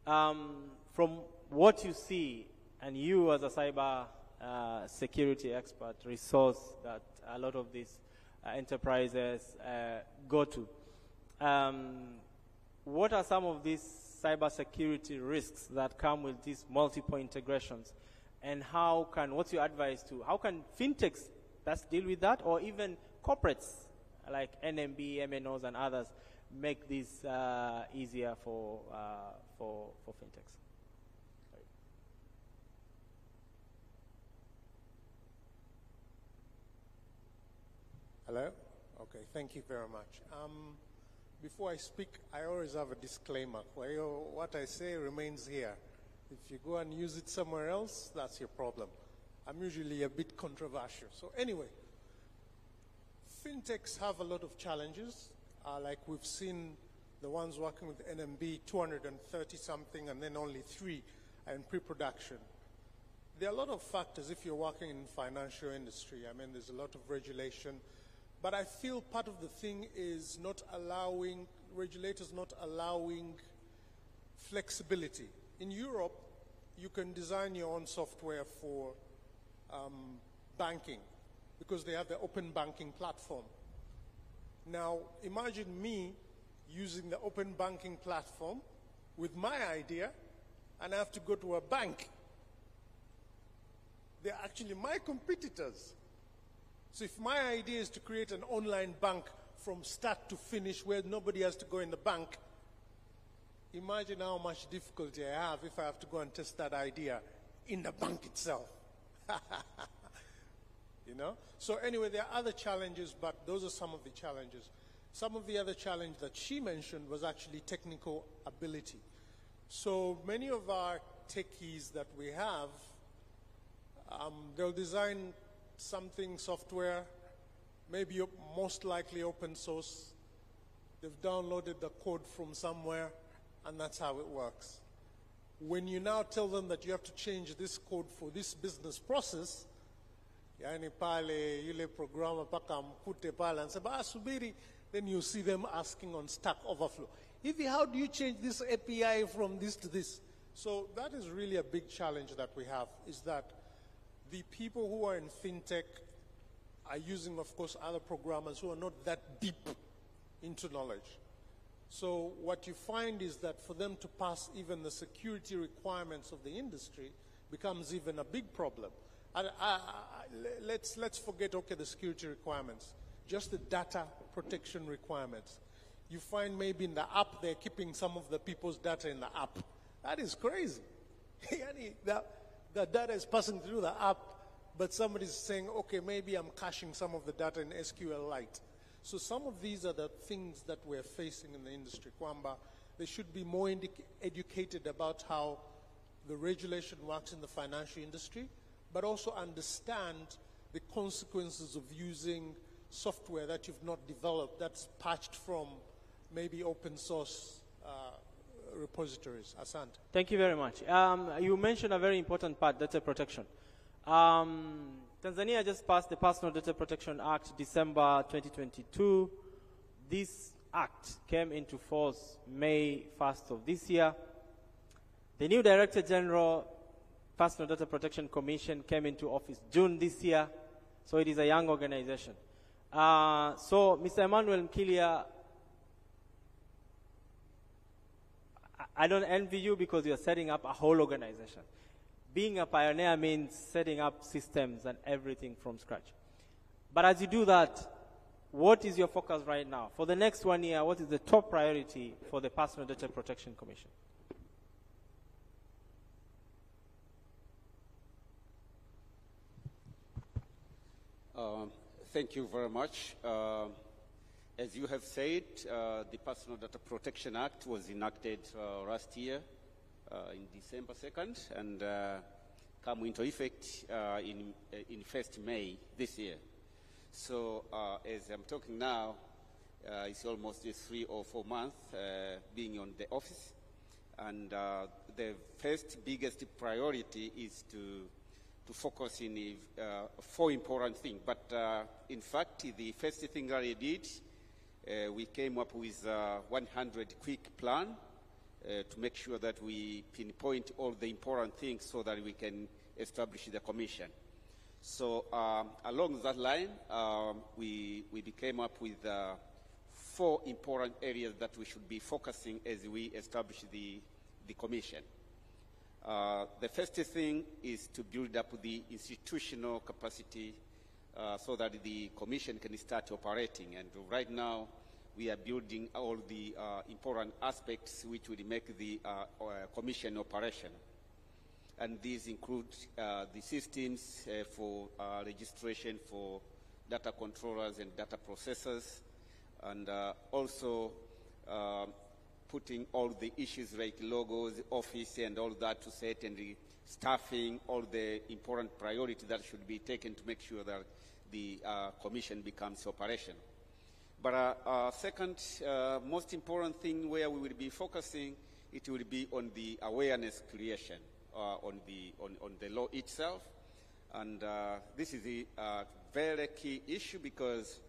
From what you see, and you as a cyber security expert, resource that a lot of these enterprises go to, what are some of these cyber security risks that come with these multiple integrations? And what's your advice to, how can fintechs best deal with that, or even corporates like NMB, MNOs, and others make this easier for fintechs? Hello? Okay, thank you very much. Before I speak, I always have a disclaimer. What I say remains here. If you go and use it somewhere else, that's your problem. I'm usually a bit controversial. So anyway, fintechs have a lot of challenges. Like we've seen the ones working with NMB, 230 something, and then only 3 are in pre-production. There are a lot of factors if you're working in the financial industry. I mean, there's a lot of regulation. But I feel part of the thing is regulators not allowing flexibility. In Europe, you can design your own software for banking because they have the open banking platform. Now, imagine me using the open banking platform with my idea, and I have to go to a bank. They're actually my competitors. So if my idea is to create an online bank from start to finish where nobody has to go in the bank, imagine how much difficulty I have if I have to go and test that idea in the bank itself. You know? So anyway, there are other challenges, but those are some of the challenges. Some of the other challenge that she mentioned was actually technical ability. So many of our techies that we have, they'll design something, software, maybe most likely open source. They've downloaded the code from somewhere, and that's how it works. When you now tell them that you have to change this code for this business process, yani pale yule programmer paka mkute pale and say, subiri, then you see them asking on Stack Overflow, Ivi, how do you change this API from this to this? So that is really a big challenge that we have, is that the people who are in fintech are using, of course, other programmers who are not that deep into knowledge. So what you find is that for them to pass even the security requirements of the industry becomes even a big problem. Let's forget, okay, the security requirements, just the data protection requirements. You find maybe in the app they're keeping some of the people's data in the app. That is crazy. The data is passing through the app, but somebody's saying, okay, maybe I'm caching some of the data in SQLite. So some of these are the things that we're facing in the industry. Kwamba, they should be more educated about how the regulation works in the financial industry, but also understand the consequences of using software that you've not developed, that's patched from maybe open source repositories. Asante. Thank you very much. You mentioned a very important part, data protection. Tanzania just passed the Personal Data Protection Act December 2022. This act came into force May 1st of this year. The new Director General, Personal Data Protection Commission, came into office June this year, so it is a young organization. So, Mr. Emmanuel Mkilia, I don't envy you because you're setting up a whole organization. Being a pioneer means setting up systems and everything from scratch. But as you do that, what is your focus right now? For the next 1 year, what is the top priority for the Personal Data Protection Commission? Thank you very much. As you have said, the Personal Data Protection Act was enacted last year in December 2nd and come into effect in 1st May this year. So as I'm talking now, it's almost 3 or 4 months being on the office. And the first biggest priority is to focus in 4 important things. But in fact, the first thing that I did, we came up with a 100 quick plan to make sure that we pinpoint all the important things so that we can establish the commission. So along that line, we came up with 4 important areas that we should be focusing as we establish the commission. The first thing is to build up the institutional capacity so that the commission can start operating. And right now, we are building all the important aspects which will make the commission operational. And these include the systems for registration for data controllers and data processors, and also putting all the issues like logos, office, and all that to set, and the staffing, all the important priority that should be taken to make sure that the commission becomes operational. But second, most important thing where we will be focusing, it will be on the awareness creation on the law itself. And this is a very key issue because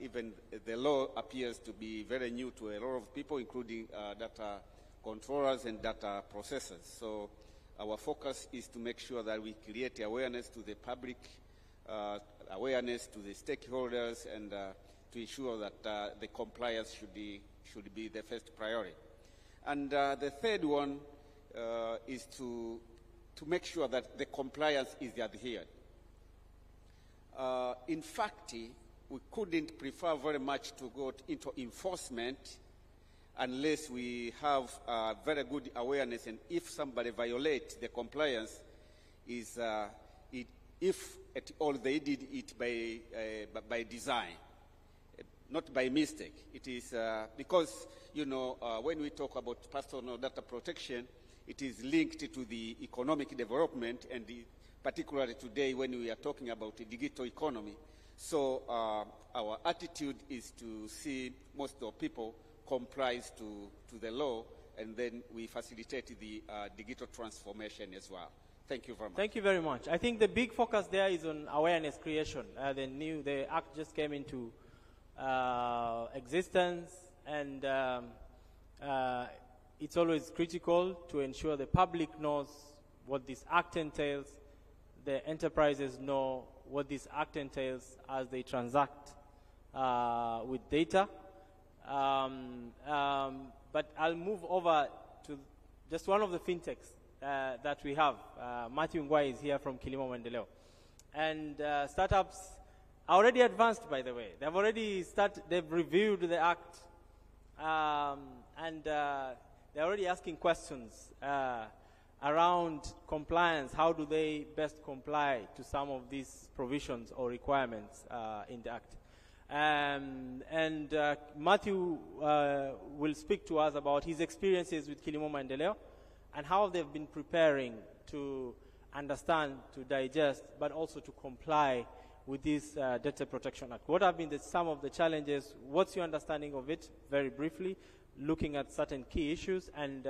even the law appears to be very new to a lot of people, including data controllers and data processors. So our focus is to make sure that we create awareness to the public, awareness to the stakeholders, and to ensure that the compliance should be the first priority. And the third one is to make sure that the compliance is adhered. In fact, we couldn't prefer very much to go into enforcement unless we have very good awareness, and if somebody violates the compliance, if at all they did it by design, not by mistake. It is because, you know, when we talk about personal data protection, it is linked to the economic development, and particularly today when we are talking about the digital economy. So our attitude is to see most of people complies to the law, and then we facilitate the digital transformation as well. Thank you very much. Thank you very much. I think the big focus there is on awareness creation. The act just came into existence, and it's always critical to ensure the public knows what this act entails, the enterprises know what this act entails as they transact with data. But I'll move over to just one of the fintechs that we have. Matthew Ngwai is here from Kilimo Maendeleo. And startups are already advanced, by the way. They've reviewed the act, and they're already asking questions around compliance. How do they best comply to some of these provisions or requirements in the act? And Matthew will speak to us about his experiences with Kilimo Maendeleo and how they've been preparing to understand, to digest, but also to comply with this Data Protection Act. What have been some of the challenges? What's your understanding of it, very briefly, looking at certain key issues, and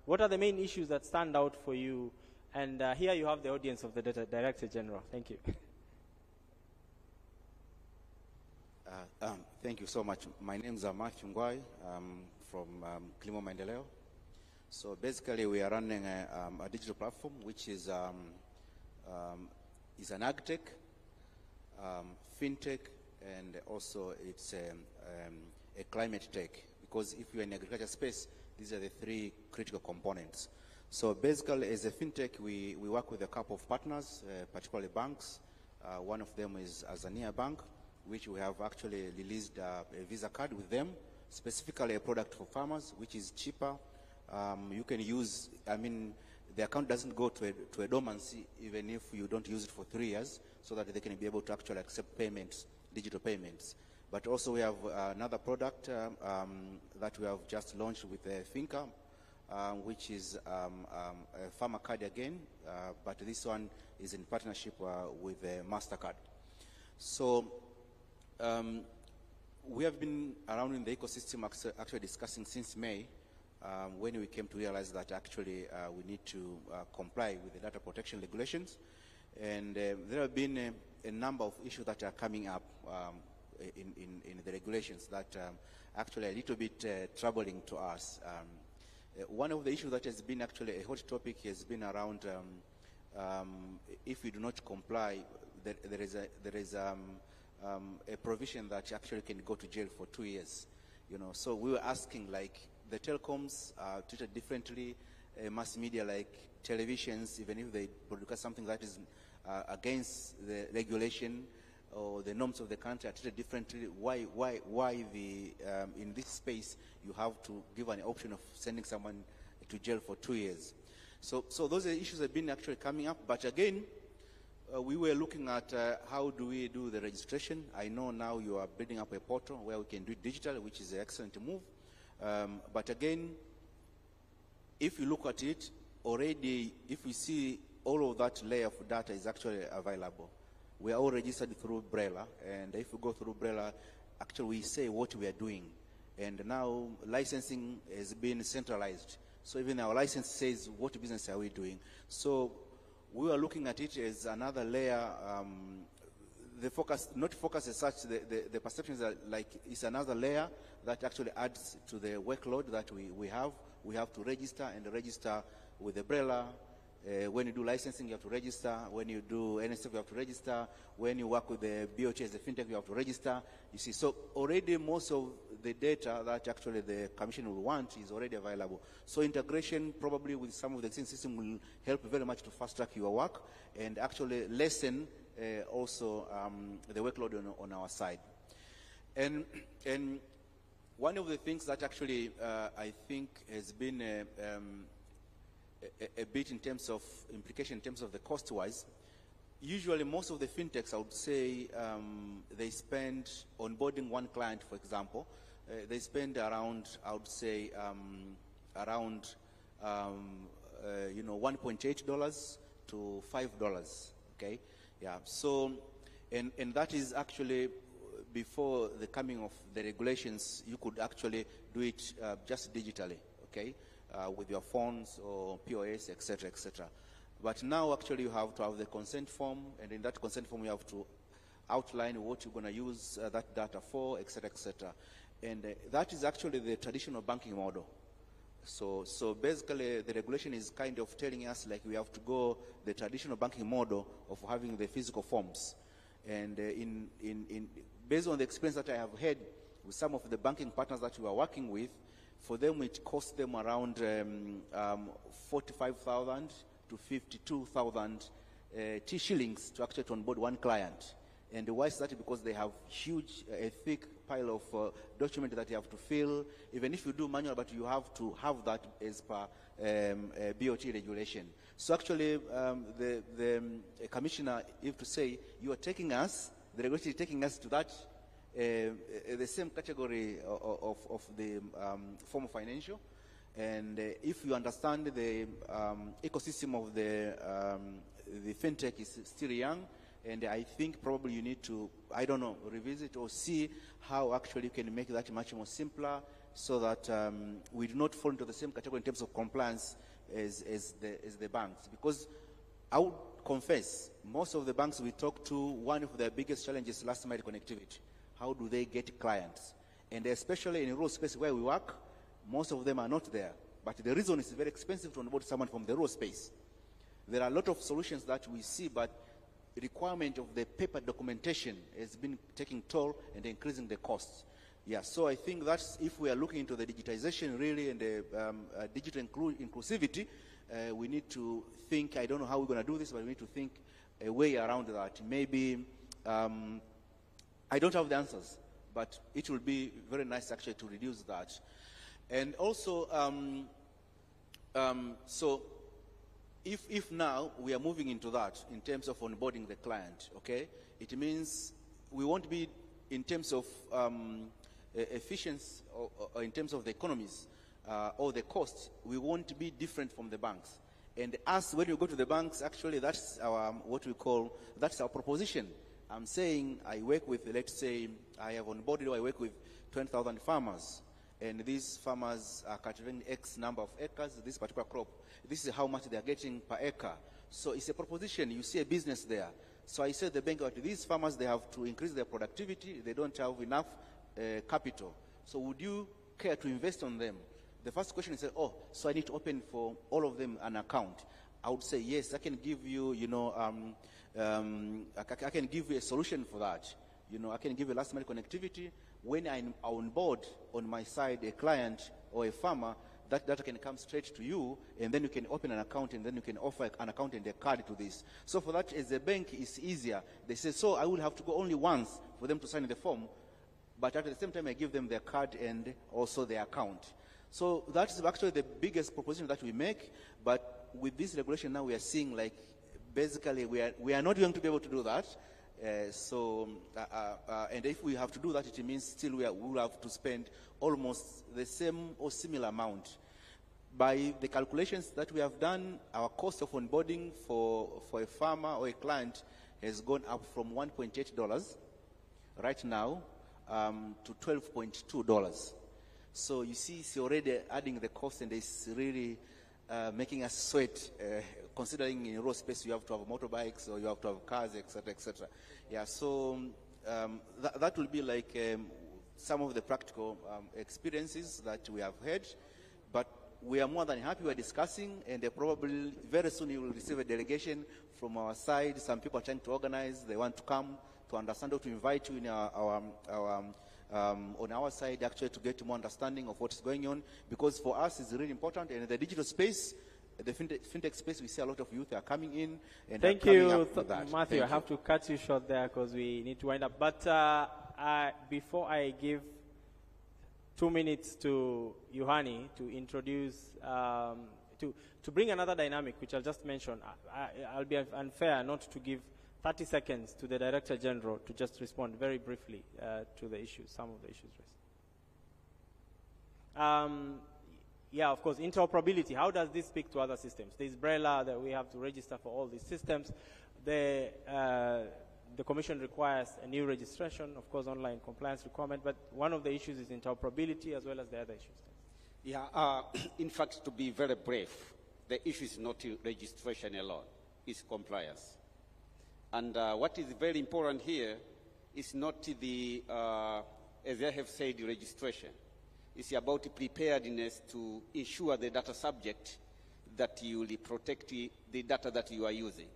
what are the main issues that stand out for you? And here you have the audience of the Director General. Thank you. Thank you so much. My name is Matthew Ngwai. I'm from Kilimo Maendeleo. So basically, we are running a digital platform which is an agtech, fintech, and also it's a climate tech. Because if you're in the agriculture space, these are the 3 critical components. So basically, as a fintech, we work with a couple of partners, particularly banks. One of them is Azania Bank, which we have actually released a Visa card with them, specifically a product for farmers, which is cheaper. You can use, the account doesn't go to a dormancy even if you don't use it for 3 years, so that they can be able to actually accept payments, digital payments. But also we have another product that we have just launched with Finca, which is a farmer card again, but this one is in partnership with MasterCard. So we have been around in the ecosystem actually discussing since May when we came to realize that actually we need to comply with the data protection regulations. And there have been a number of issues that are coming up in the regulations that actually are a little bit troubling to us. One of the issues that has been actually a hot topic has been around if we do not comply, there is a provision that actually can go to jail for 2 years. You know, so we were asking, like, the telecoms are treated differently, mass media like televisions, even if they broadcast something that is against the regulation or the norms of the country, are treated differently. Why the in this space you have to give an option of sending someone to jail for 2 years? So those are issues that have been actually coming up. But again, we were looking at how do we do the registration. I know now you are building up a portal where we can do it digital, which is an excellent move. But again, if you look at it, already, if we see all of that layer of data is actually available. We are all registered through BRELA, and if we go through BRELA, actually we say what we are doing. And now licensing has been centralized. So even our license says what business are we doing. So we are looking at it as another layer. The focus, not focus as such, the perceptions are like it's another layer that actually adds to the workload that we have. We have to register and register with the BRELA. When you do licensing, you have to register. When you do NSF, you have to register. When you work with the BOT as a fintech, you have to register. You see, so already most of the data that actually the Commission will want is already available. So integration probably with some of the existing system will help very much to fast track your work and actually lessen also the workload on our side. And one of the things that actually I think has been a bit in terms of implication, in terms of the cost-wise, usually most of the fintechs, I would say, they spend onboarding one client, for example, they spend around, I would say, around $1.8 to $5. Okay, yeah. So, and that is actually before the coming of the regulations. You could actually do it just digitally. Okay. With your phones or POS, etc., etc. But now actually you have to have the consent form, and in that consent form you have to outline what you're going to use that data for, etc., etc. And that is actually the traditional banking model. So basically the regulation is kind of telling us like we have to go the traditional banking model of having the physical forms. And based on the experience that I have had with some of the banking partners that we are working with, for them, it costs them around 45,000 to 52,000 shillings to actually onboard one client. And why is that? Because they have a thick pile of documents that you have to fill. Even if you do manual, but you have to have that as per BOT regulation. So actually, the commissioner, if to say, you are taking us, the regulation is taking us to that the same category of the form of financial. And if you understand the ecosystem of the fintech is still young, and I think probably you need to, I don't know, revisit or see how actually you can make that much more simpler so that we do not fall into the same category in terms of compliance as the banks. Because I would confess, most of the banks we talk to, one of their biggest challenges is last mile connectivity. How do they get clients? And especially in rural space where we work, most of them are not there. But the reason is very expensive to onboard someone from the rural space. There are a lot of solutions that we see, but the requirement of the paper documentation has been taking toll and increasing the costs. Yeah, so I think that's, if we are looking into the digitization really and the digital inclusivity, we need to think, I don't know how we're going to do this, but we need to think a way around that. Maybe, I don't have the answers, but it will be very nice actually to reduce that. And also, so if now we are moving into that in terms of onboarding the client, okay, it means we won't be in terms of efficiency or in terms of the economies or the costs, we won't be different from the banks. And us, when you go to the banks, actually that's our, what we call, that's our proposition. I'm saying I work with, let's say, I have onboarded or I work with 20,000 farmers. and these farmers are cultivating X number of acres, this particular crop, this is how much they are getting per acre. So it's a proposition, you see a business there. So I said to the bank that these farmers, they have to increase their productivity, they don't have enough capital. So would you care to invest on them? The first question is, oh, so I need to open for all of them an account. I would say, yes, I can give you, I can give you a solution for that. I can give you last mile connectivity. When I'm on board on my side, a client or a farmer, that data can come straight to you, and then you can open an account, and then you can offer an account and a card to this. So for that, as a bank, it's easier. They say, so I will have to go only once for them to sign the form, but at the same time, I give them their card and also their account. So that is actually the biggest proposition that we make, but with this regulation now, we are seeing like, basically, we are not going to be able to do that. And if we have to do that, it means still we will have to spend almost the same or similar amount. By the calculations that we have done, our cost of onboarding for a farmer or a client has gone up from $1.8 right now to $12.2. So you see, it's already adding the cost, and it's really making us sweat, considering in rural space you have to have motorbikes or you have to have cars, etc., etc. Yeah, so that will be like some of the practical experiences that we have had, but we are more than happy. We are discussing, and probably very soon you will receive a delegation from our side. Some people are trying to organize. They want to come to understand, or to invite you in on our side, actually, to get more understanding of what's going on, because for us it's really important. And in the digital space, the fintech space, we see a lot of youth are coming in. And thank you, Matthew. I have to cut you short there because we need to wind up. But before I give 2 minutes to Yohani to introduce, to bring another dynamic, which I'll just mention, I'll be unfair not to give 30 seconds to the Director General to just respond very briefly to the issues, some of the issues raised. Yeah, of course, interoperability. How does this speak to other systems? There's BRELA that we have to register for all these systems. The Commission requires a new registration, of course, online compliance requirement, but one of the issues is interoperability as well as the other issues. Yeah, in fact, to be very brief, the issue is not registration alone, it's compliance. And what is very important here is not the, as I have said, the registration. It's about preparedness to ensure the data subject that you will protect the data that you are using.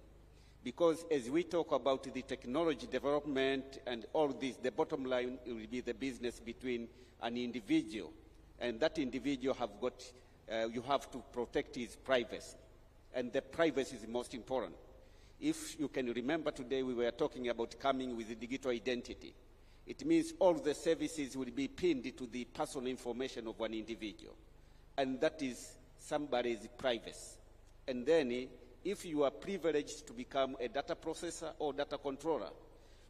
Because as we talk about the technology development and all this, the bottom line will be the business between an individual. And that individual have got, you have to protect his privacy. And the privacy is the most important. If you can remember today, we were talking about coming with a digital identity. It means all the services will be pinned to the personal information of one individual. And that is somebody's privacy. And then, if you are privileged to become a data processor or data controller,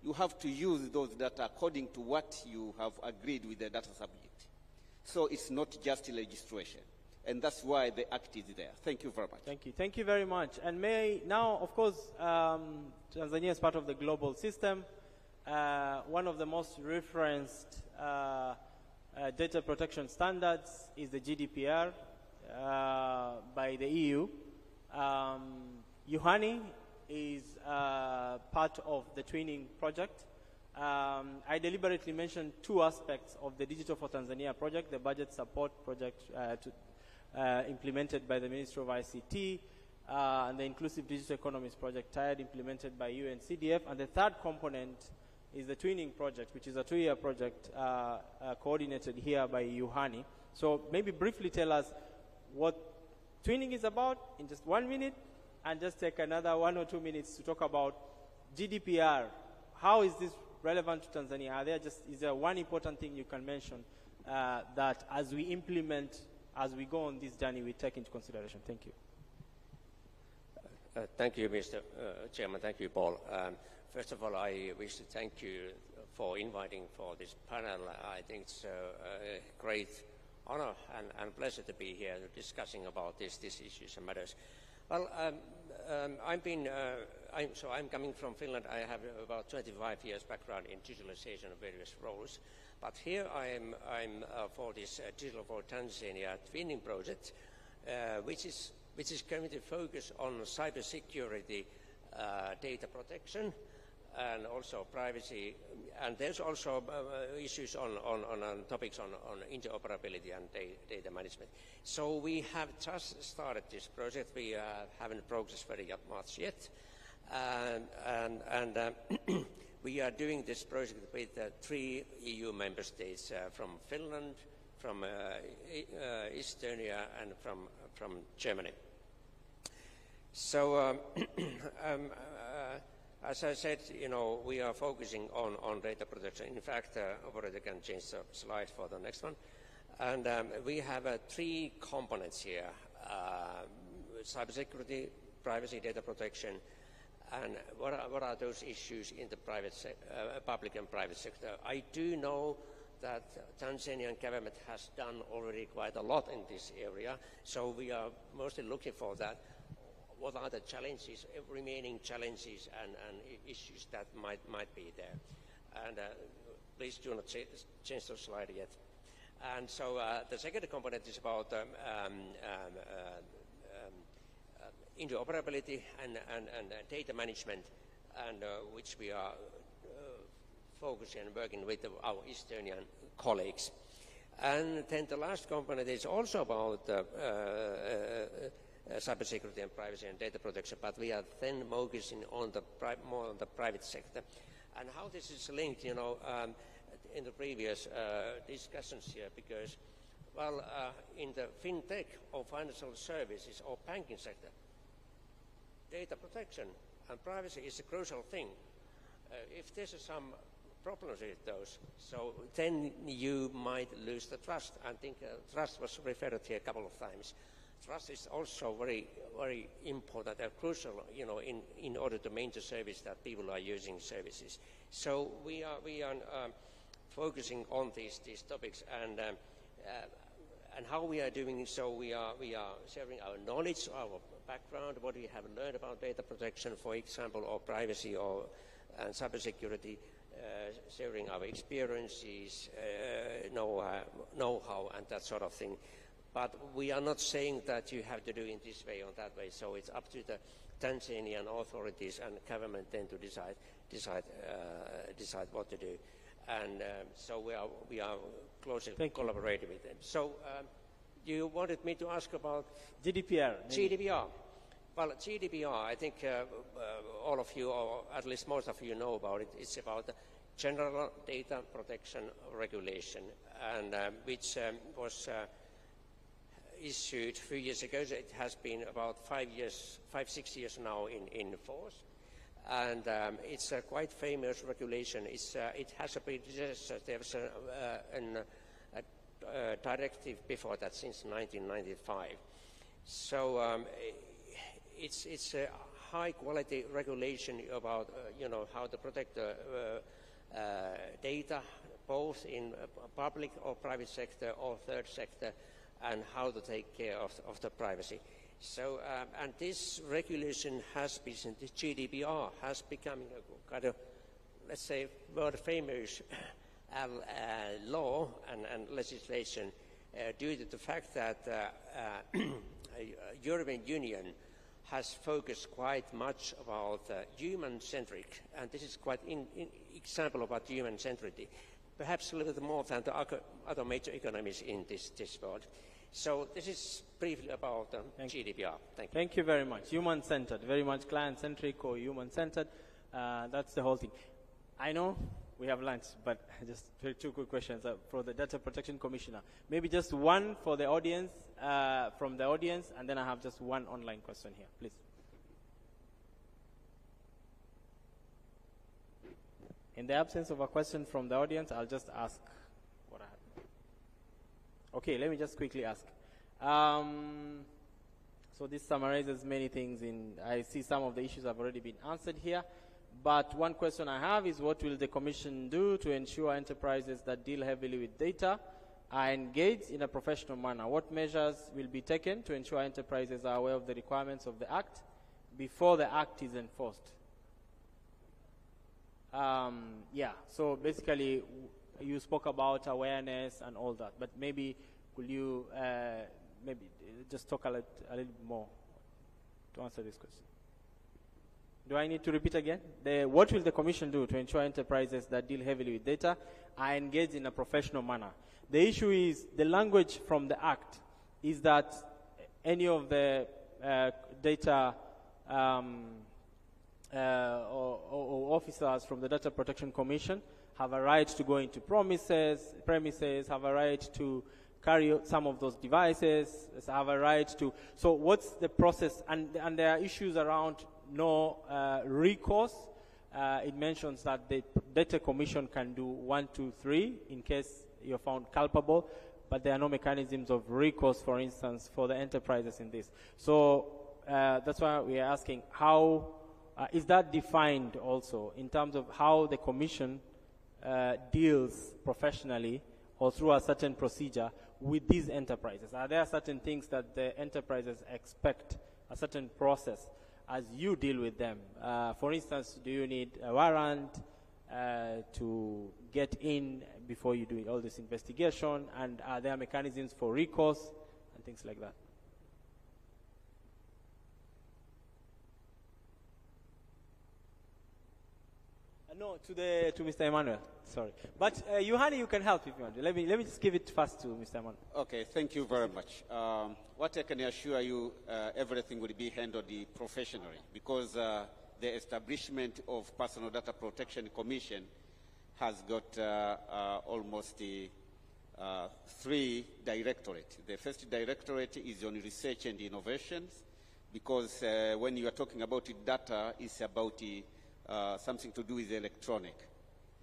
you have to use those data according to what you have agreed with the data subject. So it's not just registration. And that's why the Act is there. Thank you very much. Thank you. Thank you very much. And now, of course, Tanzania is part of the global system. One of the most referenced data protection standards is the GDPR by the EU. Yohani is part of the twinning project. I deliberately mentioned two aspects of the Digital for Tanzania project, the budget support project implemented by the Ministry of ICT, and the Inclusive Digital Economies project, TAIC, implemented by UNCDF. And the third component is the twinning project, which is a 2-year project coordinated here by Yohani. So maybe briefly tell us what twinning is about in just 1 minute, and just take another 1 or 2 minutes to talk about GDPR. How is this relevant to Tanzania? Is there one important thing you can mention that as we implement, as we go on this journey, we take into consideration? Thank you. Thank you, Mr. Chairman. Thank you, Paul. First of all, I wish to thank you for inviting for this panel. I think it's a great honor and pleasure to be here discussing about these issues and matters. Well, I'm coming from Finland. I have about 25 years background in digitalization of various roles. But here I'm for this Digital for Tanzania twinning project, which is going to focus on cybersecurity, data protection, and also privacy. And there's also issues on topics on interoperability and data management. So we have just started this project. We haven't progressed very much yet. And we are doing this project with 3 EU member states, from Finland, from Estonia, and from Germany. So, as I said, we are focusing on data protection. In fact, operator can change the slide for the next one. And we have 3 components here: cybersecurity, privacy, data protection. And what are those issues in the public and private sector? I do know that Tanzanian government has done already quite a lot in this area, so we are mostly looking for that. What are the challenges, remaining challenges and issues that might be there? And please do not change the slide yet. And so the second component is about interoperability and data management, and which we are focusing and working with our Estonian colleagues. And then the last component is also about cybersecurity and privacy and data protection, but we are then focusing on more on the private sector. And how this is linked, in the previous discussions here, because, well, in the fintech or financial services or banking sector, data protection and privacy is a crucial thing. If there's some problems with those, so then you might lose the trust. I think trust was referred to a couple of times. Trust is also very, very important and crucial, in order to maintain service that people are using services. So we are focusing on these topics, and how we are doing so. We are sharing our knowledge, our background, what we have learned about data protection, for example, or privacy and cybersecurity, sharing our experiences, know-how, and that sort of thing. But we are not saying that you have to do it this way or that way. So it's up to the Tanzanian authorities and government then to decide what to do. And so we are closely collaborating with them. So you wanted me to ask about GDPR. GDPR. Well, GDPR, I think all of you, or at least most of you, know about it. It's about the General Data Protection Regulation, and which was issued a few years ago. It has been about 5-6 years now in force, and it's a quite famous regulation. It has a predecessor. There was a directive before that since 1995. So it's a high-quality regulation about how to protect data, both in public or private sector or third sector, and how to take care of the privacy. So, and this regulation has been, this GDPR has become a kind of, let's say, world famous law and legislation due to the fact that European Union has focused quite much about human-centric, and this is quite an example about human-centricity, perhaps a little bit more than the other major economies in this world. So this is briefly about GDPR. Thank you. Thank you very much. Human-centered, very much client-centric or human-centered. That's the whole thing. I know we have lunch, but just 2 quick questions for the Data Protection Commissioner. Maybe just one for the audience, from the audience, and then I have just one online question here, please. In the absence of a question from the audience, I'll just ask what I have. Okay, let me just quickly ask. So this summarizes many things. I see some of the issues have already been answered here. But one question I have is, what will the Commission do to ensure enterprises that deal heavily with data are engaged in a professional manner? What measures will be taken to ensure enterprises are aware of the requirements of the Act, before the act is enforced. Yeah, so basically you spoke about awareness and all that, but maybe could you maybe just talk a little bit more to answer this question? Do I need to repeat again? What will the Commission do to ensure enterprises that deal heavily with data are engaged in a professional manner? The issue is the language from the Act is that any of the data or officers from the Data Protection Commission have a right to go into premises, have a right to carry some of those devices, have a right to. So what's the process? And there are issues around no recourse. It mentions that the Data Commission can do 1, 2, 3 in case you're found culpable, but there are no mechanisms of recourse, for instance, for the enterprises in this. So that's why we are asking, how is that defined also in terms of how the Commission deals professionally or through a certain procedure with these enterprises? Are there certain things that the enterprises expect, a certain process, as you deal with them? For instance, do you need a warrant to get in before you do all this investigation? And are there mechanisms for recourse and things like that? No, to Mr. Emmanuel. Sorry, but Yohani, you can help if you want. Let me just give it first to Mr. Emmanuel. Okay, thank you very much. What I can assure you, everything will be handled professionally, because the establishment of Personal Data Protection Commission has got almost 3 directorates. The first directorate is on research and innovations, because when you are talking about data, it's about something to do with electronic.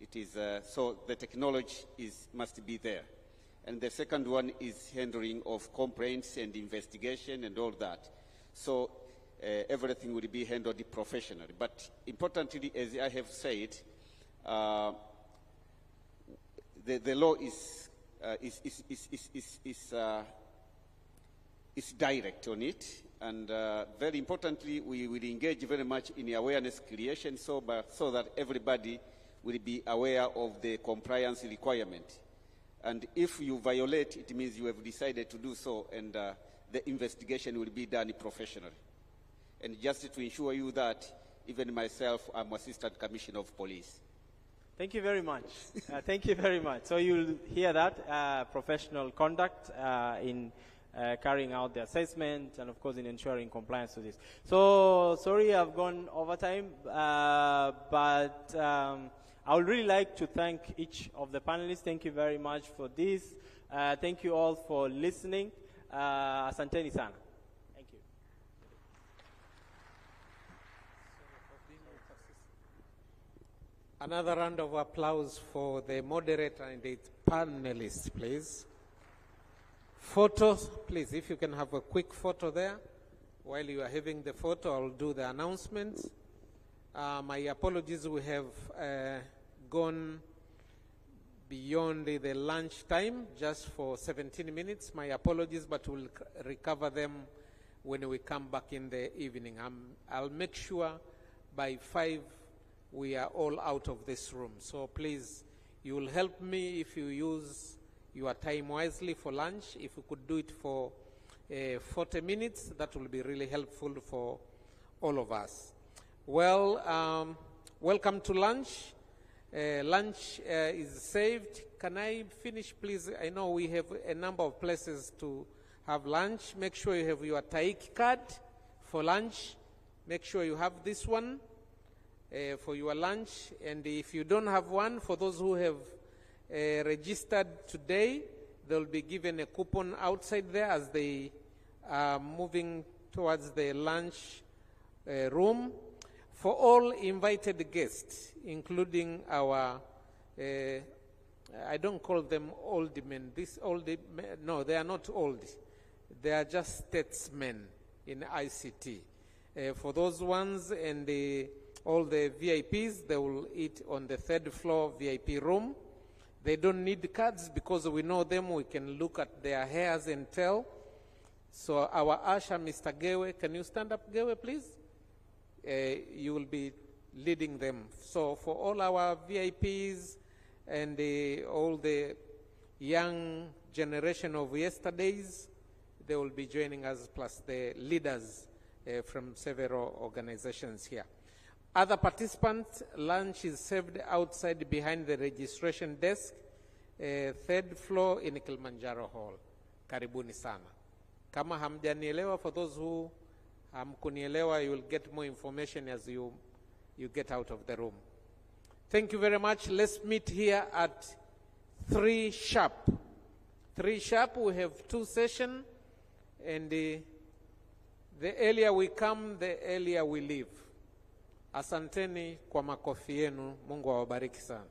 It is so the technology must be there. And the second one is handling of complaints and investigation and all that. So everything will be handled professionally. But importantly, as I have said, the law is direct on it, and very importantly, we will engage very much in awareness creation so that everybody will be aware of the compliance requirement. And if you violate, it means you have decided to do so, and the investigation will be done professionally. And just to ensure you that, even myself, I'm Assistant Commissioner of Police. Thank you very much. Thank you very much. So you'll hear that, professional conduct in carrying out the assessment, and of course in ensuring compliance to this. So sorry I've gone over time, but I would really like to thank each of the panelists. Thank you very much for this. Thank you all for listening. Asanteni sana. Thank you. Another round of applause for the moderator and the panelists, please. Photos, please, if you can have a quick photo there. While you are having the photo, I'll do the announcements. My apologies, we have gone beyond the lunch time, just for 17 minutes. My apologies, but we'll recover them when we come back in the evening. I'll make sure by 5 we are all out of this room. So please, you will help me if you use your time wisely for lunch. If you could do it for 40 minutes, that will be really helpful for all of us. Well, welcome to lunch. Lunch is saved. Can I finish, please? I know we have a number of places to have lunch. Make sure you have your TAIC card for lunch. Make sure you have this one for your lunch. And if you don't have one, for those who have registered today, they'll be given a coupon outside there as they are moving towards the lunch room. For all invited guests, including our, I don't call them old men. No, they are not old. They are just statesmen in ICT. For those ones and all the VIPs, they will eat on the 3rd floor VIP room. They don't need cards because we know them. We can look at their hairs and tell. So our usher, Mr. Gewe, can you stand up, Gewe, please? you will be leading them. So for all our VIPs and all the young generation of yesterdays, they will be joining us, plus the leaders from several organizations here. Other participants, lunch is served outside behind the registration desk, third floor in Kilimanjaro Hall. Karibuni sana. Kama hamjanielewa, for those who hamkunielewa, you will get more information as you get out of the room. Thank you very much. Let's meet here at 3 sharp. 3 sharp, we have 2 sessions, and the earlier we come, the earlier we leave. Asanteni kwa makofi yenu. Mungu awabariki sana.